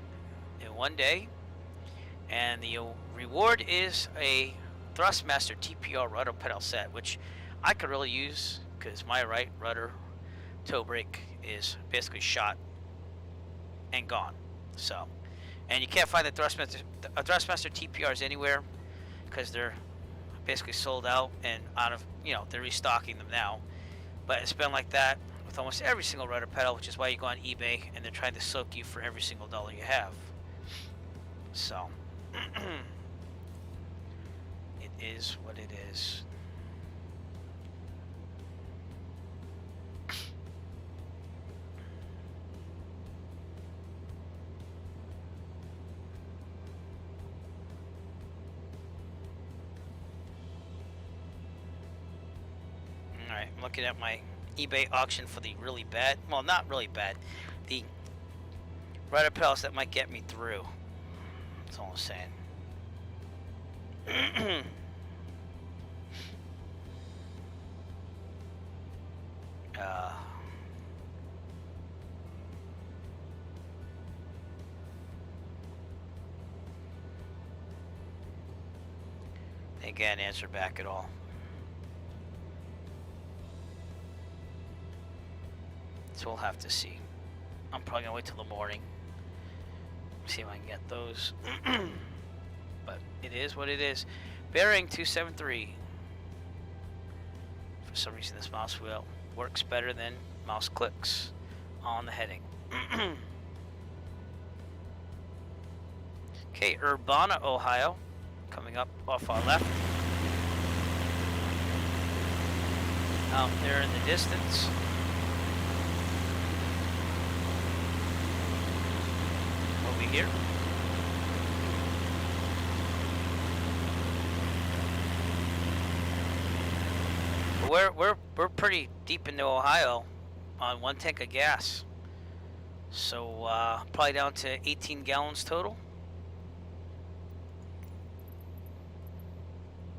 in one day, and the reward is a Thrustmaster TPR rudder pedal set, which I could really use because my right rudder toe brake is basically shot and gone. So, and you can't find the Thrustmaster TPRs anywhere because they're basically sold out and out of, you know, they're restocking them now. But it's been like that with almost every single rudder pedal, which is why you go on eBay and they're trying to soak you for every single dollar you have. So it is what it is. Alright, I'm looking at my eBay auction for the really bad, well, not really bad, the rudder pedals that might get me through. That's all I'm saying. They can't answer back at all. So we'll have to see. I'm probably gonna wait till the morning. See if I can get those. But it is what it is. Bearing 273. For some reason this mouse wheel works better than mouse clicks on the heading. Okay, Urbana, Ohio. Coming up off our left. Out there in the distance. Over here. We're pretty deep into Ohio on 1 tank of gas. So probably down to 18 gallons total.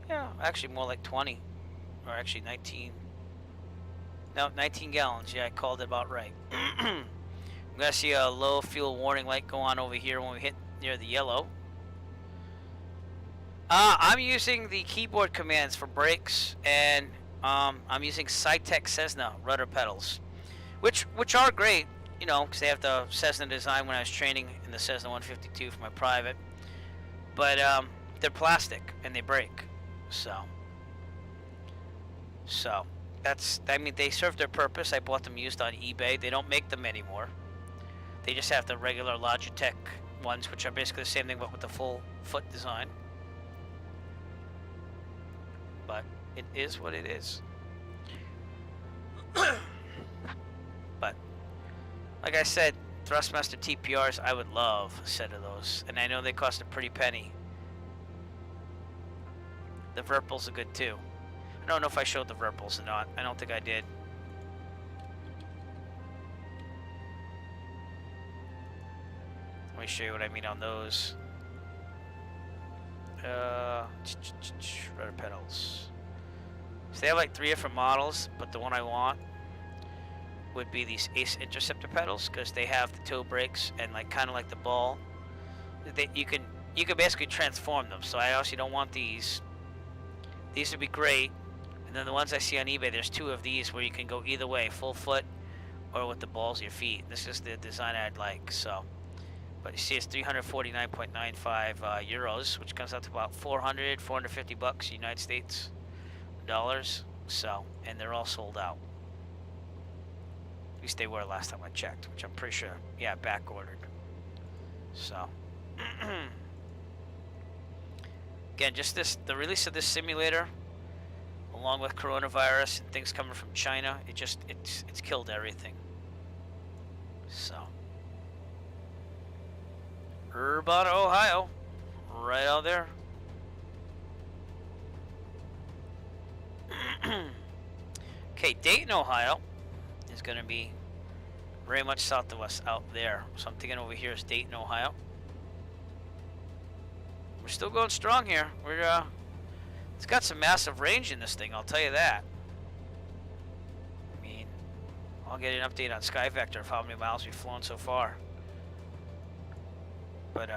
Yeah, actually more like 20, or actually 19. No, 19 gallons. Yeah, I called it about right. I'm gonna see a low fuel warning light go on over here when we hit near the yellow. I'm using the keyboard commands for brakes, and I'm using Saitek Cessna rudder pedals, which are great, you know, because they have the Cessna design when I was training in the Cessna 152 for my private. But they're plastic and they break. So that's, I mean, they serve their purpose. I bought them used on eBay. They don't make them anymore. They just have the regular Logitech ones, which are basically the same thing but with the full foot design. But it is what it is. But like I said, Thrustmaster TPRs, I would love a set of those, and I know they cost a pretty penny. The Verpals are good too. I don't know if I showed the Verpals or not. I don't think I did. Let me show you what I mean on those. Rudder pedals. So they have like 3 different models, but the one I want would be these Ace Interceptor pedals, because they have the toe brakes and like kind of like the ball. You can basically transform them. So I also don't want these. These would be great. And then the ones I see on eBay, there's 2 of these where you can go either way, full foot or with the balls of your feet. This is the design I'd like. So, but you see, it's 349.95 euros, which comes out to about 450 bucks United States dollars. So, and they're all sold out. At least they were last time I checked, which I'm pretty sure, yeah, back ordered. So, again, just the release of this simulator, along with coronavirus and things coming from China, it's killed everything. So, Urbana, Ohio, right out there. Okay, Dayton, Ohio is going to be very much south of us out there. So I'm thinking over here is Dayton, Ohio. We're still going strong here. We're it's got some massive range in this thing, I'll tell you that. I mean, I'll get an update on Sky Vector of how many miles we've flown so far. But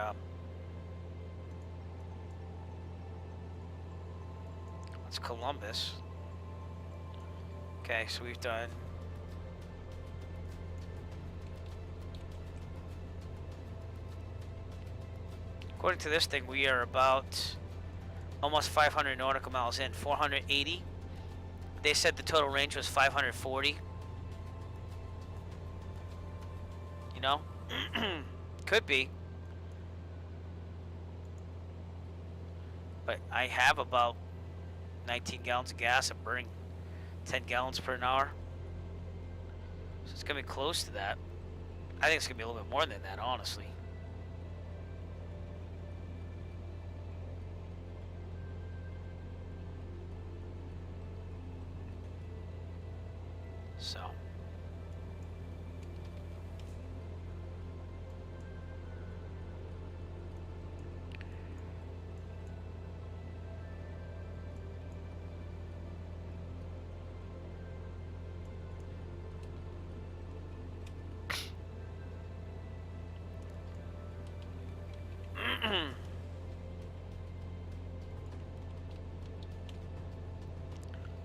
that's Columbus. Okay, so we've done according to this thing, we are about almost 500 nautical miles in, 480. They said the total range was 540. You know, could be. But I have about 19 gallons of gas. I'm burning 10 gallons per hour. So it's going to be close to that. I think it's going to be a little bit more than that, honestly. So.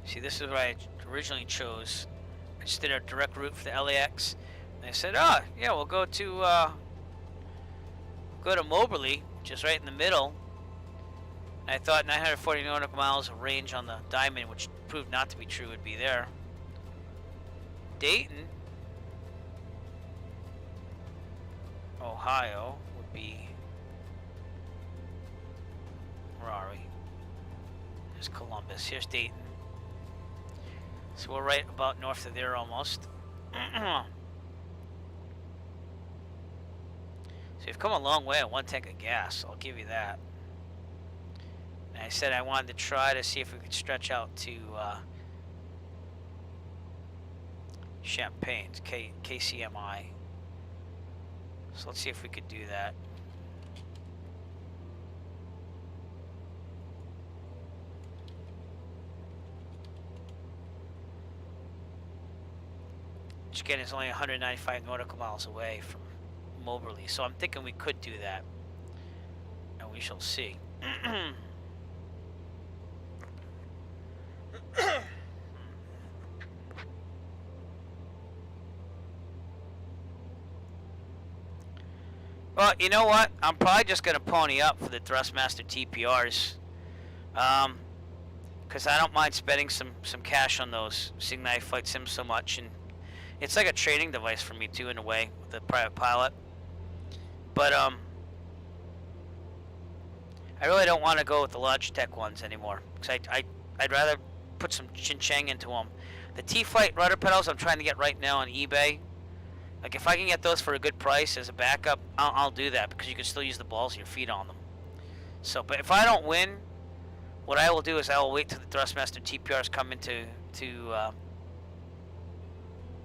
See, this is what I originally chose. I just did a direct route for the LAX. And I said, oh, yeah, we'll go to Moberly, which is right in the middle. And I thought 940 nautical miles of range on the Diamond, which proved not to be true, would be there. Dayton, Ohio, would be... Where are we? Here's Columbus. Here's Dayton. So we're right about north of there almost. So you've come a long way on one tank of gas, I'll give you that. And I said I wanted to try to see if we could stretch out to Champaign, KCMI. So let's see if we could do that. Which again is only 195 nautical miles away from Moberly, so I'm thinking we could do that, and we shall see. Well, you know what? I'm probably just gonna pony up for the Thrustmaster TPRs, because I don't mind spending some cash on those, seeing that I flight sim so much, and it's like a training device for me too, in a way, with the private pilot. But I really don't want to go with the Logitech ones anymore, because I'd rather put some chin-chang into them. The T-Flight rudder pedals I'm trying to get right now on eBay. Like, if I can get those for a good price as a backup, I'll do that, because you can still use the balls of your feet on them. So, but if I don't win, what I will do is I will wait till the Thrustmaster TPRs come into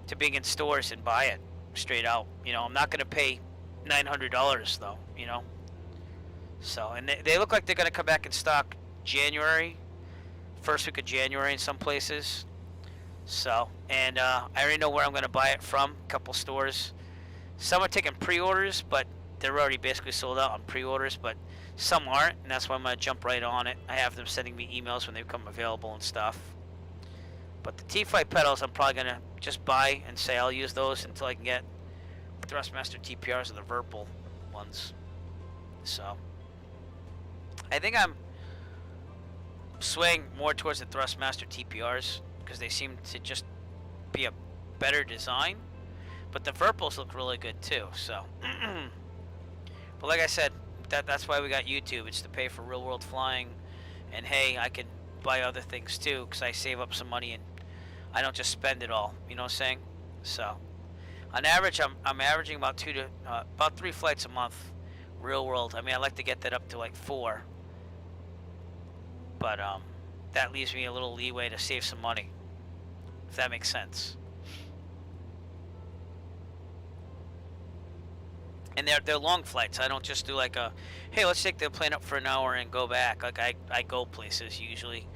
to being in stores and buy it straight out. You know, I'm not going to pay $900 though, you know. So, and they look like they're going to come back in stock January, first week of January in some places. So, and I already know where I'm going to buy it from, a couple stores. Some are taking pre-orders, but they're already basically sold out on pre-orders, but some aren't, and that's why I'm going to jump right on it. I have them sending me emails when they become available and stuff. But the T-Flight pedals, I'm probably going to just buy and say I'll use those until I can get Thrustmaster TPRs or the Verpal ones. So, I think I'm swaying more towards the Thrustmaster TPRs, because they seem to just be a better design. But the Verpals look really good too, so. But like I said, that's why we got YouTube. It's to pay for real world flying. And hey, I can buy other things too, because I save up some money and I don't just spend it all. You know what I'm saying? So, on average, I'm averaging about 3 flights a month, real world. I mean, I like to get that up to like 4. But that leaves me a little leeway to save some money, if that makes sense. And they're long flights. I don't just do like a, hey, let's take the plane up for an hour and go back. Like I go places usually.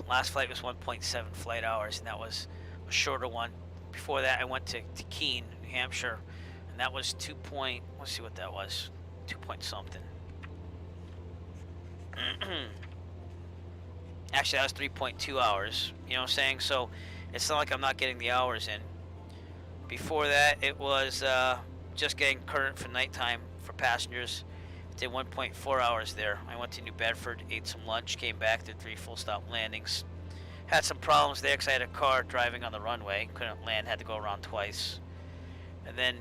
Last flight was 1.7 flight hours, and that was a shorter one. Before that, I went to Keene, New Hampshire, and that was 2 point. Let's see what that was, 2 point something. Actually, that was 3.2 hours. You know what I'm saying? So it's not like I'm not getting the hours in. Before that, it was just getting current for nighttime for passengers. Did 1.4 hours there. I went to New Bedford, ate some lunch, came back, did 3 full stop landings. Had some problems there because I had a car driving on the runway. Couldn't land, had to go around twice. And then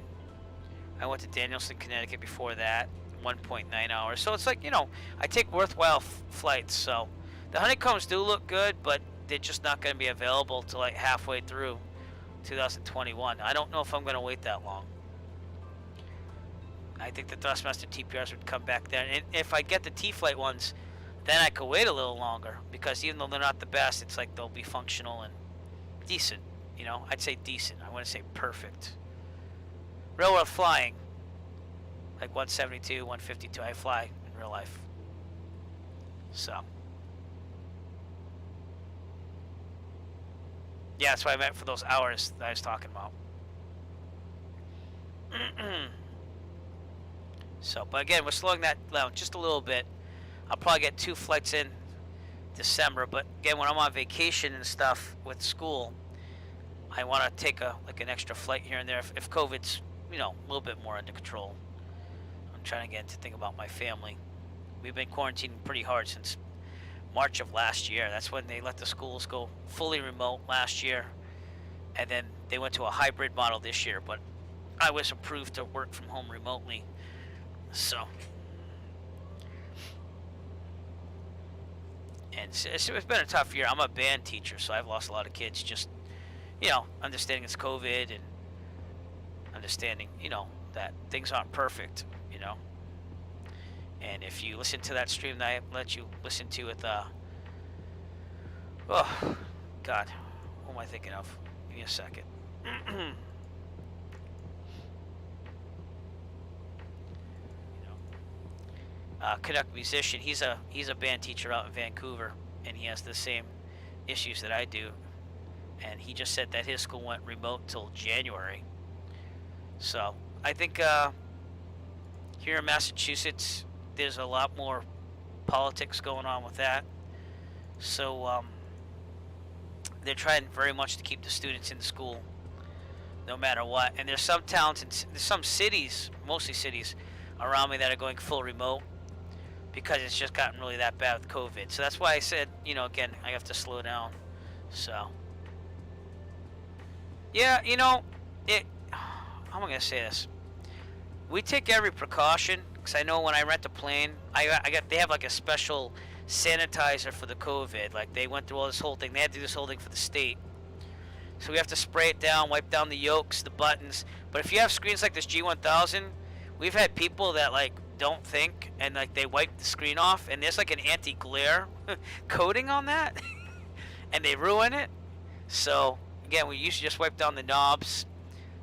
I went to Danielson, Connecticut before that, 1.9 hours. So it's like, you know, I take worthwhile flights. So the honeycombs do look good, but they're just not going to be available till like halfway through 2021. I don't know if I'm going to wait that long. I think the Thrustmaster TPRs would come back then. And if I get the T-Flight ones, then I could wait a little longer, because even though they're not the best, it's like they'll be functional and decent. You know, I'd say decent. I wouldn't say perfect. Real world flying, like 172, 152, I fly in real life. So, yeah, that's what I meant for those hours that I was talking about. So, but again, we're slowing that down just a little bit. I'll probably get 2 flights in December, but again, when I'm on vacation and stuff with school, I want to take an extra flight here and there if COVID's, you know, a little bit more under control. I'm trying to get to think about my family. We've been quarantining pretty hard since March of last year. That's when they let the schools go fully remote last year, and then they went to a hybrid model this year, but I was approved to work from home remotely. So, and it's been a tough year. I'm a band teacher, so I've lost a lot of kids just, you know, understanding it's COVID and understanding, you know, that things aren't perfect, you know. And if you listen to that stream that I let you listen to with, oh, God, what am I thinking of? Give me a second. Canuck musician. He's a band teacher out in Vancouver, and he has the same issues that I do. And he just said that his school went remote till January. So I think here in Massachusetts, there's a lot more politics going on with that. So they're trying very much to keep the students in school, no matter what. And there's some towns and there's some cities, mostly cities, around me that are going full remote, because it's just gotten really that bad with COVID. So that's why I said, you know, again, I have to slow down. So, yeah, you know, how am I going to say this? We take every precaution, because I know when I rent a plane, they have like a special sanitizer for the COVID. Like, they went through all this whole thing. They had to do this whole thing for the state. So we have to spray it down, wipe down the yokes, the buttons. But if you have screens like this G1000, we've had people that, like, don't think, and like they wipe the screen off, and there's like an anti-glare coating on that and they ruin it. So again, we usually just wipe down the knobs,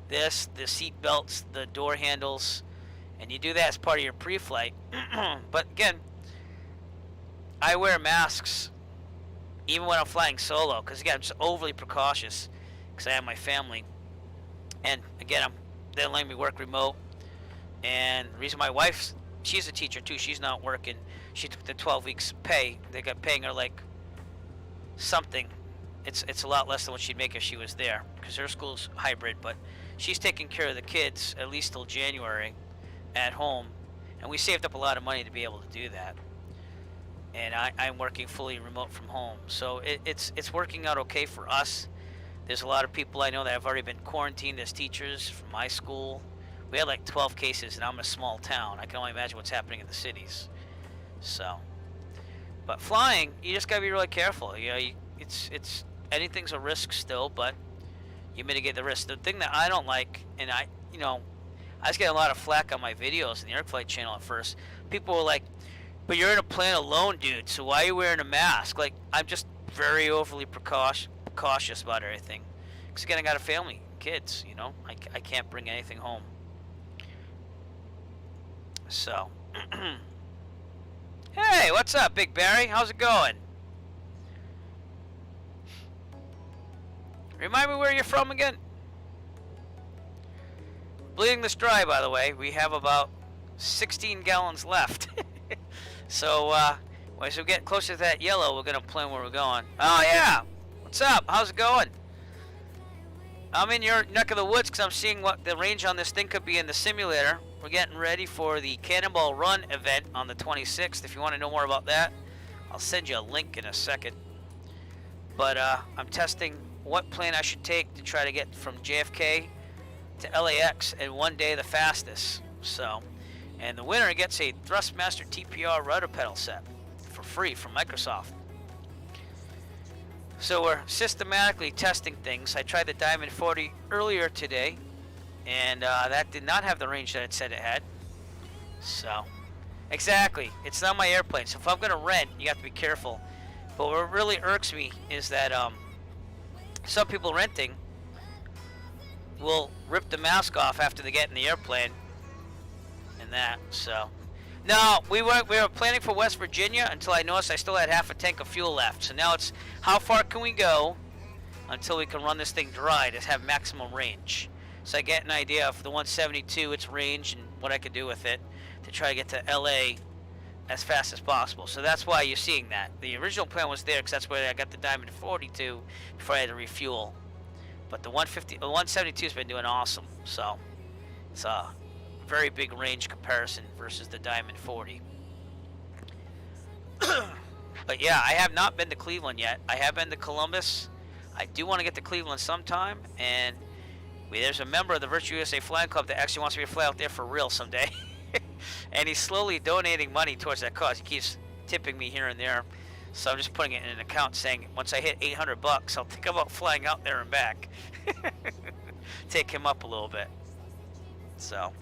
the seat belts, the door handles, and you do that as part of your pre-flight. But again, I wear masks even when I'm flying solo, because again, I'm just overly precautious because I have my family, and again, they're letting me work remote. And the reason my wife's, she's a teacher too, she's not working, she took the 12 weeks pay. They got paying her like something. It's a lot less than what she'd make if she was there, because her school's hybrid, but she's taking care of the kids at least till January at home, and we saved up a lot of money to be able to do that. And I'm working fully remote from home, so it's working out okay for us. There's a lot of people I know that have already been quarantined as teachers from my school. We had like 12 cases, and I'm in a small town. I can only imagine what's happening in the cities. So, but flying, you just gotta be really careful. You know, it's anything's a risk still, but you mitigate the risk. The thing that I don't like, and I was getting a lot of flack on my videos in the Airflight channel at first. People were like, "But you're in a plane alone, dude. So why are you wearing a mask?" Like, I'm just very overly cautious about everything. Because again, I got a family, kids. You know, I can't bring anything home. So, hey, what's up, Big Barry? How's it going? Remind me where you're from again? Bleeding this dry, by the way. We have about 16 gallons left. So, as we get closer to that yellow, we're gonna plan where we're going. Oh yeah, what's up? How's it going? I'm in your neck of the woods because I'm seeing what the range on this thing could be in the simulator. We're getting ready for the Cannonball Run event on the 26th. If you want to know more about that, I'll send you a link in a second. But I'm testing what plane I should take to try to get from JFK to LAX in one day the fastest. So, and the winner gets a Thrustmaster TPR rudder pedal set for free from Microsoft. So we're systematically testing things. I tried the Diamond 40 earlier today, and that did not have the range that it said it had. So, exactly, it's not my airplane. So if I'm gonna rent, you have to be careful. But what really irks me is that some people renting will rip the mask off after they get in the airplane, and that. So, no, we were planning for West Virginia until I noticed I still had half a tank of fuel left. So now it's how far can we go until we can run this thing dry to have maximum range. So I get an idea of the 172, its range, and what I could do with it to try to get to LA as fast as possible. So that's why you're seeing that. The original plan was there because that's where I got the Diamond 42 before I had to refuel. But the 172 has been doing awesome. So it's a very big range comparison versus the Diamond 40. But yeah, I have not been to Cleveland yet. I have been to Columbus. I do want to get to Cleveland sometime, and there's a member of the Virtual USA Flying Club that actually wants me to fly out there for real someday. And he's slowly donating money towards that cause. He keeps tipping me here and there. So I'm just putting it in an account saying once I hit 800 bucks, I'll think about flying out there and back. Take him up a little bit. So,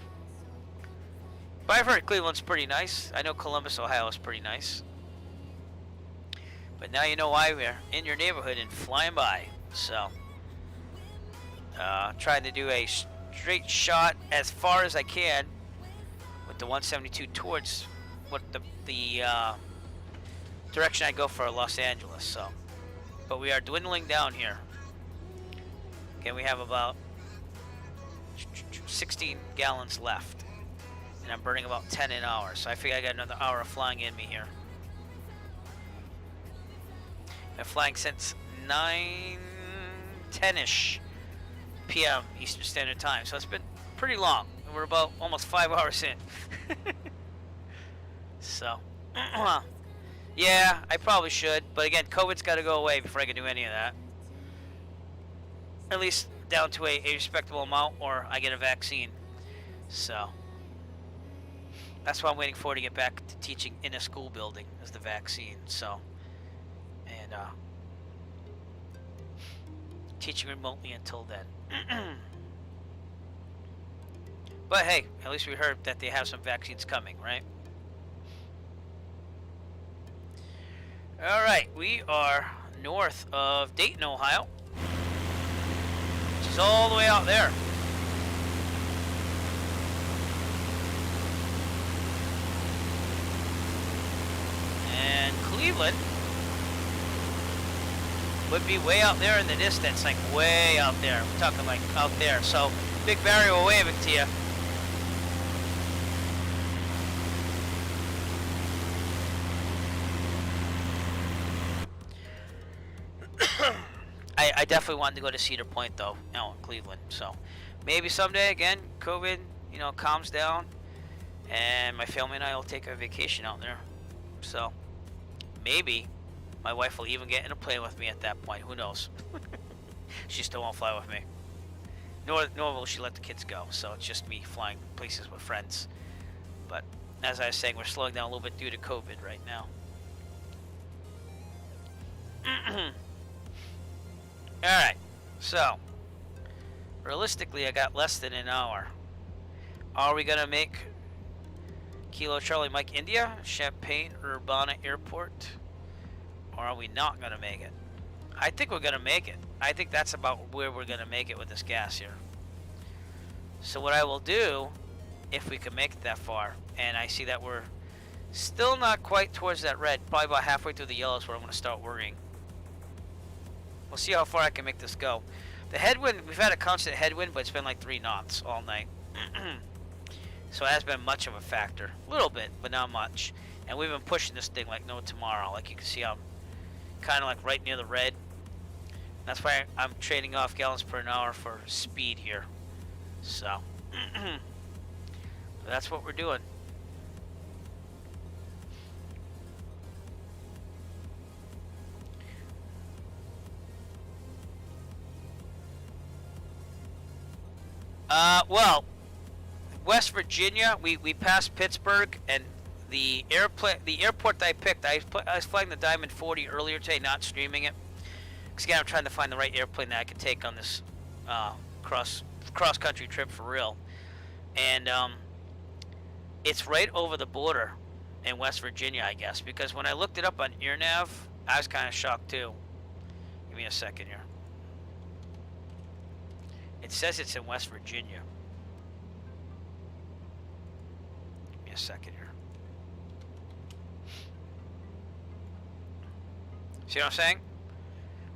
but I've heard Cleveland's pretty nice. I know Columbus, Ohio is pretty nice. But now you know why we're in your neighborhood and flying by. So, trying to do a straight shot as far as I can with the 172 towards what the direction I go for Los Angeles. So, but we are dwindling down here. Okay, we have about 16 gallons left, and I'm burning about 10 an hour. So I figure I got another hour of flying in me here. Been flying since 9:10ish p.m. Eastern Standard Time, so it's been pretty long. We're about almost 5 hours in. So, yeah, I probably should, but again, COVID's got to go away before I can do any of that. At least down to a respectable amount, or I get a vaccine. So, that's why I'm waiting for to get back to teaching in a school building as the vaccine. So, and teaching remotely until then. But hey, at least we heard that they have some vaccines coming, right? Alright, we are north of Dayton, Ohio, which is all the way out there. And Cleveland would be way out there in the distance, like way out there. We're talking like out there. So, Big Barry will wave it to you. I definitely wanted to go to Cedar Point though, in Cleveland. So maybe someday again, COVID, calms down, and my family and I will take a vacation out there. So maybe my wife will even get in a plane with me at that point. Who knows? She still won't fly with me. Nor will she let the kids go. So it's just me flying places with friends. But as I was saying, we're slowing down a little bit due to COVID right now. Alright, so realistically I got less than an hour. Are we gonna make Kilo Charlie Mike India, Champaign Urbana Airport, or are we not gonna make it? I think we're gonna make it. I think that's about where we're gonna make it with this gas here. So what I will do if we can make it that far. And I see that we're still not quite towards that red. Probably about halfway through the yellows where I'm going to start worrying. We'll see how far I can make this go. The headwind, we've had a constant headwind, but it's been like 3 knots all night. So it hasn't been much of a factor. A little bit, but not much. And we've been pushing this thing like no tomorrow. Like you can see, I'm kind of like right near the red. That's why I'm trading off gallons per hour for speed here. So that's what we're doing. Well, West Virginia, we passed Pittsburgh, and the airport that I picked, I was flying the Diamond 40 earlier today, not streaming it. Because again, I'm trying to find the right airplane that I can take on this cross-country trip for real. And it's right over the border in West Virginia, I guess. Because when I looked it up on AirNav, I was kind of shocked too. Give me a second here. It says it's in West Virginia. Give me a second here. See what I'm saying?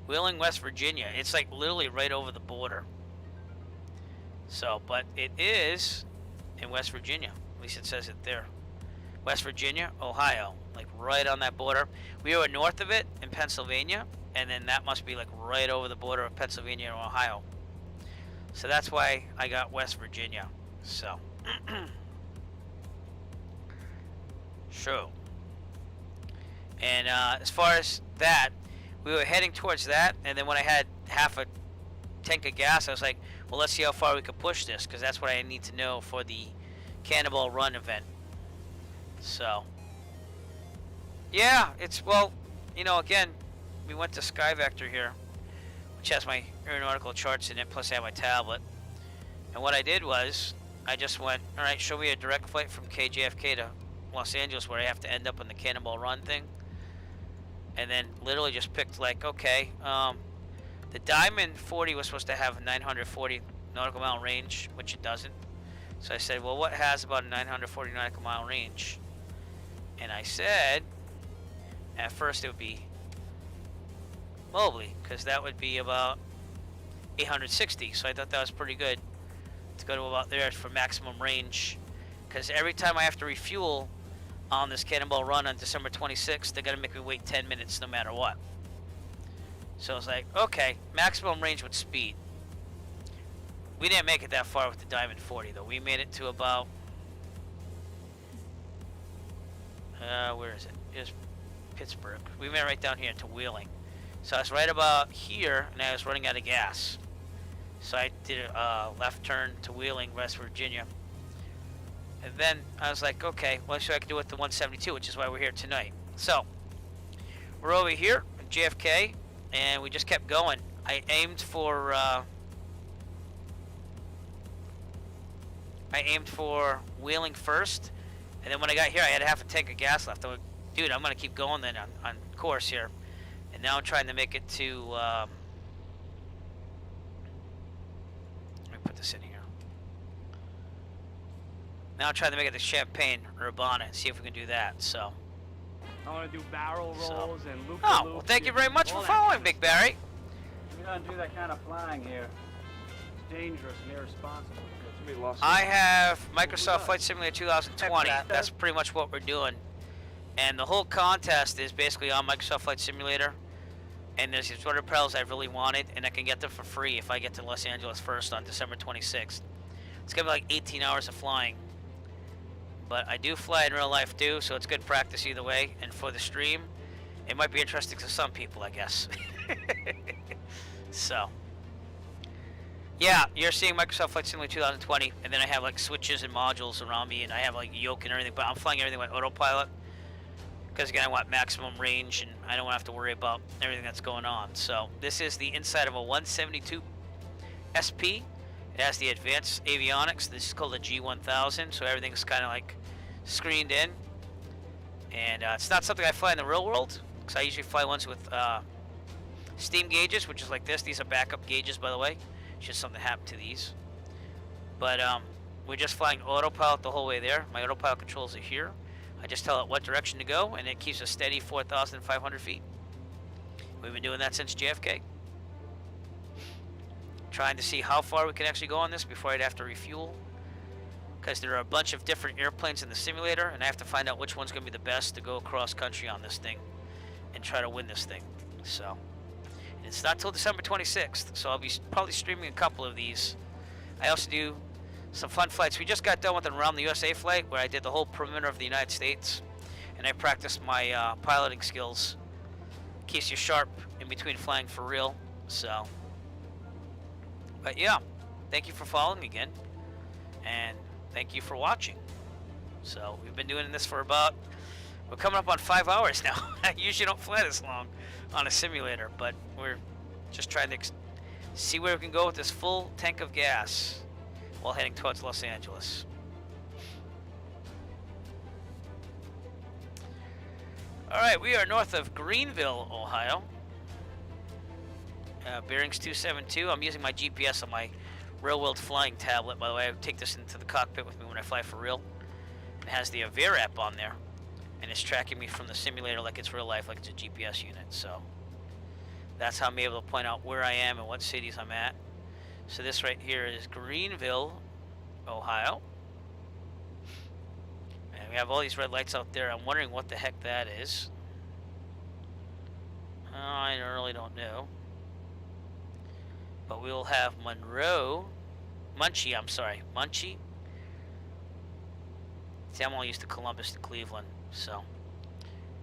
Wheeling, West Virginia. It's like literally right over the border. So, but it is in West Virginia. At least it says it there. West Virginia, Ohio. Like right on that border. We were north of it in Pennsylvania. And then that must be like right over the border of Pennsylvania and Ohio. So that's why I got West Virginia. So. Sure. And as far as that, we were heading towards that, and then when I had half a tank of gas, I was like, well, let's see how far we can push this, because that's what I need to know for the Cannonball run event. So, yeah, it's, well, you know, again, we went to SkyVector here, which has my aeronautical charts in it, plus I have my tablet. And what I did was, I just went, all right, show me a direct flight from KJFK to Los Angeles where I have to end up on the Cannonball run thing. And then literally just picked like, okay, the Diamond 40 was supposed to have 940 nautical mile range, which it doesn't. So I said, well, what has about a 940 nautical mile range? And I said, at first it would be Mobley, because that would be about 860. So I thought that was pretty good to go to about there for maximum range. Because every time I have to refuel on this Cannonball run on December 26th, they're going to make me wait 10 minutes no matter what. So I was like, okay, maximum range with speed. We didn't make it that far with the Diamond 40 though. We made it to about, where is it? It was Pittsburgh. We made it right down here to Wheeling. So I was right about here, and I was running out of gas. So I did a left turn to Wheeling, West Virginia. And then I was like, okay, what should I do with the 172, which is why we're here tonight. So, we're over here in JFK, and we just kept going. I aimed for Wheeling first, and then when I got here, I had half a tank of gas left. I was like, dude, I'm going to keep going then on course here. And now I'm trying to make it to, let me put this in here. Now I'm trying to make it to Champaign, Urbana, and see if we can do that, so. I want to do barrel rolls and loop-de-loops. Oh, well, thank you very much for following, Big Barry. We don't do that kind of flying here. It's dangerous and irresponsible. I have Microsoft Flight Simulator 2020. That's pretty much what we're doing. And the whole contest is basically on Microsoft Flight Simulator. And there's these rudder pedals I really wanted, and I can get them for free if I get to Los Angeles first on December 26th. It's going to be like 18 hours of flying. But I do fly in real life too, so it's good practice either way. And for the stream, it might be interesting to some people, I guess. So, yeah, you're seeing Microsoft Flight Simulator 2020, and then I have like switches and modules around me, and I have like yoke and everything, but I'm flying everything with autopilot. Because again, I want maximum range, and I don't want to have to worry about everything that's going on. So, this is the inside of a 172 SP. It has the advanced avionics. This is called a G1000, so everything's kind of like screened in. And it's not something I fly in the real world, because I usually fly ones with steam gauges, which is like this. These are backup gauges, by the way. It's just something happened to these. But we're just flying autopilot the whole way there. My autopilot controls are here. I just tell it what direction to go, and it keeps a steady 4,500 feet. We've been doing that since JFK. Trying to see how far we can actually go on this before I'd have to refuel. Because there are a bunch of different airplanes in the simulator, and I have to find out which one's going to be the best to go across country on this thing and try to win this thing. So, and it's not till December 26th, so I'll be probably streaming a couple of these. I also do some fun flights. We just got done with an Around the USA flight where I did the whole perimeter of the United States, and I practiced my piloting skills. Keeps you sharp in between flying for real. So, but yeah, thank you for following again, and thank you for watching. So we've been doing this for about, we're coming up on 5 hours now. I usually don't fly this long on a simulator, but we're just trying to see where we can go with this full tank of gas while heading towards Los Angeles. Alright, we are north of Greenville, Ohio. Bearings 272. I'm using my GPS on my real-world flying tablet, by the way. I take this into the cockpit with me when I fly for real. It has the Avere app on there, and it's tracking me from the simulator like it's real life, like it's a GPS unit. So that's how I'm able to point out where I am and what cities I'm at. So this right here is Greenville, Ohio. And we have all these red lights out there. I'm wondering what the heck that is. I really don't know. But we'll have Muncie. See, I'm all used to Columbus to Cleveland. So,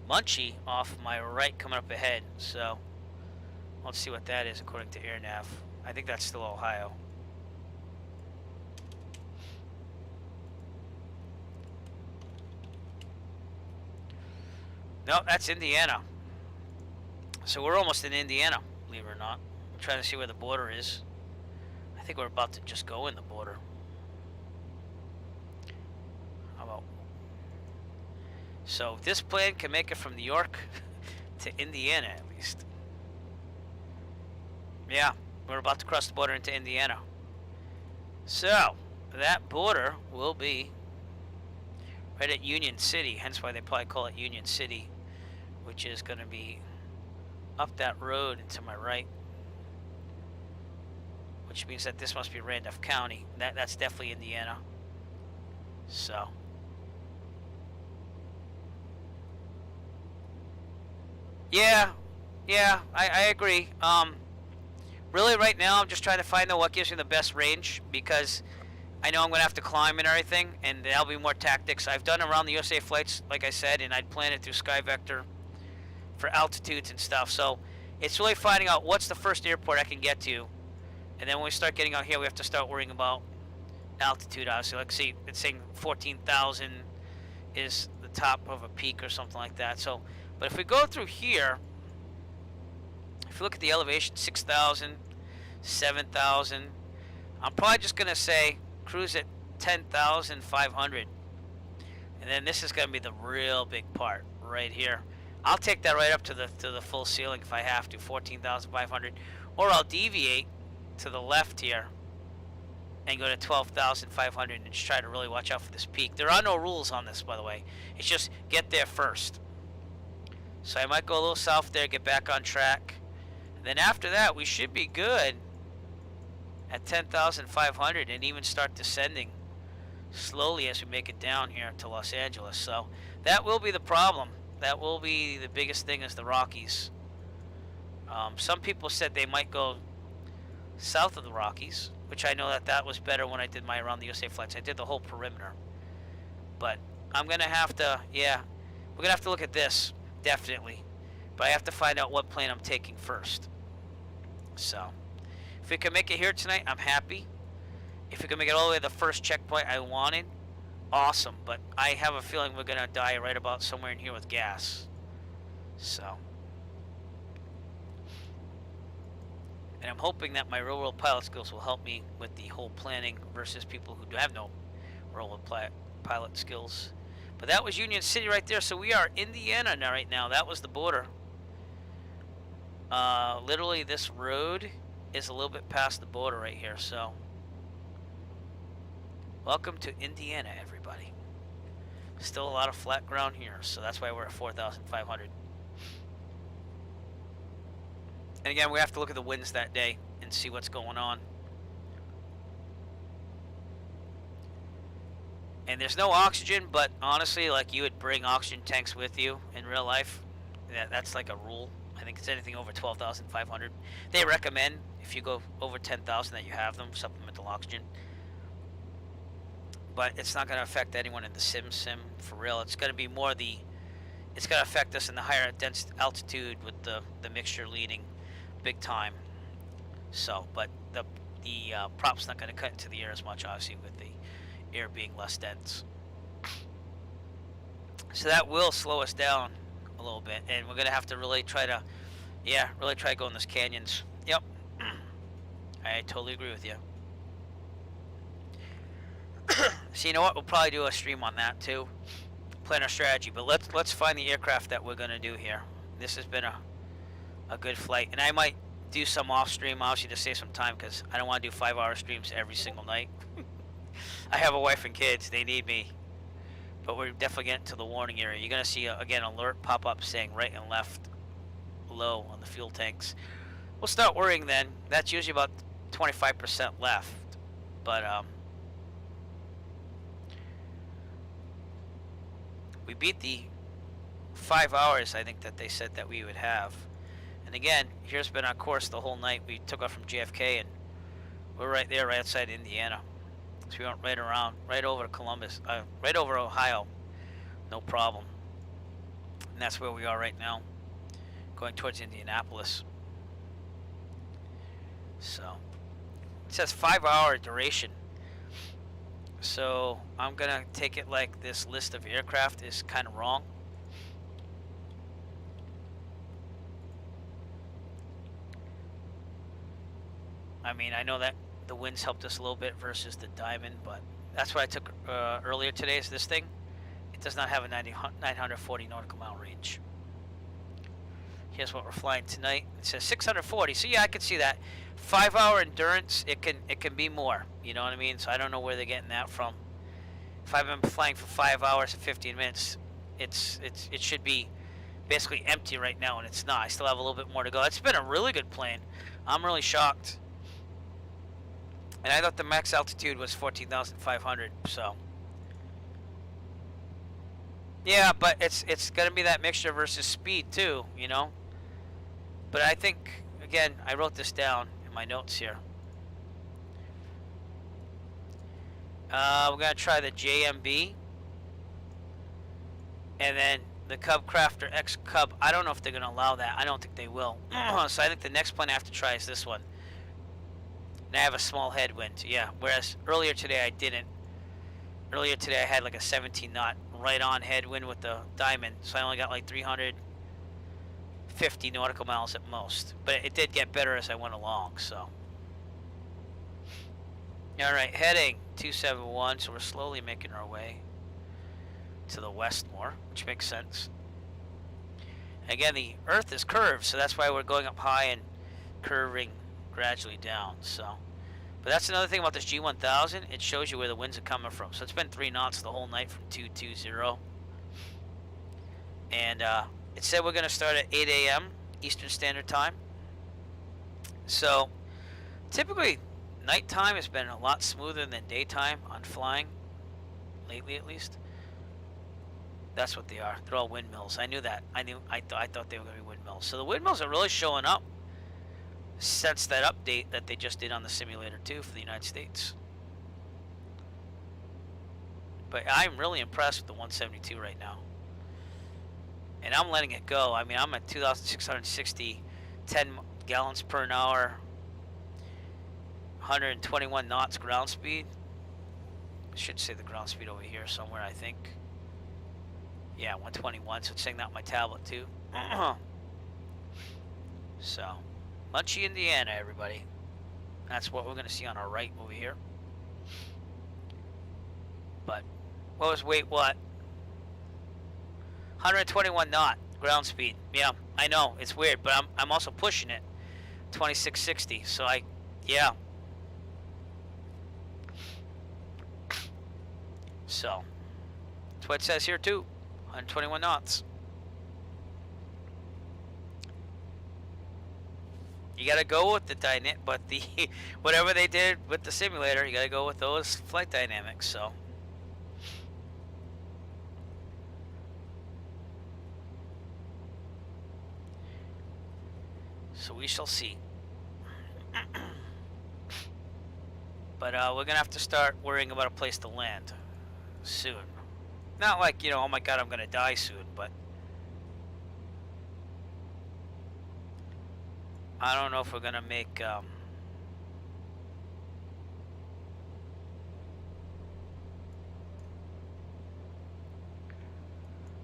Muncie off my right coming up ahead. So, let's see what that is according to AirNav. I think that's still Ohio. No, that's Indiana. So we're almost in Indiana, believe it or not. I'm trying to see where the border is. I think we're about to just go in the border. How about... So this plane can make it from New York to Indiana at least. Yeah, we're about to cross the border into Indiana. So, that border will be right at Union City, hence why they probably call it Union City, which is going to be up that road and to my right, which means that this must be Randolph County. That's definitely Indiana. So, yeah, I agree. Really, right now, I'm just trying to find out what gives me the best range, because I know I'm going to have to climb and everything, and there'll be more tactics. I've done Around the USA flights, like I said, and I'd plan it through SkyVector for altitudes and stuff. So it's really finding out what's the first airport I can get to, and then when we start getting out here, we have to start worrying about altitude, obviously. Like, see, it's saying 14,000 is the top of a peak or something like that. So, but if we go through here, if you look at the elevation, 6,000, 7,000, I'm probably just going to say cruise at 10,500. And then this is going to be the real big part right here. I'll take that right up to the full ceiling if I have to, 14,500. Or I'll deviate to the left here and go to 12,500 and just try to really watch out for this peak. There are no rules on this, by the way. It's just get there first. So I might go a little south there, get back on track. And then after that, we should be good at 10,500 and even start descending slowly as we make it down here to Los Angeles. So that will be the problem. That will be the biggest thing, is the Rockies. Some people said they might go south of the Rockies, which I know that was better when I did my Around the USA flights. I did the whole perimeter. But I'm going to have to, we're going to have to look at this, definitely. But I have to find out what plane I'm taking first. So, if we can make it here tonight, I'm happy. If we can make it all the way to the first checkpoint I wanted, awesome. But I have a feeling we're going to die right about somewhere in here with gas. So, and I'm hoping that my real-world pilot skills will help me with the whole planning versus people who have no real-world pilot skills. But that was Union City right there. So we are Indiana now, right now. That was the border. Literally, this road is a little bit past the border right here. So, Welcome to Indiana, everybody. Still a lot of flat ground here, so that's why we're at 4,500. And again, we have to look at the winds that day and see what's going on. And there's no oxygen, but honestly, like, you would bring oxygen tanks with you in real life. That's like a rule. I think it's anything over 12,500. They recommend if you go over 10,000 that you have them, supplemental oxygen. But it's not going to affect anyone in the sim for real. It's going to be more it's going to affect us in the higher dense altitude with the mixture leading big time. So, but the prop's not going to cut into the air as much, obviously, with the air being less dense. So that will slow us down a little bit, and we're going to have to really try to go in those canyons. Yep. I totally agree with you. So you know what? We'll probably do a stream on that too. Plan our strategy, but let's find the aircraft that we're going to do here. This has been a good flight, and I might do some off stream, obviously, to save some time, because I don't want to do 5-hour streams every single night. I have a wife and kids. They need me. But we're definitely getting to the warning area. You're going to see, again, alert pop up saying right and left low on the fuel tanks. We'll start worrying then. That's usually about 25% left. But we beat the 5 hours, I think, that they said that we would have. And again, here's been our course the whole night. We took off from JFK, and we're right there, right outside Indiana. So we went right around, right over to Columbus, right over Ohio, no problem. And that's where we are right now, going towards Indianapolis. So it says 5-hour duration. So I'm gonna take it like this list of aircraft is kind of wrong. I mean, I know that the winds helped us a little bit versus the Diamond, but that's what I took earlier today is this thing. It does not have a 940 nautical mile range. Here's what we're flying tonight. It says 640, so yeah, I can see that. 5-hour endurance, it can be more, you know what I mean? So I don't know where they're getting that from. If I've been flying for 5 hours and 15 minutes, it should be basically empty right now, and it's not. I still have a little bit more to go. It's been a really good plane. I'm really shocked. And I thought the max altitude was 14,500, so. Yeah, but it's going to be that mixture versus speed too, you know. But I think, again, I wrote this down in my notes here. We're going to try the JMB. And then the Cub Crafter X Cub. I don't know if they're going to allow that. I don't think they will. So I think the next plane I have to try is this one. And I have a small headwind, yeah. Whereas earlier today I didn't. Earlier today I had like a 17 knot right on headwind with the Diamond. So I only got like 350 nautical miles at most. But it did get better as I went along, so. Alright, heading 271. So we're slowly making our way to the west more, which makes sense. Again, the Earth is curved, so that's why we're going up high and curving gradually down. So, but that's another thing about this G1000. It shows you where the winds are coming from. So it's been 3 knots the whole night from 220, and it said we're going to start at 8 a.m. Eastern Standard Time. So typically nighttime has been a lot smoother than daytime on flying lately, at least. That's what they are. They're all windmills. I knew that. I thought they were going to be windmills. So the windmills are really showing up since that update that they just did on the simulator too for the United States. But I'm really impressed with the 172 right now. And I'm letting it go. I mean, I'm at 2,660, 10 gallons per hour, 121 knots ground speed. I should say the ground speed over here somewhere, I think. Yeah, 121, so it's saying that on my tablet too. So, Muncie, Indiana, everybody. That's what we're going to see on our right over here. But, wait, what? 121 knot ground speed. Yeah, I know, it's weird, but I'm also pushing it. 2660, so yeah. So that's what it says here too. 121 knots. You gotta go with the whatever they did with the simulator. You gotta go with those flight dynamics. So we shall see. But we're gonna have to start worrying about a place to land soon. Not like, you know, oh my god, I'm gonna die soon, but I don't know if we're gonna make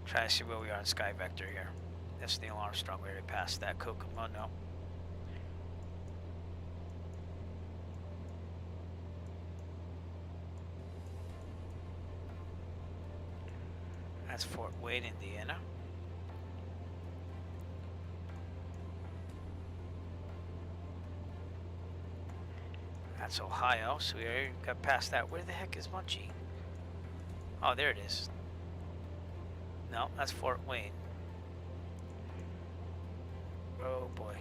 try to see where we are in Sky Vector here. That's Neil Armstrong. We already passed that. Kokomo, no. That's Fort Wayne, Indiana. That's Ohio, so we already got past that. Where the heck is Munchie? Oh, there it is. No, that's Fort Wayne. Oh boy.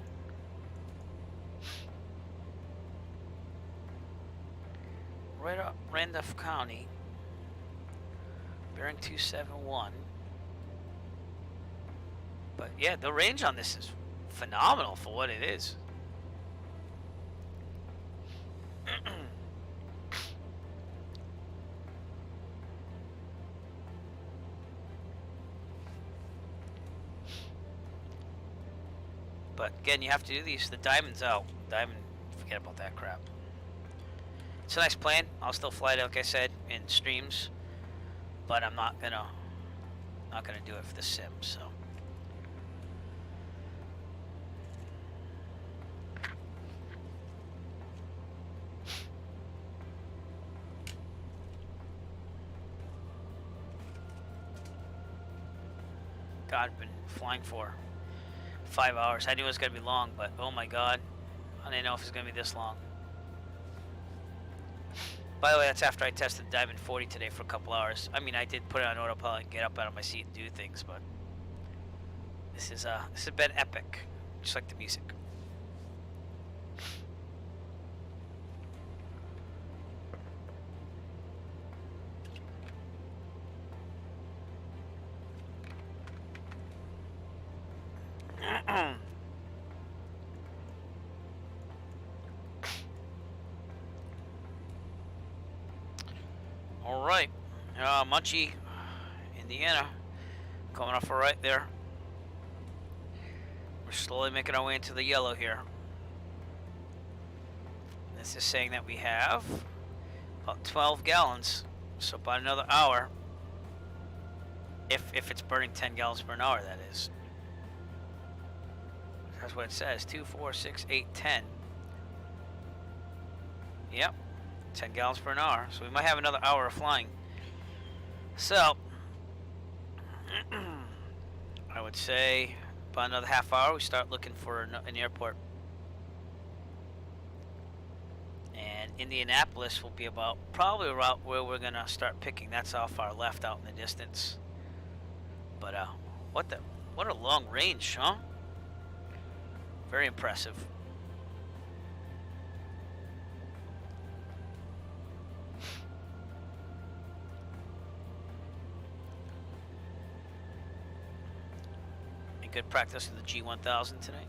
Right up Randolph County. Bearing 271. But yeah, the range on this is phenomenal for what it is. But again, you have to do these. The diamond's out. Diamond, forget about that crap. It's a nice plane. I'll still fly it, like I said, in streams, but I'm not gonna do it for the sim. So. God, I've been flying for 5 hours. I knew it was gonna be long, but oh my god, I didn't know if it was gonna be this long. By the way, that's after I tested Diamond 40 today for a couple hours. I mean, I did put it on autopilot and get up out of my seat and do things, but this has been epic, just like the music. All right, Munchie, Indiana, coming off right there. We're slowly making our way into the yellow here. This is saying that we have about 12 gallons, so about another hour. If it's burning 10 gallons per hour, that is. That's what it says. 2, 4, 6, 8, 10. Yep. 10 gallons per hour. So we might have another hour of flying. So, I would say about another half hour we start looking for an airport. And Indianapolis will be about probably around where we're going to start picking. That's how far left out in the distance. But what a long range, huh? Very impressive. And good practice with the G1000 tonight.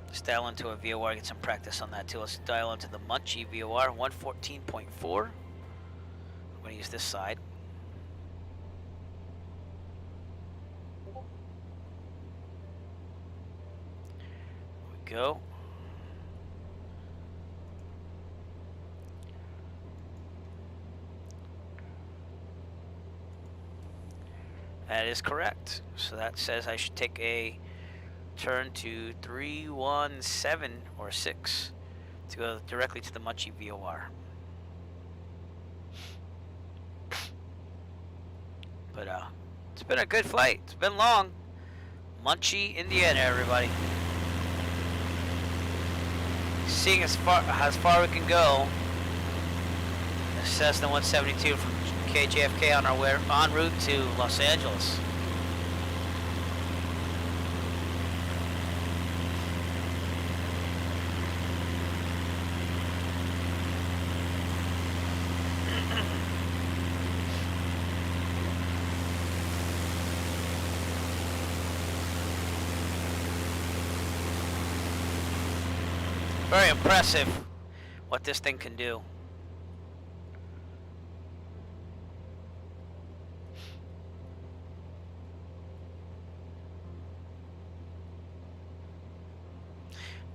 Let's dial into a VOR, get some practice on that too. Let's dial into the Munchie VOR 114.4. I'm going to use this side. There we go. That is correct. So that says I should take a turn to 317 or 6 to go directly to the Munchie VOR. But it's been a good flight. It's been long. Munchie, Indiana, everybody. Seeing as far we can go. Cessna 172 from KJFK on our way en route to Los Angeles. Very impressive what this thing can do.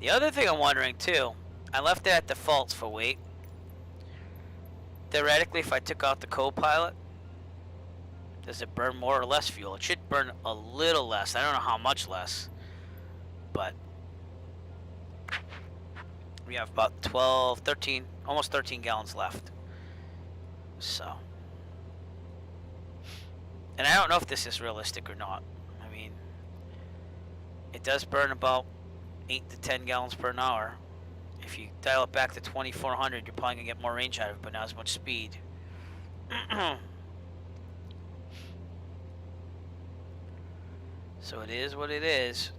The other thing I'm wondering too, I left it at defaults for weight. Theoretically, if I took out the co-pilot, does it burn more or less fuel? It should burn a little less. I don't know how much less, but we have about 12, 13, almost 13 gallons left. So, and I don't know if this is realistic or not. I mean, it does burn about 8 to 10 gallons per hour. If you dial it back to 2400, you're probably gonna get more range out of it, but not as much speed. So it is what it is.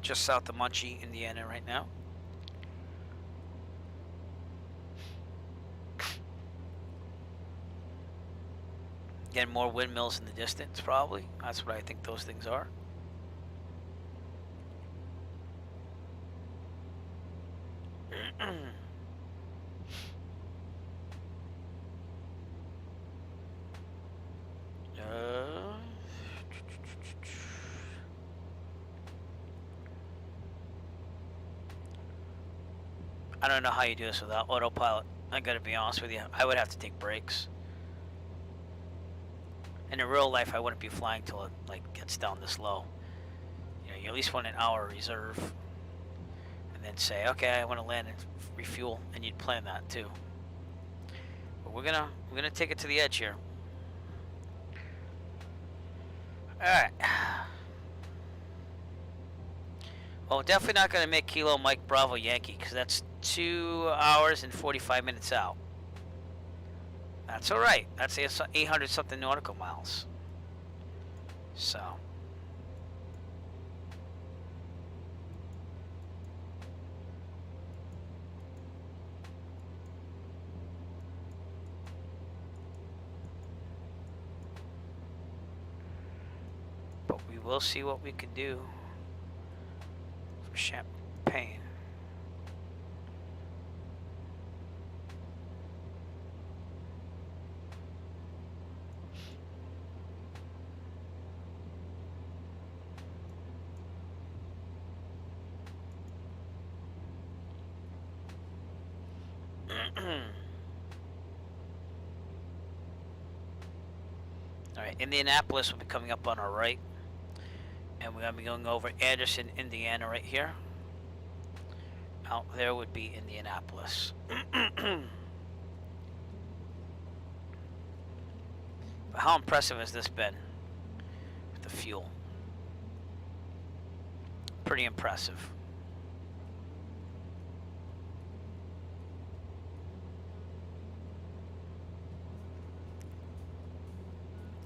Just south of Muncie, Indiana right now. Again, more windmills in the distance, probably. That's what I think those things are. I don't know how you do this without autopilot. I gotta be honest with you. I would have to take breaks. And in real life, I wouldn't be flying till it gets down this low. You know, you at least want an hour reserve, and then say, okay, I want to land and refuel, and you'd plan that too. But we're gonna take it to the edge here. All right. Well, definitely not gonna make Kilo Mike Bravo Yankee, because that's 2 hours and 45 minutes out. That's all right. That's 800 something nautical miles. So. But we will see what we can do for Champagne. Alright, Indianapolis will be coming up on our right. And we're going to be going over Anderson, Indiana right here. Out there would be Indianapolis. But how impressive has this been with the fuel? Pretty impressive.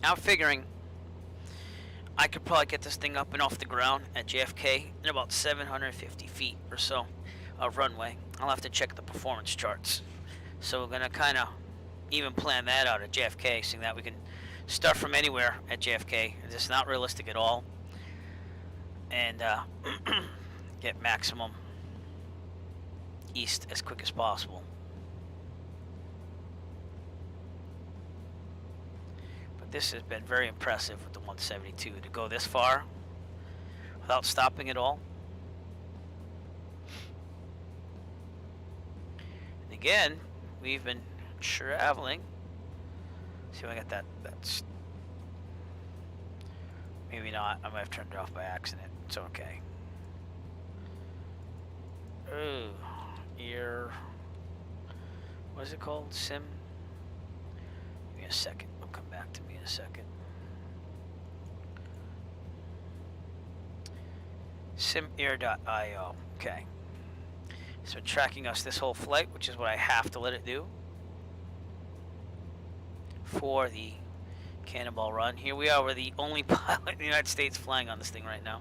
I'm figuring I could probably get this thing up and off the ground at JFK in about 750 feet or so of runway. I'll have to check the performance charts. So we're going to kind of even plan that out at JFK, seeing that we can start from anywhere at JFK. It's not realistic at all. And get maximum east as quick as possible. This has been very impressive with the 172 to go this far without stopping at all. And again, we've been traveling. See if I got that. That's maybe not. I might have turned it off by accident. It's okay. Oh, what is it called? Sim. Give me a second. It'll come back to me in a second. simair.io. Okay. It's been tracking us this whole flight, which is what I have to let it do for the Cannonball run. Here we are. We're the only pilot in the United States flying on this thing right now.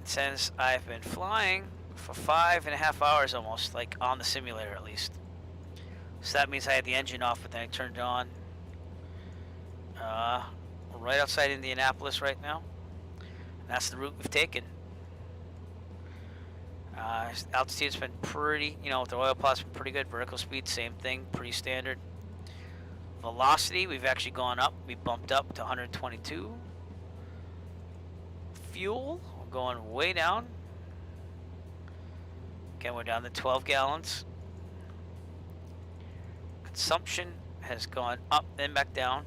It says I've been flying for 5.5 hours almost, like on the simulator at least. So that means I had the engine off, but then I turned it on. We're right outside Indianapolis right now. That's the route we've taken. Altitude's been pretty, you know, with the oil pot's been pretty good. Vertical speed, same thing, pretty standard. Velocity, we've actually gone up. We bumped up to 122. Fuel, we're going way down. Again, we're down to 12 gallons. Consumption has gone up, then back down.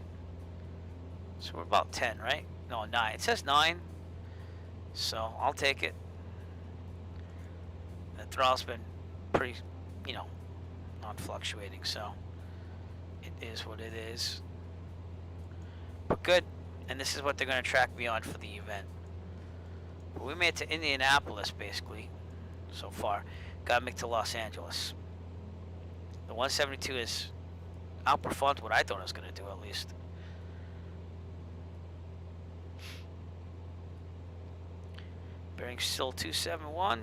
So we're about 10, right? No, 9. It says 9. So I'll take it. The throttle's been pretty, you know, non-fluctuating, so it is what it is. But good. And this is what they're going to track me on for the event. But we made it to Indianapolis, basically, so far. Got to make it to Los Angeles. The 172 is outperformed what I thought it was going to do, at least. Bearing still 271.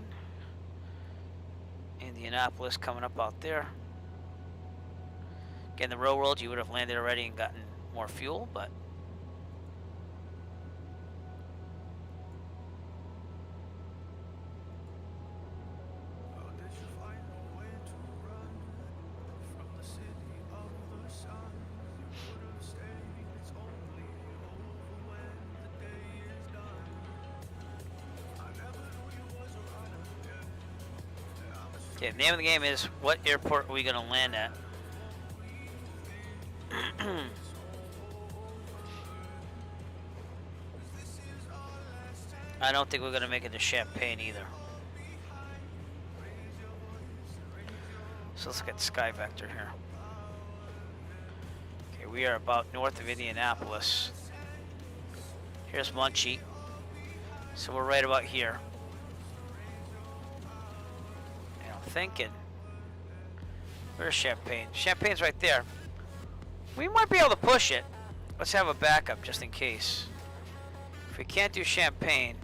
Indianapolis coming up out there. Again, the real world, you would have landed already and gotten more fuel, but okay, the name of the game is what airport are we going to land at? I don't think we're going to make it to Champaign either. So let's get Sky Vector here. Okay, we are about north of Indianapolis. Here's Munchie. So we're right about here. And I'm thinking, where's Champaign? Champaign's right there. We might be able to push it. Let's have a backup just in case. If we can't do Champaign,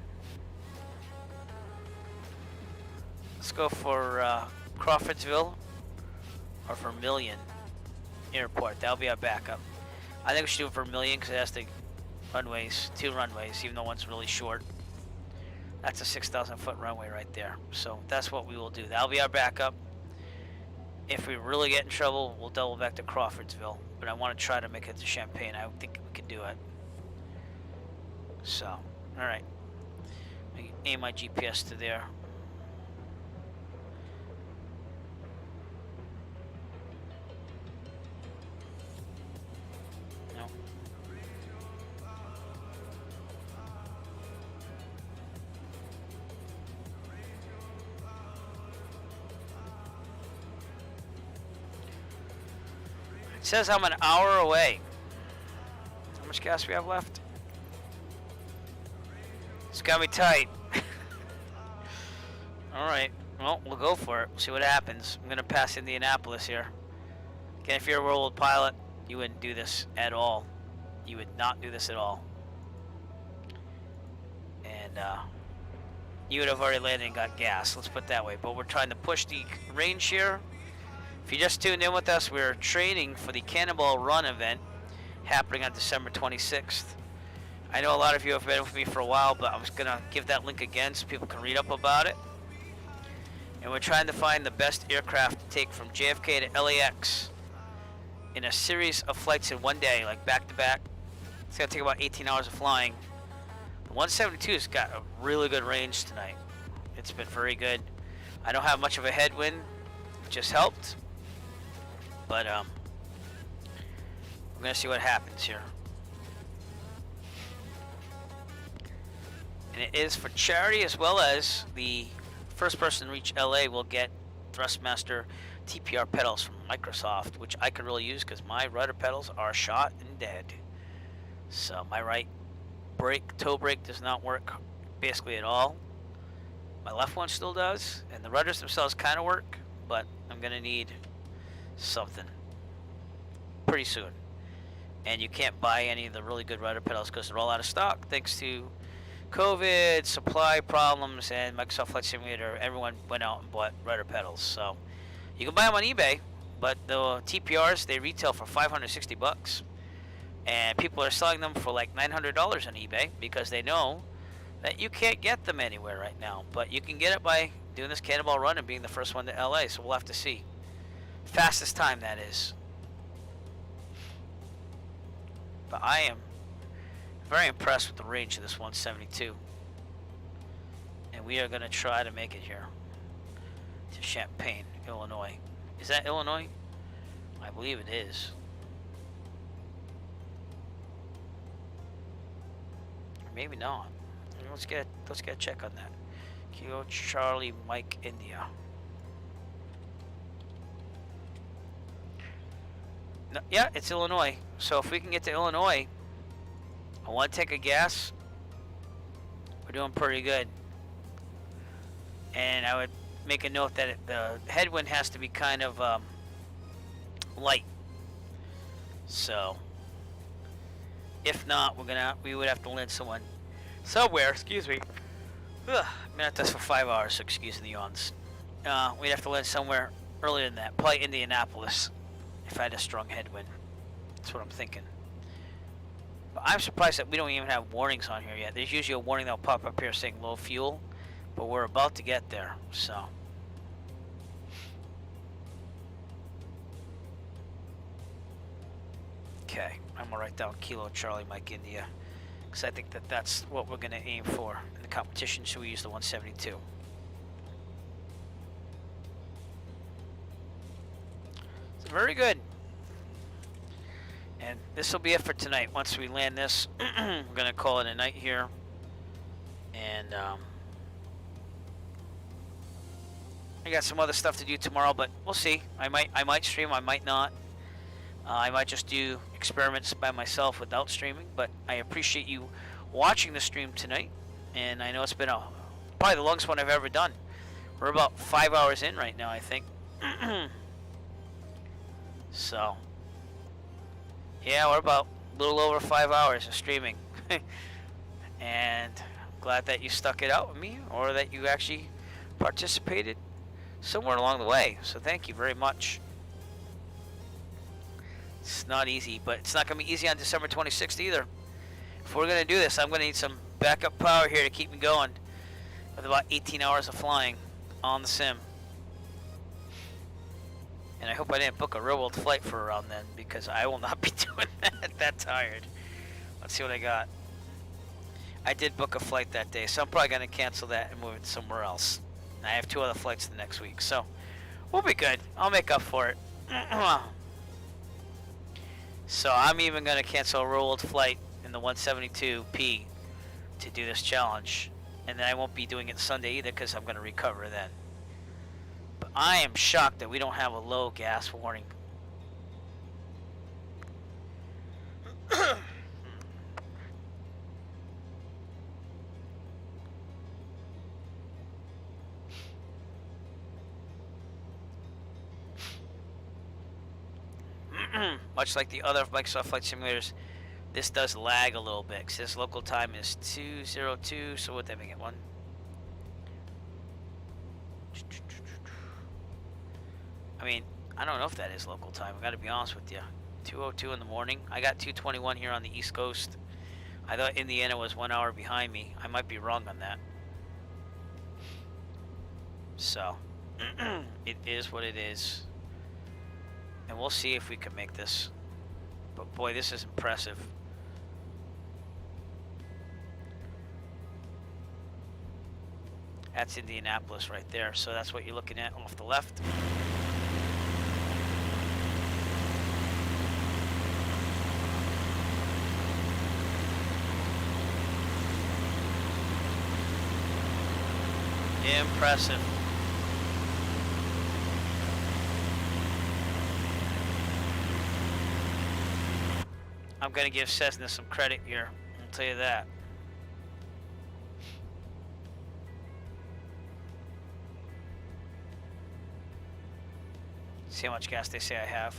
let's go for Crawfordsville or Vermilion Airport. That'll be our backup. I think we should do Vermilion because it has the runways, 2 runways, even though one's really short. That's a 6,000 foot runway right there. So that's what we will do. That'll be our backup. If we really get in trouble, we'll double back to Crawfordsville. But I want to try to make it to Champaign. I think we can do it. So, alright. Aim my GPS to there. No. It says I'm an hour away. How much gas we have left? It's got me tight. Alright, well, we'll go for it. See what happens. I'm going to pass Indianapolis here. Again, if you're a real world pilot, you wouldn't do this at all. You would not do this at all. And you would have already landed and got gas, let's put it that way. But we're trying to push the range here. If you just tuned in with us, we're training for the Cannonball Run event happening on December 26th. I know a lot of you have been with me for a while, but I'm just going to give that link again so people can read up about it. And we're trying to find the best aircraft to take from JFK to LAX in a series of flights in one day, like back-to-back. It's going to take about 18 hours of flying. The 172's got a really good range tonight. It's been very good. I don't have much of a headwind, which has helped. But we're going to see what happens here. And it is for charity, as well as the first person to reach LA will get Thrustmaster TPR pedals from Microsoft, which I could really use because my rudder pedals are shot and dead. So my right brake, toe brake does not work basically at all. My left one still does, and the rudders themselves kind of work, but I'm gonna need something pretty soon. And you can't buy any of the really good rudder pedals because they're all out of stock thanks to COVID, supply problems, and Microsoft Flight Simulator. Everyone went out and bought rudder pedals. So you can buy them on eBay, but the TPRs, they retail for $560. And people are selling them for like $900 on eBay because they know that you can't get them anywhere right now. But you can get it by doing this Cannonball run and being the first one to LA. So we'll have to see. Fastest time, that is. But I am very impressed with the range of this 172. And we are going to try to make it here to Champaign, Illinois. Is that Illinois? I believe it is. Or maybe not. Let's get a check on that. Kilo Charlie Mike India. No, yeah, it's Illinois. So if we can get to Illinois, a 1 tank of gas, we're doing pretty good. And I would make a note that the headwind has to be kind of light. So if not, we would have to land someone somewhere. Excuse me. Ugh, I've been at this for 5 hours, so excuse the yawns. We'd have to land somewhere earlier than that, probably Indianapolis, if I had a strong headwind. That's what I'm thinking. But I'm surprised that we don't even have warnings on here yet. There's usually a warning that'll pop up here saying low fuel, but we're about to get there, so. Okay, I'm gonna write down Kilo Charlie Mike India, because I think that that's what we're gonna aim for in the competition, so we use the 172. So very good. And this will be it for tonight. Once we land this, we're gonna call it a night here. And I got some other stuff to do tomorrow, but we'll see. I might stream, I might not. I might just do experiments by myself without streaming. But I appreciate you watching the stream tonight. And I know it's been probably the longest one I've ever done. We're about 5 hours in right now, I think. So. Yeah, we're about a little over 5 hours of streaming. And I'm glad that you stuck it out with me, or that you actually participated somewhere along the way. So thank you very much. It's not easy, but it's not going to be easy on December 26th either. If we're going to do this, I'm going to need some backup power here to keep me going with about 18 hours of flying on the sim. And I hope I didn't book a real-world flight for around then, because I will not be doing that tired. Let's see what I got. I did book a flight that day, so I'm probably going to cancel that and move it somewhere else. And I have 2 other flights the next week, so we'll be good. I'll make up for it. So I'm even going to cancel a real-world flight in the 172P to do this challenge. And then I won't be doing it Sunday either, because I'm going to recover then. But I am shocked that we don't have a low gas warning. Much like the other Microsoft Flight Simulators, this does lag a little bit, because this local time is 2:02, so what did I make it, 1? I mean, I don't know if that is local time, I gotta be honest with you. 2:02 in the morning. I got 2:21 here on the East Coast. I thought Indiana was 1 hour behind me. I might be wrong on that. So, it is what it is. And we'll see if we can make this. But boy, this is impressive. That's Indianapolis right there. So that's what you're looking at off the left. Impressive. I'm going to give Cessna some credit here, I'll tell you that. See how much gas they say I have.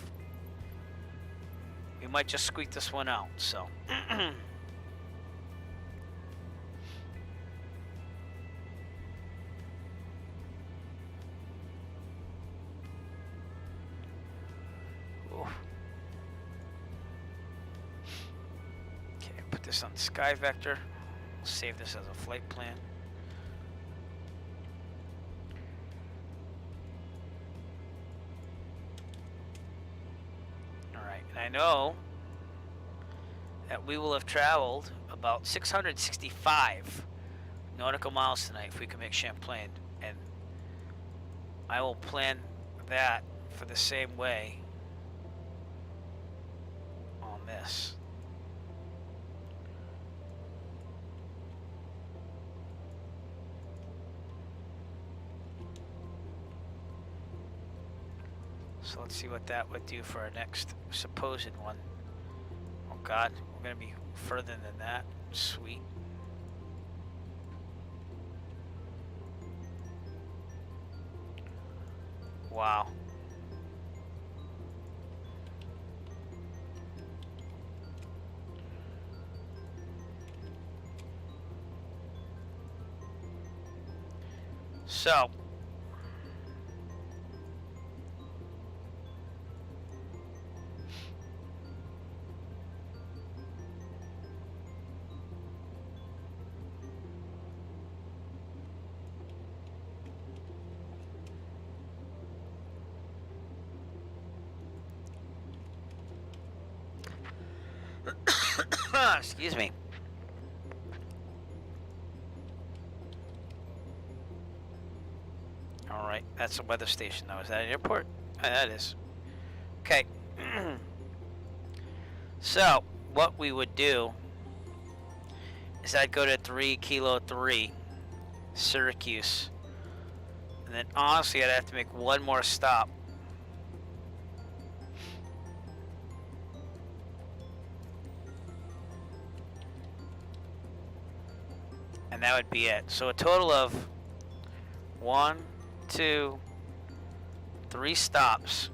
We might just squeak this one out, so. Oof. Okay, put this on Sky Vector. Save this as a flight plan. Alright, and I know that we will have traveled about 665 nautical miles tonight if we can make Champlain. And I will plan that for the same way on this. So let's see what that would do for our next supposed one. Oh God, we're gonna be further than that. Sweet. Wow. So excuse me. All right, that's a weather station though. Is that an airport? Oh, that is. Okay. So, what we would do is I'd go to 3 Kilo 3, Syracuse. And then honestly, I'd have to make one more stop. And that would be it. So a total of 1, 2, 3 stops,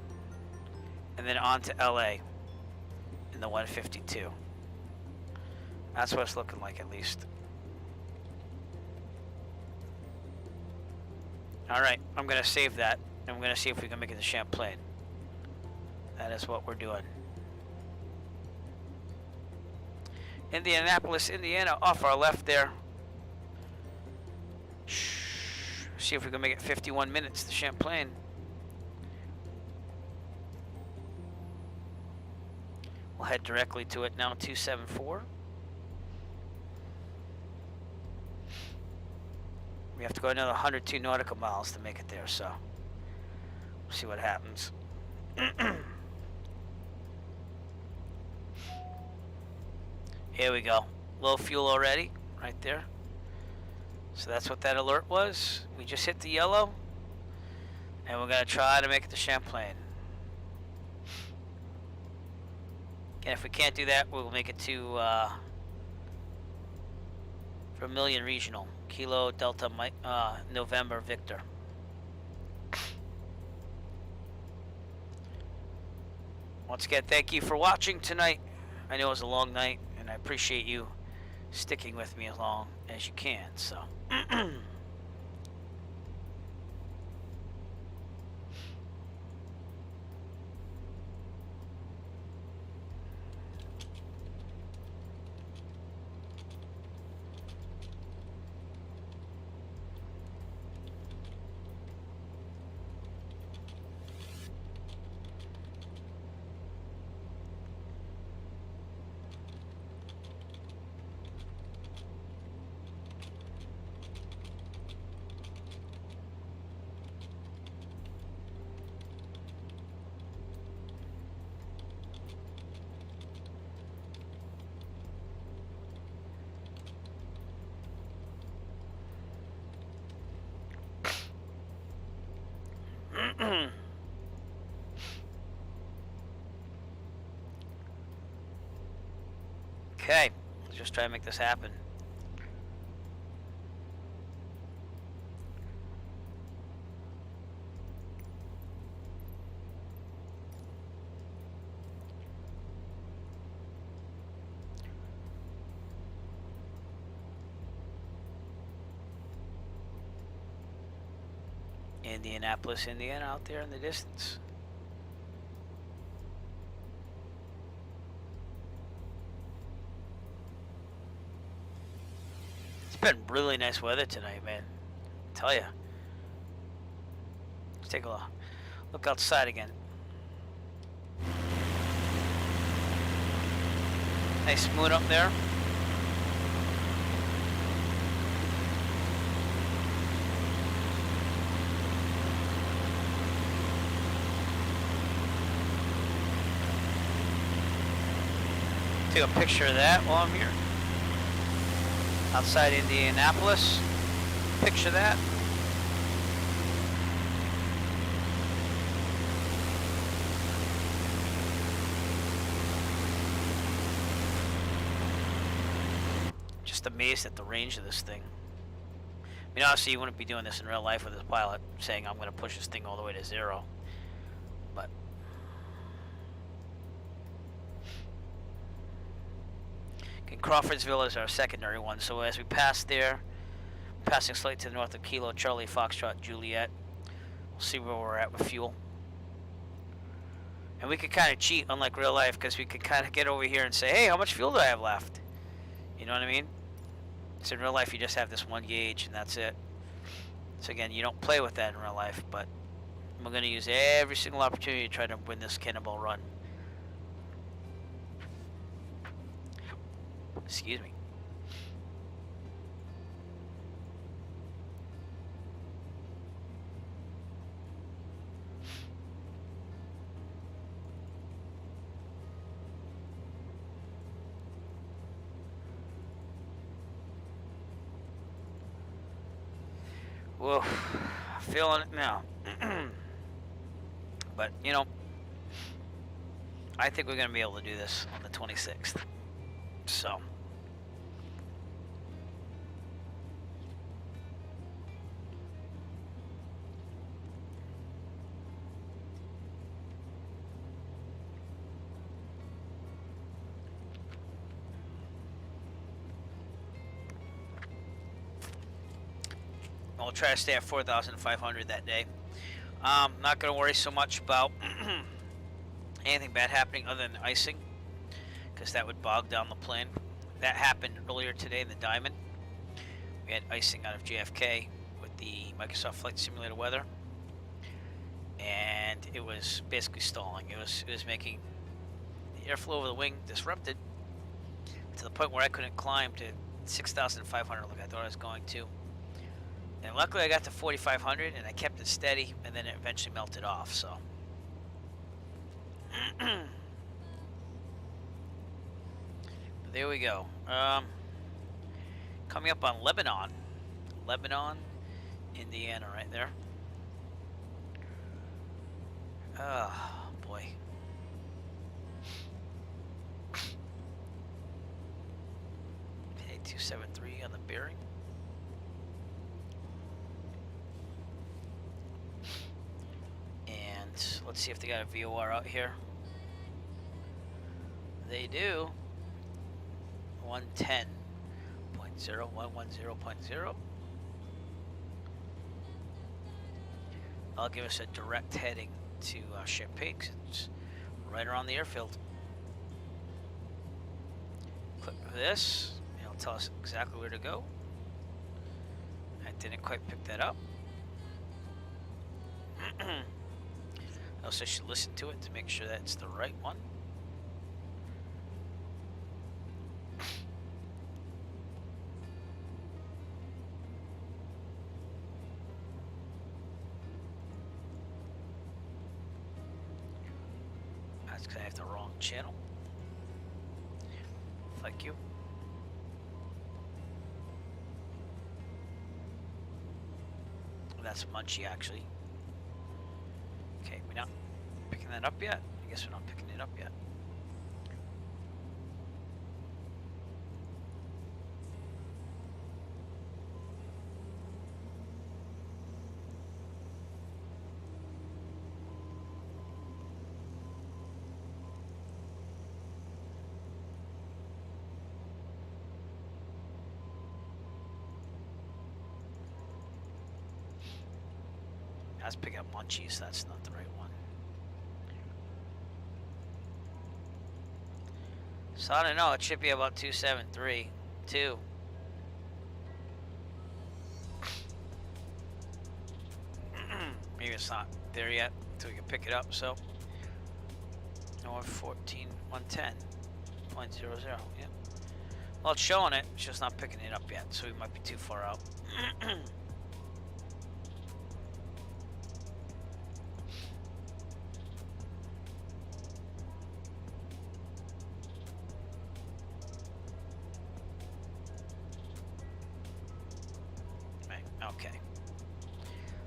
and then on to LA in the 152. That's what it's looking like, at least. All right, I'm gonna save that, and we're gonna see if we can make it to Champlain. That is what we're doing. Indianapolis, Indiana, off our left there. See if we can make it 51 minutes to Champlain. We'll head directly to it now, 274. We have to go another 102 nautical miles to make it there, so we'll see what happens. Here we go. Low fuel already, right there. So that's what that alert was. We just hit the yellow, and we're gonna try to make it to Champlain. And if we can't do that, we'll make it to Vermilion Regional, Kilo Delta November Victor. Once again, thank you for watching tonight. I know it was a long night, and I appreciate you sticking with me as long as you can. So. Okay, let's just try to make this happen. Indianapolis, Indiana, out there in the distance. It's been really nice weather tonight, man. I tell ya. Let's take a look outside again. Nice moon up there. Take a picture of that while I'm here. Outside Indianapolis. Picture that. Just amazed at the range of this thing. I mean, obviously you wouldn't be doing this in real life with this pilot saying I'm going to push this thing all the way to 0. But okay, Crawfordsville is our secondary one, so as we pass there, passing slightly to the north of Kilo Charlie Foxtrot Juliet, we'll see where we're at with fuel. And we could kind of cheat, unlike real life, because we could kind of get over here and say, hey, how much fuel do I have left? You know what I mean? So in real life, you just have this one gauge, and that's it. So again, you don't play with that in real life, but we're going to use every single opportunity to try to win this Cannonball run. Excuse me. Whoa, feeling it now. But, you know, I think we're going to be able to do this on the 26th. So. I'll try to stay at 4,500 that day. Not going to worry so much about anything bad happening other than icing, because that would bog down the plane. That happened earlier today in the Diamond. We had icing out of JFK with the Microsoft Flight Simulator weather, and it was basically stalling. It was making the airflow over the wing disrupted to the point where I couldn't climb to 6,500 like I thought I was going to. And luckily I got to 4,500 and I kept it steady, and then it eventually melted off, so. But there we go. Coming up on Lebanon, Indiana right there. Oh, boy. Okay, 273 on the bearing. Let's see if they got a VOR out here. They do. 110.0, 110.0. I'll give us a direct heading to Champaign. It's right around the airfield. Click this. It'll tell us exactly where to go. I didn't quite pick that up. I also should listen to it to make sure that it's the right one. That's because I have the wrong channel. Thank you. That's Munchie, actually. Okay, we're not picking that up yet? I guess we're not picking it up yet. That's picking up munchies. That's not the right one. So I don't know. It should be about 273. 2. Maybe it's not there yet until we can pick it up. So, no, 14, 110.00. Yep. Well, it's showing it. It's just not picking it up yet. So we might be too far out. Okay.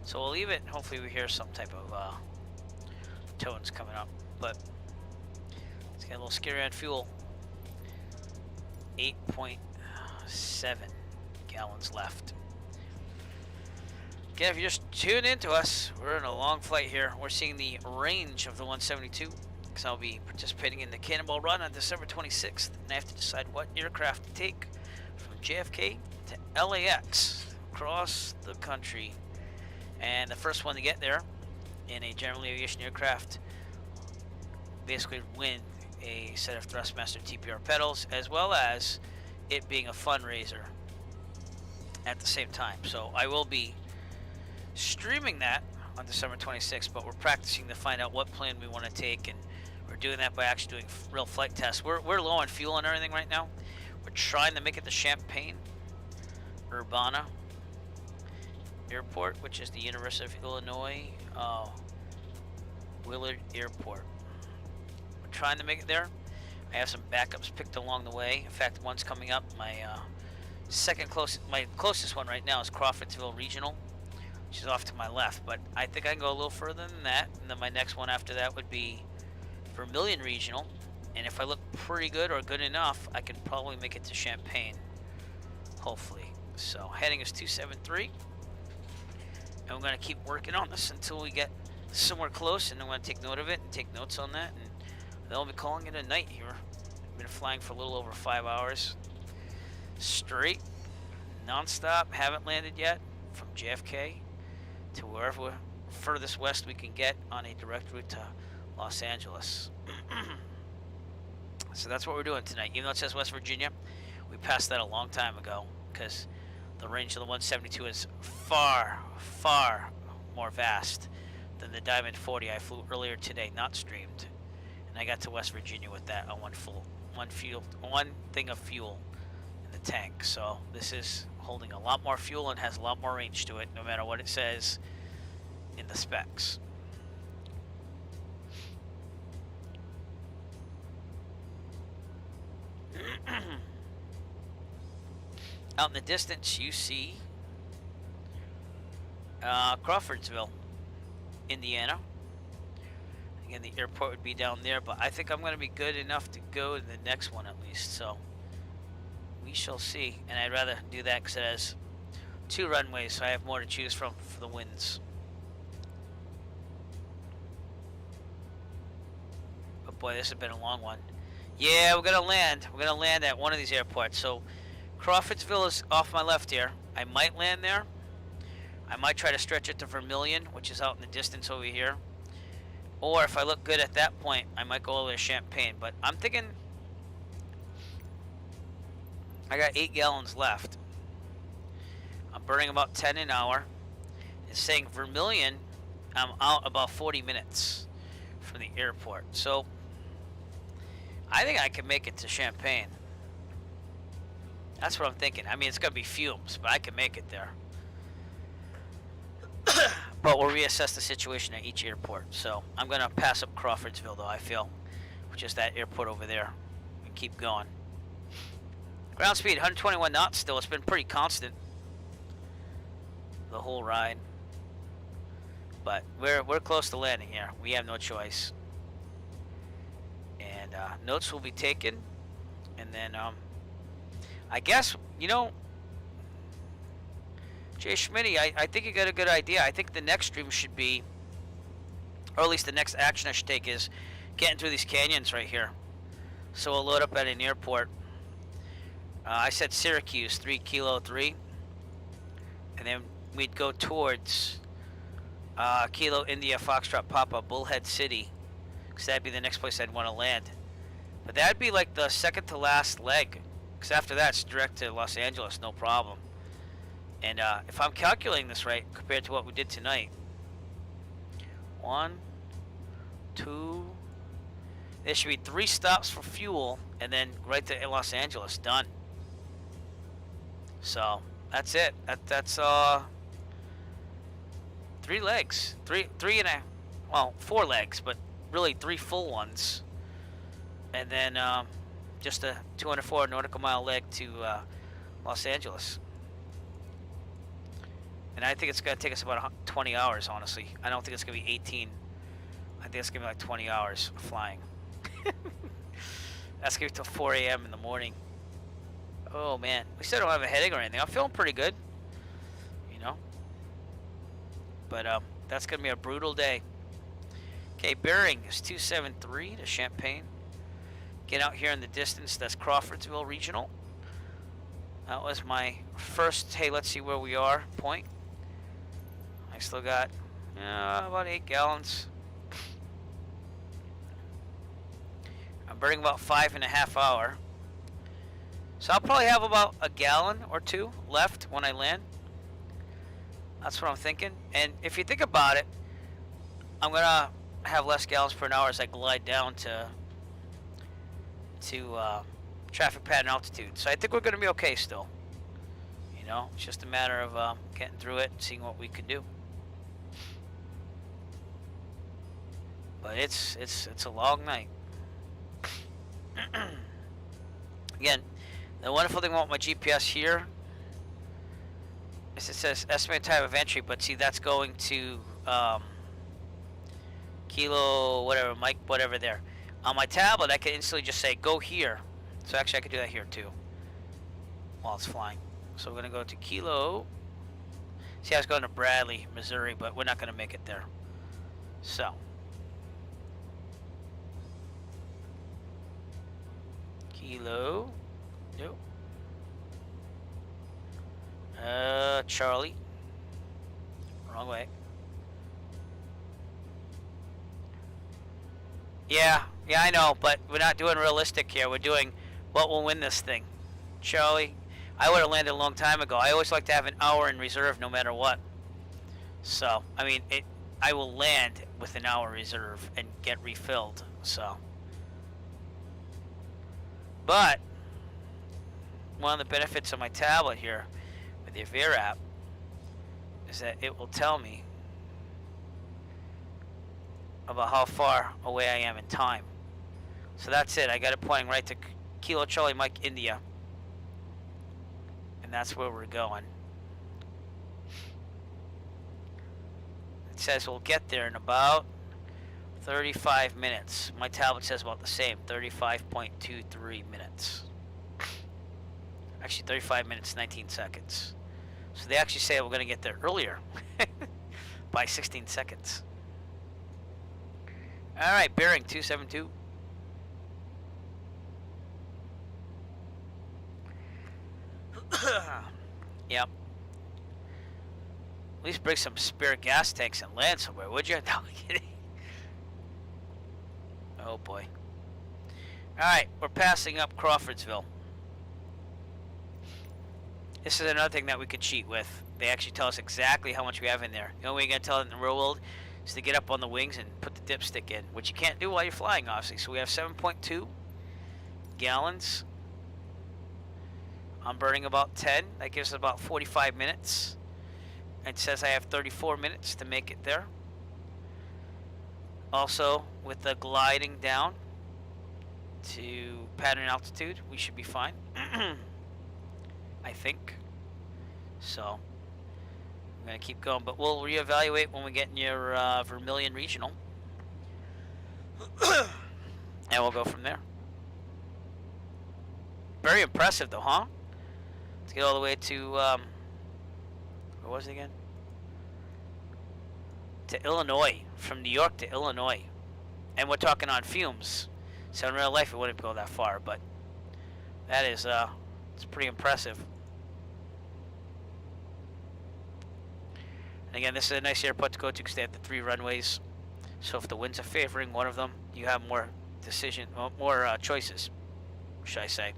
So we'll leave it. Hopefully we hear some type of tones coming up. But let's get a little scary on fuel. 8.7 gallons left. Again, if you just tune into us, we're in a long flight here. We're seeing the range of the 172 because I'll be participating in the Cannonball run on December 26th. And I have to decide what aircraft to take from JFK to LAX. Across the country, and the first one to get there in a general aviation aircraft basically win a set of Thrustmaster TPR pedals, as well as it being a fundraiser at the same time. So I will be streaming that on December 26th, but we're practicing to find out what plane we want to take, and we're doing that by actually doing real flight tests. We're low on fuel and everything right now. We're trying to make it to Champaign Urbana Airport, which is the University of Illinois Willard Airport. We're trying to make it there. I have some backups picked along the way. In fact, one's coming up. My my closest one right now is Crawfordsville Regional, which is off to my left. But I think I can go a little further than that. And then my next one after that would be Vermilion Regional. And if I look pretty good or good enough, I can probably make it to Champaign, hopefully. So heading is 273. And we're going to keep working on this until we get somewhere close, and I'm going to take note of it and take notes on that, and then we'll be calling it a night here. I've been flying for a little over 5 hours straight, non-stop. Haven't landed yet from JFK to wherever furthest west we can get on a direct route to Los Angeles. So that's what we're doing tonight. Even though it says West Virginia, we passed that a long time ago because the range of the 172 is far, far more vast than the Diamond 40 I flew earlier today, not streamed. And I got to West Virginia with that on one thing of fuel in the tank. So this is holding a lot more fuel and has a lot more range to it, no matter what it says in the specs. Out in the distance, you see Crawfordsville, Indiana. Again, the airport would be down there, but I think I'm going to be good enough to go to the next one at least. So we shall see. And I'd rather do that because it has 2 runways, so I have more to choose from for the winds. But boy, this has been a long one. Yeah, we're going to land. We're going to land at one of these airports. So Crawfordsville is off my left here. I might land there. I might try to stretch it to Vermilion, which is out in the distance over here. Or if I look good at that point, I might go all the way to Champaign. But I'm thinking I got 8 gallons left. I'm burning about 10 an hour. It's saying Vermilion, I'm out about 40 minutes from the airport. So I think I can make it to Champaign. That's what I'm thinking. I mean, it's going to be fumes, but I can make it there. But we'll reassess the situation at each airport. So I'm going to pass up Crawfordsville, though, I feel, which is that airport over there, and keep going. Ground speed, 121 knots still. It's been pretty constant the whole ride. But we're close to landing here. We have no choice. And notes will be taken. And then I guess, you know, Jay Schmitty, I think you got a good idea. I think the next stream should be, or at least the next action I should take is getting through these canyons right here. So we'll load up at an airport. I said Syracuse, 3 Kilo 3. And then we'd go towards Kilo India Foxtrot Papa Bullhead City, because that'd be the next place I'd want to land. But that'd be like the second to last leg, because after that it's direct to Los Angeles, no problem. And if I'm calculating this right compared to what we did tonight, 1, 2, there should be 3 stops for fuel, and then right to Los Angeles, done. So that's it. That's 3 legs, 4 legs, but really 3 full ones, and then just a 204 nautical mile leg to Los Angeles. And I think it's gonna take us about 20 hours, honestly. I don't think it's gonna be 18. I think it's gonna be like 20 hours flying. That's gonna be till 4 a.m. in the morning. Oh man, at least I don't have a headache or anything. I'm feeling pretty good, you know. But that's gonna be a brutal day. Okay, bearing is 273 to Champaign. Get out here in the distance. That's Crawfordsville Regional. That was my first, hey, let's see where we are, point. I still got about 8 gallons. I'm burning about 5.5 hours. So I'll probably have about a gallon or 2 left when I land. That's what I'm thinking. And if you think about it, I'm gonna have less gallons per hour as I glide down to traffic pattern altitude. So I think we're gonna be okay still. You know, it's just a matter of getting through it and seeing what we can do. But it's a long night. Again, the wonderful thing about my GPS here is it says estimated time of entry, but see that's going to Kilo whatever, Mike whatever there. On my tablet I can instantly just say go here. So actually I could do that here too while it's flying. So we're gonna go to Kilo. See, I was going to Bradley, Missouri, but we're not gonna make it there. So Kilo. Nope. Charlie. Wrong way. Yeah, I know, but we're not doing realistic here. We're doing what will win this thing. Charlie, I would have landed a long time ago. I always like to have an hour in reserve no matter what. So, I mean, I will land with an hour reserve and get refilled, so. But one of the benefits of my tablet here with the Avere app is that it will tell me about how far away I am in time. So that's it. I got it pointing right to Kilo Charlie Mike India. And that's where we're going. It says we'll get there in about 35 minutes. My tablet says about the same, 35.23 minutes. Actually, 35 minutes, 19 seconds. So they actually say we're going to get there earlier by 16 seconds. All right, bearing 272. Yep. At least bring some spare gas tanks and land somewhere, would you? No, I'm kidding. Oh boy. Alright, we're passing up Crawfordsville. This is another thing that we could cheat with. They actually tell us exactly how much we have in there. The only way you're going to tell it in the real world is to get up on the wings and put the dipstick in, which you can't do while you're flying, obviously. So we have 7.2 gallons. I'm burning about 10. That gives us about 45 minutes. It says I have 34 minutes to make it there. Also, with the gliding down to pattern altitude, we should be fine. I think. So, I'm going to keep going. But we'll reevaluate when we get near Vermilion Regional. And we'll go from there. Very impressive though, huh? Let's get all the way to, where was it again? To Illinois. From New York to Illinois. And we're talking on fumes. So in real life it wouldn't go that far, but that is, it's pretty impressive. And again, this is a nice airport to go to because they have the 3 runways. So if the winds are favoring one of them, you have more choices, should I say.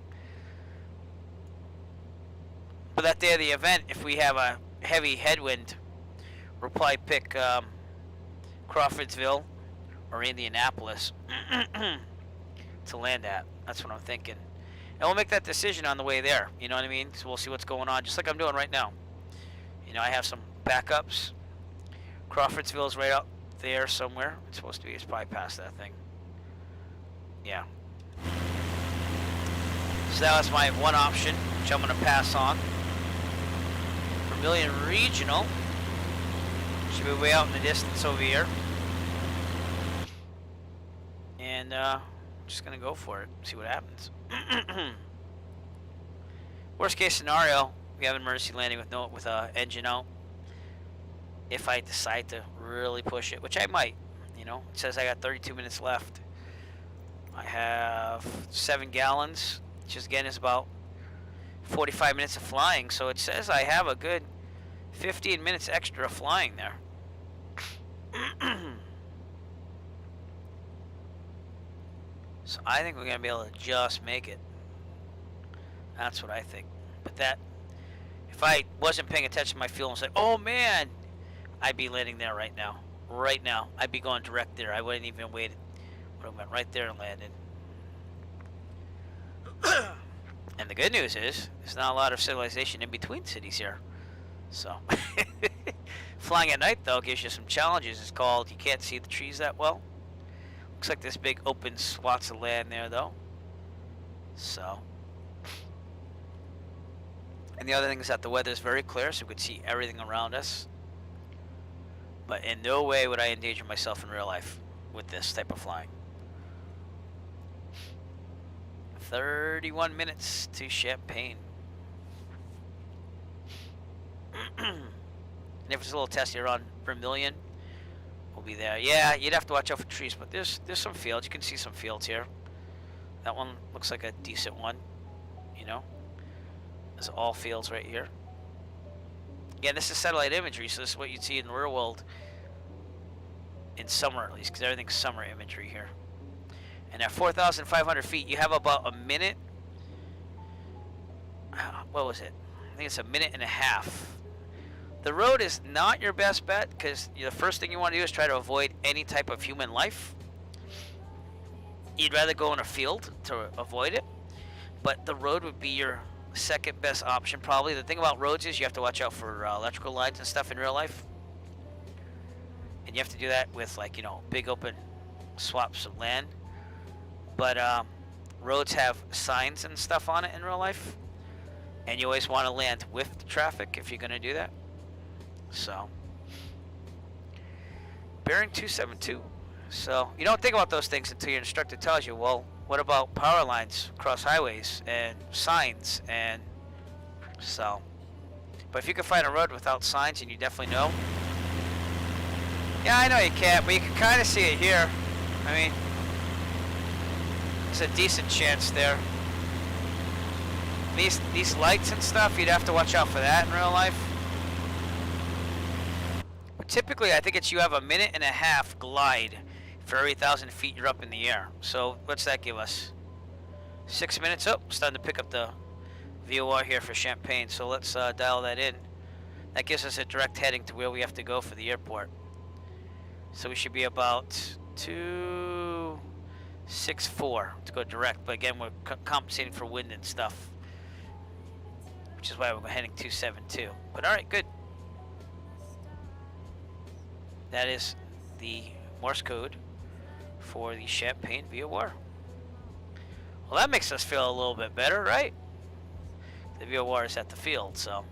But that day of the event, if we have a heavy headwind, we'll probably pick Crawfordsville or Indianapolis to land at. That's what I'm thinking. And we'll make that decision on the way there. You know what I mean? So we'll see what's going on, just like I'm doing right now. You know, I have some backups. Crawfordsville's right up there somewhere. It's supposed to be. It's probably past that thing. Yeah. So that was my one option, which I'm going to pass on. Vermilion Regional should be way out in the distance over here. And I'm just going to go for it, see what happens. Worst case scenario, we have an emergency landing with engine out. If I decide to really push it, which I might, you know, it says I got 32 minutes left. I have 7 gallons, which again is about 45 minutes of flying. So it says I have a good 15 minutes extra of flying there. So I think we're going to be able to just make it. That's what I think. But that, if I wasn't paying attention to my fuel and said, oh man, I'd be landing there right now. Right now. I'd be going direct there. I wouldn't even wait. Would have went right there and landed. And the good news is, there's not a lot of civilization in between cities here. So, flying at night though gives you some challenges. It's called, you can't see the trees that well. Looks like this big open swaths of land there though. So. And the other thing is that the weather is very clear, so we could see everything around us. But in no way would I endanger myself in real life with this type of flying. 31 minutes to Champaign. And if it's a little testy around Vermilion, we'll be there. Yeah, you'd have to watch out for trees, but there's some fields. You can see some fields here. That one looks like a decent one, you know. There's all fields right here. Yeah, this is satellite imagery, so this is what you'd see in the real world in summer at least, because everything's summer imagery here. And at 4,500 feet, you have about a minute. What was it? I think it's a minute and a half. The road is not your best bet, because the first thing you want to do is try to avoid any type of human life. You'd rather go in a field to avoid it, but the road would be your second best option probably. The thing about roads is you have to watch out for electrical lines and stuff in real life, and you have to do that with, like, you know, big open swaths of land. But roads have signs and stuff on it in real life, and you always want to land with the traffic if you're going to do that. So, bearing 272. So you don't think about those things until your instructor tells you, well, what about power lines across highways and signs? And so, but if you can find a road without signs, and you definitely know. Yeah, I know you can't, but you can kind of see it here. I mean, it's a decent chance there. These lights and stuff, you'd have to watch out for that in real life. But typically, I think it's you have a minute and a half glide for every 1,000 feet you're up in the air. So what's that give us? 6 minutes. Oh, starting to pick up the VOR here for Champaign. So let's dial that in. That gives us a direct heading to where we have to go for the airport. So we should be about 264 to go direct. But again, we're compensating for wind and stuff, which is why we're heading 272. But all right, good. That is the Morse code for the Champaign VOR. Well, that makes us feel a little bit better, right? The VOR is at the field, so.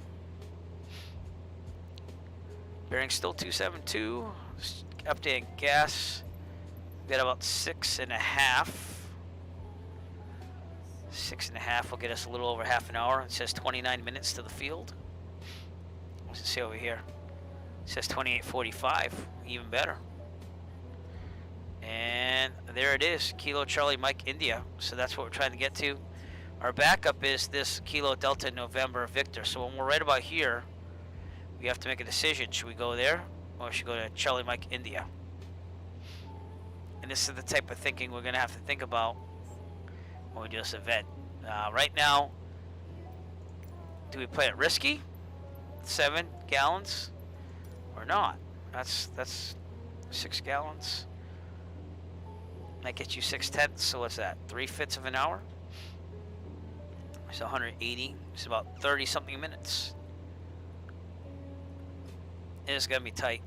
Bearing still 272. Just updating gas. We got about 6.5. 6.5 will get us a little over half an hour. It says 29 minutes to the field. What's it say over here? It says 28:45. Even better. And there it is, Kilo Charlie Mike India. So that's what we're trying to get to. Our backup is this Kilo Delta November Victor. So when we're right about here, we have to make a decision. Should we go there, or should we go to Charlie Mike India? And this is the type of thinking we're gonna have to think about when we do this event. Right now, do we play it risky, 7 gallons, or not? That's 6 gallons. That gets you 6/10. So what's that? 3/5 of an hour. So 180. It's about 30 something minutes. It is gonna be tight,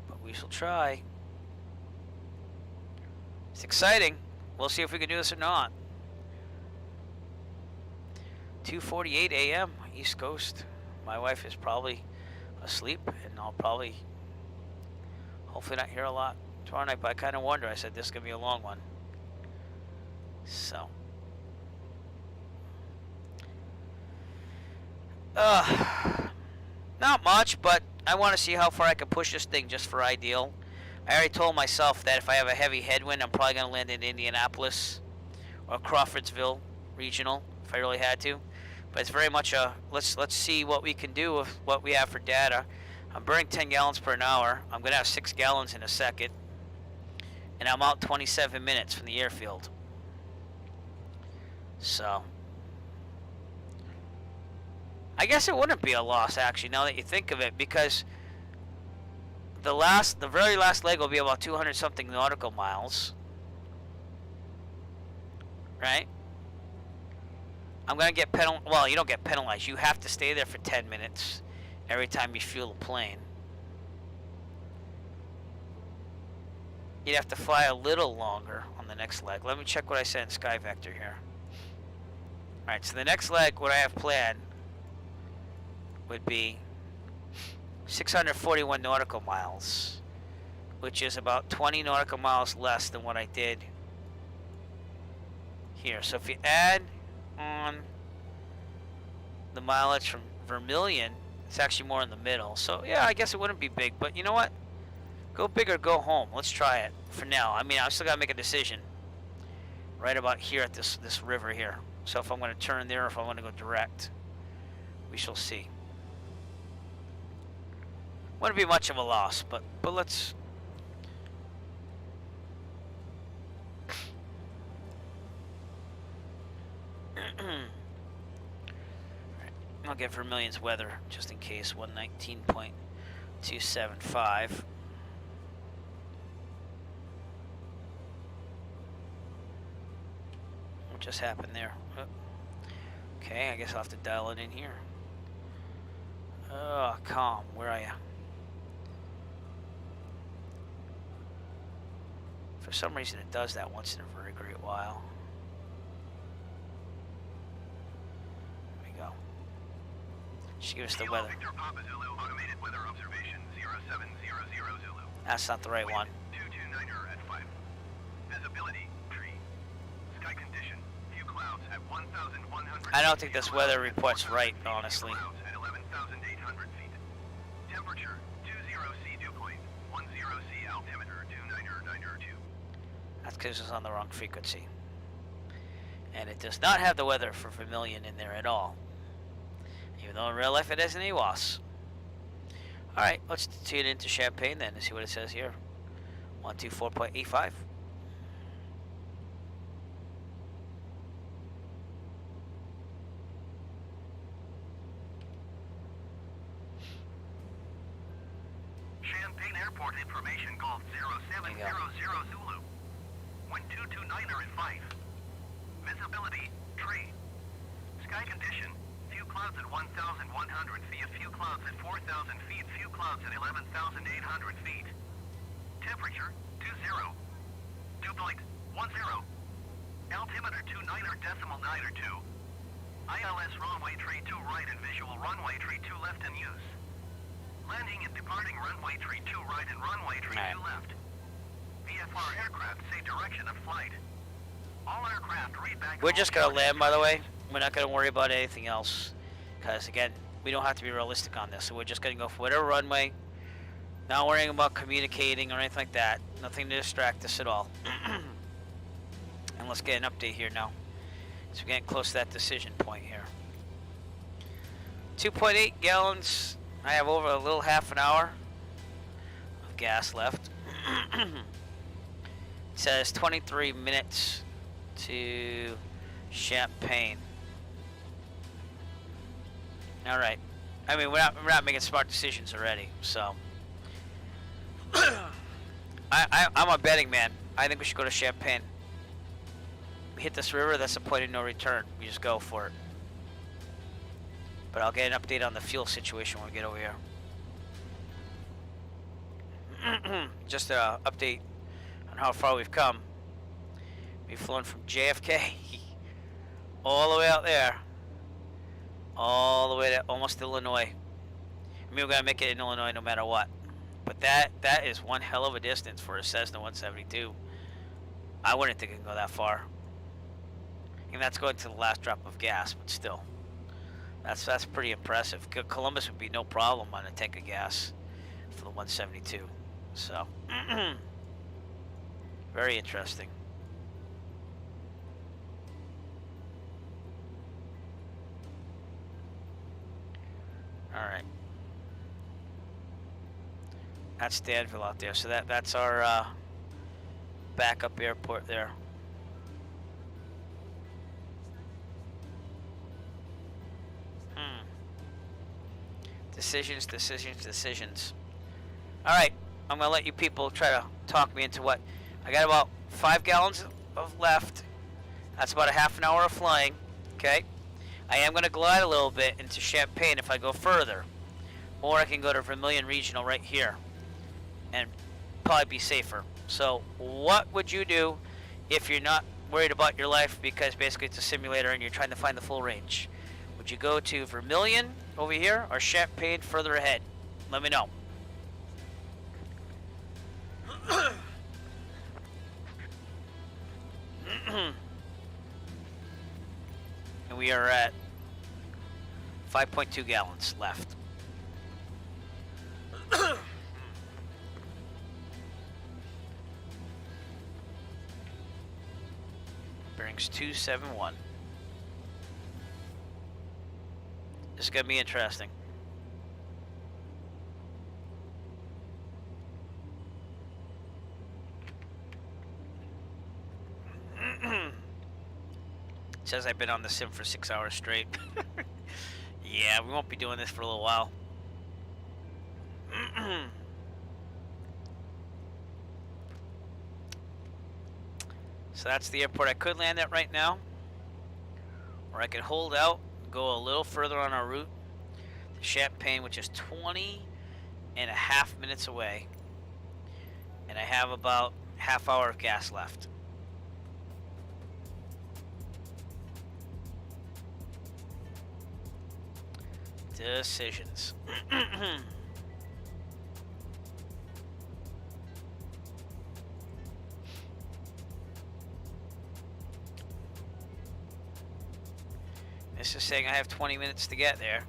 but we shall try. It's exciting. We'll see if we can do this or not. 2:48 a.m. East Coast. My wife is probably asleep, and I'll probably, hopefully not hear a lot tomorrow night, but I kind of wonder. I said this is going to be a long one. So. Not much, but I want to see how far I can push this thing just for ideal. I already told myself that if I have a heavy headwind, I'm probably going to land in Indianapolis or Crawfordsville Regional if I really had to. But it's very much a, let's see what we can do with what we have for data. I'm burning 10 gallons per hour. I'm going to have 6 gallons in a second. And I'm out 27 minutes from the airfield. So I guess it wouldn't be a loss, actually, now that you think of it, because the very last leg will be about 200 something nautical miles, right? I'm gonna get penalized. Well, you don't get penalized. You have to stay there for 10 minutes every time you fuel a plane. You'd have to fly a little longer on the next leg. Let me check what I said in Sky Vector here. All right, so the next leg, what I have planned would be 641 nautical miles, which is about 20 nautical miles less than what I did here. So if you add on the mileage from Vermilion, it's actually more in the middle. So yeah, I guess it wouldn't be big, but you know what? Go big or go home. Let's try it for now. I mean, I still gotta make a decision right about here at this river here. So if I'm gonna turn there or if I want to go direct, we shall see. Wouldn't be much of a loss, but let's. I'll get Vermilion's weather just in case. 119.275. What just happened there? Oh. Okay, I guess I'll have to dial it in here. Oh, calm. Where are you? For some reason it does that once in a very great while. There we go. Should give us the weather. Victor Papa Zulu, automated weather observation 0700 Zulu. That's not the right one. 229er at 5. Visibility, tree. Sky condition, few clouds at 1,100. I don't think this weather report's right, honestly. Clouds at 11,800 feet. Temperature, 20C dew point, 10C altimeter, 299er 2. That's because it's on the wrong frequency. And it does not have the weather for Vermilion in there at all. Even though in real life it has an AWAS. Alright, let's tune into Champagne then and see what it says here. 124.85. Champagne Airport information Golf 0700 Zulu. Wind 229er at 5. Visibility, tree. Sky condition, few clouds at 1,100 feet, few clouds at 4,000 feet, few clouds at 11,800 feet. Temperature, 20. Dew point, 10. Altimeter 29.902. ILS runway tree 2 right and visual runway tree 2 left in use. Landing and departing runway tree 2 right and runway tree 2 left. VFR aircraft say direction of flight. All aircraft read back. We're just going to land, by the way. We're not going to worry about anything else. Because, again, we don't have to be realistic on this. So we're just going to go for whatever runway. Not worrying about communicating or anything like that. Nothing to distract us at all. And let's get an update here now. So we're getting close to that decision point here. 2.8 gallons. I have over a little half an hour of gas left. It says 23 minutes to Champaign. All right. I mean, we're not making smart decisions already, so. I'm a betting man. I think we should go to Champaign. We hit this river, that's a point of no return. We just go for it. But I'll get an update on the fuel situation when we get over here. Just an update on how far we've come. We've flown from JFK all the way out there, all the way to almost Illinois. I mean, we're gonna make it in Illinois no matter what. But that is one hell of a distance for a Cessna 172. I wouldn't think it can go that far. And that's going to the last drop of gas, but still. That's pretty impressive. Columbus would be no problem on a tank of gas for the 172. So, very interesting. All right. That's Danville out there. So that's our backup airport there. Decisions. All right, I'm gonna let you people try to talk me into what. I got about 5 gallons of left. That's about a half an hour of flying. Okay. I am gonna glide a little bit into Champaign if I go further, or I can go to Vermilion Regional right here, and probably be safer. So, what would you do if you're not worried about your life because basically it's a simulator and you're trying to find the full range? Would you go to Vermilion over here or Champaign further ahead? Let me know. And we are at 5.2 gallons left. Bearings 271. This is gonna be interesting. Says I've been on the sim for 6 hours straight. Yeah, we won't be doing this for a little while. So that's the airport I could land at right now. Or I could hold out, go a little further on our route to Champaign, which is 20.5 minutes away. And I have about half hour of gas left. Decisions. This is saying I have 20 minutes to get there.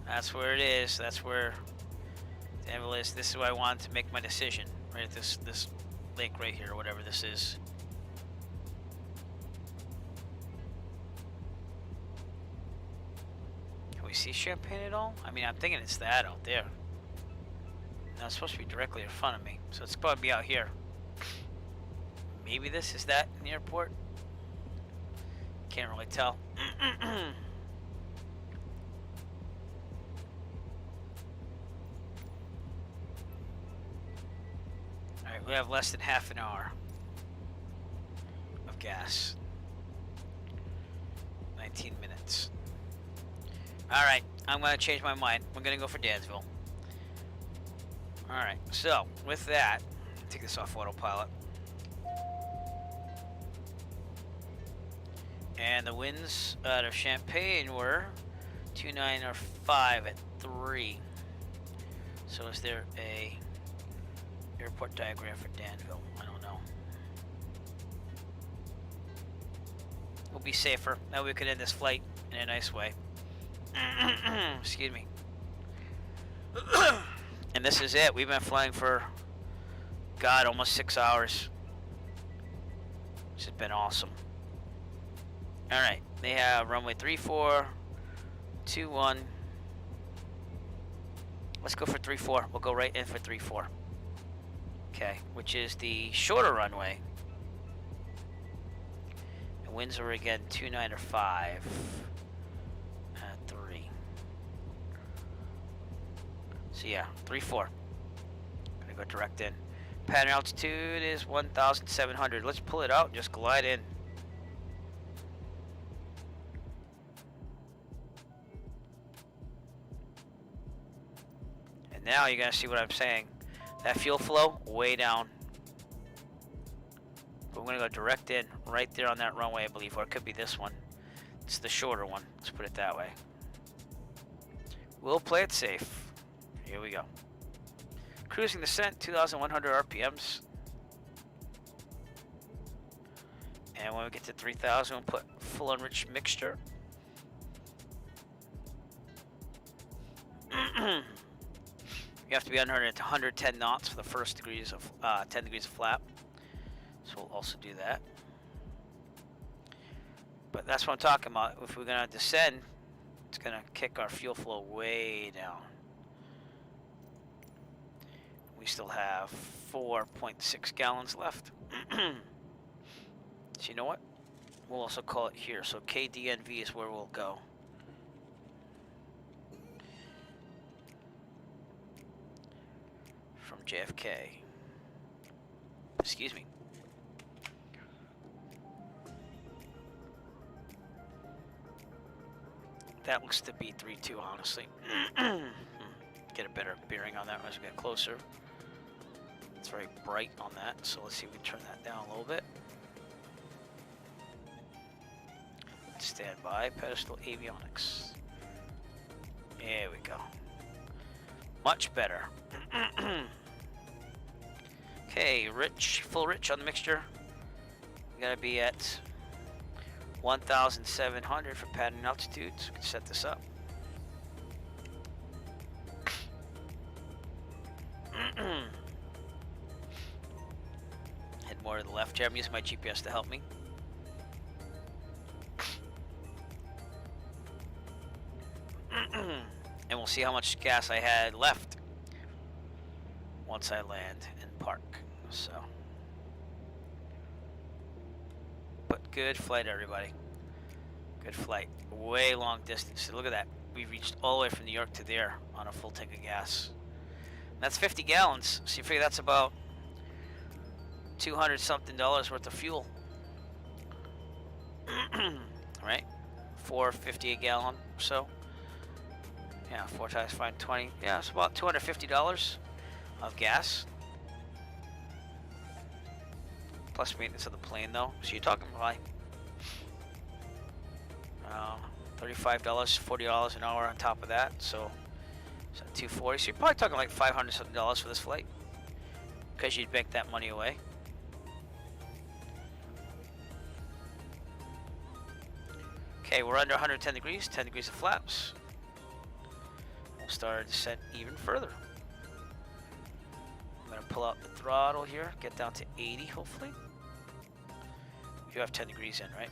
That's where it is. That's where Danville is. This is where I wanted to make my decision. Right at this lake right here, or whatever this is. Can we see Champaign at all? I mean, I'm thinking it's that out there. No, it's supposed to be directly in front of me, so it's probably be out here. Maybe this is that in the airport. Can't really tell. Alright, we have less than half an hour of gas. 19 minutes. Alright, I'm going to change my mind. We're going to go for Danville. Alright, so with that, take this off autopilot. And the winds out of Champaign were 29 or 5 at 3. So is there a airport diagram for Danville? I don't know. We'll be safer. Now we could end this flight in a nice way. Excuse me. And this is it. We've been flying for, God, almost 6 hours. This has been awesome. Alright, they have runway 34, 2-1. Let's go for 3-4. We'll go right in for 3-4. Okay, which is the shorter runway. And winds are again 2-9 or 5. 3. So yeah, 3-4. Gonna go direct in. Pattern altitude is 1,700. Let's pull it out and just glide in. And now you're gonna see what I'm saying. That fuel flow way down. But we're gonna go direct in right there on that runway, I believe, or it could be this one. It's the shorter one. Let's put it that way. We'll play it safe. Here we go. Cruising descent, 2,100 RPMs. And when we get to 3,000, we'll put full enriched mixture. You have to be under 110 knots for the first 10 degrees of flap. So we'll also do that. But that's what I'm talking about. If we're gonna descend, it's gonna kick our fuel flow way down. We still have 4.6 gallons left. So you know what? We'll also call it here. So KDNV is where we'll go. From JFK. Excuse me. That looks to be 3-2, honestly. Get a better bearing on that as we get closer. It's very bright on that, so let's see if we can turn that down a little bit. Stand by, pedestal avionics. There we go. Much better. Okay, full rich on the mixture. We gotta be at 1,700 for pattern altitude, so we can set this up. Head more to the left here. I'm using my GPS to help me. And we'll see how much gas I had left once I land and park. So, but good flight, everybody. Good flight. Way long distance. Look at that. We reached all the way from New York to there on a full tank of gas. And that's 50 gallons. So you figure that's about $200 something worth of fuel. Right? $4.50 a gallon or so. Yeah, 4 times 520. Yeah, it's about $250 of gas. Plus maintenance of the plane, though. So you're talking like $35, $40 an hour on top of that. So $240. So you're probably talking like $500 something for this flight, because you'd bank that money away. Okay, we're under 110 degrees. 10 degrees of flaps. Start our descent even further. I'm going to pull out the throttle here, get down to 80 hopefully. We do have 10 degrees in, right?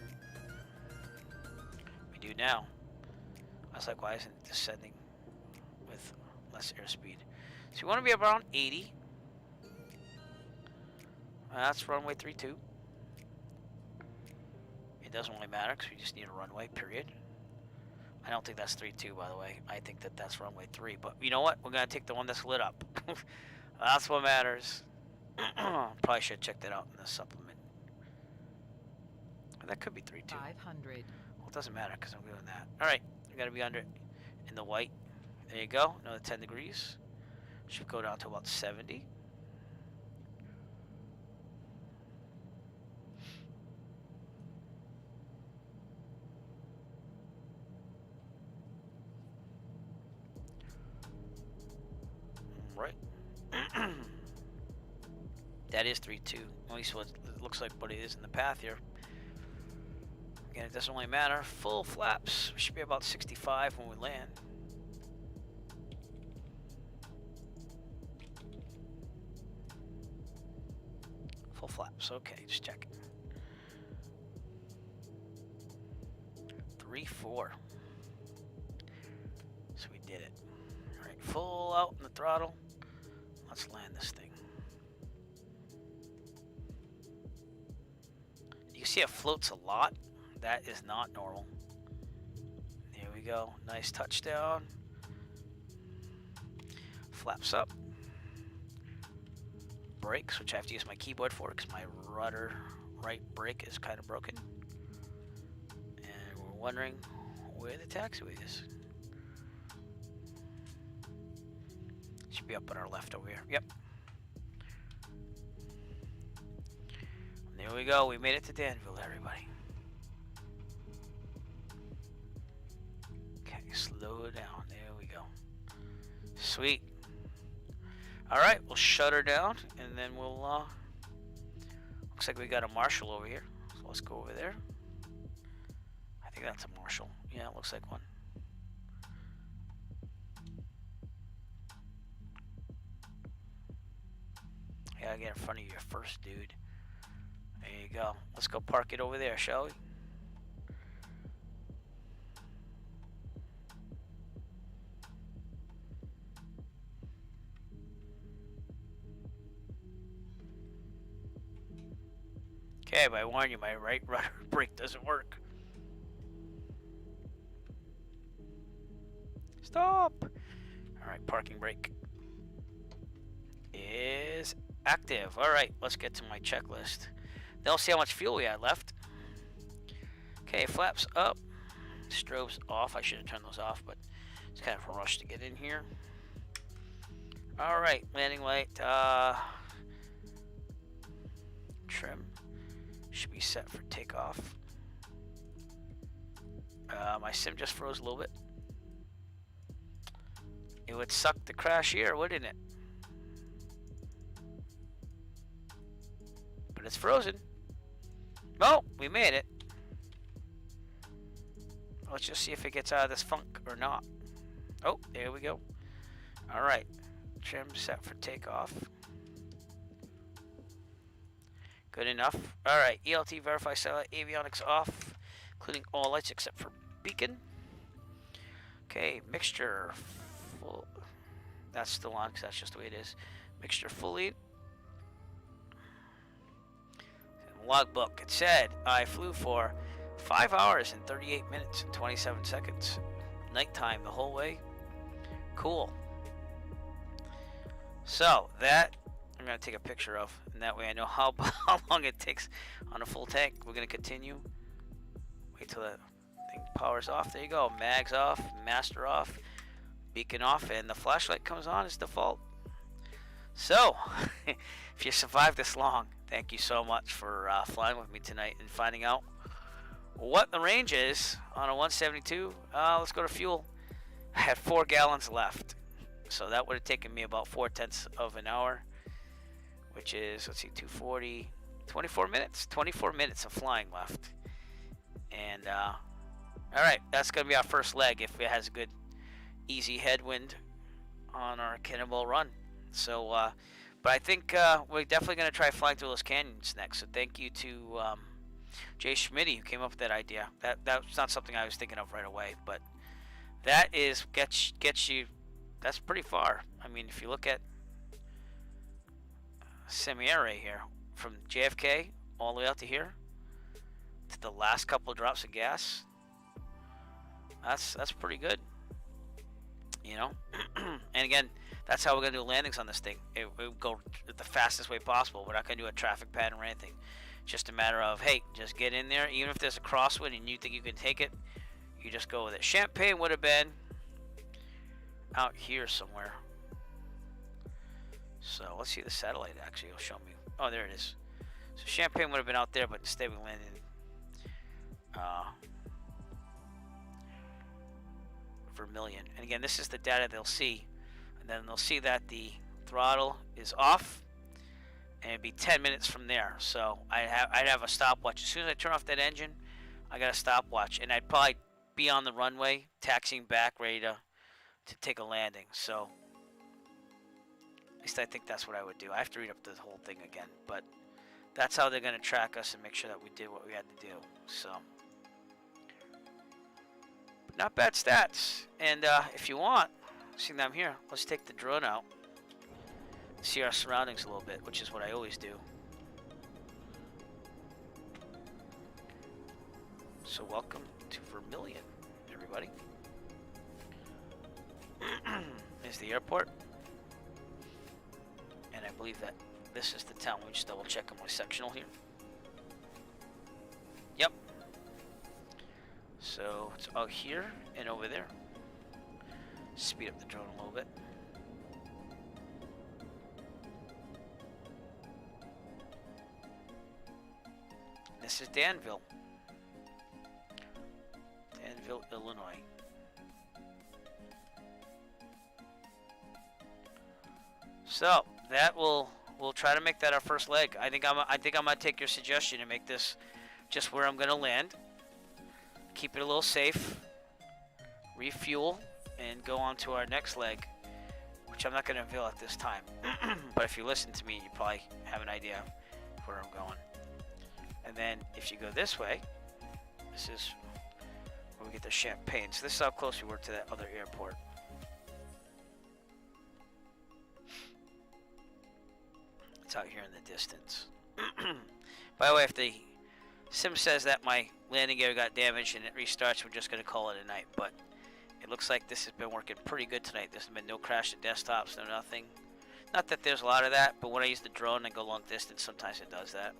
We do now. I was like, why isn't it descending with less airspeed? So we want to be around 80. That's runway 32. It doesn't really matter because we just need a runway, period. I don't think that's 3-2, by the way. I think that that's runway 3. But you know what? We're going to take the one that's lit up. That's what matters. Probably should check that out in the supplement. That could be 3-2. 500. Well, it doesn't matter because I'm doing that. All right. We got to be under in the white. There you go. Another 10 degrees. Should go down to about 70. Right. That is 3-2. At least what it looks like what it is in the path here. Again, it doesn't really matter. Full flaps. We should be about 65 when we land. Full flaps. Okay, just checking. 3-4. So we did it. All right, full out in the throttle. Let's land this thing. You can see it floats a lot. That is not normal. Here we go. Nice touchdown. Flaps up. Brakes, which I have to use my keyboard for because my rudder right brake is kind of broken. And we're wondering where the taxiway is. Should be up on our left over here. Yep. There we go. We made it to Danville, everybody. Okay, slow down. There we go. Sweet. All right, we'll shut her down, and then we'll. Looks like we got a Marshall over here. So let's go over there. I think that's a Marshall. Yeah, it looks like one. Yeah, I get in front of you first, dude. There you go. Let's go park it over there, shall we? Okay, but I warn you, my right rudder brake doesn't work. Stop! Alright, parking brake is active. Alright, let's get to my checklist. Then I'll see how much fuel we had left. Okay, flaps up. Strobes off. I should have turned those off, but it's kind of a rush to get in here. Alright, landing light. Trim should be set for takeoff. My sim just froze a little bit. It would suck to crash here, wouldn't it? But it's frozen. Oh, we made it. Let's just see if it gets out of this funk or not. Oh, there we go. All right, trim set for takeoff. Good enough. All right, ELT verify satellite avionics off, including all lights except for beacon. Okay, mixture full. That's still on because that's just the way it is. Mixture fully. Logbook. It said I flew for 5 hours and 38 minutes and 27 seconds. Nighttime the whole way. Cool. So that I'm gonna take a picture of, and that way I know how long it takes on a full tank. We're gonna continue. Wait till the thing powers off. There you go. Mags off, master off, beacon off, and the flashlight comes on as default. So, if you survived this long, thank you so much for flying with me tonight and finding out what the range is on a 172. Let's go to fuel. I had 4 gallons left, so that would have taken me about 4/10 of an hour, which is, let's see, 240, 24 minutes. 24 minutes of flying left. And, all right, that's going to be our first leg if it has a good, easy headwind on our Cannonball run. So, but I think we're definitely going to try flying through those canyons next. So thank you to Jay Schmitty who came up with that idea. That's not something I was thinking of right away, but that is gets you. That's pretty far. I mean, if you look at semi-array here, from JFK all the way out to here, to the last couple of drops of gas, that's pretty good. You know, and again, that's how we're gonna do landings on this thing. It will go the fastest way possible. We're not gonna do a traffic pattern or anything. Just a matter of, hey, just get in there. Even if there's a crosswind and you think you can take it, you just go with it. Champaign would have been out here somewhere. So let's see the satellite. Actually, it'll show me. Oh, there it is. So Champaign would have been out there, but instead we landed Vermilion. And again, this is the data they'll see, and then they'll see that the throttle is off, and it'd be 10 minutes from there. So I'd have a stopwatch. As soon as I turn off that engine, I got a stopwatch, and I'd probably be on the runway, taxiing back, ready to take a landing. So at least I think that's what I would do. I have to read up the whole thing again, but that's how they're going to track us and make sure that we did what we had to do. So not bad stats. And if you want, seeing that I'm here, let's take the drone out. See our surroundings a little bit, which is what I always do. So welcome to Vermilion, everybody. There's the airport. And I believe that this is the town. Let me just double check on my sectional here. Yep. So it's out here and over there. Speed up the drone a little bit. This is Danville. Danville, Illinois. So that we'll try to make that our first leg. I think I'm gonna take your suggestion and make this just where I'm gonna land. Keep it a little safe. Refuel and go on to our next leg, which I'm not gonna unveil at this time. But if you listen to me, you probably have an idea where I'm going. And then if you go this way, this is where we get the Champagne. So this is how close we were to that other airport. It's out here in the distance. By the way, if the sim says that my landing gear got damaged and it restarts, we're just going to call it a night. But it looks like this has been working pretty good tonight. There's been no crash to desktops, no nothing. Not that there's a lot of that, but when I use the drone and go long distance, sometimes it does that.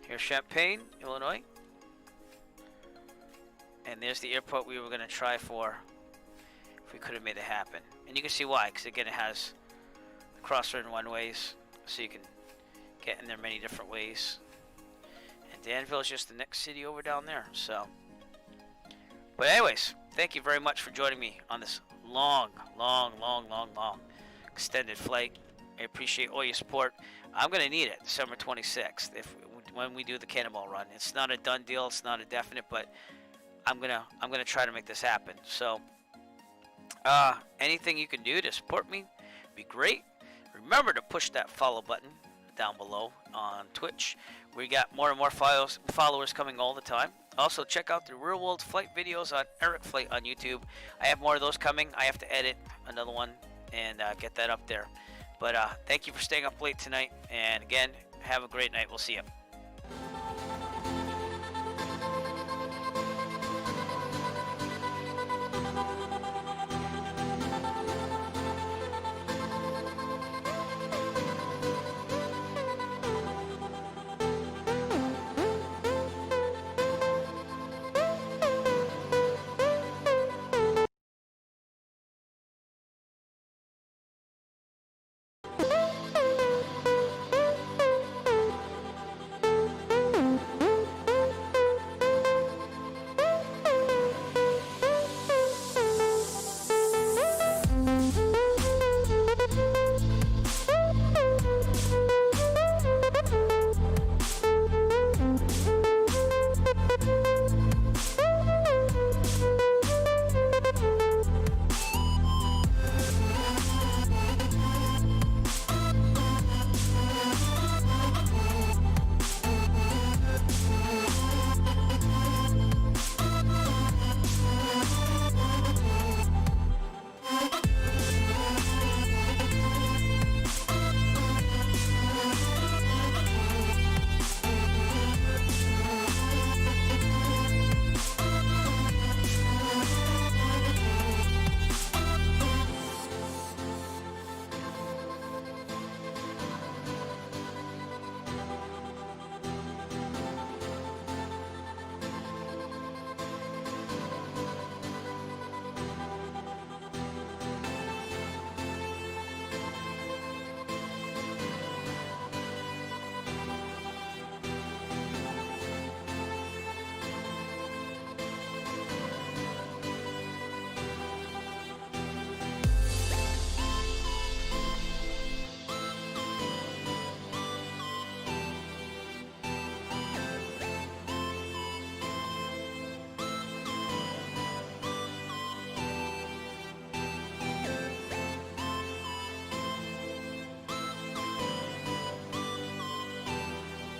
Here's Champaign, Illinois. And there's the airport we were going to try for if we could have made it happen. And you can see why, because again it has the crossroad one-ways, so you can get in there many different ways. And Danville is just the next city over down there. So, but anyways, thank you very much for joining me on this long extended flight. I appreciate all your support. I'm going to need it December 26th when we do the Cannonball run. It's not a done deal, it's not a definite, but I'm gonna try to make this happen. So anything you can do to support me be great. Remember to push that follow button down below on Twitch. We got more and more followers coming all the time. Also check out the real world flight videos on Eric Flight on YouTube. I have more of those coming. I have to edit another one and get that up there. But thank you for staying up late tonight, and again, have a great night. We'll see you.